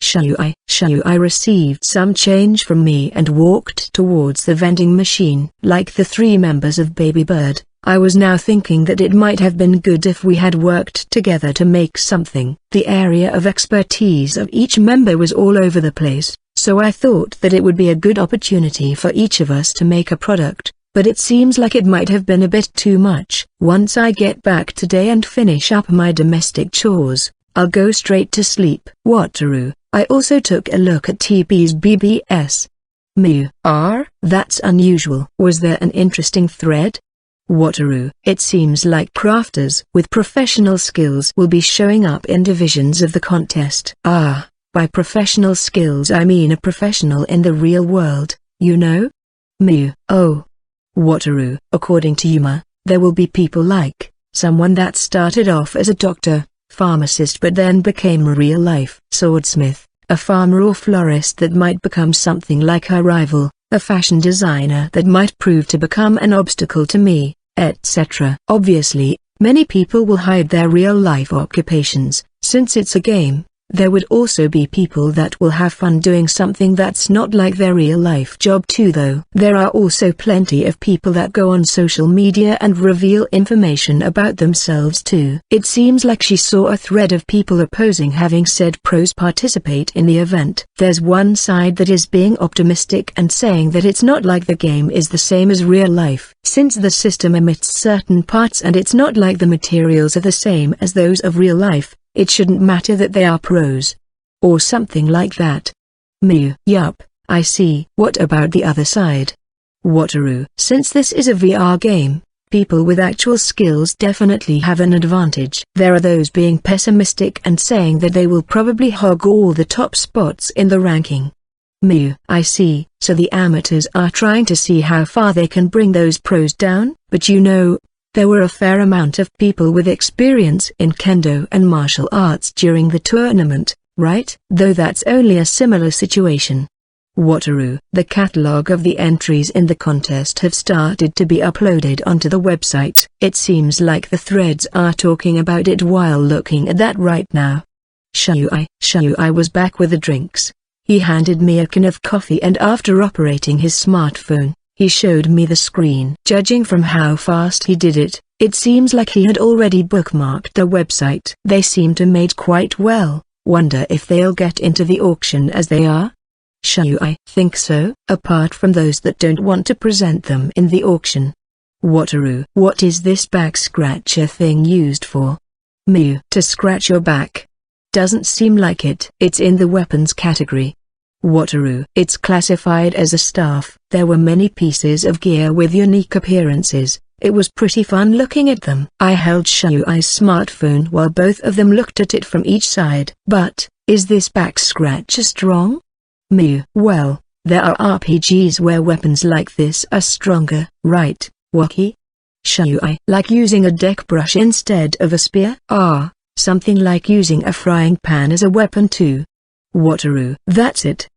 Shui received some change from me and walked towards the vending machine. Like the 3 members of Baby Bird, I was now thinking that it might have been good if we had worked together to make something. The area of expertise of each member was all over the place, so I thought that it would be a good opportunity for each of us to make a product, but it seems like it might have been a bit too much. Once I get back today and finish up my domestic chores, I'll go straight to sleep. Wataru, I also took a look at TP's BBS. Mew. That's unusual. Was there an interesting thread? Wataru. It seems like crafters with professional skills will be showing up in divisions of the contest. By professional skills I mean a professional in the real world, you know? Mew. Oh. Wataru. According to Yuma, there will be people like someone that started off as a doctor, pharmacist but then became a real-life swordsmith, a farmer or florist that might become something like her rival, a fashion designer that might prove to become an obstacle to me, etc. Obviously, many people will hide their real-life occupations. Since it's a game, there would also be people that will have fun doing something that's not like their real-life job too though. There are also plenty of people that go on social media and reveal information about themselves too. It seems like she saw a thread of people opposing having said pros participate in the event. There's one side that is being optimistic and saying that it's not like the game is the same as real life. Since the system omits certain parts and it's not like the materials are the same as those of real life, it shouldn't matter that they are pros. Or something like that. Mew. Yup, I see. What about the other side? Wataru. Since this is a VR game, people with actual skills definitely have an advantage. There are those being pessimistic and saying that they will probably hog all the top spots in the ranking. Mew. I see. So the amateurs are trying to see how far they can bring those pros down, but you know, there were a fair amount of people with experience in kendo and martial arts during the tournament, right? Though that's only a similar situation. Wataru. The catalog of the entries in the contest have started to be uploaded onto the website. It seems like the threads are talking about it while looking at that right now. Shui was back with the drinks. He handed me a can of coffee and after operating his smartphone, he showed me the screen. Judging from how fast he did it, it seems like he had already bookmarked the website. They seem to made quite well. Wonder if they'll get into the auction as they are? I think so, apart from those that don't want to present them in the auction. Wataru. What is this back scratcher thing used for? Mew. To scratch your back. Doesn't seem like it. It's in the weapons category. Wataru. It's classified as a staff. There were many pieces of gear with unique appearances. It was pretty fun looking at them. I held Shui's smartphone while both of them looked at it from each side. But, is this back scratcher strong? Mew. Well, there are RPGs where weapons like this are stronger, right, Waki? Shui. Like using a deck brush instead of a spear? Something like using a frying pan as a weapon too. Wataru. That's it.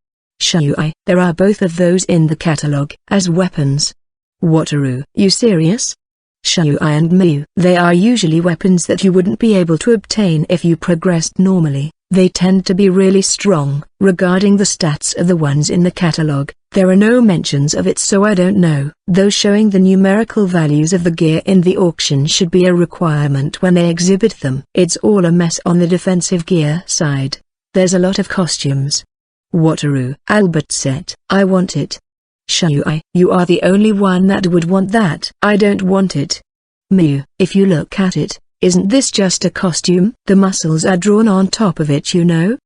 Shui. There are both of those in the catalog as weapons. Wataru. You serious? Shui and Mew. They are usually weapons that you wouldn't be able to obtain if you progressed normally. They tend to be really strong. Regarding the stats of the ones in the catalog, there are no mentions of it so I don't know. Though showing the numerical values of the gear in the auction should be a requirement when they exhibit them. It's all a mess on the defensive gear side. There's a lot of costumes. Wataru. Albert said, I want it. Shui. You are the only one that would want that. I don't want it. Mew. If you look at it, isn't this just a costume? The muscles are drawn on top of it, you know?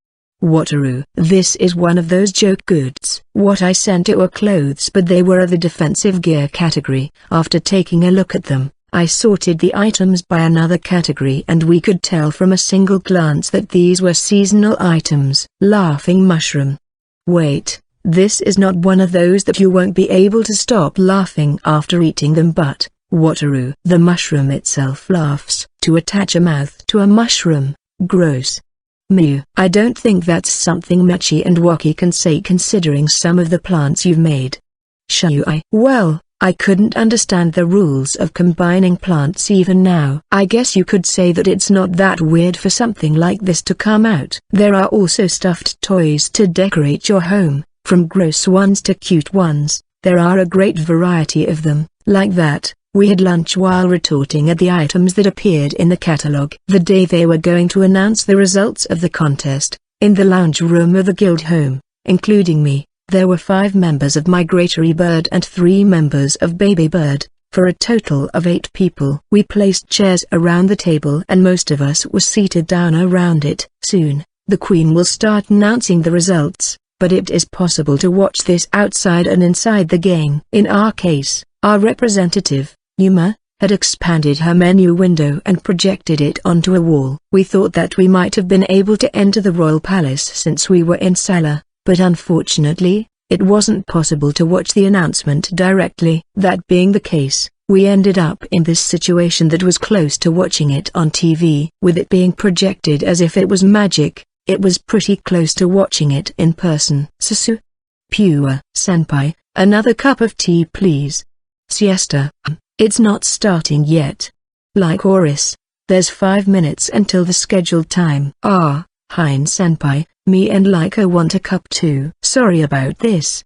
Wataru. This is one of those joke goods. What I sent you were clothes, but they were of the defensive gear category. After taking a look at them, I sorted the items by another category and we could tell from a single glance that these were seasonal items. Laughing mushroom. Wait, this is not one of those that you won't be able to stop laughing after eating them, but Wataru. The mushroom itself laughs. To attach a mouth to a mushroom, gross. Mew. I don't think that's something Mechi and Waki can say considering some of the plants you've made. Shui. Well, I couldn't understand the rules of combining plants even now. I guess you could say that it's not that weird for something like this to come out. There are also stuffed toys to decorate your home, from gross ones to cute ones. There are a great variety of them, like that. We had lunch while retorting at the items that appeared in the catalog. The day they were going to announce the results of the contest, in the lounge room of the guild home, including me, There were 5 members of migratory bird and 3 members of baby bird, for a total of 8 people. We placed chairs around the table and most of us were seated down around it. Soon, the Queen will start announcing the results, but it is possible to watch this outside and inside the game. In our case, our representative, Yuma, had expanded her menu window and projected it onto a wall. We thought that we might have been able to enter the royal palace since we were in cellar, but unfortunately, it wasn't possible to watch the announcement directly. That being the case, we ended up in this situation that was close to watching it on TV. With it being projected as if it was magic, it was pretty close to watching it in person. Susu. Pure. Senpai, another cup of tea please. Siesta. It's not starting yet. Like Oris, there's 5 minutes until the scheduled time. Ah, Hein Senpai, me and Laika want a cup too. Sorry about this.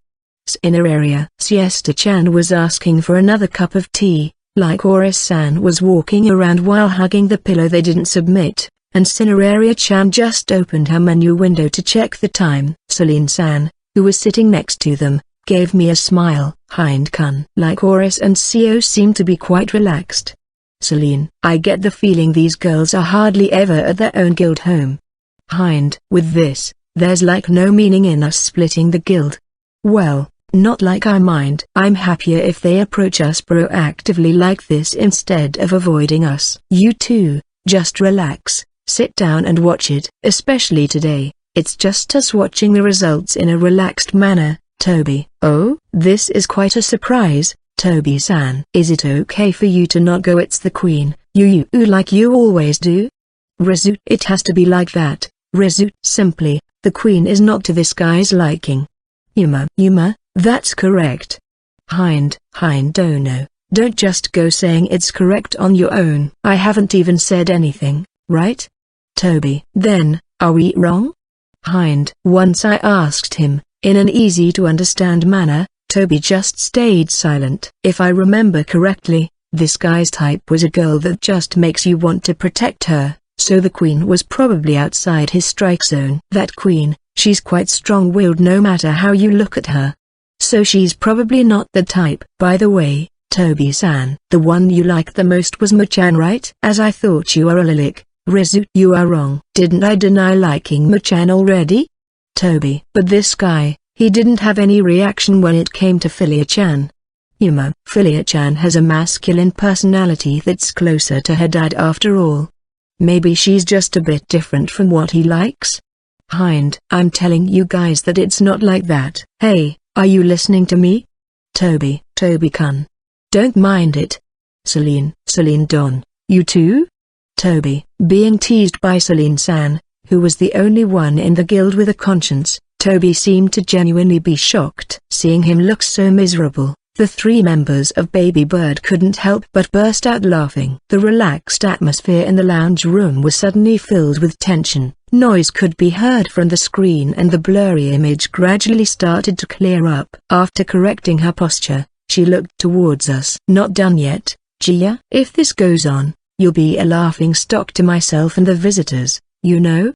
Inner area. Siesta-chan was asking for another cup of tea, like Oris-san was walking around while hugging the pillow they didn't submit, and Cineraria-chan just opened her menu window to check the time. Celine-san, who was sitting next to them, gave me a smile. Hein-kun. Like Oris and Seo seemed to be quite relaxed. Celine, I get the feeling these girls are hardly ever at their own guild home. Hind. With this, there's like no meaning in us splitting the guild. Well, not like I mind. I'm happier if they approach us proactively like this instead of avoiding us. You too, just relax, sit down and watch it. Especially today, it's just us watching the results in a relaxed manner. Toby. Oh, this is quite a surprise, Toby-san. Is it okay for you to not go? It's the Queen, you like you always do? Rezu. It has to be like that, Rezu. Simply, the Queen is not to this guy's liking. Yuma, that's correct. Hind. Oh no, don't just go saying it's correct on your own. I haven't even said anything, right? Toby. Then, are we wrong? Hind. Once I asked him, in an easy-to-understand manner, Toby just stayed silent. If I remember correctly, this guy's type was a girl that just makes you want to protect her, so the Queen was probably outside his strike zone. That Queen, she's quite strong-willed no matter how you look at her. So she's probably not the type. By the way, Toby-san, the one you liked the most was Machan, right? As I thought you are a lilac, Rezu. You are wrong. Didn't I deny liking Machan already? Toby. But this guy, he didn't have any reaction when it came to Philia-chan. Yuma. Philia-chan has a masculine personality that's closer to her dad after all. Maybe she's just a bit different from what he likes? Hind. I'm telling you guys that it's not like that. Hey, are you listening to me? Toby-kun. Don't mind it. Celine Don, you too? Toby. Being teased by Celine-san, who was the only one in the guild with a conscience, Toby seemed to genuinely be shocked. Seeing him look so miserable, the 3 members of Baby Bird couldn't help but burst out laughing. The relaxed atmosphere in the lounge room was suddenly filled with tension. Noise could be heard from the screen and the blurry image gradually started to clear up. After correcting her posture, she looked towards us. Not done yet, Gia? If this goes on, you'll be a laughing stock to myself and the visitors, you know?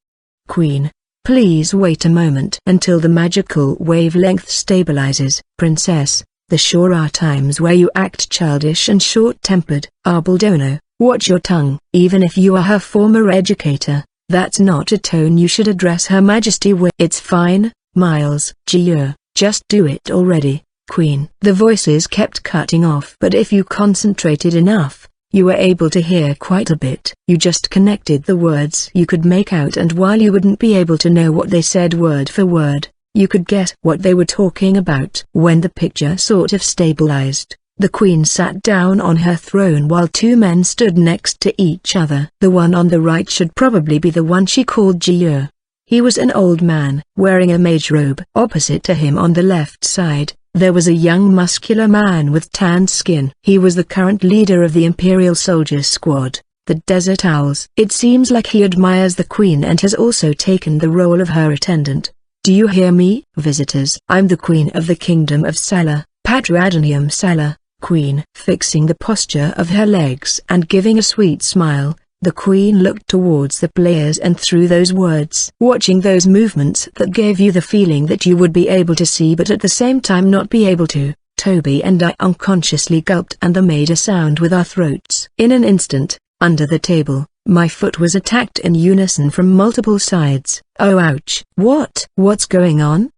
Queen, please wait a moment until the magical wavelength stabilizes. Princess, there sure are times where you act childish and short-tempered. Arbaldono, watch your tongue. Even if you are her former educator, that's not a tone you should address Her Majesty with. It's fine, Miles. Gia, just do it already, Queen. The voices kept cutting off, but if you concentrated enough, you were able to hear quite a bit. You just connected the words you could make out, and while you wouldn't be able to know what they said word for word, you could guess what they were talking about. When the picture sort of stabilized, the Queen sat down on her throne while 2 men stood next to each other. The one on the right should probably be the one she called Jiu. He was an old man, wearing a mage robe. Opposite to him on the left side, there was a young muscular man with tanned skin. He was the current leader of the Imperial Soldier Squad, the Desert Owls. It seems like he admires the Queen and has also taken the role of her attendant. Do you hear me, visitors? I'm the Queen of the Kingdom of Sala, Patriadonium Sala, Queen. Fixing the posture of her legs and giving a sweet smile, The Queen looked towards the players and through those words, watching those movements that gave you the feeling that you would be able to see but at the same time not be able to. Toby and I unconsciously gulped and made a sound with our throats. In an instant, under the table, my foot was attacked in unison from multiple sides. Oh ouch! What's going on?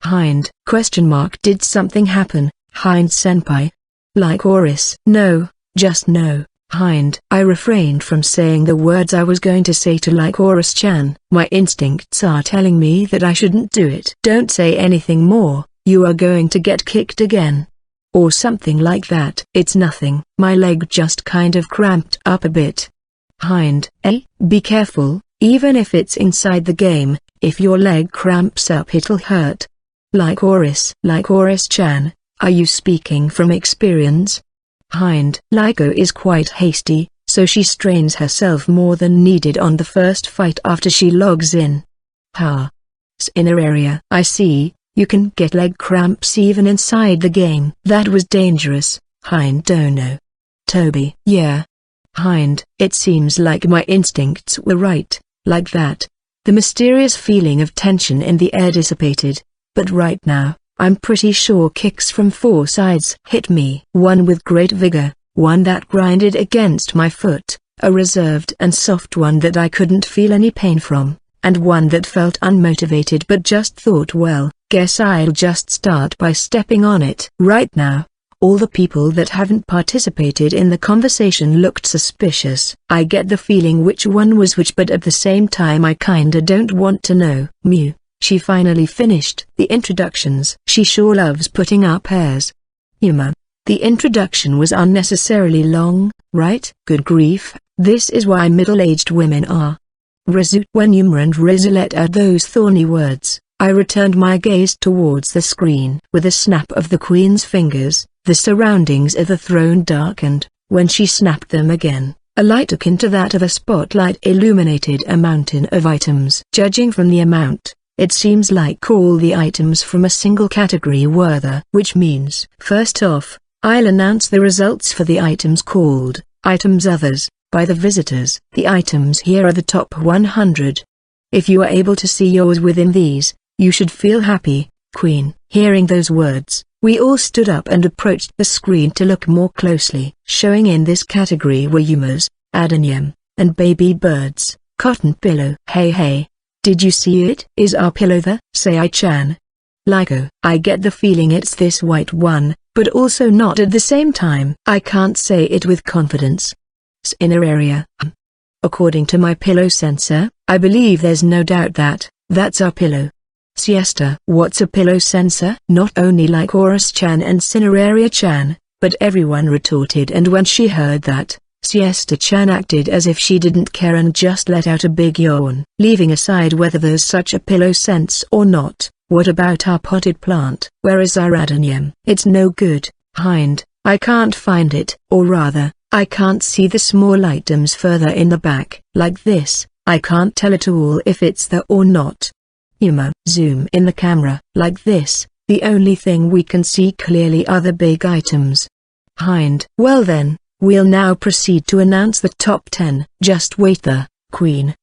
Hind? Did something happen, Hind-senpai? Lycoris? No, just no, Hind. I refrained from saying the words I was going to say to Lycoris-chan. My instincts are telling me that I shouldn't do it. Don't say anything more, you are going to get kicked again. Or something like that. It's nothing. My leg just kind of cramped up a bit. Hind. Be careful, even if it's inside the game, if your leg cramps up it'll hurt. Lycoris-chan, are you speaking from experience? Hind. Lyco is quite hasty, so she strains herself more than needed on the first fight after she logs in. Inner area. I see, you can get leg cramps even inside the game. That was dangerous, Hind. Dono. Toby. Yeah. Hind. It seems like my instincts were right, like that. The mysterious feeling of tension in the air dissipated. But right now, I'm pretty sure kicks from 4 sides hit me. One with great vigor, one that grinded against my foot, a reserved and soft one that I couldn't feel any pain from, and one that felt unmotivated but just thought, well, guess I'll just start by stepping on it. Right now, all the people that haven't participated in the conversation looked suspicious. I get the feeling which one was which, but at the same time I kinda don't want to know. Mew. She finally finished the introductions. She sure loves putting up airs. Yuma. The introduction was unnecessarily long, right? Good grief, this is why middle-aged women are. Rizu. When Yuma and Rizu let out those thorny words, I returned my gaze towards the screen. With a snap of the Queen's fingers, the surroundings of the throne darkened. When she snapped them again, a light akin to that of a spotlight illuminated a mountain of items. Judging from the amount, it seems like all the items from a single category were there. Which means, first off, I'll announce the results for the items called Items Others by the visitors. The items here are the top 100. If you are able to see yours within these, you should feel happy, Queen. Hearing those words, we all stood up and approached the screen to look more closely. Showing in this category were Yuma's, Adonium, and Baby Bird's Cotton Pillow. Hey. Did you see it? Is our pillow there? Sei-chan. Lyco. I get the feeling it's this white one, but also not at the same time. I can't say it with confidence. Inner area. According to my pillow sensor, I believe there's no doubt that that's our pillow. Siesta. What's a pillow sensor? Not only Lycoris-chan and Cineraria-chan, but everyone retorted, and when she heard that, Siesta-chan acted as if she didn't care and just let out a big yawn. Leaving aside whether there's such a pillow sense or not, what about our potted plant? Where is our Adonium? It's no good, Hind. I can't find it. Or rather, I can't see the small items further in the back. Like this, I can't tell at all if it's there or not. Yuma. Zoom in the camera. Like this, the only thing we can see clearly are the big items. Hind. Well then, we'll now proceed to announce the top 10. Just wait there, Queen.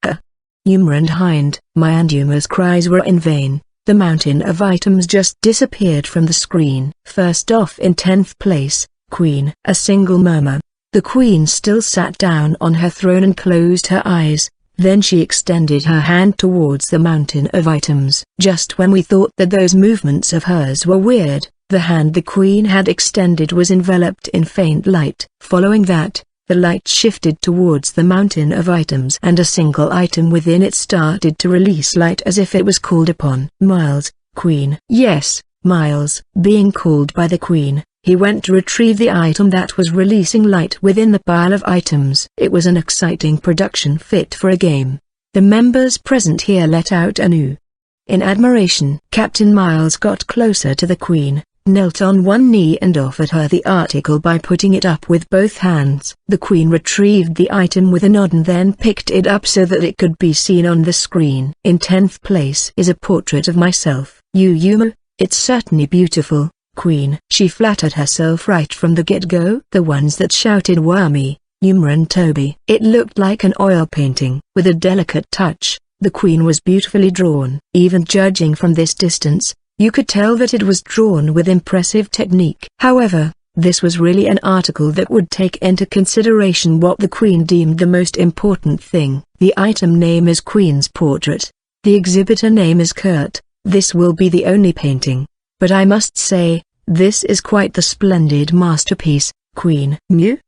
Yuma and Hind. My and Yuma's cries were in vain. The mountain of items just disappeared from the screen. First off, in 10th place, Queen. A single murmur. The Queen still sat down on her throne and closed her eyes. Then she extended her hand towards the mountain of items. Just when we thought that those movements of hers were weird, the hand the Queen had extended was enveloped in faint light. Following that, the light shifted towards the mountain of items and a single item within it started to release light as if it was called upon. Miles, Queen. Yes, Miles. Being called by the Queen, he went to retrieve the item that was releasing light within the pile of items. It was an exciting production fit for a game. The members present here let out an ooh. In admiration, Captain Miles got closer to the Queen, knelt on one knee and offered her the article by putting it up with both hands. The Queen retrieved the item with a nod and then picked it up so that it could be seen on the screen. In 10th place is a portrait of myself. Yuma, it's certainly beautiful, Queen. She flattered herself right from the get-go. The ones that shouted were me, Yuma and Toby. It looked like an oil painting. With a delicate touch, the queen was beautifully drawn. Even judging from this distance, you could tell that it was drawn with impressive technique. However, this was really an article that would take into consideration what the queen deemed the most important thing. The item name is Queen's Portrait. The exhibitor name is Kurt. This will be the only painting. But I must say, this is quite the splendid masterpiece, Queen.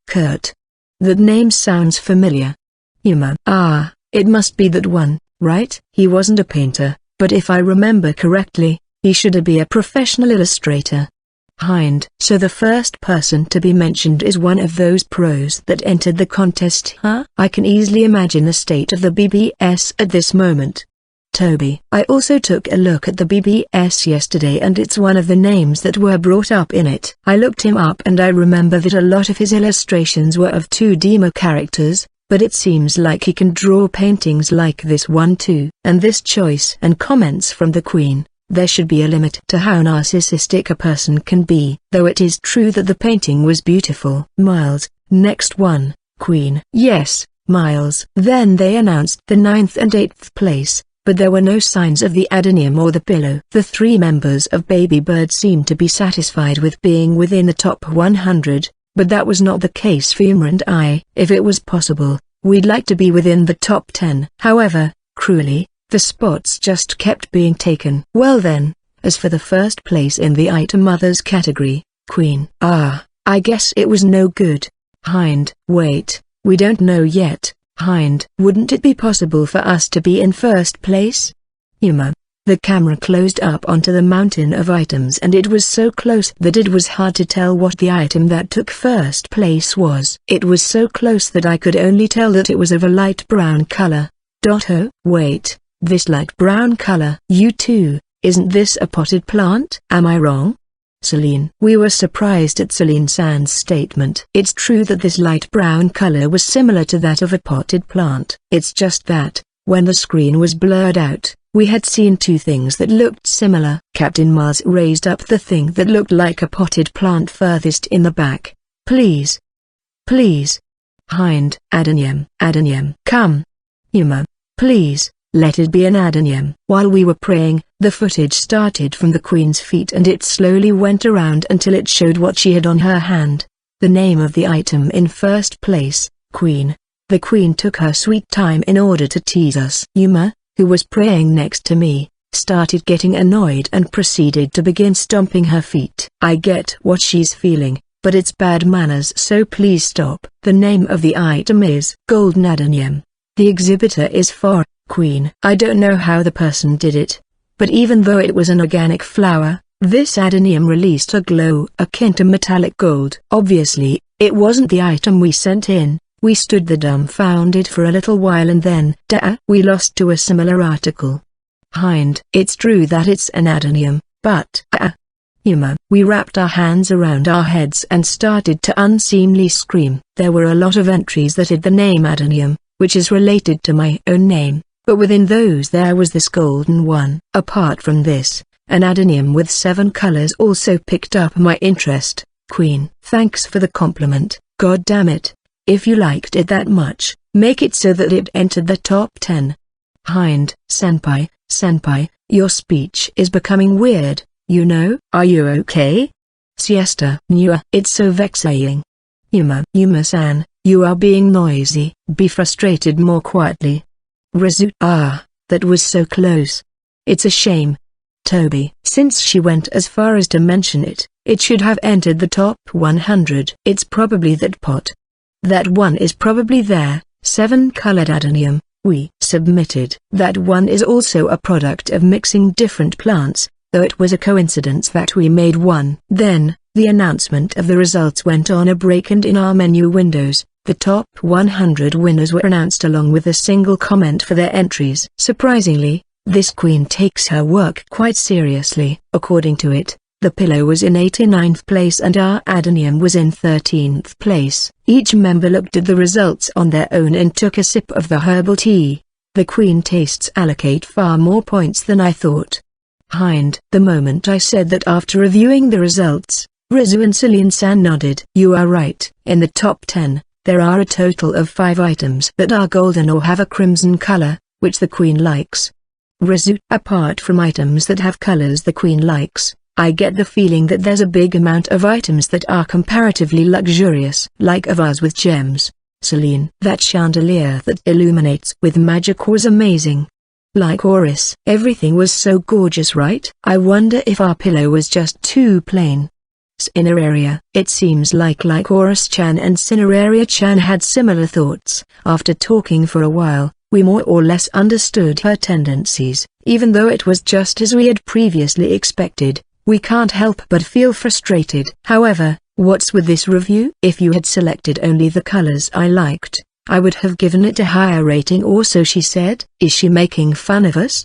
Kurt. That name sounds familiar. Yuma. Ah, it must be that one, right? He wasn't a painter, but if I remember correctly, he should be a professional illustrator. Hind. So the first person to be mentioned is one of those pros that entered the contest, huh? I can easily imagine the state of the BBS at this moment. Toby. I also took a look at the BBS yesterday and it's one of the names that were brought up in it. I looked him up and I remember that a lot of his illustrations were of 2D characters, but it seems like he can draw paintings like this one too. And this choice and comments from the queen. There should be a limit to how narcissistic a person can be. Though it is true that the painting was beautiful. Miles. Next one, Queen. Yes, Miles. Then they announced the 9th and 8th place, but there were no signs of the adenium or the pillow. The 3 members of Baby Bird seemed to be satisfied with being within the top 100, but that was not the case for Yuma and I. If it was possible, we'd like to be within the top 10. However, cruelly, the spots just kept being taken. Well then, as for the first place in the item others category, Queen. Ah, I guess it was no good. Hind. Wait, we don't know yet, Hind. Wouldn't it be possible for us to be in first place? Yuma. The camera closed up onto the mountain of items and it was so close that it was hard to tell what the item that took first place was. It was so close that I could only tell that it was of a light brown color. Oh, wait. This light brown color. You too, isn't this a potted plant? Am I wrong? Celine. We were surprised at Celine-san's statement. It's true that this light brown color was similar to that of a potted plant. It's just that, when the screen was blurred out, we had seen 2 things that looked similar. Captain Mars raised up the thing that looked like a potted plant furthest in the back. Please. Please. Hind. Adenium. Adenium. Come. Yuma. Please. Let it be an adenium. While we were praying, the footage started from the queen's feet and it slowly went around until it showed what she had on her hand. The name of the item in first place, Queen. The queen took her sweet time in order to tease us. Yuma, who was praying next to me, started getting annoyed and proceeded to begin stomping her feet. I get what she's feeling, but it's bad manners, so please stop. The name of the item is Golden Adenium. The exhibitor is for Queen. I don't know how the person did it, but even though it was an organic flower, this adenium released a glow akin to metallic gold. Obviously, it wasn't the item we sent in. We stood there dumbfounded for a little while and then, we lost to a similar article. Hind. It's true that it's an adenium, but Yuma. We wrapped our hands around our heads and started to unseemly scream. There were a lot of entries that had the name adenium, which is related to my own name. But within those there was this golden one. Apart from this, an adenium with 7 colors also picked up my interest. Queen. Thanks for the compliment. God damn it. If you liked it that much, make it so that it entered the top 10. Hind. Senpai, your speech is becoming weird, you know. Are you okay? Siesta. Nua. It's so vexing. Yuma-san, you are being noisy. Be frustrated more quietly. Rizu. Ah, that was so close. It's a shame. Toby. Since she went as far as to mention it, it should have entered the top 100. It's probably that pot. That one is probably there. 7-colored adenium. We submitted. That one is also a product of mixing different plants, though it was a coincidence that we made one. Then, the announcement of the results went on a break and in our menu windows, the top 100 winners were announced along with a single comment for their entries. Surprisingly, this queen takes her work quite seriously. According to it, the pillow was in 89th place and our adenium was in 13th place. Each member looked at the results on their own and took a sip of the herbal tea. The queen tastes allocate far more points than I thought. Hind. The moment I said that after reviewing the results, Rizu and Celine-san nodded. You are right. In the top 10, There are a total of 5 items that are golden or have a crimson color, which the Queen likes. Result: apart from items that have colors the Queen likes, I get the feeling that there's a big amount of items that are comparatively luxurious, like a vase with gems. Celine: that chandelier that illuminates with magic was amazing. Lycoris: everything was so gorgeous, right? I wonder if our pillow was just too plain. Cineraria: it seems like Lycoris-chan and Cineraria-chan had similar thoughts. After talking for a while, we more or less understood her tendencies. Even though it was just as we had previously expected, we can't help but feel frustrated. However, what's with this review? If you had selected only the colors I liked, I would have given it a higher rating or so, she said. Is she making fun of us?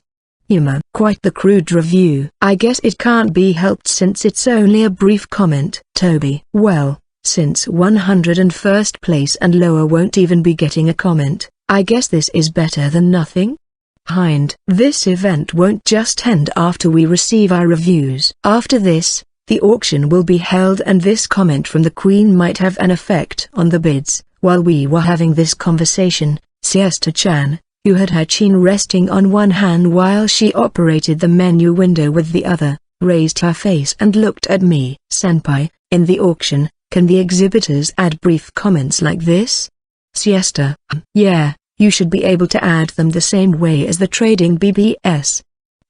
Yuma: quite the crude review. I guess it can't be helped since it's only a brief comment. Toby: well, since 101st place and lower won't even be getting a comment, I guess this is better than nothing. Hind: this event won't just end after we receive our reviews. After this, the auction will be held and this comment from the Queen might have an effect on the bids. While we were having this conversation, Siesta-chan, who had her chin resting on one hand while she operated the menu window with the other, raised her face and looked at me. Senpai, in the auction, can the exhibitors add brief comments like this? Siesta: yeah, you should be able to add them the same way as the trading BBS.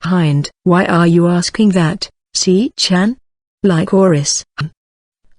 Hind: why are you asking that, Si-chan? Lycoris: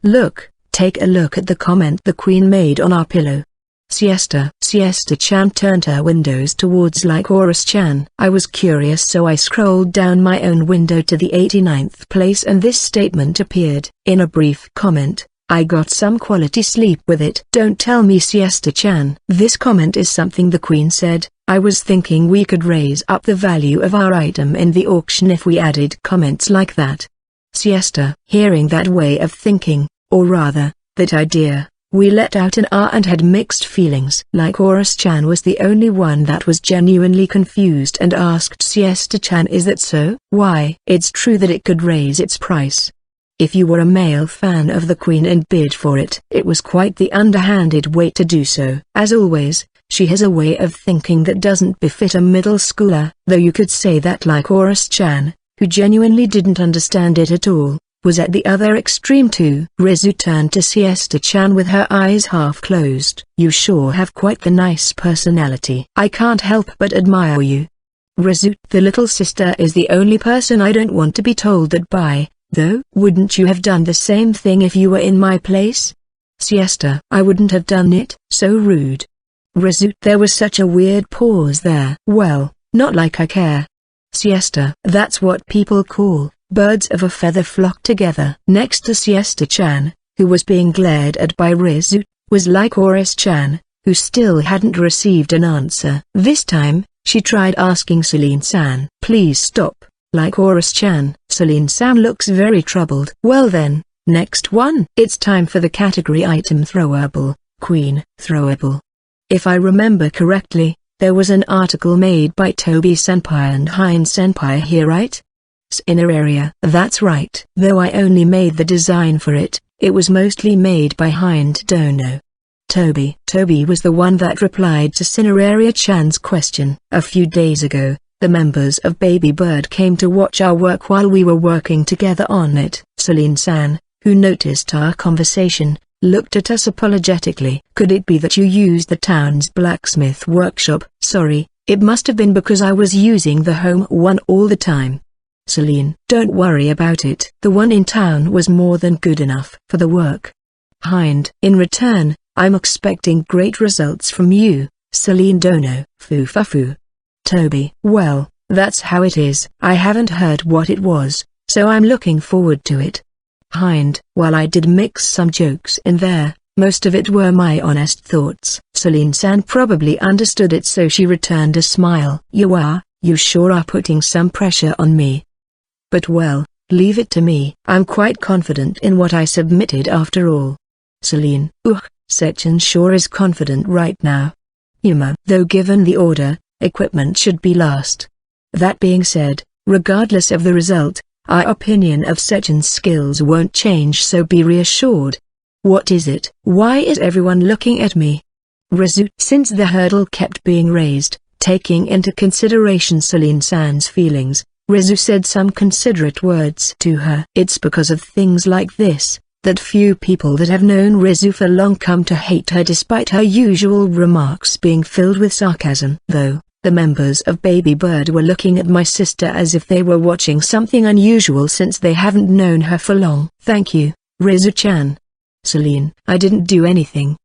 look, take a look at the comment the Queen made on our pillow. Siesta-chan turned her windows towards Lycoris-chan. I was curious, so I scrolled down my own window to the 89th place and this statement appeared. In a brief comment, I got some quality sleep with it. Don't tell me, Siesta-chan. This comment is something the Queen said. I was thinking we could raise up the value of our item in the auction if we added comments like that. Siesta: hearing that way of thinking, or rather, that idea, we let out an ah and had mixed feelings. Lycoris-chan was the only one that was genuinely confused and asked Siesta-chan, is that so? Why? It's true that it could raise its price. If you were a male fan of the Queen and bid for it, it was quite the underhanded way to do so. As always, she has a way of thinking that doesn't befit a middle schooler. Though you could say that Lycoris-chan, who genuinely didn't understand it at all, was at the other extreme too. Rizu turned to Siesta-chan with her eyes half closed. You sure have quite the nice personality. I can't help but admire you. Rizu: the little sister is the only person I don't want to be told that by. Though, wouldn't you have done the same thing if you were in my place? Siesta: I wouldn't have done it. So rude. Rizu: there was such a weird pause there. Well, not like I care. Siesta: that's what people call, birds of a feather flock together. Next to Siesta-chan, who was being glared at by Rizu, was Lycoris-chan, who still hadn't received an answer. This time, she tried asking Celine-san. Please stop, Lycoris-chan. Celine-san looks very troubled. Well then, next one. It's time for the category item throwable, Queen. Throwable. If I remember correctly, there was an article made by Toby-senpai and Hein-senpai here, right? Cineraria. That's right. Though I only made the design for it, it was mostly made by Hind Dono. Toby was the one that replied to Cineraria-chan's question. A few days ago, the members of Baby Bird came to watch our work while we were working together on it. Celine-san, who noticed our conversation, looked at us apologetically. Could it be that you used the town's blacksmith workshop? Sorry, it must have been because I was using the home one all the time. Celine: don't worry about it. The one in town was more than good enough for the work. Hind: in return, I'm expecting great results from you, Celine Dono. Foo. Toby: well, that's how it is. I haven't heard what it was, so I'm looking forward to it. Hind: while I did mix some jokes in there, most of it were my honest thoughts. Celine-san probably understood it, so she returned a smile. You sure are putting some pressure on me. But well, leave it to me. I'm quite confident in what I submitted after all. Celine: Sechin sure is confident right now. Yuma: though given the order, equipment should be last. That being said, regardless of the result, our opinion of Sechin's skills won't change, so be reassured. What is it? Why is everyone looking at me? Rizu. Since the hurdle kept being raised, taking into consideration Celine-san's feelings, Rizu said some considerate words to her. It's because of things like this that few people that have known Rizu for long come to hate her, despite her usual remarks being filled with sarcasm. Though, the members of Baby Bird were looking at my sister as if they were watching something unusual since they haven't known her for long. Thank you, Rizu-chan. Celine. I didn't do anything.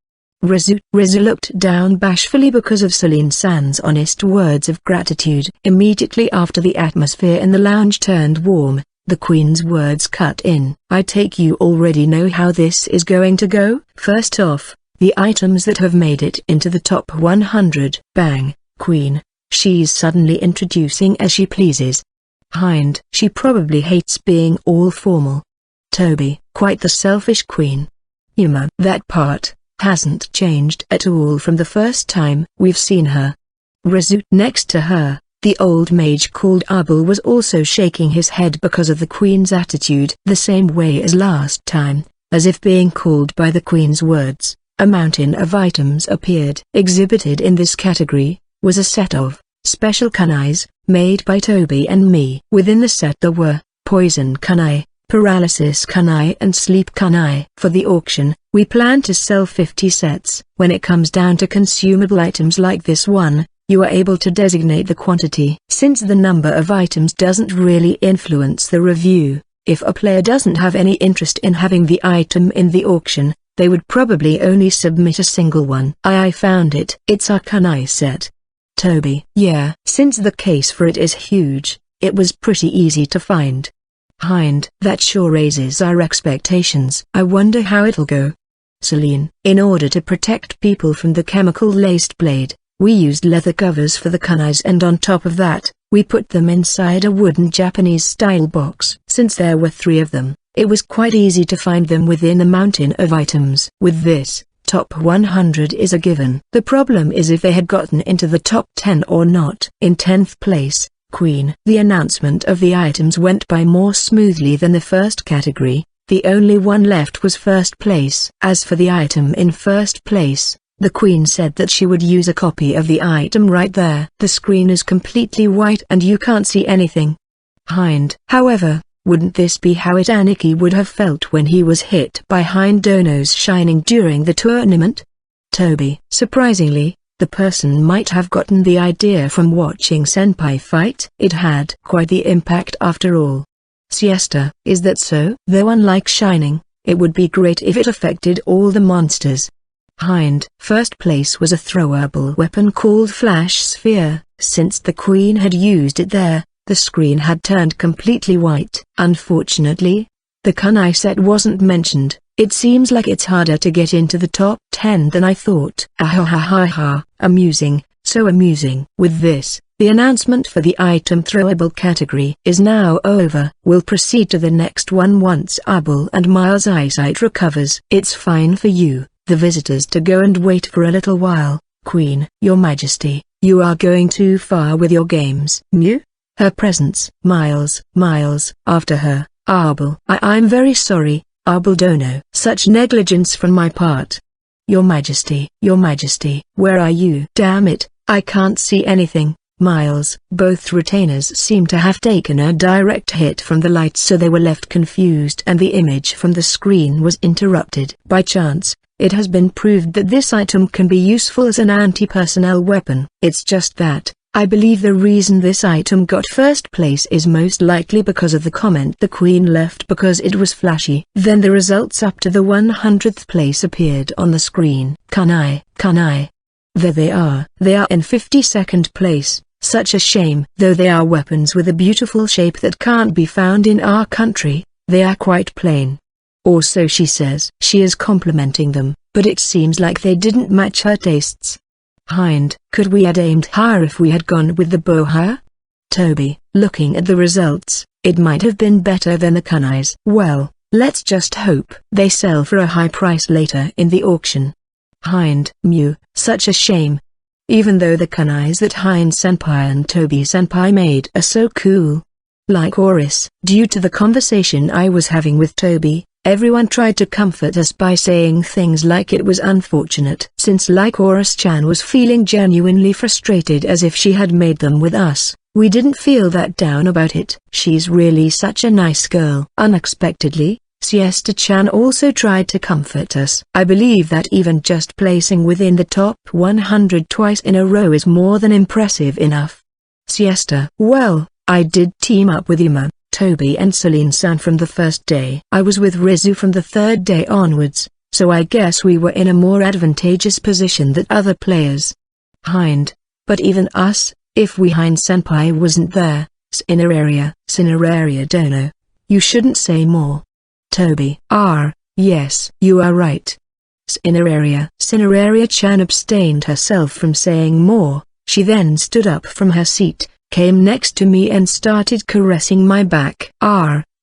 Rizu looked down bashfully because of Celine-san's honest words of gratitude. Immediately after the atmosphere in the lounge turned warm, the Queen's words cut in. I take you already know how this is going to go? First off, the items that have made it into the top 100. Bang, Queen, she's suddenly introducing as she pleases. Hind. She probably hates being all formal. Toby. Quite the selfish queen. Yuma. That part hasn't changed at all from the first time we've seen her. Rizu. Next to her, the old mage called Abel was also shaking his head because of the Queen's attitude. The same way as last time, as if being called by the Queen's words, a mountain of items appeared. Exhibited in this category was a set of special kunais, made by Toby and me. Within the set there were poison kunai, paralysis kunai and sleep kunai. For the auction, we plan to sell 50 sets. When it comes down to consumable items like this one, you are able to designate the quantity. Since the number of items doesn't really influence the review, if a player doesn't have any interest in having the item in the auction, they would probably only submit a single one. I found it. It's our kunai set. Toby. Yeah. Since the case for it is huge, it was pretty easy to find. Hind. That sure raises our expectations. I wonder how it'll go. Celine. In order to protect people from the chemical-laced blade, we used leather covers for the kunais, and on top of that, we put them inside a wooden Japanese-style box. Since there were 3 of them, it was quite easy to find them within a mountain of items. With this, top 100 is a given. The problem is if they had gotten into the top 10 or not. In 10th place, Queen. The announcement of the items went by more smoothly than the first category. The only one left was first place. As for the item in first place, the Queen said that she would use a copy of the item right there. The screen is completely white and you can't see anything. Hind. However, wouldn't this be how Aniki would have felt when he was hit by Hind Dono's Shining during the tournament? Toby. Surprisingly, the person might have gotten the idea from watching Senpai fight. It had quite the impact after all. Siesta. Is that so? Though unlike Shining, it would be great if it affected all the monsters. Hind. First place was a throwable weapon called Flash Sphere. Since the Queen had used it there, the screen had turned completely white. Unfortunately, the kunai set wasn't mentioned. It seems like it's harder to get into the top 10 than I thought. Ahahaha, amusing, so amusing. With this, the announcement for the item throwable category is now over. We'll proceed to the next one once Abel and Miles' eyesight recovers. It's fine for you, the visitors, to go and wait for a little while, Queen. Your Majesty, you are going too far with your games. Mew? Her presence. Miles. After her, Abel. I'm very sorry, Abel Dono. Such negligence from my part. Your Majesty, where are you? Damn it, I can't see anything. Miles. Both retainers seem to have taken a direct hit from the light, so they were left confused and the image from the screen was interrupted. By chance, it has been proved that this item can be useful as an anti-personnel weapon. It's just that, I believe the reason this item got first place is most likely because of the comment the Queen left because it was flashy. Then the results up to the 100th place appeared on the screen. Kunai. There they are. They are in 52nd place. Such a shame. Though they are weapons with a beautiful shape that can't be found in our country, they are quite plain. Or so she says. She is complimenting them, but it seems like they didn't match her tastes. Hind. Could we had aimed higher if we had gone with the bow higher? Toby. Looking at the results, it might have been better than the kunais. Well, let's just hope they sell for a high price later in the auction. Hind. Mew. Such a shame. Even though the kunais that Hind Senpai and Toby Senpai made are so cool. Like Oris. Due to the conversation I was having with Toby, Everyone tried to comfort us by saying things like it was unfortunate since Lycoris-chan was feeling genuinely frustrated as if she had made them with us. We didn't feel that down about it. She's really such a nice girl. Unexpectedly, Siesta-chan also tried to comfort us. I believe that even just placing within the top 100 twice in a row is more than impressive enough. Siesta: well, I did team up with Yuma, Toby and Celine-san from the first day. I was with Rizu from the third day onwards, so I guess we were in a more advantageous position than other players. Hind: but even us, if we Hind-senpai wasn't there. Cineraria dono. You shouldn't say more. Toby: yes, you are right. Cineraria-chan abstained herself from saying more. She then stood up from her seat, came next to me and started caressing my back.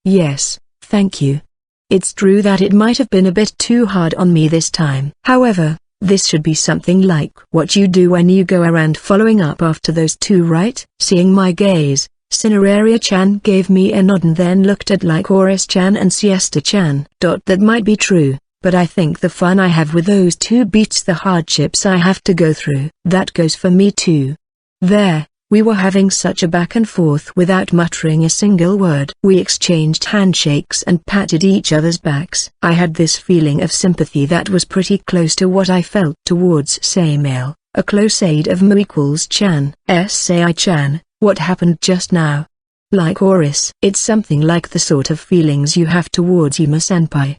Yes, thank you. It's true that it might have been a bit too hard on me this time. However, this should be something like what you do when you go around following up after those two, right? Seeing my gaze, Cineraria-chan gave me a nod and then looked at Lycoris-chan and Siesta-chan. That might be true, but I think the fun I have with those two beats the hardships I have to go through. That goes for me too. There, we were having such a back and forth without muttering a single word. We exchanged handshakes and patted each other's backs. I had this feeling of sympathy that was pretty close to what I felt towards Samael, a close aide of Mo equals Chan. Sai-chan, what happened just now? Lycoris: it's something like the sort of feelings you have towards Yuma-senpai.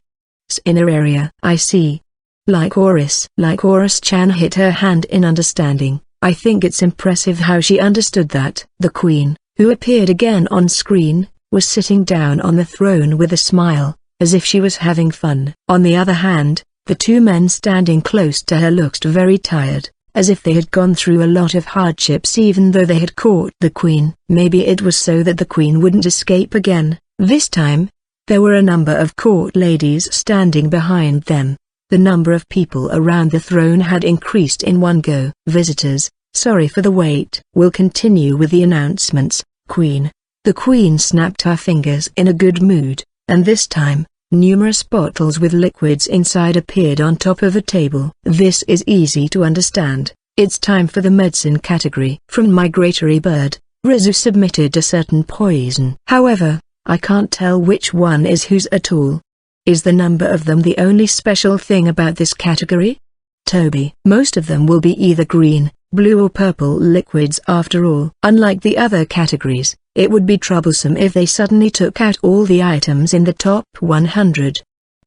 Cineraria: I see. Lycoris-chan hit her hand in understanding. I think it's impressive how she understood that. The queen, who appeared again on screen, was sitting down on the throne with a smile, as if she was having fun. On the other hand, the two men standing close to her looked very tired, as if they had gone through a lot of hardships even though they had caught the queen. Maybe it was so that the queen wouldn't escape again. This time, there were a number of court ladies standing behind them. The number of people around the throne had increased in one go. Visitors, sorry for the wait. We'll continue with the announcements, Queen. The queen snapped her fingers in a good mood, and this time, numerous bottles with liquids inside appeared on top of a table. This is easy to understand. It's time for the medicine category. From Migratory Bird, Rizu submitted a certain poison. However, I can't tell which one is whose at all. Is the number of them the only special thing about this category? Toby: most of them will be either green, blue or purple liquids after all. Unlike the other categories, it would be troublesome if they suddenly took out all the items in the top 100.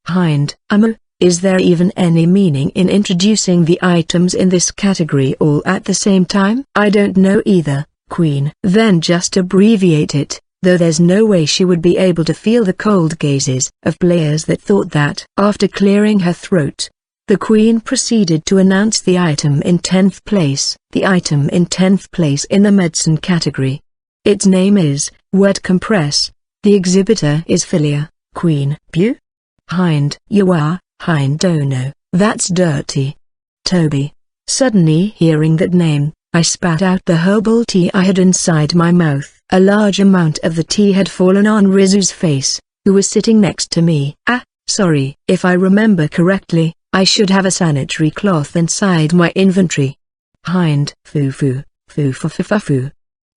Hind: is there even any meaning in introducing the items in this category all at the same time? I don't know either, Queen. Then just abbreviate it. Though there's no way she would be able to feel the cold gazes of players that thought that. After clearing her throat, the queen proceeded to announce the item in 10th place. The item in 10th place in the medicine category. Its name is Word Compress. The exhibitor is Philia, Queen. Pew? Hind: you are, Hind-dono. That's dirty. Toby: suddenly hearing that name, I spat out the herbal tea I had inside my mouth. A large amount of the tea had fallen on Rizu's face, who was sitting next to me. Sorry. If I remember correctly, I should have a sanitary cloth inside my inventory. Hind: foo-foo, foo-foo-foo-foo.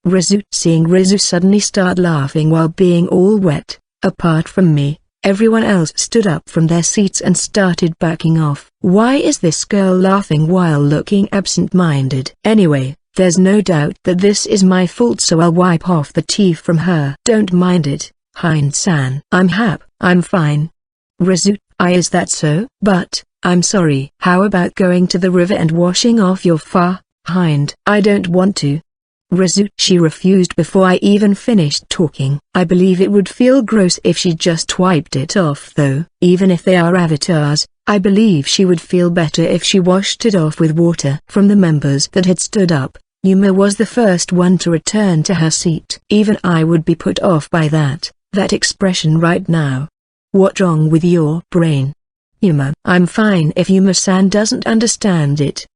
Rizu. Seeing Rizu suddenly start laughing while being all wet, apart from me, everyone else stood up from their seats and started backing off. Why is this girl laughing while looking absent-minded? Anyway, there's no doubt that this is my fault, so I'll wipe off the tea from her. Don't mind it, Hind-san. I'm fine. Rizu: is that so? But, I'm sorry. How about going to the river and washing off your fur? Hind: I don't want to. Rizu. She refused before I even finished talking. I believe it would feel gross if she just wiped it off though. Even if they are avatars, I believe she would feel better if she washed it off with water. From the members that had stood up, Yuma was the first one to return to her seat. Even I would be put off by that expression right now. What's wrong with your brain? Yuma: I'm fine if Yuma-san doesn't understand it.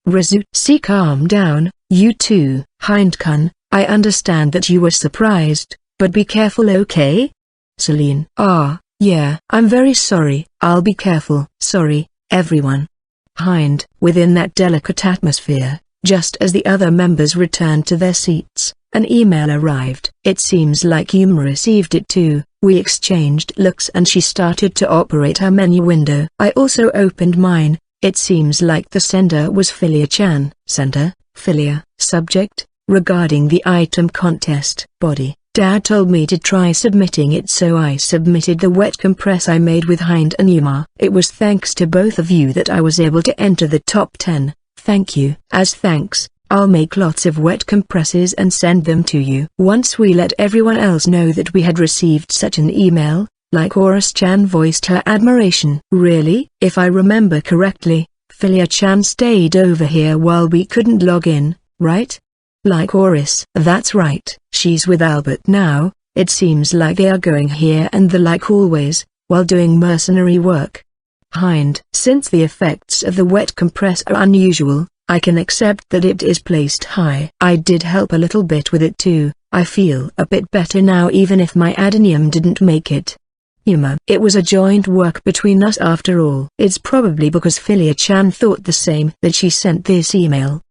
Rizu: see, calm down, you too. Hind-kun, I understand that you were surprised, but be careful, okay? Celine: Yeah, I'm very sorry. I'll be careful. Sorry, everyone. Hind. Within that delicate atmosphere, just as the other members returned to their seats, an email arrived. It seems like Yuma received it too. We exchanged looks and she started to operate her menu window. I also opened mine. It seems like the sender was Philia-chan. Sender, Philia. Subject, regarding the item contest. Body. Dad told me to try submitting it, so I submitted the wet compress I made with Hind and Yuma. It was thanks to both of you that I was able to enter the top 10. Thank you. As thanks, I'll make lots of wet compresses and send them to you. Once we let everyone else know that we had received such an email, Lycoris-chan voiced her admiration. Really? If I remember correctly, Philia-chan stayed over here while we couldn't log in, right? Lycoris. That's right. She's with Albert now. It seems like they are going here and there like always, while doing mercenary work. Hind. Since the effects of the wet compress are unusual, I can accept that it is placed high. I did help a little bit with it too. I feel a bit better now even if my adenium didn't make it. Yuma. It was a joint work between us after all. It's probably because Philia-chan thought the same that she sent this email.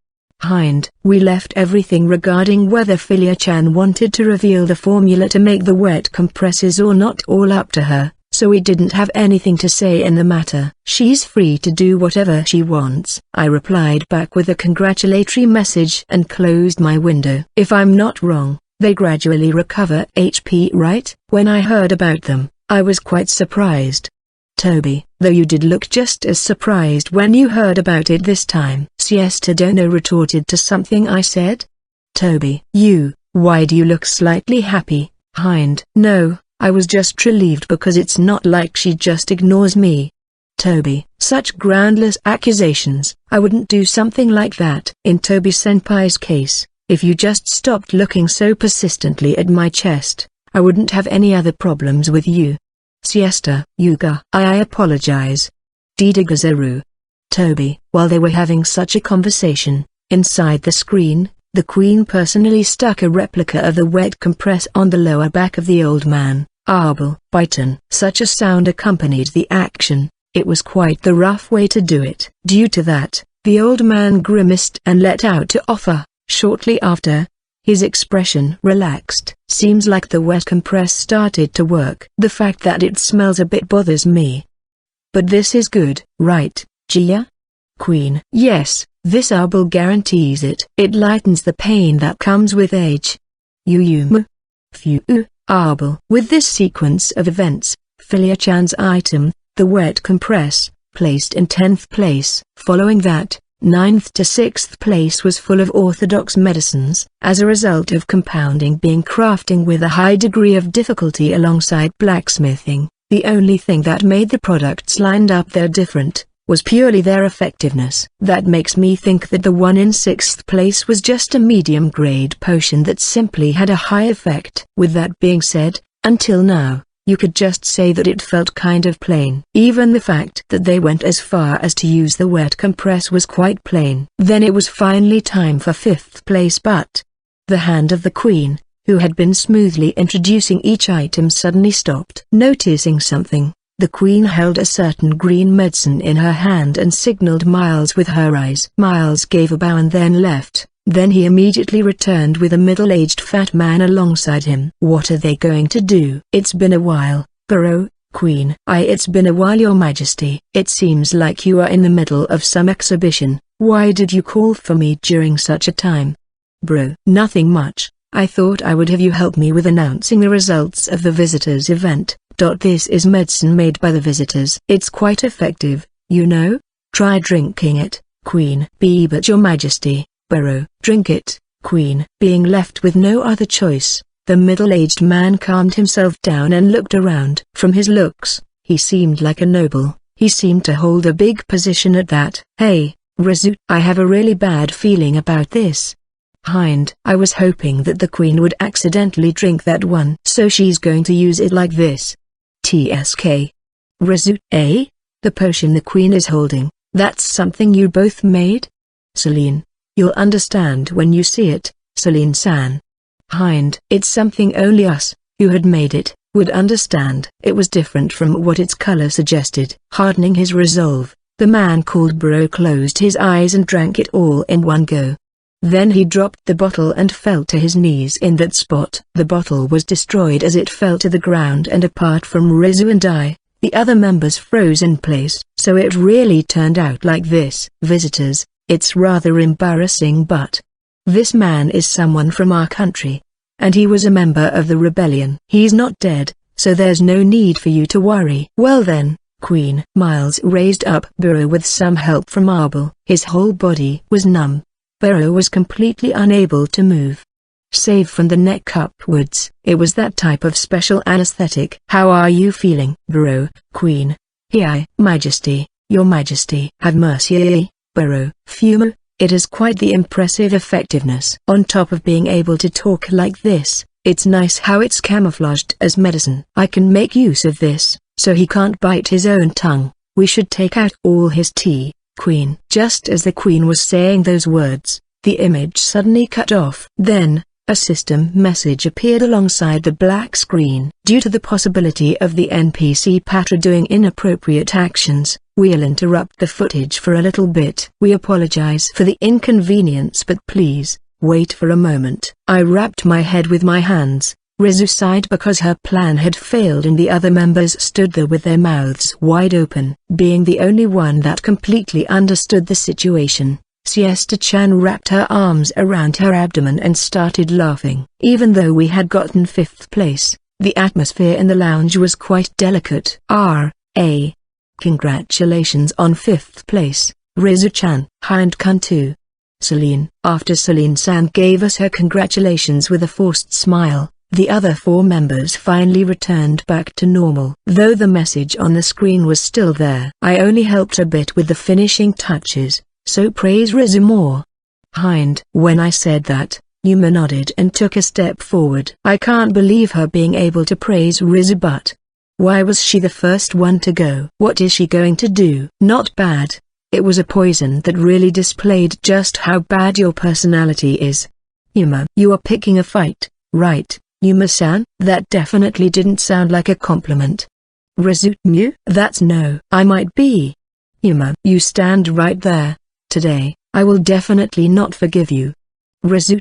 Hind. We left everything regarding whether Philia-chan wanted to reveal the formula to make the wet compresses or not all up to her, so we didn't have anything to say in the matter. She's free to do whatever she wants. I replied back with a congratulatory message and closed my window. If I'm not wrong, they gradually recover HP, right? When I heard about them, I was quite surprised. Toby, though you did look just as surprised when you heard about it this time. Siesta Dono retorted to something I said. Toby, why do you look slightly happy? Hind. No, I was just relieved because it's not like she just ignores me. Toby, such groundless accusations. I wouldn't do something like that. In Toby-senpai's case, if you just stopped looking so persistently at my chest, I wouldn't have any other problems with you. Siesta. Yuga. I apologize. Didagazaru. Toby. While they were having such a conversation, inside the screen, the queen personally stuck a replica of the wet compress on the lower back of the old man. Arbel. Biton. Such a sound accompanied the action. It was quite the rough way to do it. Due to that, the old man grimaced and let out to offer. Shortly after, his expression relaxed. Seems like the wet compress started to work. The fact that it smells a bit bothers me. But this is good, right, Gia? Queen. Yes, this Arbel guarantees it. It lightens the pain that comes with age. Yuma. Phew. Arbel. With this sequence of events, Philia-chan's item, the wet compress, placed in 10th place. Following that, 9th to 6th place was full of orthodox medicines, as a result of compounding being crafting with a high degree of difficulty alongside blacksmithing. The only thing that made the products lined up there different, was purely their effectiveness. That makes me think that the one in 6th place was just a medium-grade potion that simply had a high effect. With that being said, until now, you could just say that it felt kind of plain. Even the fact that they went as far as to use the wet compress was quite plain. Then it was finally time for 5th place, but the hand of the queen, who had been smoothly introducing each item, suddenly stopped. Noticing something, the queen held a certain green medicine in her hand and signaled Miles with her eyes. Miles gave a bow and then left. Then he immediately returned with a middle-aged fat man alongside him. What are they going to do? It's been a while, Bro, Queen. It's been a while, Your Majesty. It seems like you are in the middle of some exhibition. Why did you call for me during such a time? Bro. Nothing much. I thought I would have you help me with announcing the results of the visitors event. This is medicine made by the visitors. It's quite effective, you know? Try drinking it, Queen. But Your Majesty. Bro. Drink it, Queen. Being left with no other choice, the middle-aged man calmed himself down and looked around. From his looks, he seemed like a noble. He seemed to hold a big position at that. Hey, Rizu, I have a really bad feeling about this. Hind. I was hoping that the queen would accidentally drink that one. So she's going to use it like this. TSK. Rizu. The potion the queen is holding, that's something you both made? Celine. You'll understand when you see it, Celine-san. Hind. It's something only us, who had made it, would understand. It was different from what its color suggested. Hardening his resolve, the man called Bro closed his eyes and drank it all in one go. Then he dropped the bottle and fell to his knees in that spot. The bottle was destroyed as it fell to the ground, and apart from Rizu and I, the other members froze in place. So it really turned out like this. Visitors, it's rather embarrassing, but this man is someone from our country. And he was a member of the rebellion. He's not dead, so there's no need for you to worry. Well then, Queen. Miles raised up Burrow with some help from Marble. His whole body was numb. Burrow was completely unable to move, save from the neck upwards. It was that type of special anesthetic. How are you feeling? Burrow. Queen. Here, Majesty, Your Majesty. Have mercy. Burrow. Fumo. It has quite the impressive effectiveness. On top of being able to talk like this, it's nice how it's camouflaged as medicine. I can make use of this, so he can't bite his own tongue. We should take out all his tea, Queen. Just as the Queen was saying those words, the image suddenly cut off. Then, a system message appeared alongside the black screen. Due to the possibility of the NPC Patra doing inappropriate actions, we'll interrupt the footage for a little bit. We apologize for the inconvenience, but please, wait for a moment. I wrapped my head with my hands. Rizu sighed because her plan had failed and the other members stood there with their mouths wide open. Being the only one that completely understood the situation, Siesta-chan wrapped her arms around her abdomen and started laughing. Even though we had gotten 5th place, the atmosphere in the lounge was quite delicate. R.A. Congratulations on 5th place, Rizu-chan. Hind-kun too. Celine. After Celine-san gave us her congratulations with a forced smile, the other 4 members finally returned back to normal. Though the message on the screen was still there, I only helped a bit with the finishing touches, so praise Rizu more. Hind. When I said that, Yuma nodded and took a step forward. I can't believe her being able to praise Rizu, but why was she the first one to go? What is she going to do? Not bad. It was a poison that really displayed just how bad your personality is. Yuma. You are picking a fight, right, Yuma-san? That definitely didn't sound like a compliment. Rizu. That's no. I might be. Yuma. You stand right there. Today, I will definitely not forgive you. Rizu.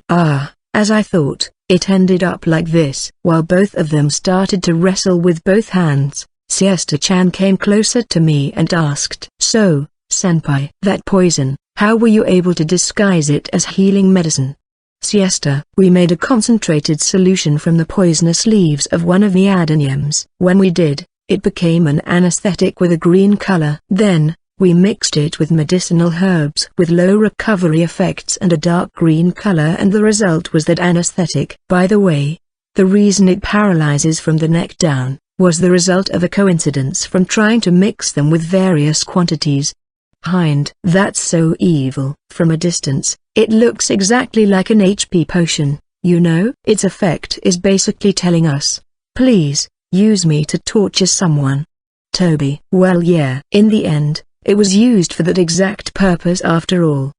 As I thought, it ended up like this. While both of them started to wrestle with both hands, Siesta-chan came closer to me and asked, So, senpai, that poison, how were you able to disguise it as healing medicine? Siesta. We made a concentrated solution from the poisonous leaves of one of the adeniums. When we did, it became an anesthetic with a green color. Then, we mixed it with medicinal herbs with low recovery effects and a dark green color, and the result was that anesthetic. By the way, the reason it paralyzes from the neck down was the result of a coincidence from trying to mix them with various quantities. Hind. That's so evil. From a distance, it looks exactly like an HP potion, you know? Its effect is basically telling us, please, use me to torture someone. Toby. Well, yeah. In the end, it was used for that exact purpose after all.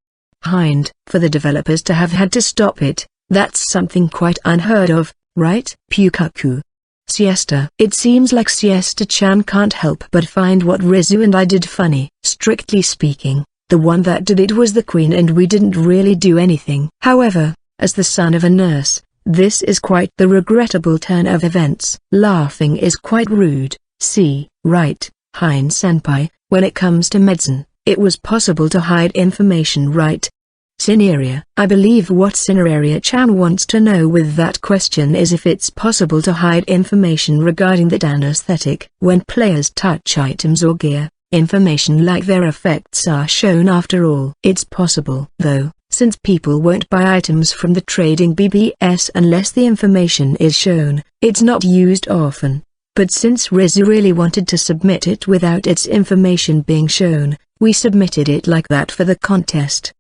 Hind. For the developers to have had to stop it, that's something quite unheard of, right? Pukaku. Siesta. It seems like Siesta-chan can't help but find what Rizu and I did funny. Strictly speaking, the one that did it was the Queen and we didn't really do anything. However, as the son of a nurse, this is quite the regrettable turn of events. Laughing is quite rude. See, right, Hind-senpai, when it comes to medicine, it was possible to hide information, right? Cineria. I believe what Cineria-chan wants to know with that question is if it's possible to hide information regarding that anesthetic. When players touch items or gear, information like their effects are shown after all. It's possible, though, since people won't buy items from the trading BBS unless the information is shown, it's not used often. But since Rizu really wanted to submit it without its information being shown, we submitted it like that for the contest.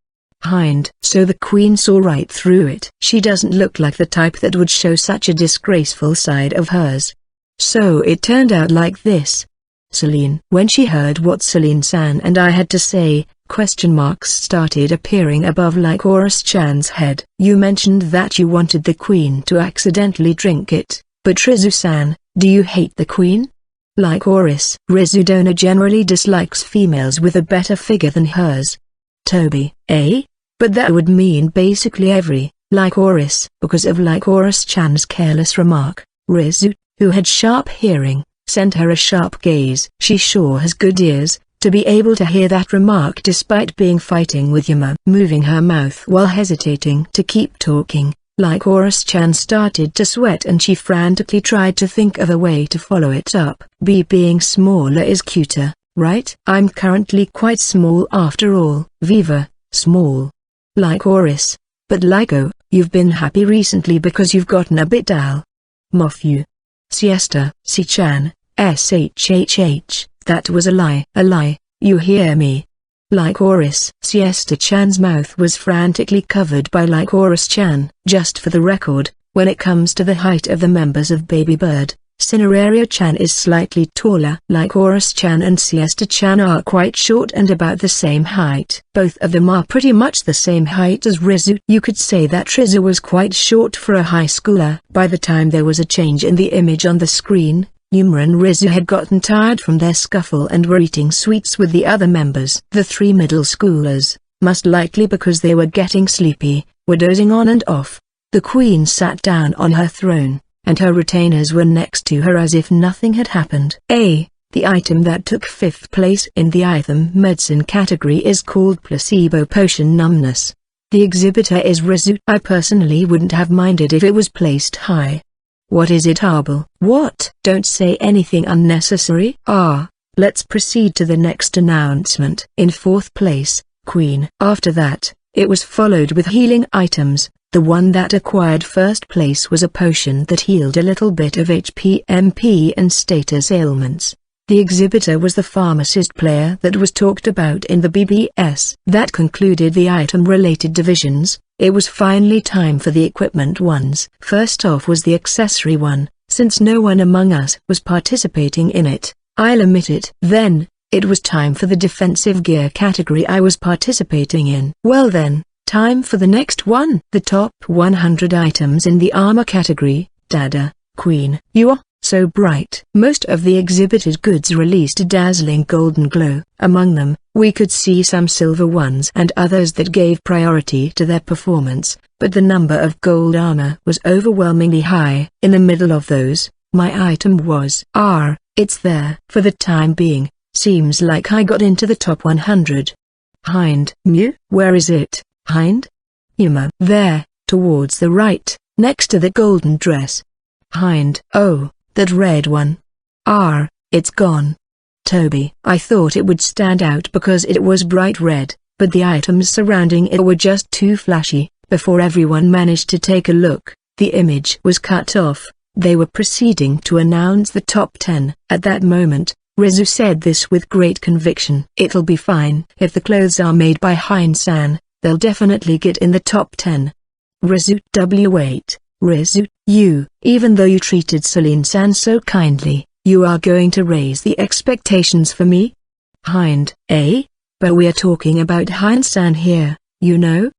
Hind. So the Queen saw right through it. She doesn't look like the type that would show such a disgraceful side of hers. So it turned out like this. Celine. When she heard what Celine-san and I had to say, question marks started appearing above Lycoris-chan's head. You mentioned that you wanted the Queen to accidentally drink it, But Rizu-san, do you hate the queen? Like Oris, Rizudona generally dislikes females with a better figure than hers. Toby, eh? But that would mean basically every, like Oris. Because of like Oris-chan's careless remark, Rizu, who had sharp hearing, sent her a sharp gaze. She sure has good ears, to be able to hear that remark despite being fighting with Yuma. Moving her mouth while hesitating to keep talking, like Oris-chan started to sweat and she frantically tried to think of a way to follow it up. Being smaller is cuter, right? I'm currently quite small after all. Viva, small. Like Oris. But Lyko, you've been happy recently because you've gotten a bit dull. Mofu. Siesta, Si-chan, SHHH, that was a lie. A lie, you hear me? Like Oris. Siesta-chan's mouth was frantically covered by like Oris-chan. Just for the record, when it comes to the height of the members of Baby Bird, Cineraria-chan is slightly taller. Like Oris-chan and Siesta-chan are quite short and about the same height. Both of them are pretty much the same height as Rizu. You could say that Rizu was quite short for a high schooler. By the time there was a change in the image on the screen, Yuma and Rizu had gotten tired from their scuffle and were eating sweets with the other members. The three middle schoolers, most likely because they were getting sleepy, were dozing on and off. The queen sat down on her throne, and her retainers were next to her as if nothing had happened. The item that took 5th place in the item medicine category is called placebo potion numbness. The exhibitor is Rizu. I personally wouldn't have minded if it was placed high. What is it, Arbel? What? Don't say anything unnecessary. Let's proceed to the next announcement. In 4th place, Queen. After that, it was followed with healing items. The one that acquired 1st place was a potion that healed a little bit of HP, MP and status ailments. The exhibitor was the pharmacist player that was talked about in the BBS. That concluded the item-related divisions. It was finally time for the equipment ones. First off was the accessory one, since no one among us was participating in it. I'll admit it. Then, it was time for the defensive gear category I was participating in. Well then, time for the next one. The top 100 items in the armor category. Dada, Queen. You are so bright. Most of the exhibited goods released a dazzling golden glow. Among them, we could see some silver ones and others that gave priority to their performance, but the number of gold armor was overwhelmingly high. In the middle of those, my item was it's there. For the time being, seems like I got into the top 100. Hind. Mew? Where is it, Hind? Yuma. There, towards the right, next to the golden dress. Hind. Oh, that red one. It's gone. Toby. I thought it would stand out because it was bright red, but the items surrounding it were just too flashy. Before everyone managed to take a look, the image was cut off. They were proceeding to announce the top 10. At that moment, Rizu said this with great conviction. It'll be fine. If the clothes are made by Hein-san, they'll definitely get in the top 10. Rizu. W8. Rizu, even though you treated Celine-san so kindly, you are going to raise the expectations for me? Hind. But we are talking about Hein-san here, you know?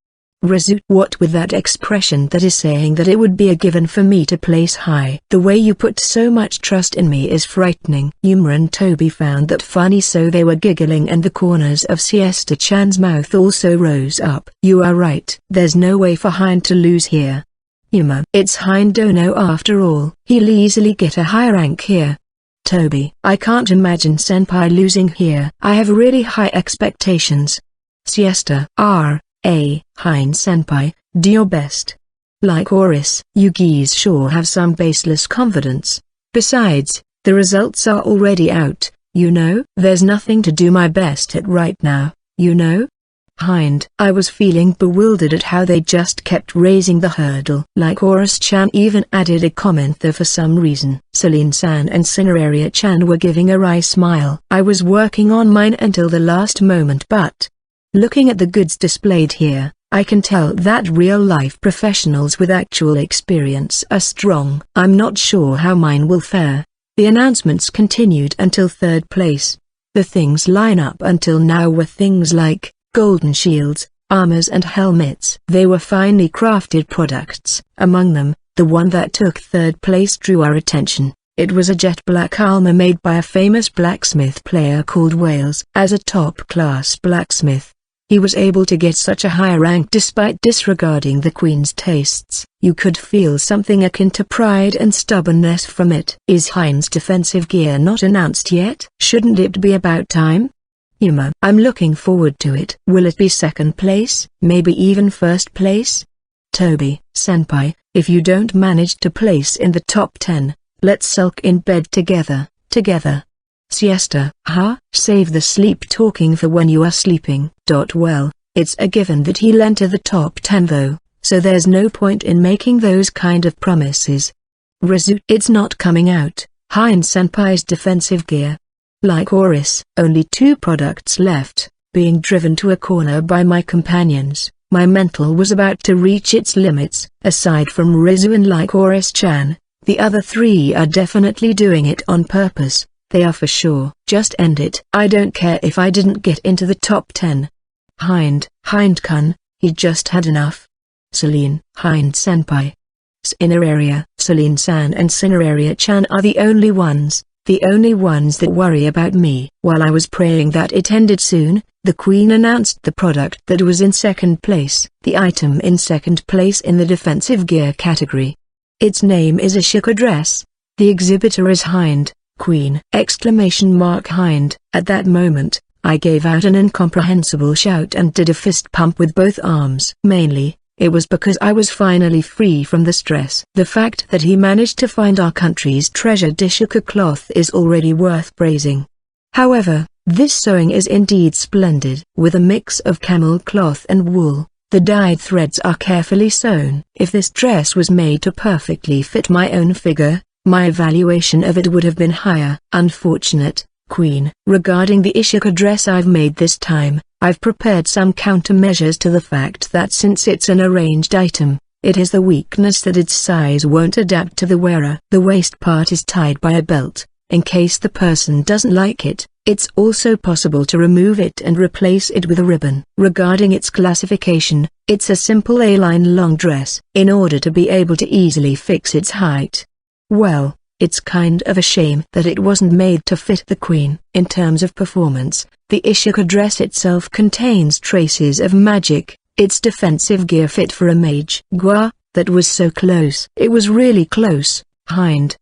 Rizu. What with that expression that is saying that it would be a given for me to place high. The way you put so much trust in me is frightening. Yuma and Toby found that funny, so they were giggling and the corners of Siesta-chan's mouth also rose up. You are right. There's no way for Hind to lose here. Yuma. It's Hind-dono after all. He'll easily get a high rank here. Toby. I can't imagine Senpai losing here. I have really high expectations. Siesta. Hein-senpai, do your best. Like Oris. You geese sure have some baseless confidence. Besides, the results are already out, you know? There's nothing to do my best at right now, you know? Hind. I was feeling bewildered at how they just kept raising the hurdle. Like Oris-chan even added a comment there for some reason. Celine-san and Cineraria-chan were giving a wry smile. I was working on mine until the last moment, but looking at the goods displayed here, I can tell that real-life professionals with actual experience are strong. I'm not sure how mine will fare. The announcements continued until 3rd place. The things line up until now were things like golden shields, armors and helmets. They were finely crafted products. Among them, The one that took third place drew our attention. It was a jet black armor made by a famous blacksmith player called Wales. As a top-class blacksmith, he was able to get such a high rank despite disregarding the Queen's tastes. You could feel something akin to pride and stubbornness from it. Is Shien's defensive gear not announced yet? Shouldn't it be about time? I'm looking forward to it. Will it be second place, maybe even first place? Toby-senpai, if you don't manage to place in the top 10, let's sulk in bed together. Siesta. Save the sleep talking for when you are sleeping. Well, it's a given that he'll enter the top 10 though, so there's no point in making those kind of promises. It's not coming out. Shien-senpai's defensive gear. Like Oris, only 2 products left. Being driven to a corner by my companions, my mental was about to reach its limits. Aside from Rizu and like Oris-chan, the other 3 are definitely doing it on purpose. They are for sure. Just end it. I don't care if I didn't get into the top 10. Hind-kun, he just had enough. Celine, Hind-senpai. Cineraria. Celine-san and Cineraria-chan are the only ones that worry about me. While I was praying that it ended soon, the Queen announced the product that was in second place. The item in second place in the defensive gear category. Its name is a Shika dress. The exhibitor is Hind. Queen! Hind. At that moment, I gave out an incomprehensible shout and did a fist pump with both arms. Mainly, it was because I was finally free from the stress. The fact that he managed to find our country's treasured Ishika cloth is already worth praising. However, this sewing is indeed splendid. With a mix of camel cloth and wool, the dyed threads are carefully sewn. If this dress was made to perfectly fit my own figure, my evaluation of it would have been higher. Unfortunate, Queen. Regarding the Ishika dress I've made this time, I've prepared some countermeasures to the fact that since it's an arranged item, it has the weakness that its size won't adapt to the wearer. The waist part is tied by a belt, in case the person doesn't like it. It's also possible to remove it and replace it with a ribbon. Regarding its classification, it's a simple A-line long dress. In order to be able to easily fix its height, well, it's kind of a shame that it wasn't made to fit the Queen. In terms of performance, the Ishika dress itself contains traces of magic. Its defensive gear fit for a mage. That was so close. It was really close. Hind.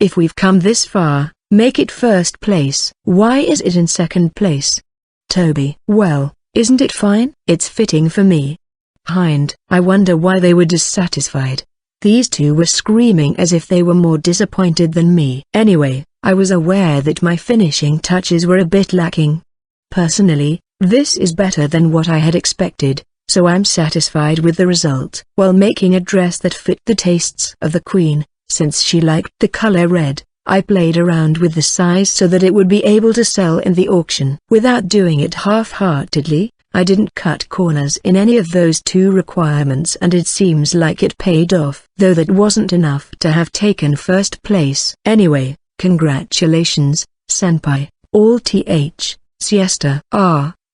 If we've come this far, make it first place. Why is it in second place? Toby. Well, isn't it fine? It's fitting for me. Hind. I wonder why they were dissatisfied. These 2 were screaming as if they were more disappointed than me. Anyway, I was aware that my finishing touches were a bit lacking. Personally, this is better than what I had expected, so I'm satisfied with the result. While making a dress that fit the tastes of the Queen, since she liked the color red, I played around with the size so that it would be able to sell in the auction. Without doing it half-heartedly, I didn't cut corners in any of those 2 requirements and it seems like it paid off. Though that wasn't enough to have taken first place. Anyway, congratulations, senpai. Siesta.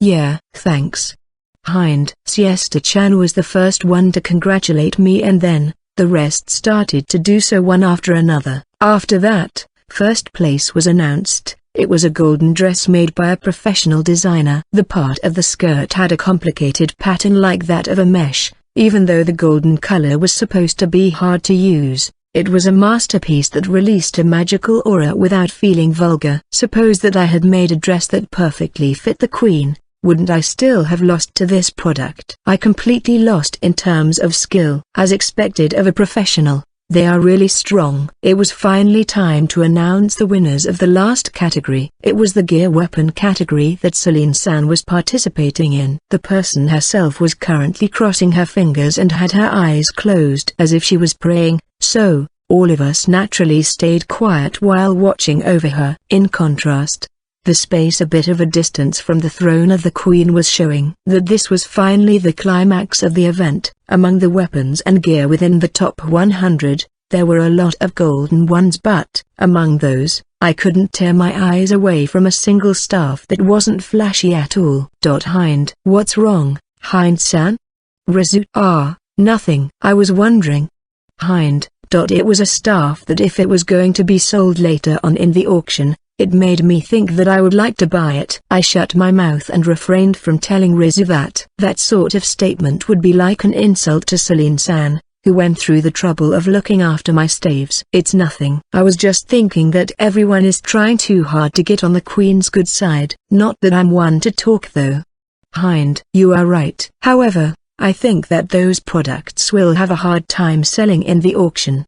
Yeah, thanks. Hind. Siesta-chan was the first one to congratulate me and then, the rest started to do so one after another. After that, first place was announced. It was a golden dress made by a professional designer. The part of the skirt had a complicated pattern like that of a mesh. Even though the golden color was supposed to be hard to use, it was a masterpiece that released a magical aura without feeling vulgar. Suppose that I had made a dress that perfectly fit the Queen, wouldn't I still have lost to this product? I completely lost in terms of skill. As expected of a professional, they are really strong. It was finally time to announce the winners of the last category. It was the gear weapon category that Celine-san was participating in. The person herself was currently crossing her fingers and had her eyes closed as if she was praying, so, all of us naturally stayed quiet while watching over her. In contrast, the space a bit of a distance from the throne of the Queen was showing that this was finally the climax of the event. Among the weapons and gear within the top 100, there were a lot of golden ones but, among those, I couldn't tear my eyes away from a single staff that wasn't flashy at all. Hind. What's wrong, Hind-san? Rizu. Nothing. I was wondering. Hind. It was a staff that if it was going to be sold later on in the auction, it made me think that I would like to buy it. I shut my mouth and refrained from telling Rizzu that that sort of statement would be like an insult to Celine-san, who went through the trouble of looking after my staves. It's nothing. I was just thinking that everyone is trying too hard to get on the Queen's good side. Not that I'm one to talk though. Hind. You are right. However, I think that those products will have a hard time selling in the auction.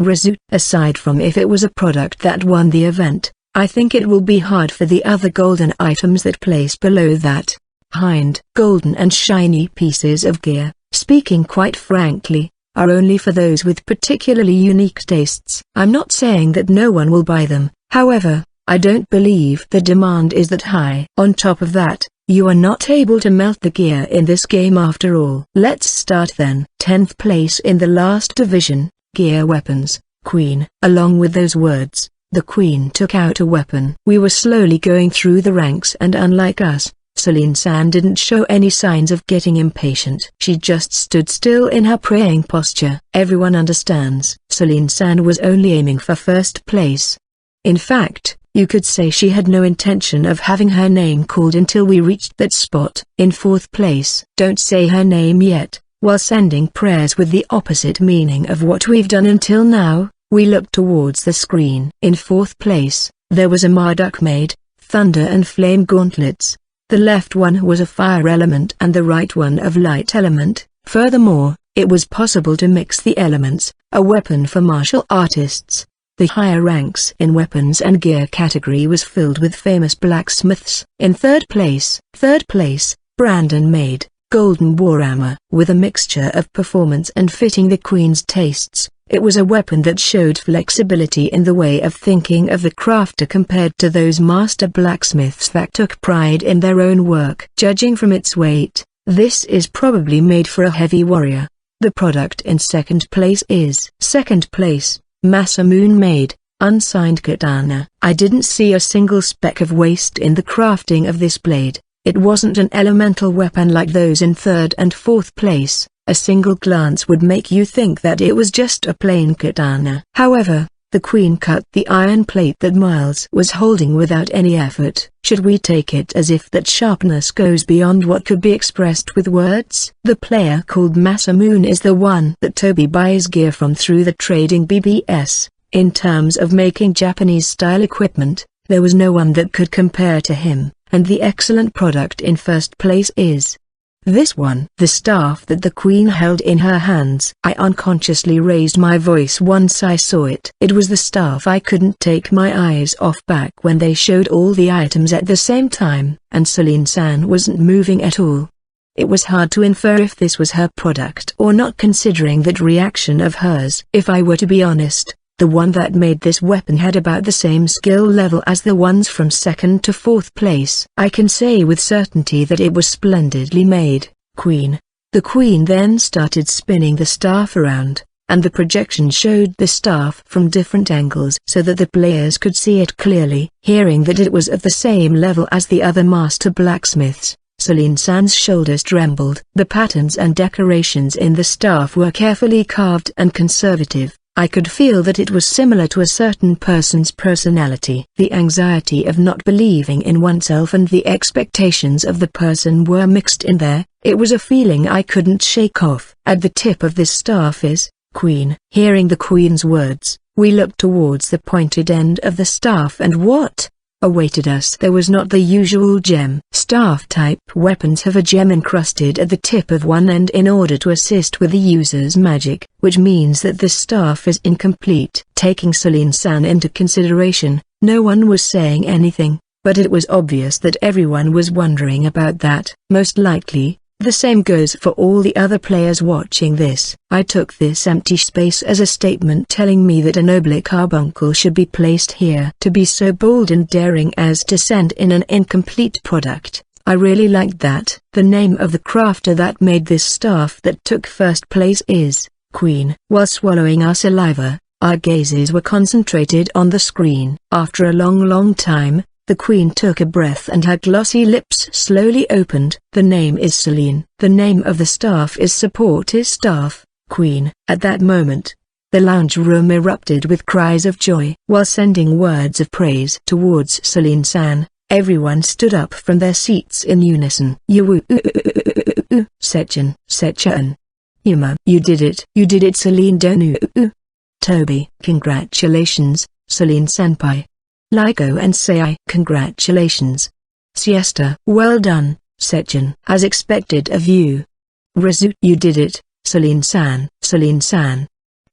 Rizzu. Aside from if it was a product that won the event, I think it will be hard for the other golden items that place below that. Hind. Golden and shiny pieces of gear, speaking quite frankly, are only for those with particularly unique tastes. I'm not saying that no one will buy them, however, I don't believe the demand is that high. On top of that, you are not able to melt the gear in this game after all. Let's start then. 10th place in the last division, gear weapons, Queen. Along with those words, the Queen took out a weapon. We were slowly going through the ranks and unlike us, Celine-san didn't show any signs of getting impatient. She just stood still in her praying posture. Everyone understands. Celine-san was only aiming for first place. In fact, you could say she had no intention of having her name called until we reached that spot. In 4th place. Don't say her name yet. While sending prayers with the opposite meaning of what we've done until now, we looked towards the screen. In 4th place, there was a Marduk made, thunder and flame gauntlets. The left one was a fire element and the right one of light element. Furthermore, it was possible to mix the elements, a weapon for martial artists. The higher ranks in weapons and gear category was filled with famous blacksmiths. In 3rd place, Brandon made, golden warhammer. With a mixture of performance and fitting the Queen's tastes, it was a weapon that showed flexibility in the way of thinking of the crafter compared to those master blacksmiths that took pride in their own work. Judging from its weight, this is probably made for a heavy warrior. The product in 2nd place is 2nd place, Masamune made, unsigned katana. I didn't see a single speck of waste in the crafting of this blade. It wasn't an elemental weapon like those in 3rd and 4th place. A single glance would make you think that it was just a plain katana. However, the Queen cut the iron plate that Miles was holding without any effort. Should we take it as if that sharpness goes beyond what could be expressed with words? The player called Masamune is the one that Toby buys gear from through the trading BBS. In terms of making Japanese-style equipment, there was no one that could compare to him, and the excellent product in 1st place is this one. The staff that the Queen held in her hands. I unconsciously raised my voice once I saw it. It was the staff I couldn't take my eyes off back when they showed all the items at the same time, and Celine-san wasn't moving at all. It was hard to infer if this was her product or not considering that reaction of hers. If I were to be honest, the one that made this weapon had about the same skill level as the ones from 2nd to 4th place. I can say with certainty that it was splendidly made, Queen. The Queen then started spinning the staff around, and the projection showed the staff from different angles so that the players could see it clearly. Hearing that it was at the same level as the other master blacksmiths, Celine-san's shoulders trembled. The patterns and decorations in the staff were carefully carved and conservative. I could feel that it was similar to a certain person's personality. The anxiety of not believing in oneself and the expectations of the person were mixed in there. It was a feeling I couldn't shake off. At the tip of this staff is Queen. Hearing the Queen's words, we looked towards the pointed end of the staff and what awaited us there was not the usual gem. Staff-type weapons have a gem encrusted at the tip of one end in order to assist with the user's magic, which means that the staff is incomplete. Taking Celine-san into consideration, no one was saying anything, but it was obvious that everyone was wondering about that. Most likely, the same goes for all the other players watching this. I took this empty space as a statement telling me that an oblique carbuncle should be placed here. To be so bold and daring as to send in an incomplete product, I really liked that. The name of the crafter that made this staff that took 1st place is Queen. While swallowing our saliva, our gazes were concentrated on the screen. After a long time, the Queen took a breath and her glossy lips slowly opened. The name is Celine. The name of the staff is Support is Staff, Queen. At that moment, The lounge room erupted with cries of joy. While sending words of praise towards Celine-san, everyone stood up from their seats in unison. Sechan. Yuma, you did it Celine Donu. Toby, congratulations, Celine-senpai. Liko and Sei, congratulations. Siesta, well done, Sechan. As expected of you. Rizu, you did it, Celine-san.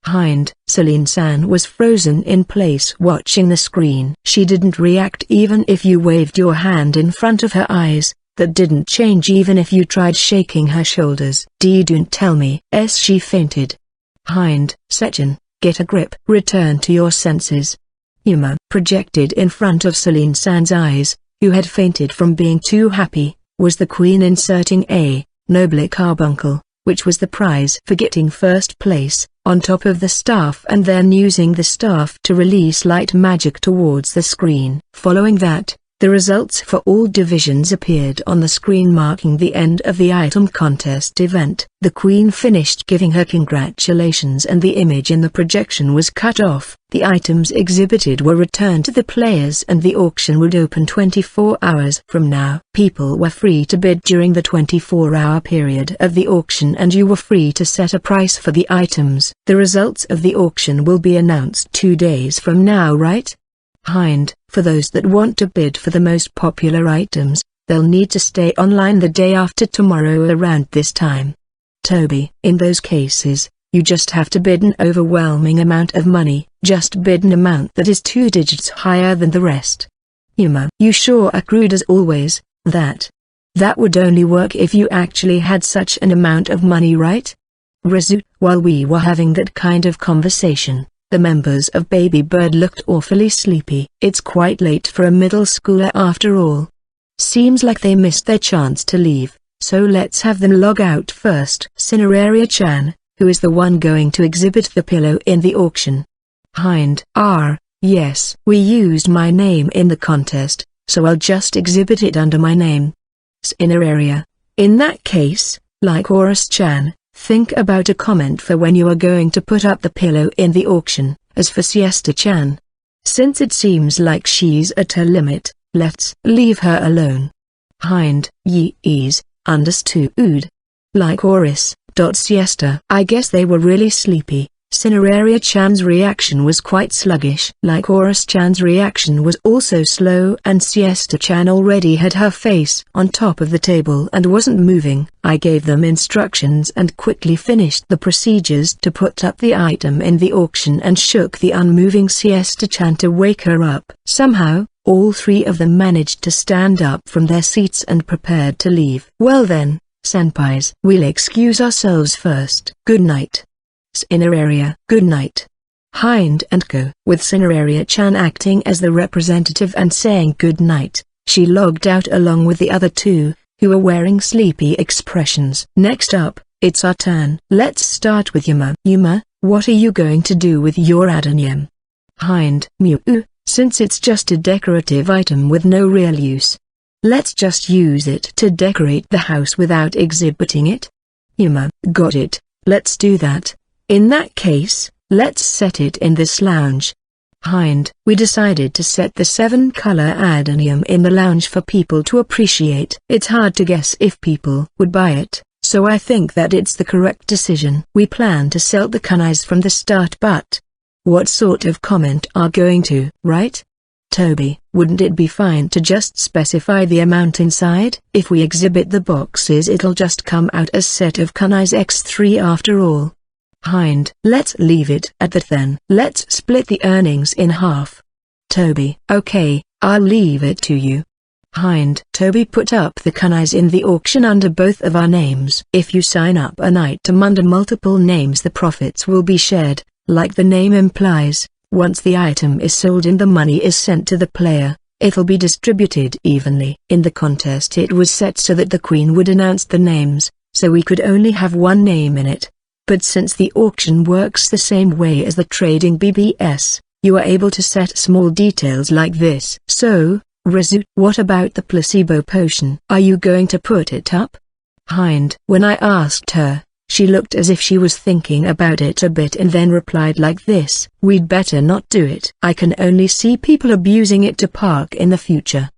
Hind, Celine-san was frozen in place watching the screen. She didn't react even if you waved your hand in front of her eyes. That didn't change even if you tried shaking her shoulders. Don't tell me. She fainted. Hind, Sechan, get a grip. Return to your senses. Yuma, projected in front of Celine-san's eyes, who had fainted from being too happy, was the queen inserting a noble carbuncle, which was the prize for getting first place, on top of the staff and then using the staff to release light magic towards the screen. Following that, the results for all divisions appeared on the screen marking the end of the item contest event. The queen finished giving her congratulations and the image in the projection was cut off. The items exhibited were returned to the players and the auction would open 24 hours from now. People were free to bid during the 24-hour period of the auction and you were free to set a price for the items. The results of the auction will be announced 2 days from now, right? Hind, for those that want to bid for the most popular items, they'll need to stay online the day after tomorrow around this time. Toby, in those cases, you just have to bid an overwhelming amount of money. Just bid an amount that is 2 digits higher than the rest. Yuma, you sure accrued as always, that would only work if you actually had such an amount of money, right? Rizu, while we were having that kind of conversation, the members of Baby Bird looked awfully sleepy. It's quite late for a middle schooler after all. Seems like they missed their chance to leave, so let's have them log out first. Cineraria-chan, who is the one going to exhibit the pillow in the auction? Hind, yes. We used my name in the contest, so I'll just exhibit it under my name. Cineraria. In that case, like Horus-chan, think about a comment for when you are going to put up the pillow in the auction. As for Siesta-chan, since it seems like she's at her limit, let's leave her alone. Hind, yes, understood. Like Horus, Siesta. I guess they were really sleepy. Cineraria-chan's reaction was quite sluggish. Like Horus-chan's reaction was also slow and Siesta-chan already had her face on top of the table and wasn't moving. I gave them instructions and quickly finished the procedures to put up the item in the auction and shook the unmoving Siesta-chan to wake her up. Somehow, all 3 of them managed to stand up from their seats and prepared to leave. Well then, senpais, we'll excuse ourselves first. Good night. Cineraria. Good night. Hind and go. With Cineraria-chan acting as the representative and saying good night, she logged out along with the other 2, who were wearing sleepy expressions. Next up, it's our turn. Let's start with Yuma. Yuma, what are you going to do with your adonium? Hind, since it's just a decorative item with no real use, let's just use it to decorate the house without exhibiting it. Yuma, got it, let's do that. In that case, let's set it in this lounge. Hind, we decided to set the 7-color adonium in the lounge for people to appreciate. It's hard to guess if people would buy it, so I think that it's the correct decision. We plan to sell the kunais from the start, but what sort of comment are going to, right? Toby, wouldn't it be fine to just specify the amount inside? If we exhibit the boxes it'll just come out as set of kunais x3 after all. Hind, let's leave it at that then. Let's split the earnings in half. Toby, okay, I'll leave it to you. Hind, Toby put up the kunais in the auction under both of our names. If you sign up an item under multiple names the profits will be shared, like the name implies. Once the item is sold and the money is sent to the player, it'll be distributed evenly. In the contest it was set so that the queen would announce the names, so we could only have one name in it. But since the auction works the same way as the trading BBS, you are able to set small details like this. So, Rizu, what about the placebo potion? Are you going to put it up? Hind, when I asked her, She looked as if she was thinking about it a bit and then replied like this: "We'd better not do it. I can only see people abusing it to park in the future."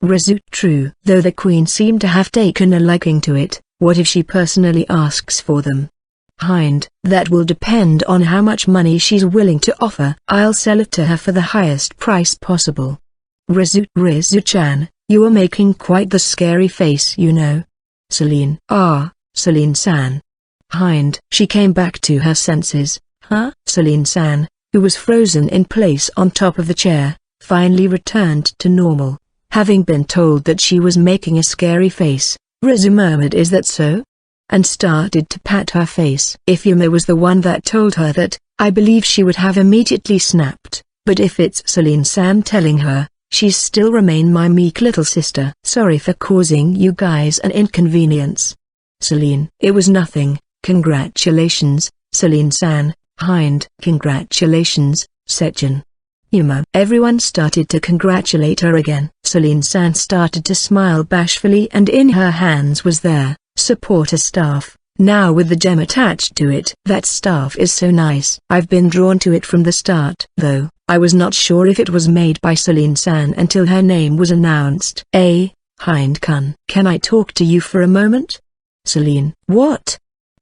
Result true. Though the queen seemed to have taken a liking to it, what if she personally asks for them? Hind, that will depend on how much money she's willing to offer. I'll sell it to her for the highest price possible. Rizu-chan, you are making quite the scary face, you know. Celine. Ah, Celine-san. Hind. She came back to her senses. Huh? Celine-san, who was frozen in place on top of the chair, finally returned to normal. Having been told that she was making a scary face, Rizu murmured, "Is that so?" and started to pat her face. If Yuma was the one that told her that, I believe she would have immediately snapped, but if it's Celine-san telling her, she's still remain my meek little sister. Sorry for causing you guys an inconvenience. Celine. It was nothing. Congratulations, Celine-san. Hind. Congratulations, Sechin. Yuma. Everyone started to congratulate her again. Celine-san started to smile bashfully, and in her hands was their supporter staff, now with the gem attached to it. That staff is so nice. I've been drawn to it from the start. Though, I was not sure if it was made by Celine-san until her name was announced. Hind-kun. Can I talk to you for a moment? Celine. What?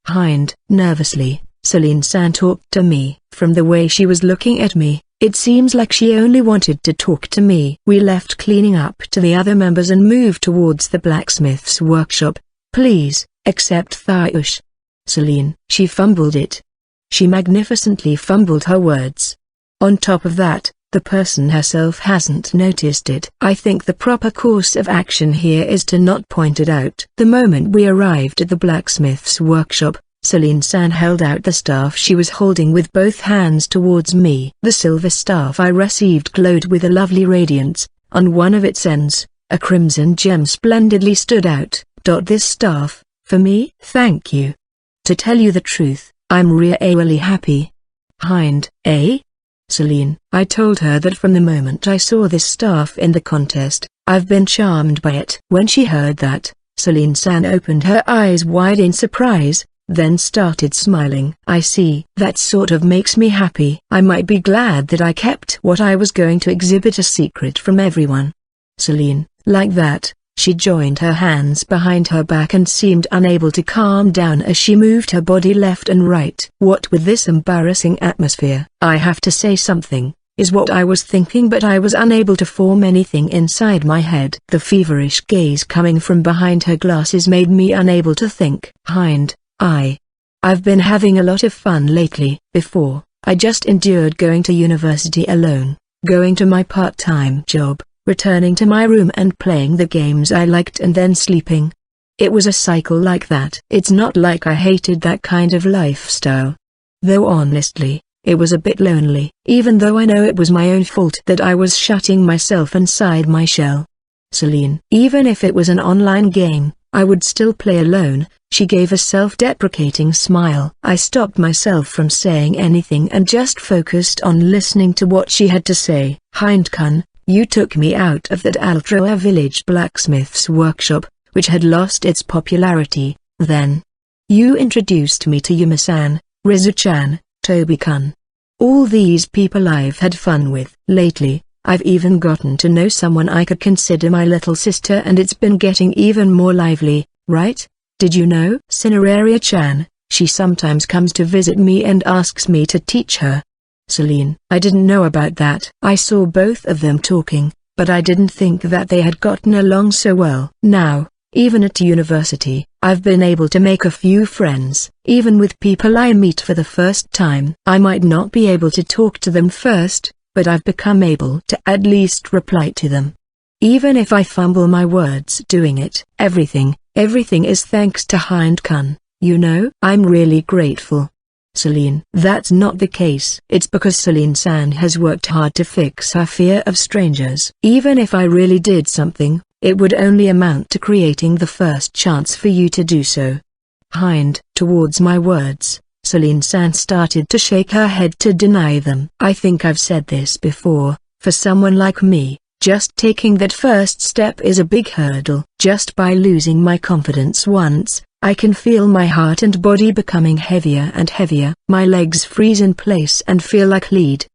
Hind. Nervously. Celine-san talked to me. From the way she was looking at me, it seems like she only wanted to talk to me. We left cleaning up to the other members and moved towards the blacksmith's workshop. Please, accept Thyush. Celine. She fumbled it. She magnificently fumbled her words. On top of that, the person herself hasn't noticed it. I think the proper course of action here is to not point it out. The moment we arrived at the blacksmith's workshop, Celine-san held out the staff she was holding with both hands towards me. The silver staff I received glowed with a lovely radiance. On one of its ends, a crimson gem splendidly stood out. This staff, for me? Thank you. To tell you the truth, I'm really happy. Hind. Celine. I told her that from the moment I saw this staff in the contest, I've been charmed by it. When she heard that, Celine-san opened her eyes wide in surprise, then started smiling. I see. That sort of makes me happy. I might be glad that I kept what I was going to exhibit a secret from everyone. Celine. Like that. She joined her hands behind her back and seemed unable to calm down as she moved her body left and right. What with this embarrassing atmosphere, I have to say something, is what I was thinking, but I was unable to form anything inside my head. The feverish gaze coming from behind her glasses made me unable to think. Hind. I've been having a lot of fun lately. Before, I just endured going to university alone, going to my part-time job, returning to my room and playing the games I liked and then sleeping. It was a cycle like that. It's not like I hated that kind of lifestyle. Though honestly, it was a bit lonely, even though I know it was my own fault that I was shutting myself inside my shell. Celine. Even if it was an online game, I would still play alone. She gave a self-deprecating smile. I stopped myself from saying anything and just focused on listening to what she had to say. Hind-kun. You took me out of that Altroa village blacksmith's workshop, which had lost its popularity, then. You introduced me to Yuma-san, Rizu-chan, Tobi-kun. All these people I've had fun with. Lately, I've even gotten to know someone I could consider my little sister, and it's been getting even more lively, right? Did you know? Cineraria-chan, she sometimes comes to visit me and asks me to teach her. Celine. I didn't know about that. I saw both of them talking, but I didn't think that they had gotten along so well. Now, even at university, I've been able to make a few friends. Even with people I meet for the first time, I might not be able to talk to them first, but I've become able to at least reply to them. Even if I fumble my words doing it. Everything is thanks to Hind-kun, you know? I'm really grateful. Celine. That's not the case. It's because Celine-san has worked hard to fix her fear of strangers. Even if I really did something, it would only amount to creating the first chance for you to do so. Hind. Towards my words, Celine-san started to shake her head to deny them. I think I've said this before, for someone like me, just taking that first step is a big hurdle. Just by losing my confidence once, I can feel my heart and body becoming heavier and heavier. My legs freeze in place and feel like lead.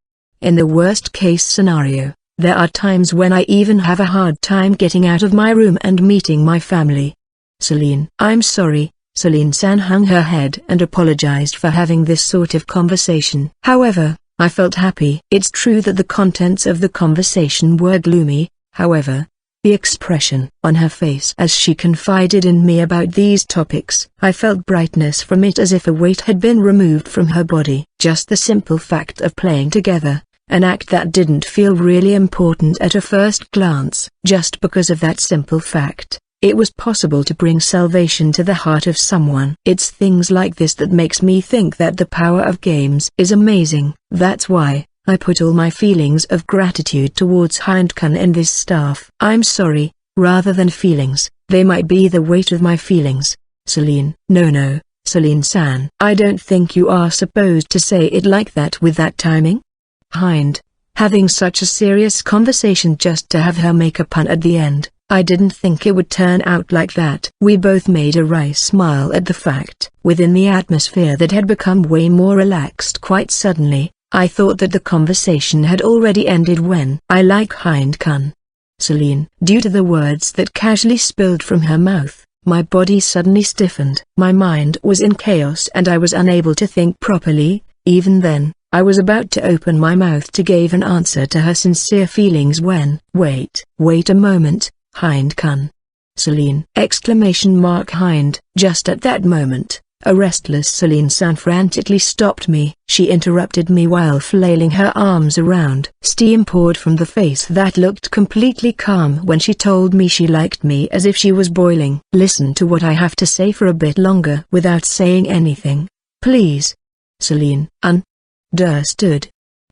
In the worst case scenario, there are times when I even have a hard time getting out of my room and meeting my family. Celine. I'm sorry. Celine-san hung her head and apologized for having this sort of conversation. However, I felt happy. It's true that the contents of the conversation were gloomy, however, the expression on her face as she confided in me about these topics, I felt brightness from it as if a weight had been removed from her body. Just the simple fact of playing together, an act that didn't feel really important at a first glance. Just because of that simple fact, it was possible to bring salvation to the heart of someone. It's things like this that makes me think that the power of games is amazing. That's why I put all my feelings of gratitude towards Hindkan and this staff. I'm sorry, rather than feelings, they might be the weight of my feelings. Celine. No, Celine-san. I don't think you are supposed to say it like that with that timing. Hind. Having such a serious conversation just to have her make a pun at the end. I didn't think it would turn out like that. We both made a wry smile at the fact. Within the atmosphere that had become way more relaxed quite suddenly, I thought that the conversation had already ended when I like Hindkan. Celine. Due to the words that casually spilled from her mouth, my body suddenly stiffened. My mind was in chaos and I was unable to think properly. Even then, I was about to open my mouth to give an answer to her sincere feelings when— Wait a moment. Hindkan. Celine! Hind. Just at that moment, a restless Celine-san frantically stopped me. She interrupted me while flailing her arms around. Steam poured from the face that looked completely calm when she told me she liked me as if she was boiling. Listen to what I have to say for a bit longer without saying anything, please. Celine. Understood.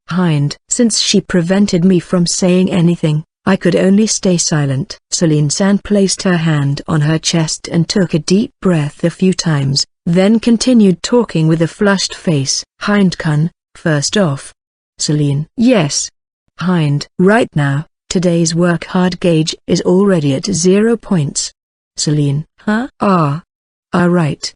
Hind. Since she prevented me from saying anything, I could only stay silent. Celine-san placed her hand on her chest and took a deep breath a few times, then continued talking with a flushed face. Hindkan, first off. Celine. Yes. Hind. Right now, today's work hard gauge is already at 0 points. Celine. Huh? Right.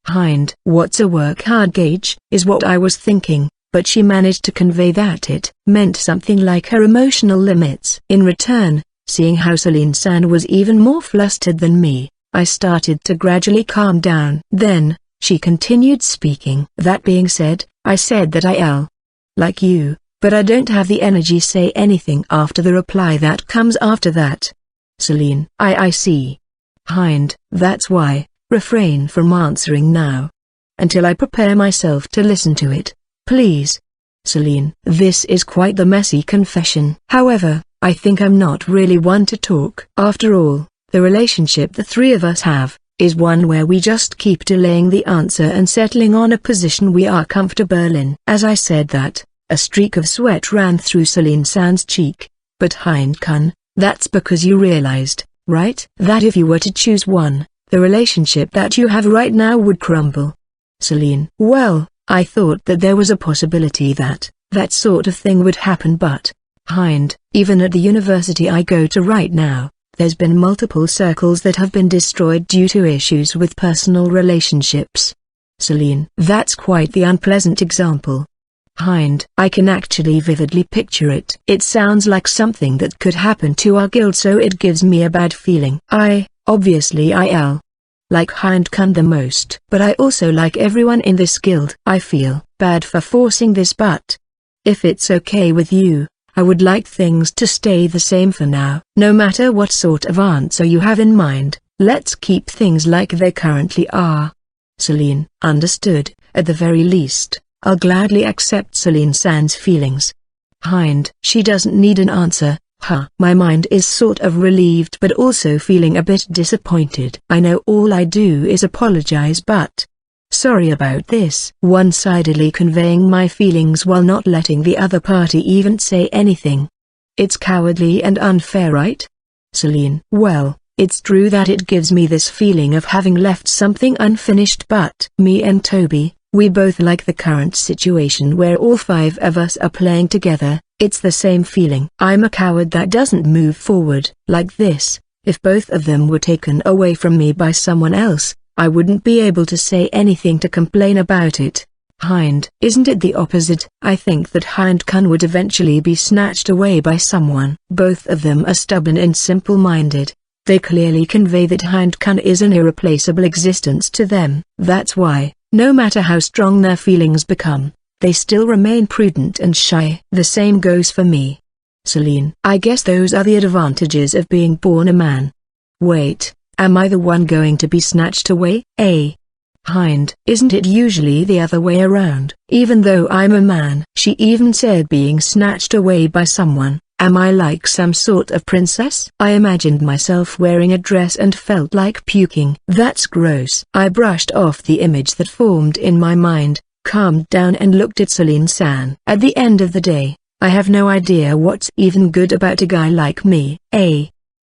Hind. What's a work hard gauge, is what I was thinking. But she managed to convey that it meant something like her emotional limits. In return, seeing how Celine-san was even more flustered than me, I started to gradually calm down. Then, she continued speaking. That being said, I said that I like you, but I don't have the energy say anything after the reply that comes after that. Celine. I see. Hind. That's why, refrain from answering now. Until I prepare myself to listen to it. Please. Celine. This is quite the messy confession. However, I think I'm not really one to talk. After all, the relationship the three of us have, is one where we just keep delaying the answer and settling on a position we are comfortable in. As I said that, a streak of sweat ran through Celine-san's cheek. But Hindkan, that's because you realized, right? That if you were to choose one, the relationship that you have right now would crumble. Celine. Well, I thought that there was a possibility that sort of thing would happen, but, Hind, even at the university I go to right now, there's been multiple circles that have been destroyed due to issues with personal relationships. Celine. That's quite the unpleasant example. Hind. I can actually vividly picture it. It sounds like something that could happen to our guild, so it gives me a bad feeling. Obviously like Hindkan the most. But I also like everyone in this guild. I feel bad for forcing this, but if it's okay with you, I would like things to stay the same for now. No matter what sort of answer you have in mind, let's keep things like they currently are. Celine. Understood. At the very least, I'll gladly accept Celine-san's feelings. Hind. She doesn't need an answer. My mind is sort of relieved but also feeling a bit disappointed. I know all I do is apologize, but sorry about this. One-sidedly conveying my feelings while not letting the other party even say anything. It's cowardly and unfair, right? Celine. Well, it's true that it gives me this feeling of having left something unfinished, but me and Toby, we both like the current situation where all 5 of us are playing together. It's the same feeling. I'm a coward that doesn't move forward like this. If both of them were taken away from me by someone else, I wouldn't be able to say anything to complain about it. Hind, isn't it the opposite? I think that Hind-kun would eventually be snatched away by someone. Both of them are stubborn and simple-minded. They clearly convey that Hind-kun is an irreplaceable existence to them. That's why, no matter how strong their feelings become, they still remain prudent and shy. The same goes for me. Celine. I guess those are the advantages of being born a man. Wait, am I the one going to be snatched away? Hind, isn't it usually the other way around? Even though I'm a man. She even said being snatched away by someone. Am I like some sort of princess? I imagined myself wearing a dress and felt like puking. That's gross. I brushed off the image that formed in my mind, calmed down and looked at Celine-san. At the end of the day, I have no idea what's even good about a guy like me.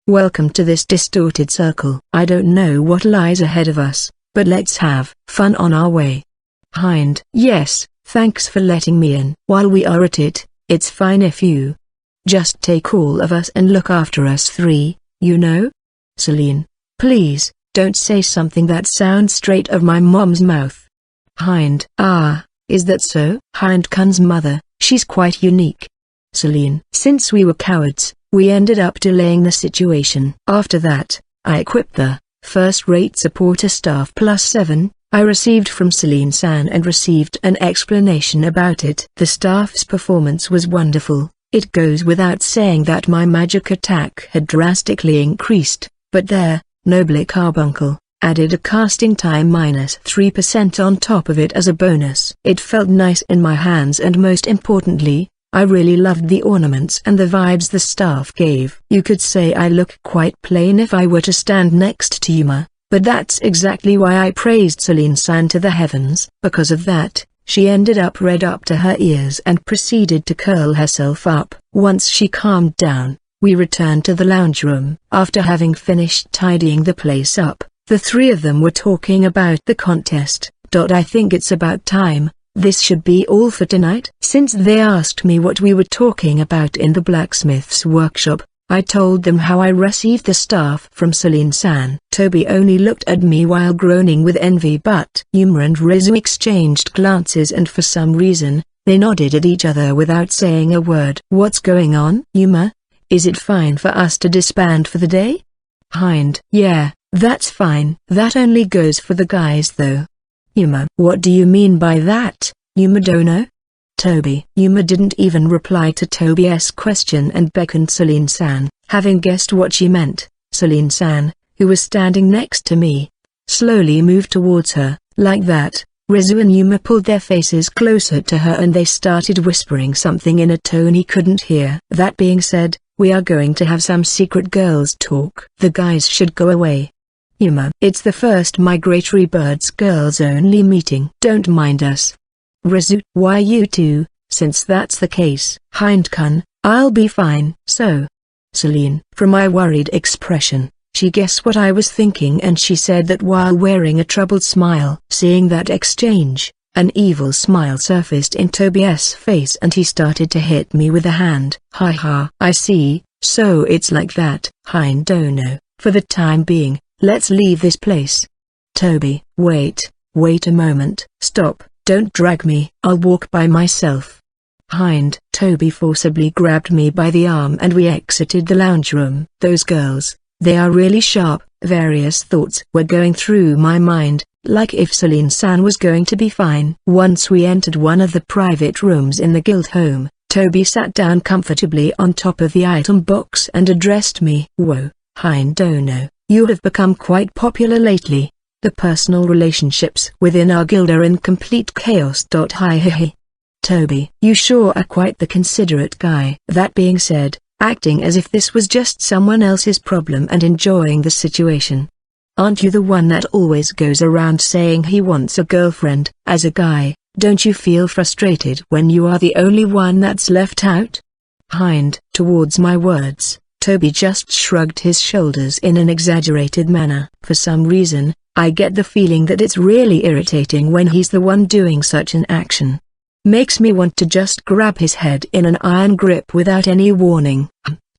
Welcome to this distorted circle. I don't know what lies ahead of us, but let's have fun on our way. Hind. Yes, thanks for letting me in. While we are at it, it's fine if you just take all of us and look after us three, you know? Celine. Please, don't say something that sounds straight of my mom's mouth. Hind. Ah, is that so? Hind-kun's mother, she's quite unique. Celine. Since we were cowards, we ended up delaying the situation. After that, I equipped the first-rate supporter staff +7, I received from Celine-san and received an explanation about it. The staff's performance was wonderful. It goes without saying that my magic attack had drastically increased, but there, Noble Carbuncle added a casting time -3% on top of it as a bonus. It felt nice in my hands and most importantly, I really loved the ornaments and the vibes the staff gave. You could say I look quite plain if I were to stand next to Yuma, but that's exactly why I praised Celine-san to the heavens. Because of that, she ended up red up to her ears and proceeded to curl herself up. Once she calmed down, we returned to the lounge room. After having finished tidying the place up, the three of them were talking about the contest. I think it's about time. This should be all for tonight. Since they asked me what we were talking about in the blacksmith's workshop, I told them how I received the staff from Celine-san. Toby only looked at me while groaning with envy, but Yuma and Rizu exchanged glances and for some reason, they nodded at each other without saying a word. What's going on? Yuma, is it fine for us to disband for the day? Hind. Yeah, that's fine. That only goes for the guys though. Yuma. What do you mean by that, Yuma Dono? Toby. Yuma didn't even reply to Toby's question and beckoned Celine-san. Having guessed what she meant, Celine-san, who was standing next to me, slowly moved towards her. Like that, Rizu and Yuma pulled their faces closer to her and they started whispering something in a tone he couldn't hear. That being said, we are going to have some secret girls talk. The guys should go away. Yuma. It's the first migratory birds girls only meeting. Don't mind us. Rizu. Why you two, since that's the case? Hind-kun, I'll be fine. So. Celine. From my worried expression, she guessed what I was thinking and she said that while wearing a troubled smile. Seeing that exchange, an evil smile surfaced in Tobias' face and he started to hit me with a hand. Ha. I see, so it's like that. Hind Dono, for the time being, let's leave this place. Toby. Wait a moment. Stop, don't drag me. I'll walk by myself. Hind. Toby forcibly grabbed me by the arm and we exited the lounge room. Those girls, they are really sharp. Various thoughts were going through my mind, like if Celine-san was going to be fine. Once we entered one of the private rooms in the guild home, Toby sat down comfortably on top of the item box and addressed me. Whoa, Hind Dono. You have become quite popular lately. The personal relationships within our guild are in complete chaos. Hi. Toby. You sure are quite the considerate guy. That being said, acting as if this was just someone else's problem and enjoying the situation. Aren't you the one that always goes around saying he wants a girlfriend? As a guy, don't you feel frustrated when you are the only one that's left out? Hind. Towards my words, Toby just shrugged his shoulders in an exaggerated manner. For some reason, I get the feeling that it's really irritating when he's the one doing such an action. Makes me want to just grab his head in an iron grip without any warning.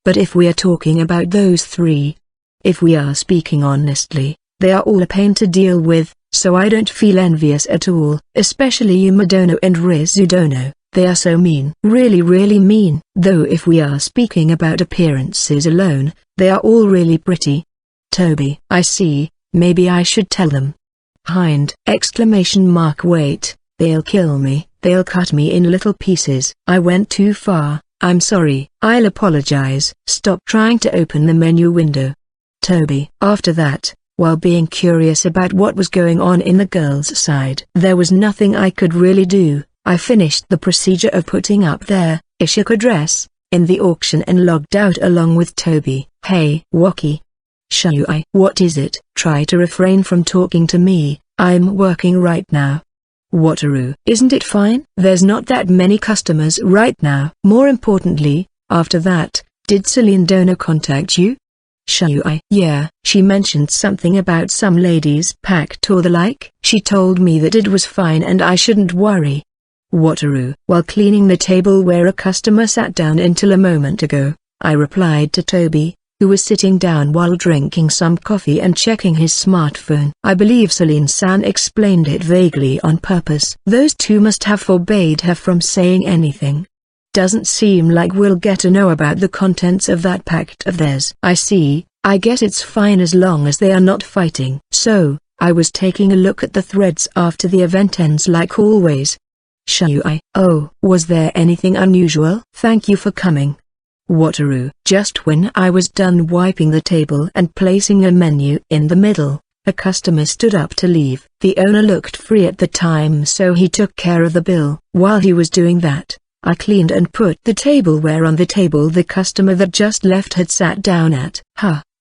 But if we are talking about those three, if we are speaking honestly, They are all a pain to deal with, so I don't feel envious at all, especially Yumadono and Rizudono. They are so mean. Really mean. Though if we are speaking about appearances alone, they are all really pretty. Toby. I see, maybe I should tell them. Hind! Wait, they'll kill me, they'll cut me in little pieces. I went too far, I'm sorry. I'll apologize. Stop trying to open the menu window. Toby. After that, while being curious about what was going on in the girl's side, there was nothing I could really do. I finished the procedure of putting up their Ishika dress in the auction and logged out along with Toby. Hey, Waki. Shui. What is it? Try to refrain from talking to me, I'm working right now. Wataru. Isn't it fine? There's not that many customers right now. More importantly, after that, did Celine Dono contact you? Shui. Yeah, she mentioned something about some ladies' pact or the like. She told me that it was fine and I shouldn't worry. Wataru. While cleaning the table where a customer sat down until a moment ago, I replied to Toby, who was sitting down while drinking some coffee and checking his smartphone. I believe Celine-san explained it vaguely on purpose. Those two must have forbade her from saying anything. Doesn't seem like we'll get to know about the contents of that pact of theirs. I see, I guess it's fine as long as they are not fighting. So, I was taking a look at the threads after the event ends like always. Shui. Oh, was there anything unusual? Thank you for coming. Wataru. Just when I was done wiping the table and placing a menu in the middle, a customer stood up to leave. The owner looked free at the time, so he took care of the bill. While he was doing that, I cleaned and put the tableware on the table the customer that just left had sat down at.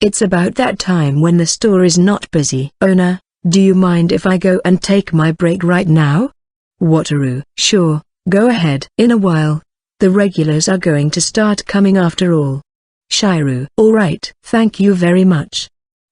It's about that time when the store is not busy. Owner, do you mind if I go and take my break right now? Wataru. Sure, go ahead. In a while, the regulars are going to start coming after all. Shiru. Alright. Thank you very much.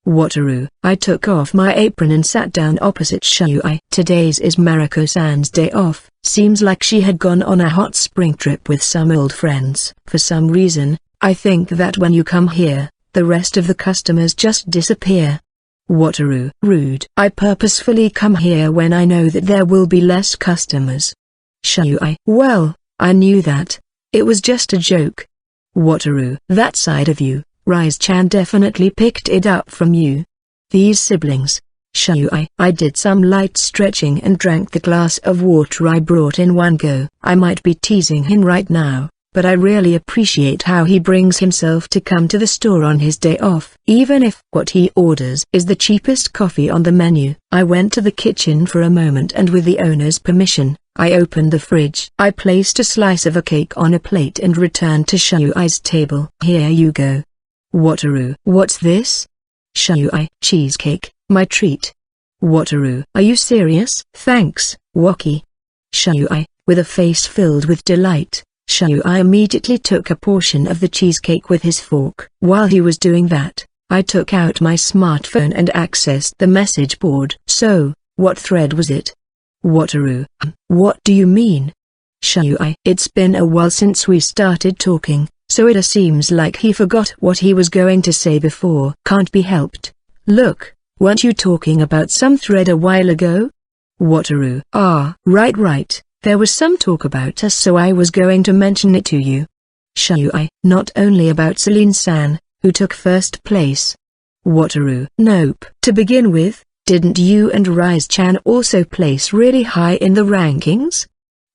Wataru. I took off my apron and sat down opposite Shui. Today's is Mariko-san's day off. Seems like she had gone on a hot spring trip with some old friends. For some reason, I think that when you come here, the rest of the customers just disappear. Wataru. Rude. I purposefully come here when I know that there will be less customers. Shui. Well, I knew that. It was just a joke. Wataru. That side of you, Rise-chan definitely picked it up from you. These siblings. Shui. I did some light stretching and drank the glass of water I brought in one go. I might be teasing him right now, but I really appreciate how he brings himself to come to the store on his day off. Even if what he orders is the cheapest coffee on the menu. I went to the kitchen for a moment and with the owner's permission, I opened the fridge. I placed a slice of a cake on a plate and returned to Shui's table. Here you go. Wataru. What's this? Shui. Cheesecake, my treat. Wataru. Are you serious? Thanks, Waki. Shui. With a face filled with delight, Shui immediately took a portion of the cheesecake with his fork. While he was doing that, I took out my smartphone and accessed the message board. So, what thread was it? Wataru. What do you mean? Shui. It's been a while since we started talking, so it seems like he forgot what he was going to say before. Can't be helped. Look, weren't you talking about some thread a while ago? Wataru. Ah, right. There was some talk about us, so I was going to mention it to you. Shui. Not only about Celine-san, who took first place. Wataru. Nope. To begin with, didn't you and Rise-chan also place really high in the rankings?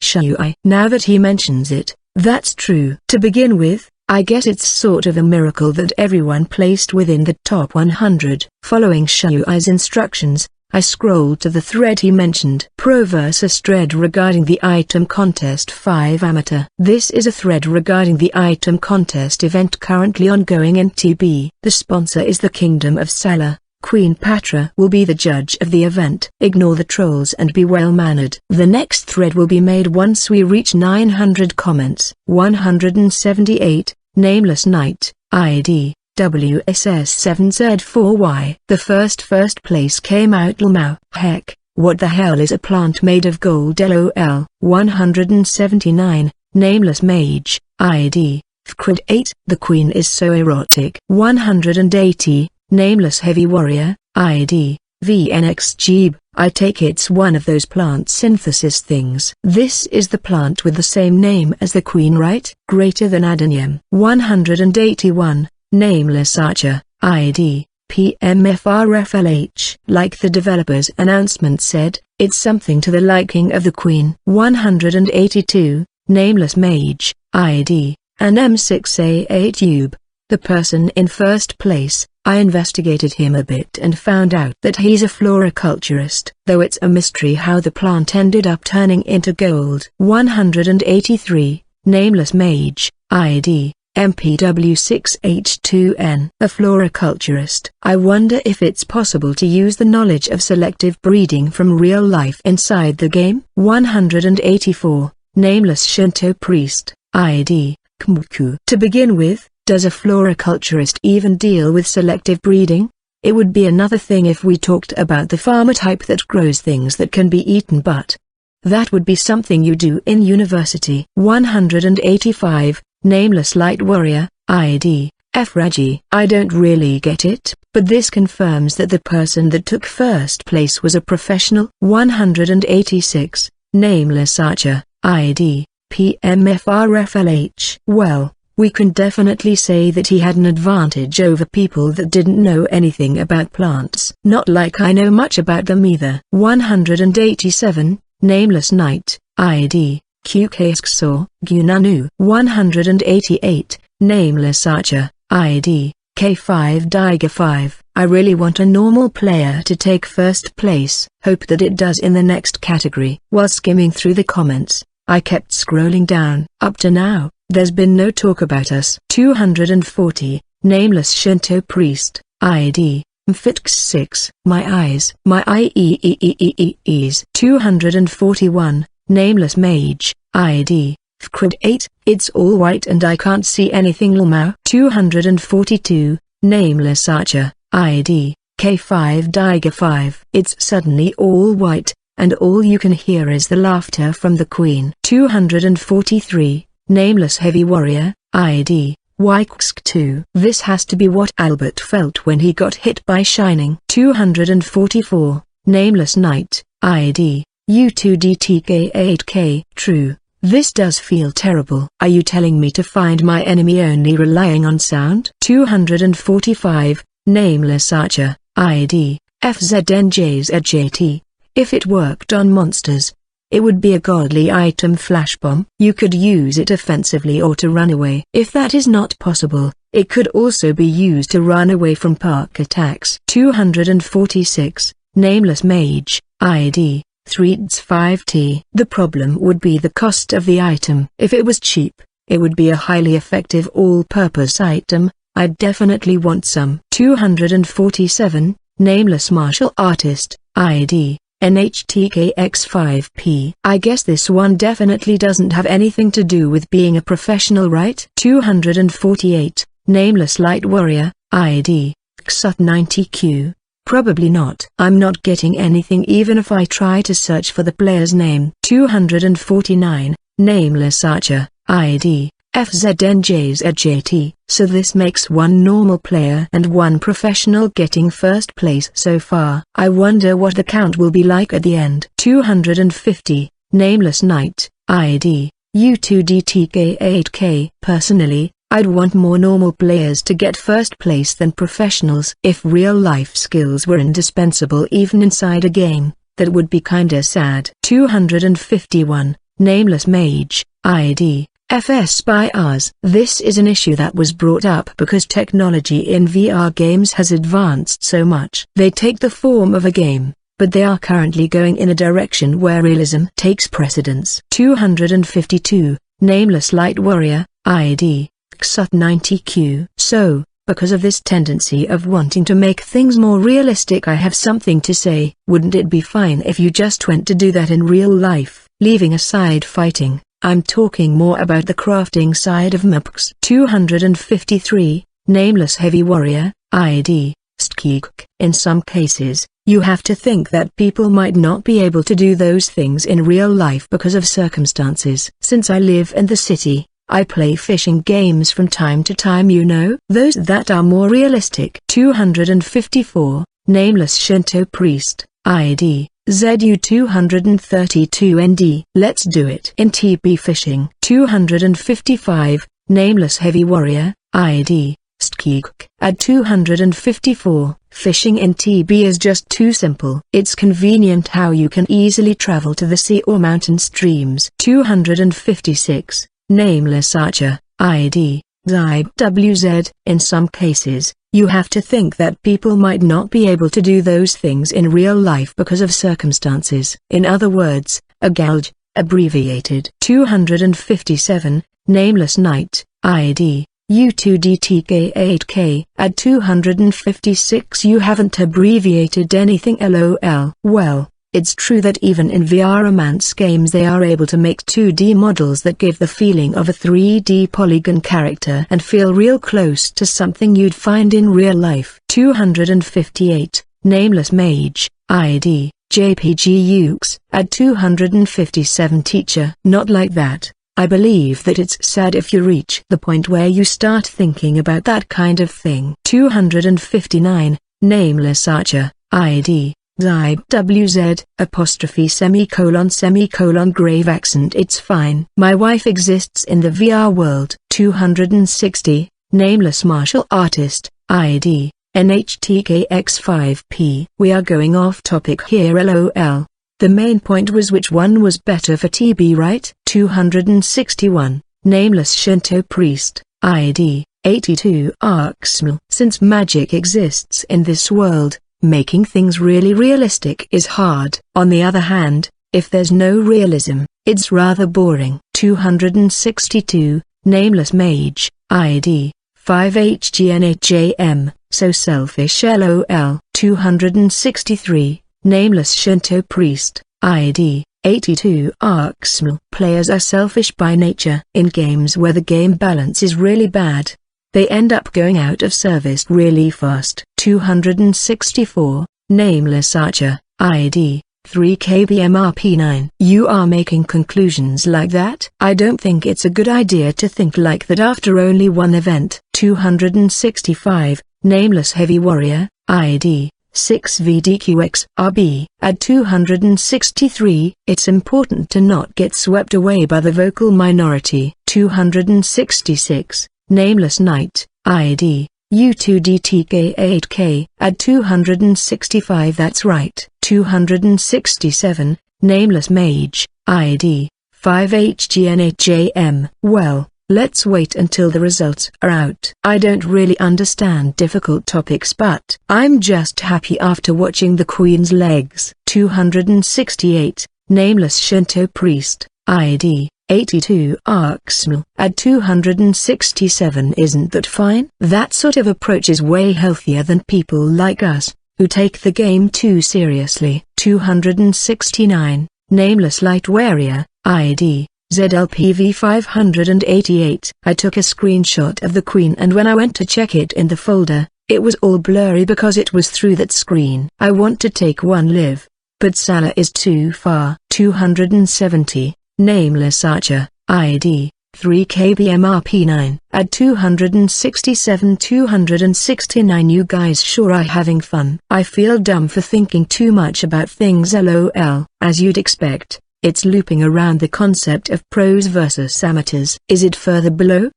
Shui. Now that he mentions it, that's true. To begin with, I guess it's sort of a miracle that everyone placed within the top 100. Following Shui's instructions, I scrolled to the thread he mentioned. Pro vs thread regarding the item contest 5 amateur. This is a thread regarding the item contest event currently ongoing in TB. The sponsor is the Kingdom of Sala. Queen Patra will be the judge of the event. Ignore the trolls and be well-mannered. The next thread will be made once we reach 900 comments. 178, Nameless Knight, ID, WSS7Z4Y. The first place came out Lmao. Heck, what the hell is a plant made of gold LOL. 179, Nameless Mage, ID, FCRID8. The queen is so erotic. 180, Nameless Heavy Warrior, ID, VNXGB, I take it's one of those plant synthesis things. This is the plant with the same name as the queen, right? Greater than Adenium. 181, Nameless Archer, ID, PMFRFLH. Like the developer's announcement said, it's something to the liking of the queen. 182, Nameless Mage, ID, and M6A8UB. The person in first place, I investigated him a bit and found out that he's a floriculturist, though it's a mystery how the plant ended up turning into gold. 183, Nameless Mage, ID, MPW6H2N. A floriculturist. I wonder if it's possible to use the knowledge of selective breeding from real life inside the game. 184, Nameless Shinto Priest, ID, Kmuku. To begin with, does a floriculturist even deal with selective breeding? It would be another thing if we talked about the farmer type that grows things that can be eaten, but that would be something you do in university. 185, Nameless Light Warrior, ID, Fragi. I don't really get it, but this confirms that the person that took first place was a professional. 186, Nameless Archer, ID, PMFRFLH. Well, we can definitely say that he had an advantage over people that didn't know anything about plants. Not like I know much about them either. 187, Nameless Knight, ID, QKXO, Gunanu. 188, Nameless Archer, ID, K5Diga5. I really want a normal player to take first place. Hope that it does in the next category. While skimming through the comments, I kept scrolling down. Up to now, there's been no talk about us. 240, Nameless Shinto Priest, ID, Mfitx6. My eyes. My eyes. 241, Nameless Mage, ID, Fcrid8. It's all white and I can't see anything. Lmao. 242, Nameless Archer, ID, K5Diga5. It's suddenly all white, and all you can hear is the laughter from the queen. 243, Nameless Heavy Warrior, ID, Wyxk2. This has to be what Albert felt when he got hit by Shining. 244, Nameless Knight, ID, U2DTK8K. True, this does feel terrible. Are you telling me to find my enemy only relying on sound? 245, Nameless Archer, ID, FZNJZJT. If it worked on monsters, it would be a godly item. Flash bomb. You could use it offensively or to run away. If that is not possible, it could also be used to run away from park attacks. 246, Nameless Mage, ID, 3Ds5T. The problem would be the cost of the item. If it was cheap, it would be a highly effective all-purpose item. I'd definitely want some. 247, Nameless Martial Artist, ID, NHTKX5P. I guess this one definitely doesn't have anything to do with being a professional, right? 248, Nameless Light Warrior, ID, XUT90Q. Probably not. I'm not getting anything even if I try to search for the player's name. 249, Nameless Archer, ID, FZNJZJT. So this makes one normal player and one professional getting first place so far. I wonder what the count will be like at the end. 250, Nameless Knight, ID, U2DTK8K. Personally, I'd want more normal players to get first place than professionals. If real-life skills were indispensable even inside a game, that would be kinda sad. 251, Nameless Mage, ID, FS by Rs. This is an issue that was brought up because technology in VR games has advanced so much. They take the form of a game, but they are currently going in a direction where realism takes precedence. 252, Nameless Light Warrior, ID, XUT90Q. So, because of this tendency of wanting to make things more realistic, I have something to say. Wouldn't it be fine if you just went to do that in real life, leaving aside fighting? I'm talking more about the crafting side of MPX. 253, Nameless Heavy Warrior, ID, Skik. In some cases, you have to think that people might not be able to do those things in real life because of circumstances. Since I live in the city, I play fishing games from time to time, you know, those that are more realistic. 254, nameless Shinto priest, ID, ZU232ND. Let's do it. In TB fishing. 255, nameless heavy warrior, ID, Skik. At 254, fishing in TB is just too simple. It's convenient how you can easily travel to the sea or mountain streams. 256, nameless archer, ID, WZ. In some cases, you have to think that people might not be able to do those things in real life because of circumstances. In other words, a gouge, abbreviated. 257, nameless knight, ID, U2DTK8K. At 256 you haven't abbreviated anything, lol. Well, it's true that even in VRMMO games they are able to make 2D models that give the feeling of a 3D polygon character and feel real close to something you'd find in real life. 258, nameless mage, ID, JPG Ukes. At 257 teacher. Not like that. I believe that it's sad if you reach the point where you start thinking about that kind of thing. 259, nameless archer, ID, WZ, apostrophe semicolon grave accent. It's fine. My wife exists in the VR world. 260, nameless martial artist, ID, NHTKX5P. We are going off topic here, lol. The main point was which one was better for TB, right? 261, nameless Shinto priest, ID, 82 Arksmal. Since magic exists in this world, making things really realistic is hard. On the other hand, if there's no realism, it's rather boring. 262, nameless mage, ID, 5HGNHJM, so selfish, lol. 263, nameless Shinto priest, ID, 82 Arksmal. Players are selfish by nature. In games where the game balance is really bad, they end up going out of service really fast. 264, nameless archer, ID, 3KBMRP9. You are making conclusions like that? I don't think it's a good idea to think like that after only one event. 265, nameless heavy warrior, ID, 6VDQXRB. At 263, it's important to not get swept away by the vocal minority. 266, nameless knight, ID, U2DTK8K. At 265, that's right. 267, nameless mage, ID, 5HGNHJM. Well, let's wait until the results are out. I don't really understand difficult topics, but I'm just happy after watching the Queen's legs. 268, nameless Shinto priest, ID, 82 Arksmal. At 267, isn't that fine? That sort of approach is way healthier than people like us, who take the game too seriously. 269, nameless light warrior, ID, ZLPV 588. I took a screenshot of the Queen, and when I went to check it in the folder, it was all blurry because it was through that screen. I want to take one live, but Salah is too far. 270, nameless archer, ID, 3KBMRP9. At 267-269, you guys sure are having fun. I feel dumb for thinking too much about things, lol. As you'd expect, it's looping around the concept of pros versus amateurs. Is it further below?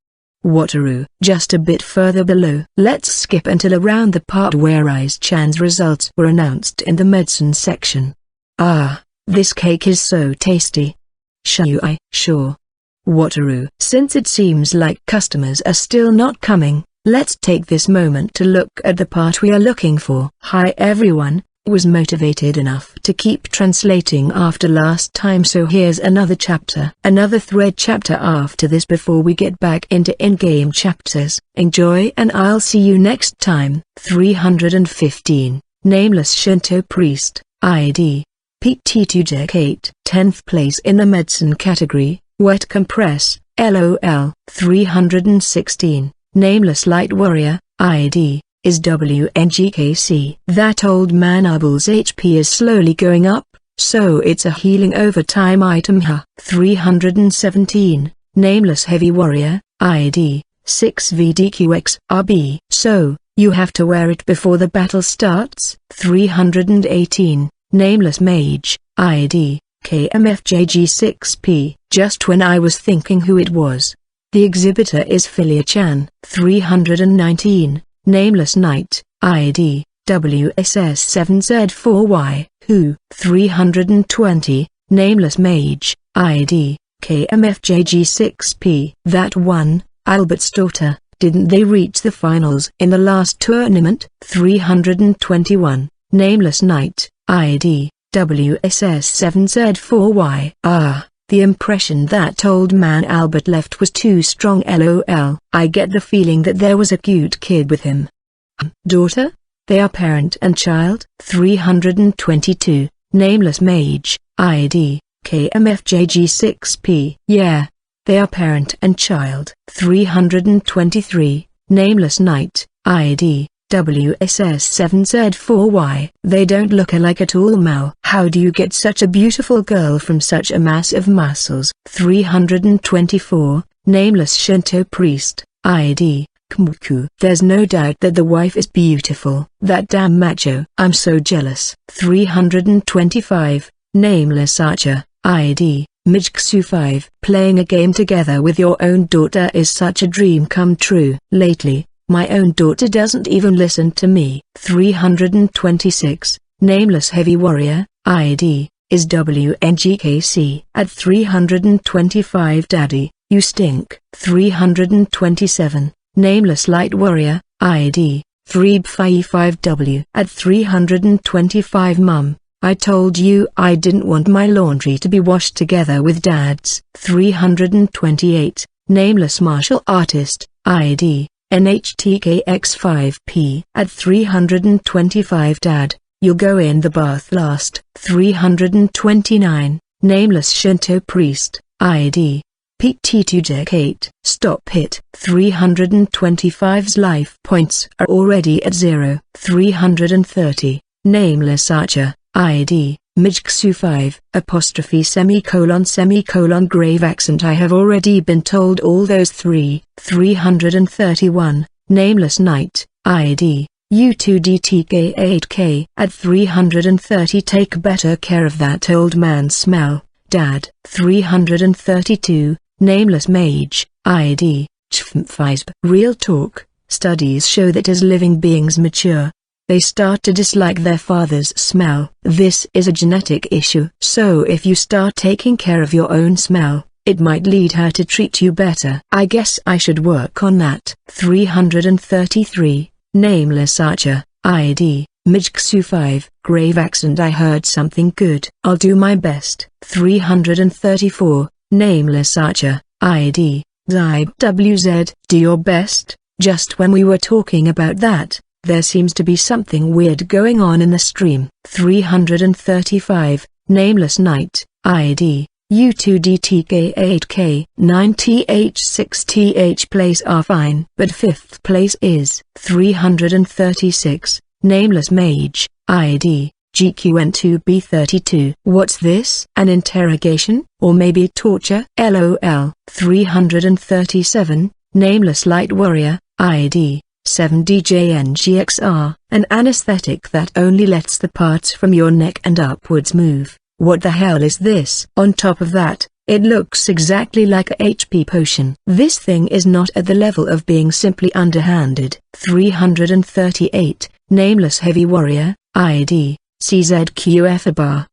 Wataru, just a bit further below. Let's skip until around the part where Ice-chan's results were announced in the medicine section. Ah, this cake is so tasty. Shui, sure. Wataru. Since it seems like customers are still not coming, let's take this moment to look at the part we are looking for. Hi everyone, was motivated enough to keep translating after last time, so here's another chapter. Another thread chapter after this before we get back into in-game chapters. Enjoy and I'll see you next time. 315, nameless Shinto priest, ID, PT2Jack8. 10th place in the medicine category. Wet compress, LOL. 316, nameless light warrior, ID, is WNGKC. That old man Ubble's HP is slowly going up, so it's a healing overtime item. 317, nameless heavy warrior, ID, 6VDQXRB. So, You have to wear it before the battle starts. 318. Nameless Mage, ID, KMFJG6P. Just when I was thinking who it was. The exhibitor is Philia-chan. 319. Nameless Knight, ID, WSS7Z4Y. Who? 320. Nameless Mage, ID, KMFJG6P. That one, Albert's daughter. Didn't they reach the finals in the last tournament? 321. Nameless Knight, ID, WSS7Z4Y. Ah, the impression that old man Albert left was too strong. LOL. I get the feeling that there was a cute kid with him. Daughter? They are parent and child? 322. Nameless Mage, ID, KMFJG6P. Yeah. They are parent and child. 323. Nameless Knight, ID, WSS7Z4Y. They don't look alike at all. Mal. How do you get such a beautiful girl from such a mass of muscles? 324. Nameless Shinto priest, ID, Kmuku. There's no doubt that the wife is beautiful. That damn macho. I'm so jealous. 325. Nameless archer, ID, Mijksu 5. Playing a game together with your own daughter is such a dream come true. Lately, my own daughter doesn't even listen to me. 326. Nameless Heavy Warrior, ID, is WNGKC. At 325. Daddy, you stink. 327. Nameless Light Warrior, ID, 3B55W. At 325. Mum, I told you I didn't want my laundry to be washed together with Dad's. 328. Nameless Martial Artist, ID, NHTKX5P. At 325. Dad, you'll go in the bath last. 329. Nameless Shinto priest, ID, PT2J8. Stop it. 325's life points are already at 0. 330. Nameless archer, ID, Mijksu 5, apostrophe semicolon grave accent. I have already been told all those three. 331. Nameless Knight, ID, U2DTK8K. At 330. Take better care of that old man's smell, Dad. 332. Nameless Mage, ID, Chfmfisb. Real talk, studies show that as living beings mature, they start to dislike their father's smell. This is a genetic issue. So if you start taking care of your own smell, it might lead her to treat you better. I guess I should work on that. 333. Nameless archer, ID, Mijksu 5. Grave accent. I heard something good. I'll do my best. 334. Nameless archer, ID, ZybWZ. Do your best. Just when we were talking about that, there seems to be something weird going on in the stream. 335. Nameless Knight, ID, U2DTK8K. 9th6th place are fine, but 5th place is. 336. Nameless Mage, ID, GQN2B32. What's this? An interrogation? Or maybe torture? LOL. 337. Nameless Light Warrior, ID, 7DJNGXR. An anesthetic that only lets the parts from your neck and upwards move. What the hell is this? On top of that, it looks exactly like a HP potion. This thing is not at the level of being simply underhanded. 338. Nameless Heavy Warrior, ID, CZQF bar.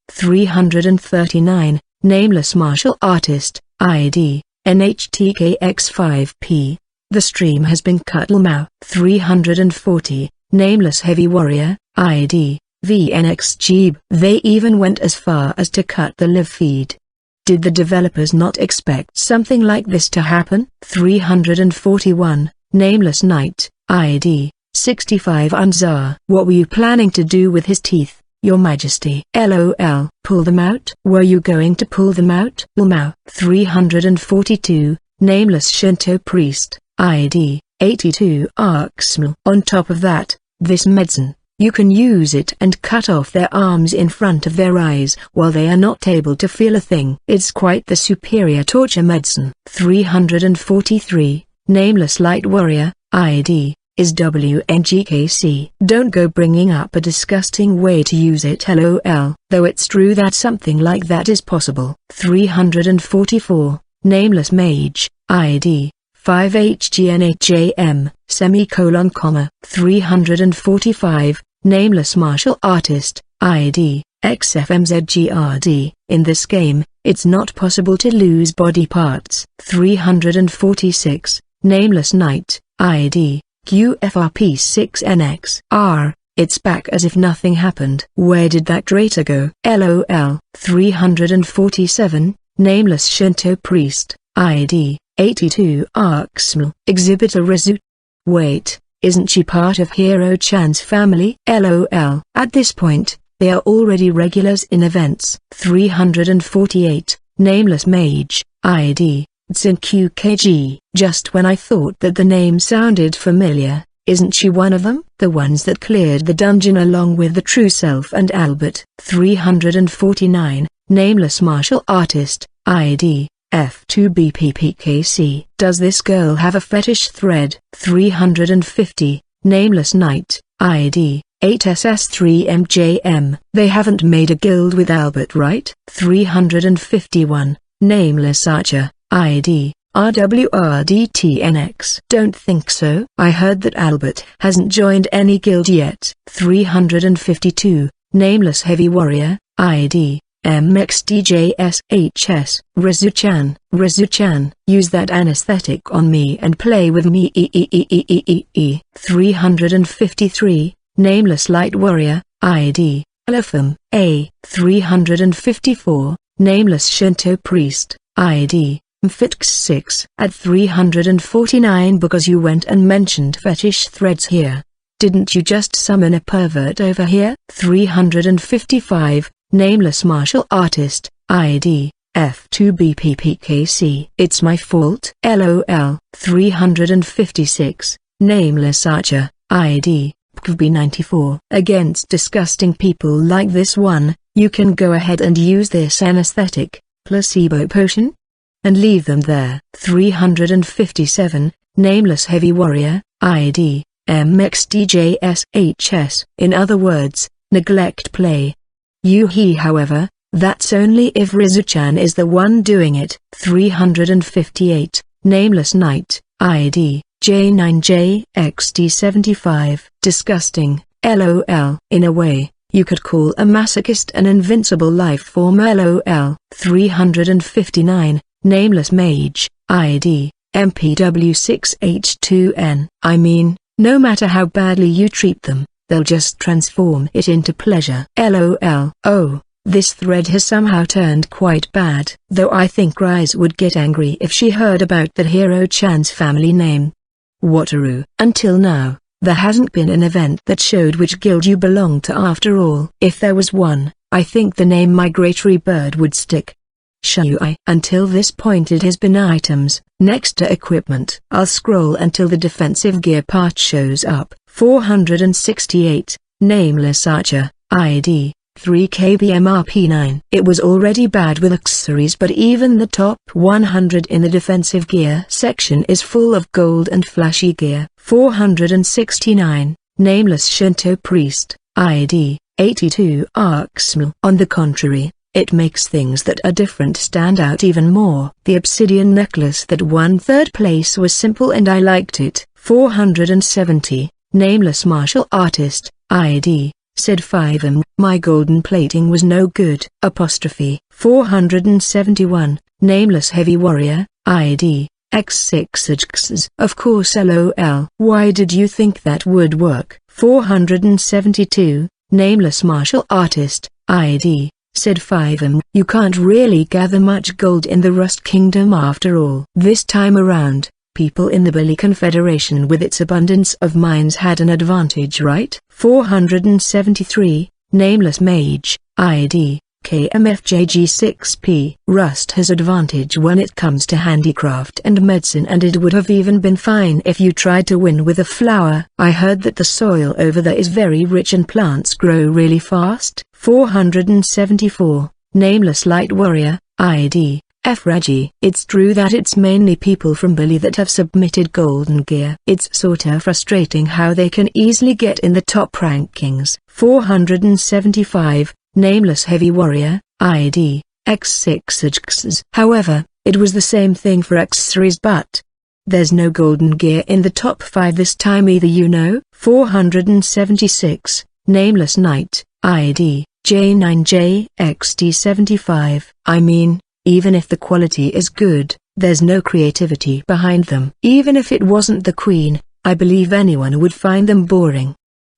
339. Nameless Martial Artist, ID, NHTKX5P. The stream has been cut. Lmao. 340. Nameless Heavy Warrior, ID, VNXGB. They even went as far as to cut the live feed. Did the developers not expect something like this to happen? 341. Nameless Knight, ID, 65 Anzar. What were you planning to do with his teeth, Your Majesty? LOL. Pull them out? Were you going to pull them out? Lmao. 342. Nameless Shinto priest, ID, 82 Arksml. On top of that, this medicine, you can use it and cut off their arms in front of their eyes while they are not able to feel a thing. It's quite the superior torture medicine. 343. Nameless Light Warrior, ID, is WNGKC. Don't go bringing up a disgusting way to use it lol, though it's true that something like that is possible. 344, Nameless Mage, ID, 5HGNHJM, semicolon comma. 345, Nameless Martial Artist, ID, XFMZGRD. In this game, it's not possible to lose body parts. 346, Nameless Knight, ID, QFRP6NXR. It's back as if nothing happened. Where did that traitor go? LOL. 347, Nameless Shinto Priest, ID, 82 Arksmal. Exhibitor Rezu. Wait, isn't she part of Hero-chan's family? LOL. At this point, they are already regulars in events. 348, Nameless Mage, ID, ZinQKG. Just when I thought that the name sounded familiar, isn't she one of them? The ones that cleared the dungeon along with the True Self and Albert. 349, Nameless Martial Artist, ID, F2BPPKC. Does this girl have a fetish thread? 350, Nameless Knight, ID, 8SS3MJM. They haven't made a guild with Albert, right? 351, Nameless Archer, ID, RWRDTNX. Don't think so. I heard that Albert hasn't joined any guild yet. 352, Nameless Heavy Warrior, ID, MXDJSHS. Rezu-chan. Rezu-chan, use that anesthetic on me and play with me. 353, Nameless Light Warrior, ID, Elepham. A. 354, Nameless Shinto Priest, ID, Mfitx6. At 349, because you went and mentioned fetish threads here. Didn't you just summon a pervert over here? 355, Nameless Martial Artist, ID, F2BPPKC. It's my fault. LOL. 356, Nameless Archer, ID, PKB94. Against disgusting people like this one, you can go ahead and use this anesthetic, placebo potion, and leave them there. 357, Nameless Heavy Warrior, ID, MXDJSHS. In other words, neglect play. However, that's only if Rezu-chan is the one doing it. 358, Nameless Knight, ID, J9JXD75. Disgusting, LOL. In a way, you could call a masochist an invincible life form. LOL. 359, Nameless Mage, ID, MPW6H2N. I mean, no matter how badly you treat them, they'll just transform it into pleasure. LOL. Oh, this thread has somehow turned quite bad. Though I think Rise would get angry if she heard about the Hero-chan's family name. Wataru. Until now, there hasn't been an event that showed which guild you belong to after all. If there was one, I think the name Migratory Bird would stick. Shui. Until this point it has been items, next to equipment. I'll scroll until the defensive gear part shows up. 468, Nameless Archer, ID, 3KBMRP9. It was already bad with accessories, but even the top 100 in the defensive gear section is full of gold and flashy gear. 469, Nameless Shinto Priest, ID, 82 Arksmal. On the contrary, it makes things that are different stand out even more. The obsidian necklace that won third place was simple and I liked it. 470, Nameless Martial Artist, ID, Sid5M. My golden plating was no good. 471, Nameless Heavy Warrior, ID, X6HX. Of course LOL. Why did you think that would work? 472, Nameless Martial Artist, ID, Sid5M. You can't really gather much gold in the Rust Kingdom after all. This time around, people in the Billy Confederation with its abundance of mines had an advantage, right? 473, Nameless Mage, ID, KMFJG6P. Rust has advantage when it comes to handicraft and medicine, and it would have even been fine if you tried to win with a flower. I heard that the soil over there is very rich and plants grow really fast. 474, Nameless Light Warrior, ID, Reggie. It's true that it's mainly people from Billy that have submitted golden gear. It's sorta frustrating how they can easily get in the top rankings. 475, Nameless Heavy Warrior, ID, X6. However, it was the same thing for X-Series, but there's no golden gear in the top 5 this time either, you know. 476, Nameless Knight, ID, J9JXD75. I mean, even if the quality is good, there's no creativity behind them. Even if it wasn't the Queen, I believe anyone would find them boring.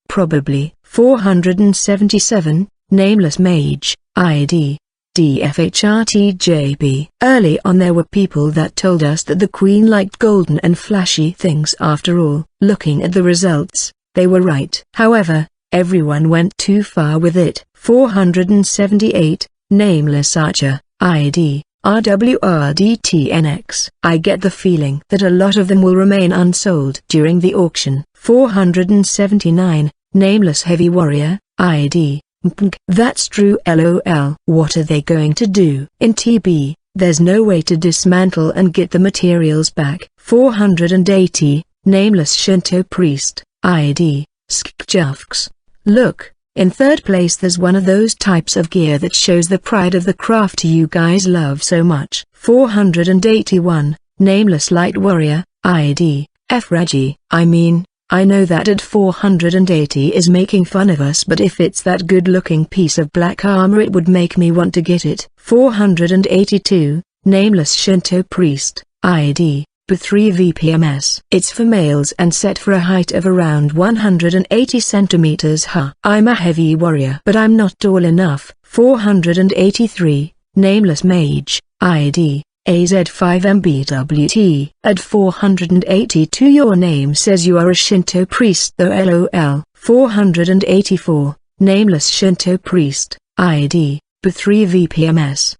Probably. 477, Nameless Mage, ID, DFHRTJB. Early on there were people that told us that the Queen liked golden and flashy things. After all, looking at the results, they were right. However, everyone went too far with it. 478, Nameless Archer, ID, RWRDTNX. I get the feeling that a lot of them will remain unsold during the auction. 479, Nameless Heavy Warrior, ID, MPNG. That's true, LOL. What are they going to do? In TB, there's no way to dismantle and get the materials back. 480, Nameless Shinto Priest, ID, Skjufks. Look, in third place there's one of those types of gear that shows the pride of the craft you guys love so much. 481, Nameless Light Warrior, ID, Reggie. I mean, I know that at 480 is making fun of us, but if it's that good-looking piece of black armor it would make me want to get it. 482, Nameless Shinto Priest, ID, B3VPMS. It's for males and set for a height of around 180 centimeters. I'm a heavy warrior, but I'm not tall enough. 483, Nameless Mage, ID, AZ5MBWT. At 482 your name says you are a Shinto priest though, LOL. 484, Nameless Shinto Priest, ID, B3VPMS.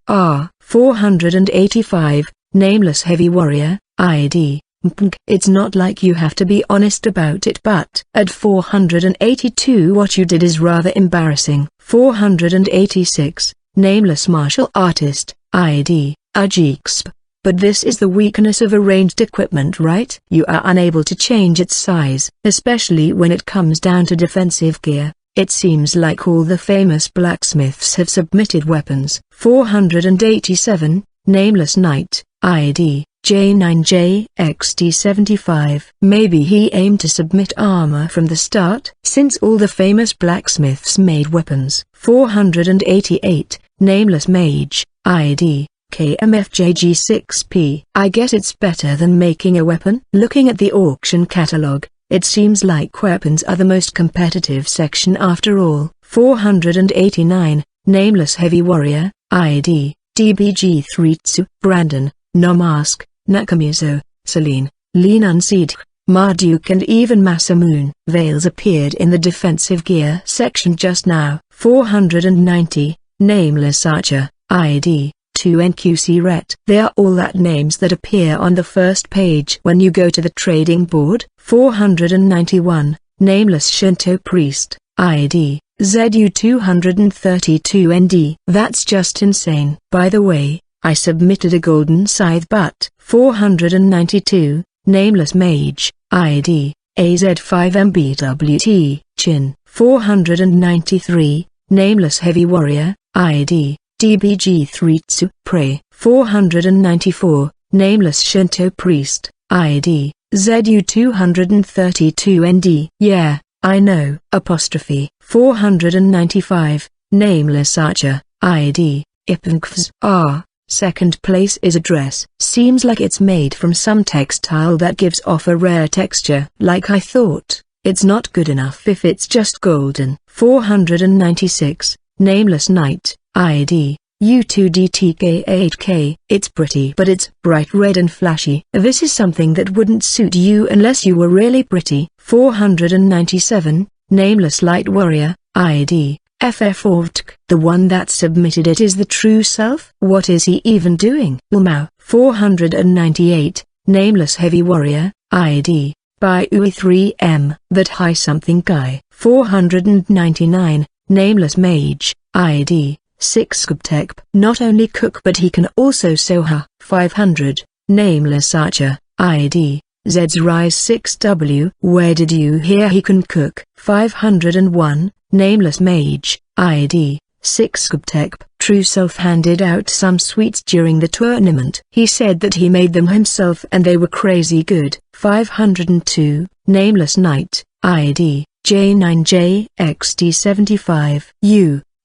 485, Nameless Heavy Warrior, ID, MPNG. It's not like you have to be honest about it, but at 482 what you did is rather embarrassing. 486, Nameless Martial Artist, ID, Ajixp. But this is the weakness of a ranged equipment, right? You are unable to change its size, especially when it comes down to defensive gear. It seems like all the famous blacksmiths have submitted weapons. 487, Nameless Knight, ID, J9JXD75. Maybe he aimed to submit armor from the start, since all the famous blacksmiths made weapons. 488, Nameless Mage, ID, KMFJG6P. I guess it's better than making a weapon. Looking at the auction catalog, it seems like weapons are the most competitive section after all. 489, Nameless Heavy Warrior, ID, DBG3TSU. Brandon, Nomask, Nakamuzo, Celine, Linunseed, Marduk and even Masamoon. Veils appeared in the defensive gear section just now. 490, Nameless Archer, ID, 2NQC Ret. They are all that names that appear on the first page when you go to the trading board. 491, Nameless Shinto Priest, ID, ZU232ND. That's just insane. By the way, I submitted a golden scythe but. 492, Nameless Mage, ID, AZ5MBWT. Shien. 493, Nameless Heavy Warrior, ID, DBG3TSU. Prey. 494, Nameless Shinto Priest, ID, ZU232ND. Yeah, I know. 495, Nameless Archer, ID, IPNKFS. Second place is a dress. Seems like it's made from some textile that gives off a rare texture. Like I thought, it's not good enough if it's just golden. 496, Nameless Knight, ID, U2DTK8K. It's pretty but it's bright red and flashy. This is something that wouldn't suit you unless you were really pretty. 497, Nameless Light Warrior, ID, FF4VTK. The one that submitted it is the true self? What is he even doing? Ulmao. 498, Nameless Heavy Warrior, ID, by UE3M. That high something guy. 499, Nameless Mage, ID, 6 Subtech. Not only cook but he can also sew. 500, nameless archer, ID, Z's Rise 6W. Where did you hear he can cook? 501, nameless mage, ID, 6 Subtech. True Self handed out some sweets during the tournament. He said that he made them himself and they were crazy good. 502, nameless knight, ID, J9JXT75.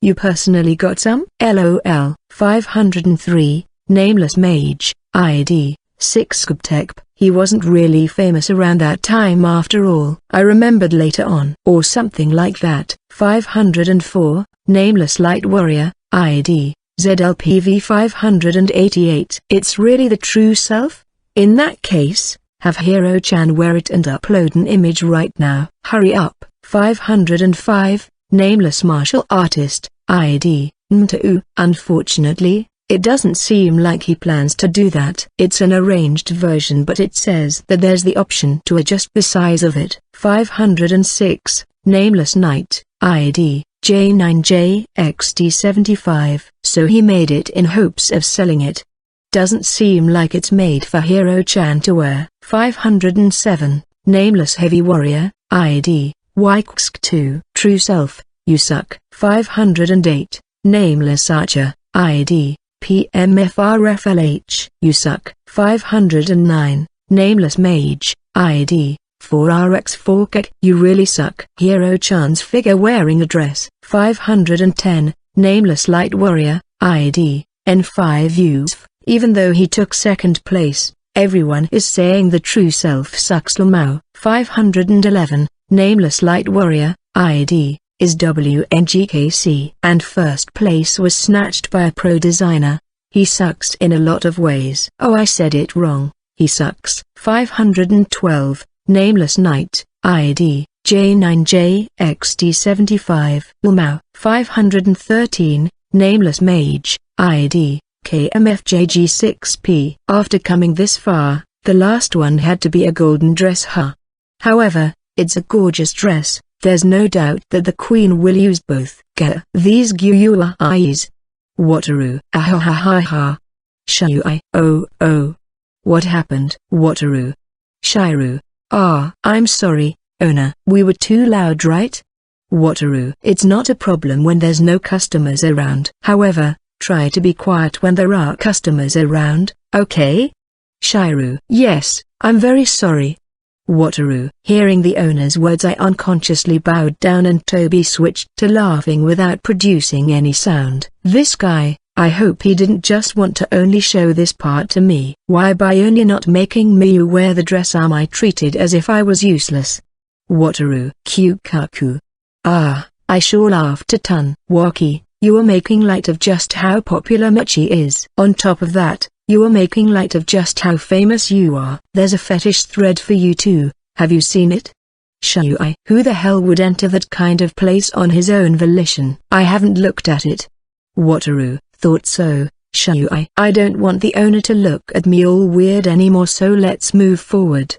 You personally got some? LOL. 503, nameless mage, ID, 6 Subtech. He wasn't really famous around that time after all. I remembered later on. Or something like that. 504, nameless light warrior, ID, ZLPV 588. It's really the True Self? In that case, have Hero-chan wear it and upload an image right now. Hurry up. 505, nameless martial artist, ID, Mtau. Unfortunately, it doesn't seem like he plans to do that. It's an arranged version but it says that there's the option to adjust the size of it. 506, nameless knight, ID, J9JXT75. So he made it in hopes of selling it. Doesn't seem like it's made for Hero-chan to wear. 507, nameless heavy warrior, ID, YX2. True Self, you suck. 508, nameless archer, ID, PMFRFLH. You suck. 509, nameless mage, ID, 4RX4K. You really suck. Hero-chan's figure wearing a dress. 510, nameless light warrior, ID, N5USF. Even though he took second place, everyone is saying the True Self sucks. Lamau. 511, nameless light warrior, ID, is WNGKC. And first place was snatched by a pro designer. He sucks in a lot of ways. Oh, I said it wrong. He sucks. 512, nameless knight, ID, J9JXT75. Lamau. 513, nameless mage, ID, KMFJG6P. After coming this far, the last one had to be a golden dress. However, it's a gorgeous dress. There's no doubt that the queen will use both. These Gyua eyes. Wataru. Ahahaha. Shui. Oh. What happened? Wataru. Shiru. I'm sorry, owner. We were too loud, right? Wataru. It's not a problem when there's no customers around. However, try to be quiet when there are customers around, okay? Shiru. Yes, I'm very sorry. Wataru. Hearing the owner's words, I unconsciously bowed down and Toby switched to laughing without producing any sound. This guy, I hope he didn't just want to only show this part to me. Why, by only not making me wear the dress am I treated as if I was useless? Wataru. Kyukaku. I sure laughed a ton. Waki. You are making light of just how popular Mochi is. On top of that, you are making light of just how famous you are. There's a fetish thread for you too, have you seen it? Shui. Who the hell would enter that kind of place on his own volition? I haven't looked at it. Wataru. Thought so, Shui. I don't want the owner to look at me all weird anymore, so let's move forward.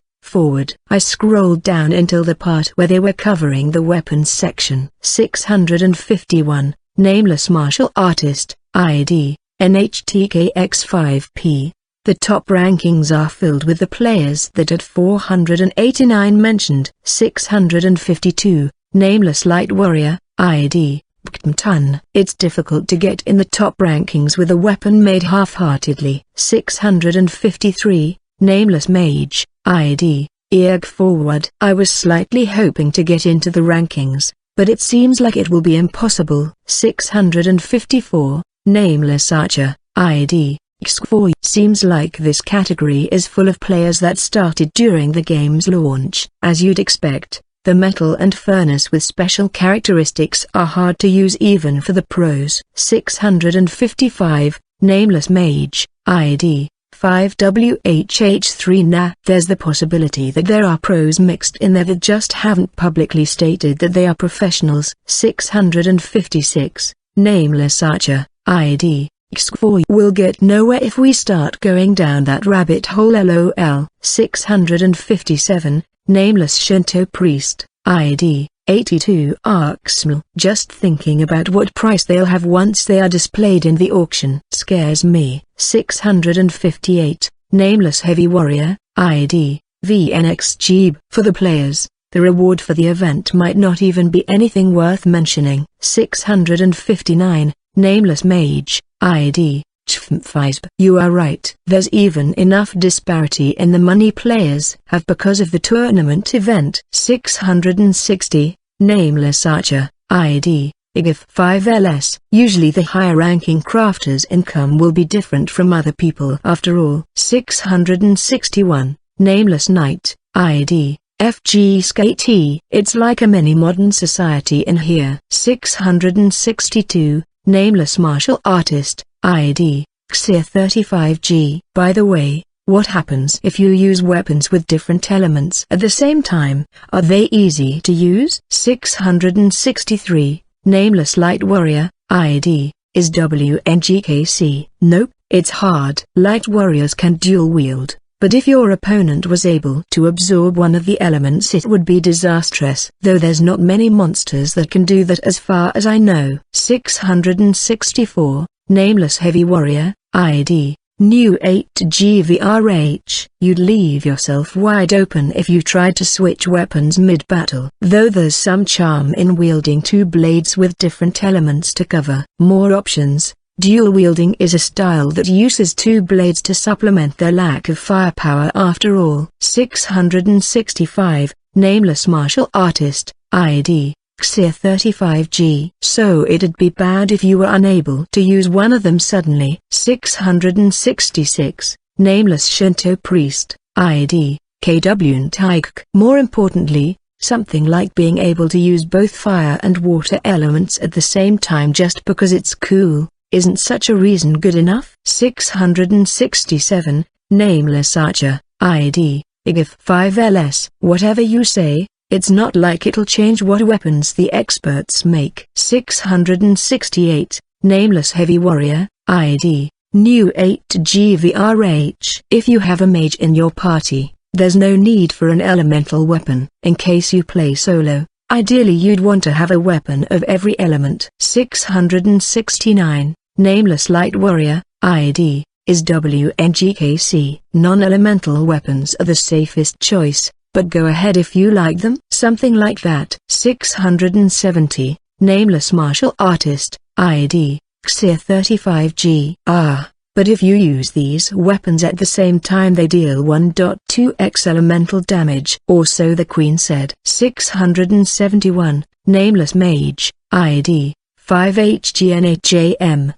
I scrolled down until the part where they were covering the weapons section. 651. Nameless martial artist, ID, NHTKX5P. The top rankings are filled with the players that at 489 mentioned. 652, nameless light warrior, ID, Bkmtun. It's difficult to get in the top rankings with a weapon made half-heartedly. 653, nameless mage, ID, Earg Forward. I was slightly hoping to get into the rankings, but it seems like it will be impossible. 654, nameless archer, ID, X4. Seems like this category is full of players that started during the game's launch. As you'd expect, the metal and furnace with special characteristics are hard to use even for the pros. 655, nameless mage, ID, 5WHH3. There's the possibility that there are pros mixed in there that just haven't publicly stated that they are professionals. 656, nameless archer, ID, X4. We'll get nowhere if we start going down that rabbit hole, lol. 657, nameless Shinto priest, ID, 82 ARXML. Just thinking about what price they'll have once they are displayed in the auction scares me. 658, Nameless Heavy Warrior, ID, VNXGB. For the players, the reward for the event might not even be anything worth mentioning. 659, Nameless Mage, ID, CHFMFISB. You are right. There's even enough disparity in the money players have because of the tournament event. 660, Nameless Archer, ID, IGF5LS. Usually the higher-ranking crafter's income will be different from other people after all. 661, Nameless Knight, ID, FGSKT. It's like a mini modern society in here. 662, Nameless Martial Artist, ID, XIR35G. By the way, what happens if you use weapons with different elements at the same time? Are they easy to use? 663, Nameless Light Warrior, ID, is WNGKC. Nope, it's hard. Light warriors can dual wield, but if your opponent was able to absorb one of the elements it would be disastrous. Though there's not many monsters that can do that as far as I know. 664, Nameless Heavy Warrior, ID, New 8GVRH. You'd leave yourself wide open if you tried to switch weapons mid-battle. Though there's some charm in wielding two blades with different elements to cover more options. Dual wielding is a style that uses two blades to supplement their lack of firepower after all. 665, Nameless Martial Artist, ID, XIR35G. So it'd be bad if you were unable to use one of them suddenly. 666, Nameless Shinto Priest, ID, KWNTIGK. More importantly, something like being able to use both fire and water elements at the same time just because it's cool. Isn't such a reason good enough? 667, Nameless Archer, ID, IGF5LS. Whatever you say, it's not like it'll change what weapons the experts make. 668, Nameless Heavy Warrior, ID, New 8GVRH. If you have a mage in your party, there's no need for an elemental weapon. In case you play solo, ideally you'd want to have a weapon of every element. 669, Nameless Light Warrior, ID, is WNGKC. Non-elemental weapons are the safest choice, but go ahead if you like them. Something like that. 670, Nameless Martial Artist, ID, XIR35G. But if you use these weapons at the same time they deal 1.2x elemental damage. Or so the Queen said. 671, Nameless Mage, ID, 5HGNHJM, ?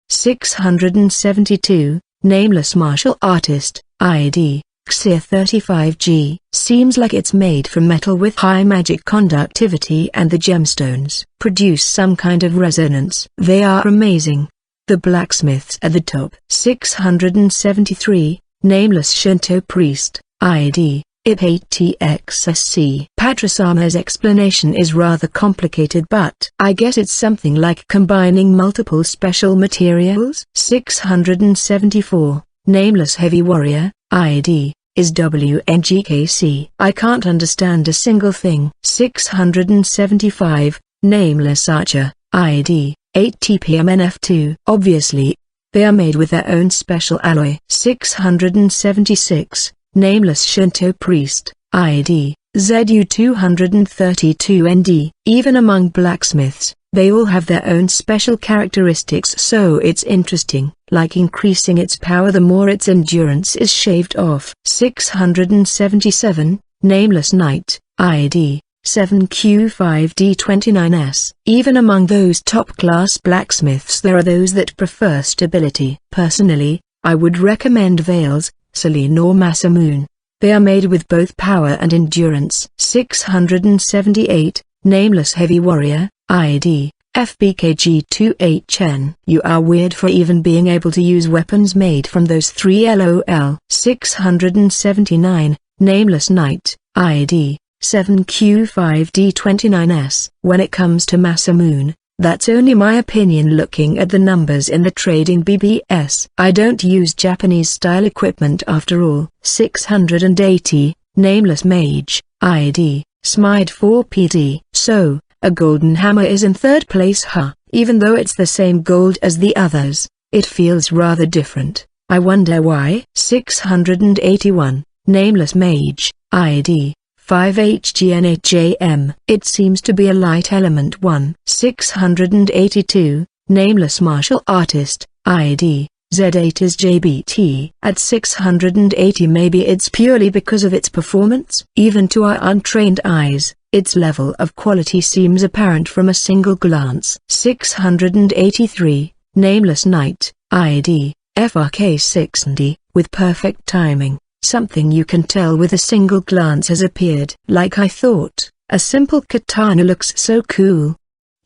672, Nameless Martial Artist, ID, XIR35G. Seems like it's made from metal with high magic conductivity and the gemstones produce some kind of resonance. They are amazing. The blacksmiths at the top. 673, Nameless Shinto Priest, ID, IP8TXSC. Patrasama's explanation is rather complicated but I guess it's something like combining multiple special materials. 674, Nameless Heavy Warrior, ID, is WNGKC. I can't understand a single thing. 675, Nameless Archer, ID, 8TPMNF2. Obviously, they are made with their own special alloy. 676, Nameless Shinto Priest, ID, ZU232ND. Even among blacksmiths, they all have their own special characteristics, so it's interesting, like increasing its power the more its endurance is shaved off. 677, Nameless Knight, ID, 7Q5D29S. Even among those top-class blacksmiths there are those that prefer stability. Personally, I would recommend Vales, Selene or Masamune. They are made with both power and endurance. 678, Nameless Heavy Warrior, ID, FBKG28HN. You are weird for even being able to use weapons made from those three LOL. 679, Nameless Knight, ID, 7Q5D29S. When it comes to Masamune, that's only my opinion looking at the numbers in the trading BBS. I don't use Japanese-style equipment after all. 680, Nameless Mage, ID, Smide 4PD. So, a golden hammer is in third place, huh? Even though it's the same gold as the others, it feels rather different. I wonder why. 681. Nameless Mage, ID 5HGNHJM. It seems to be a light element one. 682. Nameless Martial Artist, ID Z8 is JBT. At 680, maybe it's purely because of its performance. Even to our untrained eyes, its level of quality seems apparent from a single glance. 683. Nameless Knight, ID FRK6D. With perfect timing, something you can tell with a single glance has appeared. Like I thought, a simple katana looks so cool.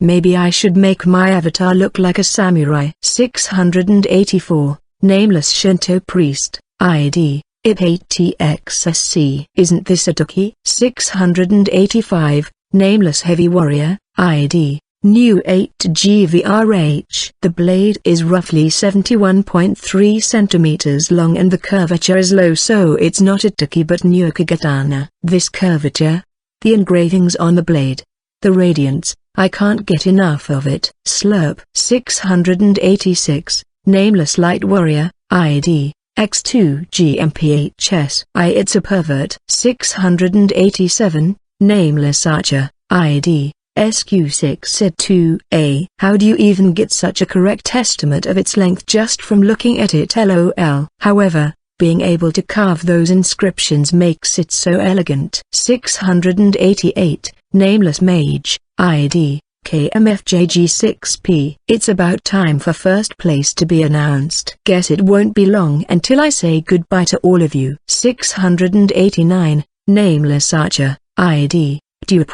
Maybe I should make my avatar look like a samurai. 684. Nameless Shinto Priest, ID IP8TXSC. Isn't this a ducky? 685. Nameless Heavy Warrior, ID New 8GVRH. The blade is roughly 71.3 centimeters long and the curvature is low, so it's not a ducky but Nyuka katana. This curvature, the engravings on the blade, the radiance, I can't get enough of it. Slurp. 686. Nameless Light Warrior, ID X2GMPHS. It's a pervert. 687. Nameless Archer, ID SQ6Z2A. How do you even get such a correct estimate of its length just from looking at it? LOL. However, being able to carve those inscriptions makes it so elegant. 688. Nameless Mage, ID KMFJG6P. It's about time for first place to be announced. Guess it won't be long until I say goodbye to all of you. 689. Nameless Archer, ID Dupe.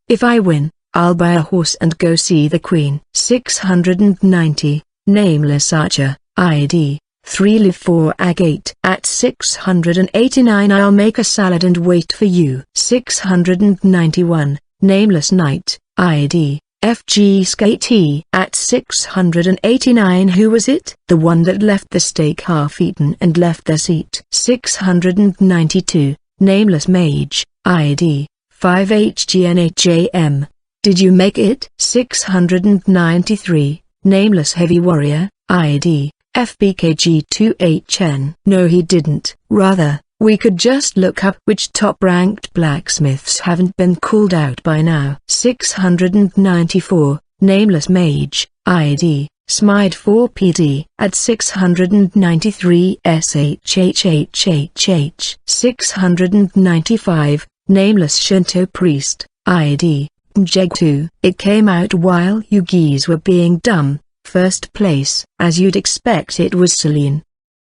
If I win, I'll buy a horse and go see the Queen. 690. Nameless Archer, ID 3live4 Agate. At 689 I'll make a salad and wait for you. 691. Nameless Knight, ID FGSKT. At 689 who was it? The one that left the steak half-eaten and left their seat. 692. Nameless Mage, ID 5HGNHJM. Did you make it? 693. Nameless Heavy Warrior, ID FBKG2HN. No, he didn't. Rather, we could just look up which top-ranked blacksmiths haven't been called out by now. 694. Nameless Mage, ID Smide 4PD. At 693 SHHHHH. 695. Nameless Shinto Priest, ID MJ2. It came out while you geese were being dumb. First place. As you'd expect, it was Shien.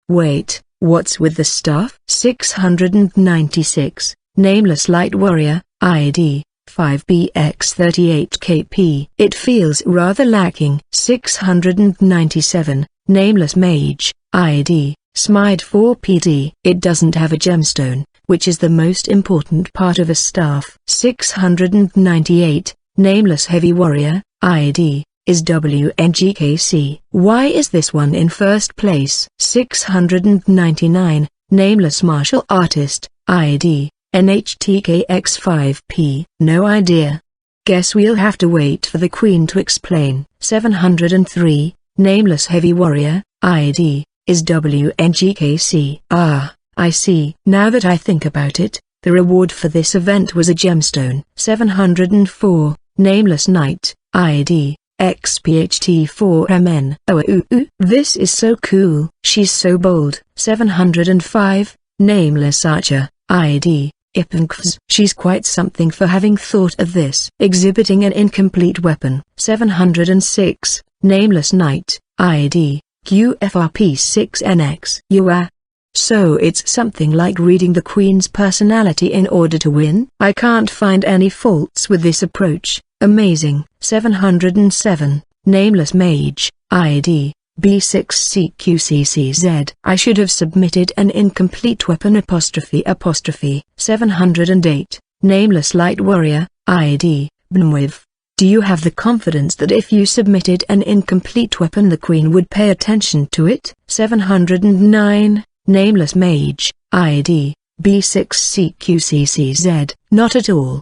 Wait, what's with the stuff? 696. Nameless Light Warrior, ID 5BX38KP. It feels rather lacking. 697. Nameless Mage, ID Smide 4PD. It doesn't have a gemstone, which is the most important part of a staff. 698. Nameless Heavy Warrior, ID is WNGKC. Why is this one in first place? 699. Nameless Martial Artist, ID NHTKX5P. No idea. Guess we'll have to wait for the Queen to explain. 703. Nameless Heavy Warrior, ID is WNGKC. I see. Now that I think about it, the reward for this event was a gemstone. 704. Nameless Knight, ID XPHT4MN. This is so cool. She's so bold. 705. Nameless Archer, ID IPNKVS. She's quite something for having thought of this. Exhibiting an incomplete weapon. 706. Nameless Knight, ID QFRP6NX. So it's something like reading the Queen's personality in order to win? I can't find any faults with this approach. Amazing. 707. Nameless Mage, ID B6CQCCZ. I should have submitted an incomplete weapon '. 708. Nameless Light Warrior, ID BNWIV. Do you have the confidence that if you submitted an incomplete weapon the Queen would pay attention to it? 709. Nameless Mage, ID B6CQCCZ. Not at all.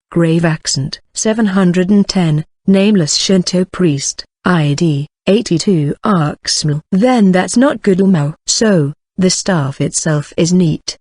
grave accent. 710, nameless Shinto priest, ID, 82 Arksmal. Then that's not good Ulmo. So, the staff itself is neat.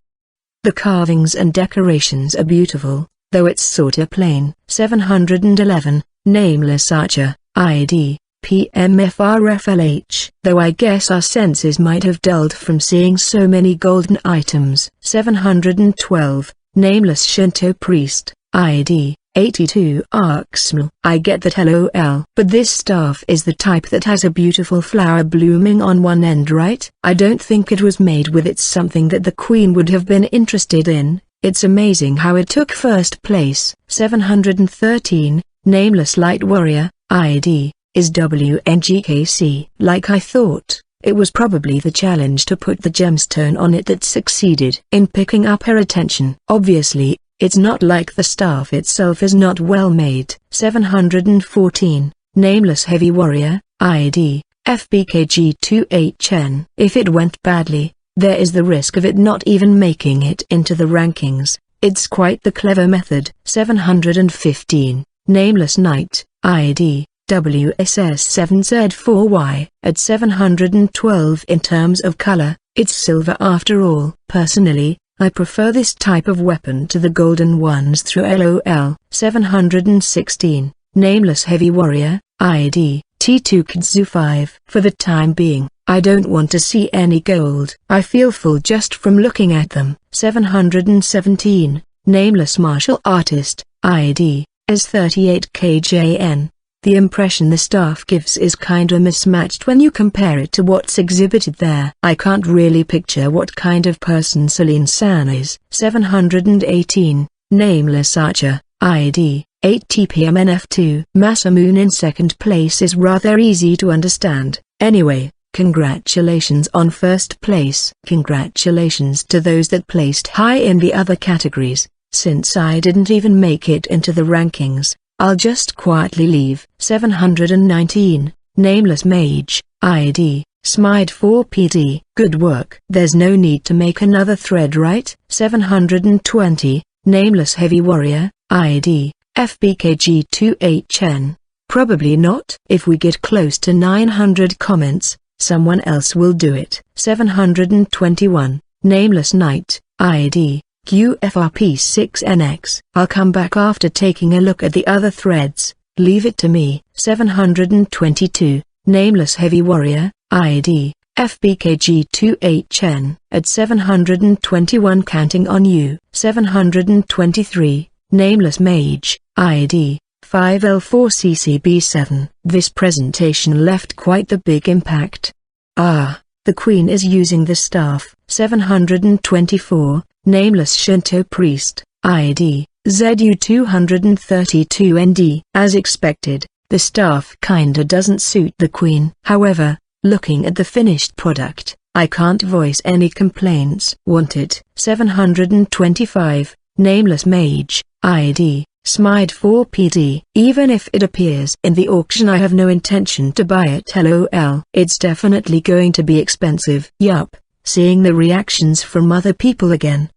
The carvings and decorations are beautiful, though it's sorta plain. 711, nameless archer, ID, PMFRFLH. Though I guess our senses might have dulled from seeing so many golden items. 712, nameless Shinto priest, ID, 82 Arksmal. I get that LOL. But this staff is the type that has a beautiful flower blooming on one end, right? I don't think it was made with it something that the queen would have been interested in. It's amazing how it took first place. 713, nameless light warrior, ID, is WNGKC. Like I thought, it was probably the challenge to put the gemstone on it that succeeded in picking up her attention. Obviously, it's not like the staff itself is not well made. 714, nameless heavy warrior, ID, FBKG28HN. If it went badly, there is the risk of it not even making it into the rankings. It's quite the clever method. 715, nameless knight, ID, WSS7Z4Y. At 712 in terms of color, it's silver after all. Personally, I prefer this type of weapon to the golden ones through LOL. 716, nameless heavy warrior, ID, T2Kidzu5. For the time being, I don't want to see any gold. I feel full just from looking at them. 717, nameless martial artist, ID, S38KJN. The impression the staff gives is kinda mismatched when you compare it to what's exhibited there. I can't really picture what kind of person Shien-san is. 718, nameless archer, ID, 8TPMNF2. Masamune in second place is rather easy to understand. Anyway, congratulations on first place. Congratulations to those that placed high in the other categories. Since I didn't even make it into the rankings, I'll just quietly leave. 719, nameless mage, ID, Smide4PD. Good work. There's no need to make another thread, right? 720, nameless heavy warrior, ID, FBKG28HN. Probably not. If we get close to 900 comments, someone else will do it. 721, nameless knight, ID, QFRP6NX. I'll come back after taking a look at the other threads, leave it to me. 722, nameless heavy warrior, ID, FBKG28HN. At 721 counting on you. 723, nameless mage, ID, 5L4CCB7. This presentation left quite the big impact. Ah, the queen is using the staff. 724, nameless Shinto priest, ID, ZU232ND. As expected, the staff kinda doesn't suit the queen. However, looking at the finished product, I can't voice any complaints. Want it? 725, nameless mage, ID, Smide4PD. Even if it appears in the auction, I have no intention to buy it. LOL. It's definitely going to be expensive. Yup, seeing the reactions from other people again.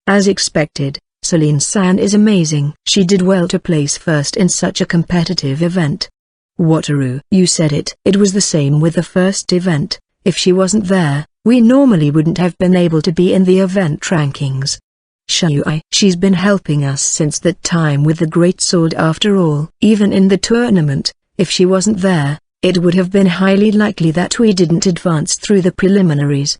As expected, Shien-san is amazing. She did well to place first in such a competitive event. Wataru, you said it. It was the same with the first event. If she wasn't there, we normally wouldn't have been able to be in the event rankings. Shui, she's been helping us since that time with the great sword after all. Even in the tournament, if she wasn't there, it would have been highly likely that we didn't advance through the preliminaries.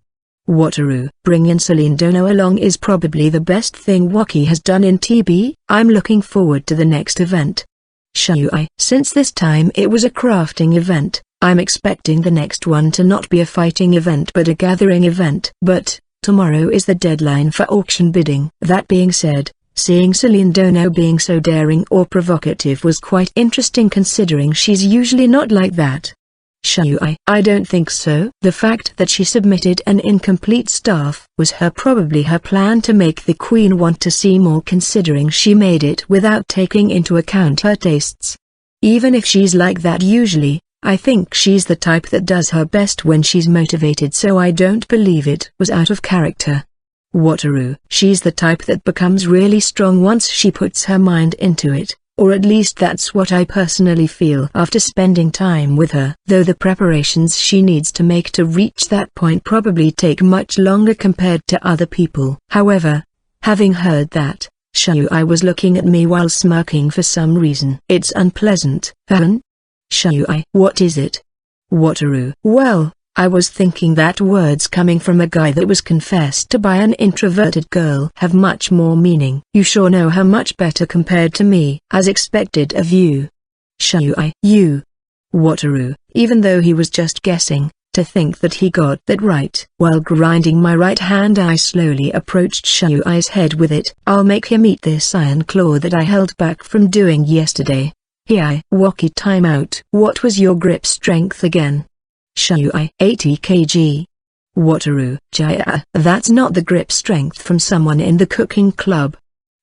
Wataru, bringing Shien Dono along is probably the best thing Waki has done in TB. I'm looking forward to the next event. Shui, since this time it was a crafting event, I'm expecting the next one to not be a fighting event but a gathering event. But tomorrow is the deadline for auction bidding. That being said, seeing Shien Dono being so daring or provocative was quite interesting considering she's usually not like that. Shui, I don't think so. The fact that she submitted an incomplete staff was probably her plan to make the queen want to see more, considering she made it without taking into account her tastes. Even if she's like that usually, I think she's the type that does her best when she's motivated, so I don't believe it was out of character. Wataru. She's the type that becomes really strong once she puts her mind into it, or at least that's what I personally feel after spending time with her. Though the preparations she needs to make to reach that point probably take much longer compared to other people. However, having heard that, Shui was looking at me while smirking for some reason. It's unpleasant, Shui. What is it? Wataru. Well, I was thinking that words coming from a guy that was confessed to by an introverted girl have much more meaning. You sure know her much better compared to me, as expected of you. Shui. You. Wataru. Even though he was just guessing, to think that he got that right. While grinding my right hand, I slowly approached Shui's head with it. I'll make him eat this iron claw that I held back from doing yesterday. Hiei. Waki. Time out. What was your grip strength again? Shui. 80 kg. Wataru. Jaya. That's not the grip strength from someone in the cooking club.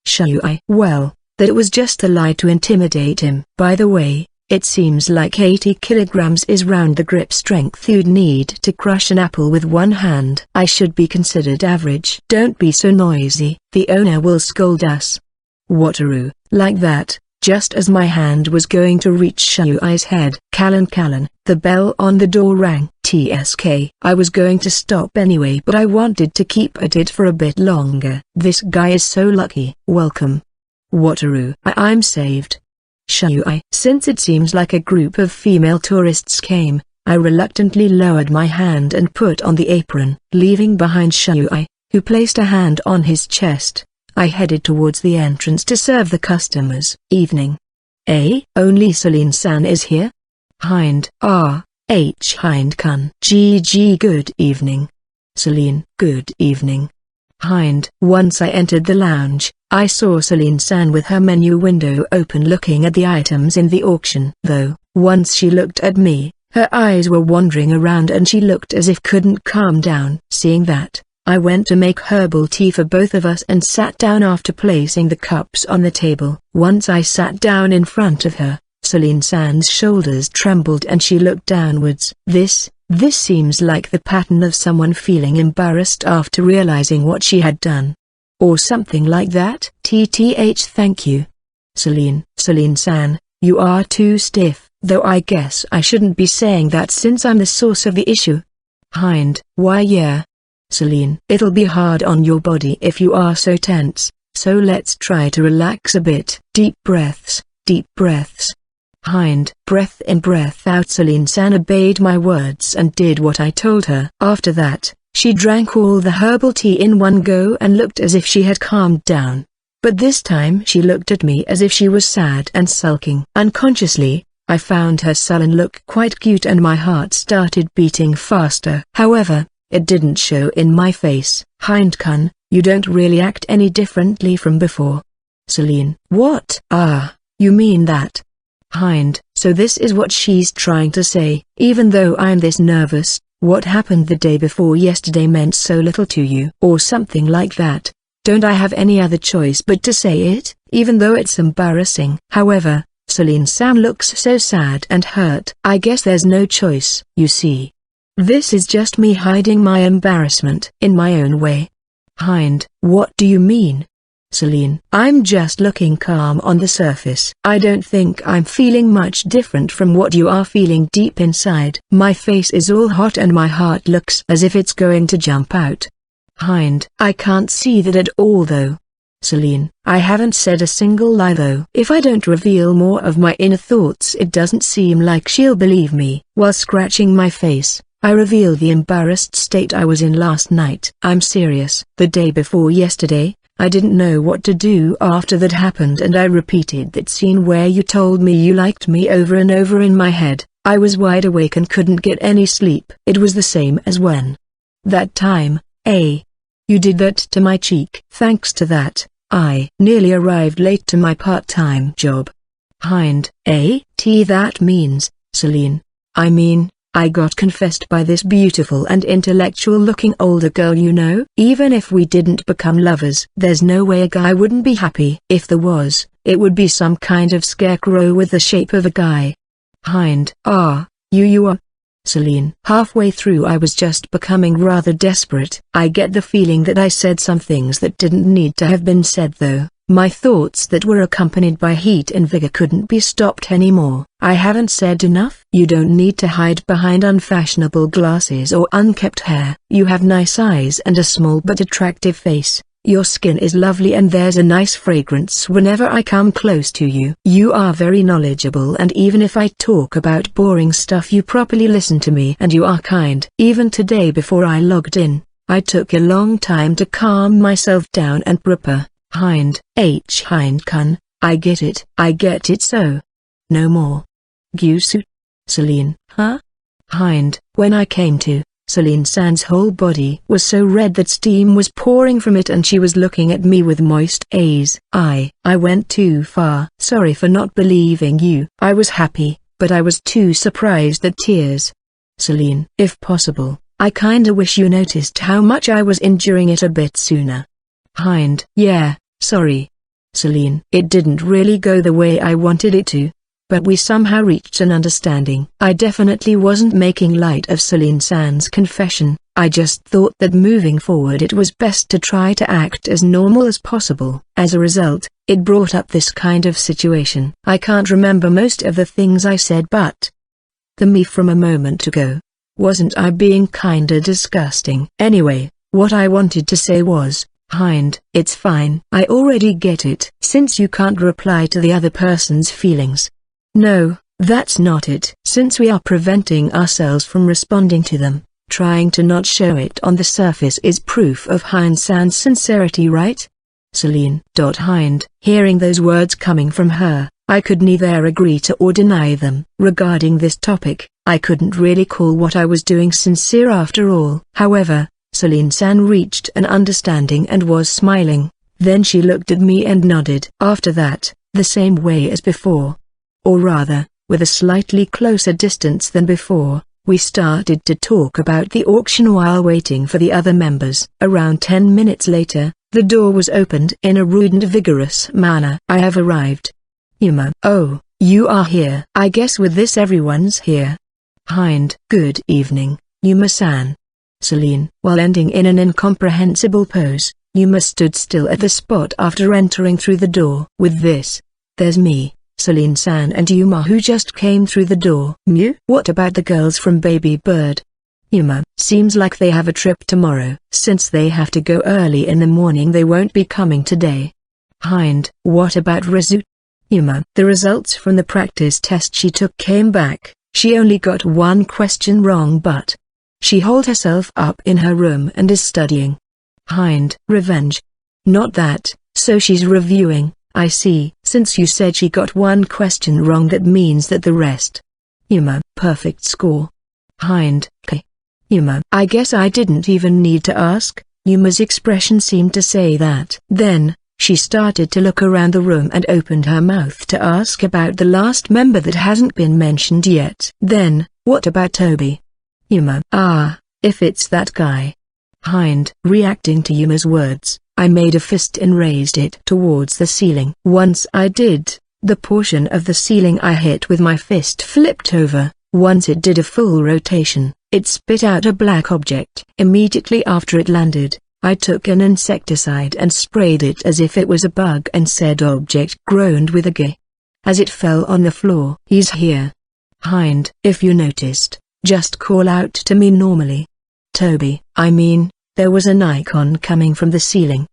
Shui. Well, that was just a lie to intimidate him. By the way, it seems like 80 kilograms is round the grip strength you'd need to crush an apple with one hand. I should be considered average. Don't be so noisy, the owner will scold us. Wataru. Like that. Just as my hand was going to reach Shui's head. Callan, the bell on the door rang. TSK. I was going to stop anyway, but I wanted to keep at it for a bit longer. This guy is so lucky. Welcome. Wataru. I'm saved. Shui. Since it seems like a group of female tourists came, I reluctantly lowered my hand and put on the apron. Leaving behind Shui, who placed a hand on his chest, I headed towards the entrance to serve the customers. Evening. Only Celine-san is here? Hind. Hind-kun. GG. Good evening. Celine. Good evening. Hind. Once I entered the lounge, I saw Celine-san with her menu window open looking at the items in the auction. Though, once she looked at me, her eyes were wandering around and she looked as if couldn't calm down. Seeing that, I went to make herbal tea for both of us and sat down after placing the cups on the table. Once I sat down in front of her, Celine-san's shoulders trembled and she looked downwards. This seems like the pattern of someone feeling embarrassed after realizing what she had done. Or something like that. Thank you. Celine-san, you are too stiff, though I guess I shouldn't be saying that since I'm the source of the issue. Hind. Why yeah. Celine. It'll be hard on your body if you are so tense, so let's try to relax a bit. Deep breaths, deep breaths. Hind. Breath in, breath out. Celine-san obeyed my words and did what I told her. After that, she drank all the herbal tea in one go and looked as if she had calmed down. But this time she looked at me as if she was sad and sulking. Unconsciously, I found her sullen look quite cute and my heart started beating faster. However, it didn't show in my face. Hind-kun, you don't really act any differently from before. Celine. What? You mean that? Hind. So this is what she's trying to say. Even though I'm this nervous, what happened the day before yesterday meant so little to you. Or something like that. Don't I have any other choice but to say it, even though it's embarrassing? However, Celine-san looks so sad and hurt. I guess there's no choice. You see. This is just me hiding my embarrassment in my own way. Hind. What do you mean? Celine. I'm just looking calm on the surface. I don't think I'm feeling much different from what you are feeling deep inside. My face is all hot and my heart looks as if it's going to jump out. Hind. I can't see that at all though. Celine. I haven't said a single lie though. If I don't reveal more of my inner thoughts it doesn't seem like she'll believe me. While scratching my face, I reveal the embarrassed state I was in last night. I'm serious. The day before yesterday, I didn't know what to do after that happened and I repeated that scene where you told me you liked me over and over in my head. I was wide awake and couldn't get any sleep. It was the same as when. That time, you did that to my cheek. Thanks to that, I nearly arrived late to my part-time job. Hind. That means, Celine. I mean, I got confessed by this beautiful and intellectual-looking older girl you know. Even if we didn't become lovers, there's no way a guy wouldn't be happy. If there was, it would be some kind of scarecrow with the shape of a guy. Hind. You are. Celine. Halfway through I was just becoming rather desperate. I get the feeling that I said some things that didn't need to have been said though. My thoughts that were accompanied by heat and vigor couldn't be stopped anymore. I haven't said enough? You don't need to hide behind unfashionable glasses or unkempt hair. You have nice eyes and a small but attractive face. Your skin is lovely and there's a nice fragrance whenever I come close to you. You are very knowledgeable and even if I talk about boring stuff you properly listen to me and you are kind. Even today before I logged in, I took a long time to calm myself down and prepare. Hind-kun, I get it so. No more. Gyusu. Celine. Huh? Hind. When I came to, Celine-san's whole body was so red that steam was pouring from it and she was looking at me with moist eyes. I went too far. Sorry for not believing you. I was happy, but I was too surprised at tears. Celine. If possible, I kinda wish you noticed how much I was enduring it a bit sooner. Hind. Yeah. Sorry. Celine. It didn't really go the way I wanted it to, but we somehow reached an understanding. I definitely wasn't making light of Celine-san's confession. I just thought that moving forward it was best to try to act as normal as possible. As a result, it brought up this kind of situation. I can't remember most of the things I said, but the me from a moment ago, wasn't I being kinda disgusting? Anyway, what I wanted to say was, Hind. It's fine. I already get it. Since you can't reply to the other person's feelings. No, that's not it. Since we are preventing ourselves from responding to them, trying to not show it on the surface is proof of Hind-san's sincerity, right? Celine. Hind. Hearing those words coming from her, I could neither agree to or deny them. Regarding this topic, I couldn't really call what I was doing sincere after all. However, Celine-san reached an understanding and was smiling. Then she looked at me and nodded. After that, the same way as before, or rather, with a slightly closer distance than before, we started to talk about the auction while waiting for the other members. Around 10 minutes later, the door was opened in a rude and vigorous manner. I have arrived. Yuma. Oh, you are here. I guess with this everyone's here. Hind. Good evening, Yuma-san. Celine. While ending in an incomprehensible pose, Yuma stood still at the spot after entering through the door. With this, there's me, Celine-san and Yuma who just came through the door. Mew? What about the girls from Baby Bird? Yuma. Seems like they have a trip tomorrow. Since they have to go early in the morning they won't be coming today. Hind. What about Rizu? Yuma. The results from the practice test she took came back. She only got one question wrong but she holed herself up in her room and is studying. Hind. Revenge. Not that, so she's reviewing, I see. Since you said she got one question wrong that means that the rest. Yuma. Perfect score. Hind. K. Yuma. I guess I didn't even need to ask. Yuma's expression seemed to say that. Then, she started to look around the room and opened her mouth to ask about the last member that hasn't been mentioned yet. Then, what about Toby? Yuma. Ah, if it's that guy. Hind. Reacting to Yuma's words, I made a fist and raised it towards the ceiling. Once I did, the portion of the ceiling I hit with my fist flipped over. Once it did a full rotation, it spit out a black object. Immediately after it landed, I took an insecticide and sprayed it as if it was a bug and said object groaned with a gay. As it fell on the floor. He's here. Hind. If you noticed, just call out to me normally. Toby. I mean, there was an icon coming from the ceiling.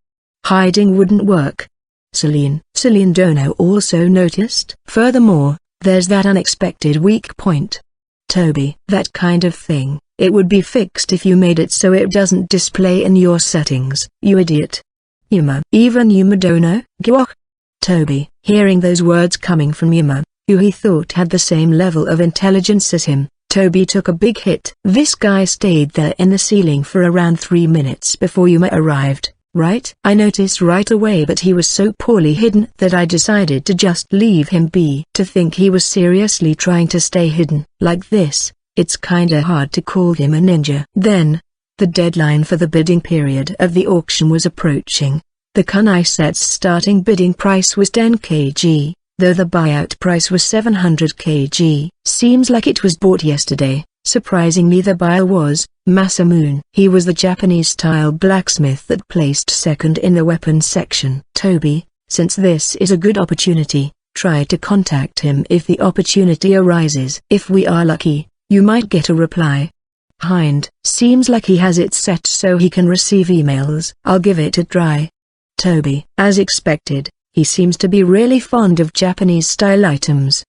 Hiding wouldn't work. Celine. Celine Dono also noticed. Furthermore, there's that unexpected weak point. Toby. That kind of thing, it would be fixed if you made it so it doesn't display in your settings. You idiot. Yuma. Even Yuma Dono? Gwok. Toby. Hearing those words coming from Yuma, who he thought had the same level of intelligence as him, Toby took a big hit. This guy stayed there in the ceiling for around 3 minutes before Yuma arrived, right? I noticed right away, but he was so poorly hidden that I decided to just leave him be. To think he was seriously trying to stay hidden like this, it's kinda hard to call him a ninja. Then, the deadline for the bidding period of the auction was approaching. The kunai set's starting bidding price was 10 kg. Though the buyout price was 700 kg. Seems like it was bought yesterday, Surprisingly, the buyer was Masamune. He was the Japanese-style blacksmith that placed second in the weapons section. Toby, since this is a good opportunity, try to contact him if the opportunity arises. If we are lucky, you might get a reply. Hind, seems like he has it set so he can receive emails. I'll give it a try. Toby, as expected, he seems to be really fond of Japanese-style items.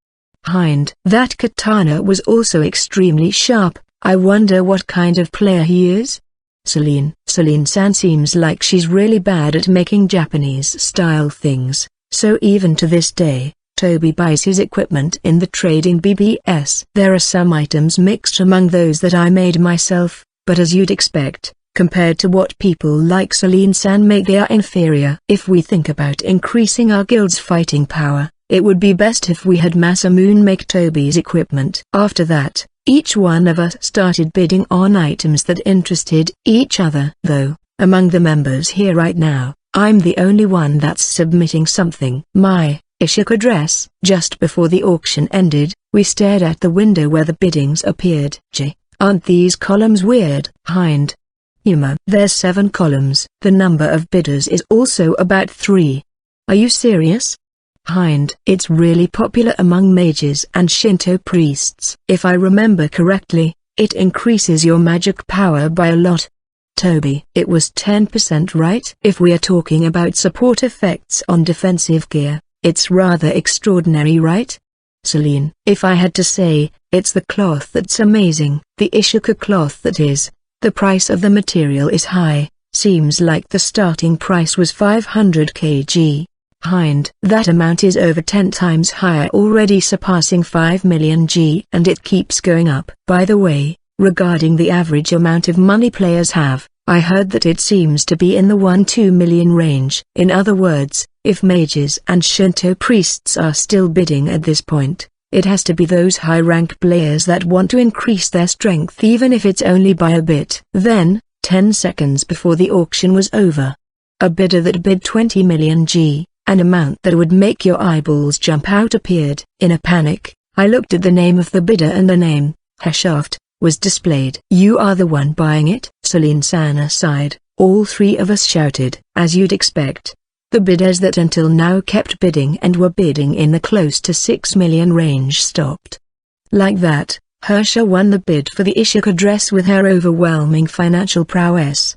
Hind, that katana was also extremely sharp. I wonder what kind of player he is? Celine-san seems like she's really bad at making Japanese-style things, so even to this day, Toby buys his equipment in the trading BBS. There are some items mixed among those that I made myself, but as you'd expect, compared to what people like Celine-san make, they are inferior. If we think about increasing our guild's fighting power, it would be best if we had Masamune make Toby's equipment. After that, each one of us started bidding on items that interested each other. Though, among the members here right now, I'm the only one that's submitting something. My Ishika dress. Just before the auction ended, we stared at the window where the biddings appeared. Aren't these columns weird? Hind. Yuma. There's 7 columns. The number of bidders is also about 3. Are you serious? Hind. It's really popular among mages and Shinto priests. If I remember correctly, it increases your magic power by a lot. Toby. It was 10%, right? If we are talking about support effects on defensive gear, it's rather extraordinary, right? Celine. If I had to say, it's the cloth that's amazing. The Ishika cloth, that is. The price of the material is high. Seems like the starting price was 500 kg. Hind. That amount is over 10 times higher, already surpassing 5 million G, and it keeps going up. By the way, regarding the average amount of money players have, I heard that it seems to be in the 1-2 million range. In other words, if mages and Shinto priests are still bidding at this point, it has to be those high-rank players that want to increase their strength, even if it's only by a bit. Then, 10 seconds before the auction was over, a bidder that bid 20 million G, an amount that would make your eyeballs jump out, appeared. In a panic, I looked at the name of the bidder, and the name, Heshaft, was displayed. You are the one buying it? Celine-san aside, all 3 of us shouted. As you'd expect, the bidders that until now kept bidding and were bidding in the close to 6 million range stopped. Like that, Hersha won the bid for the Ishika dress with her overwhelming financial prowess.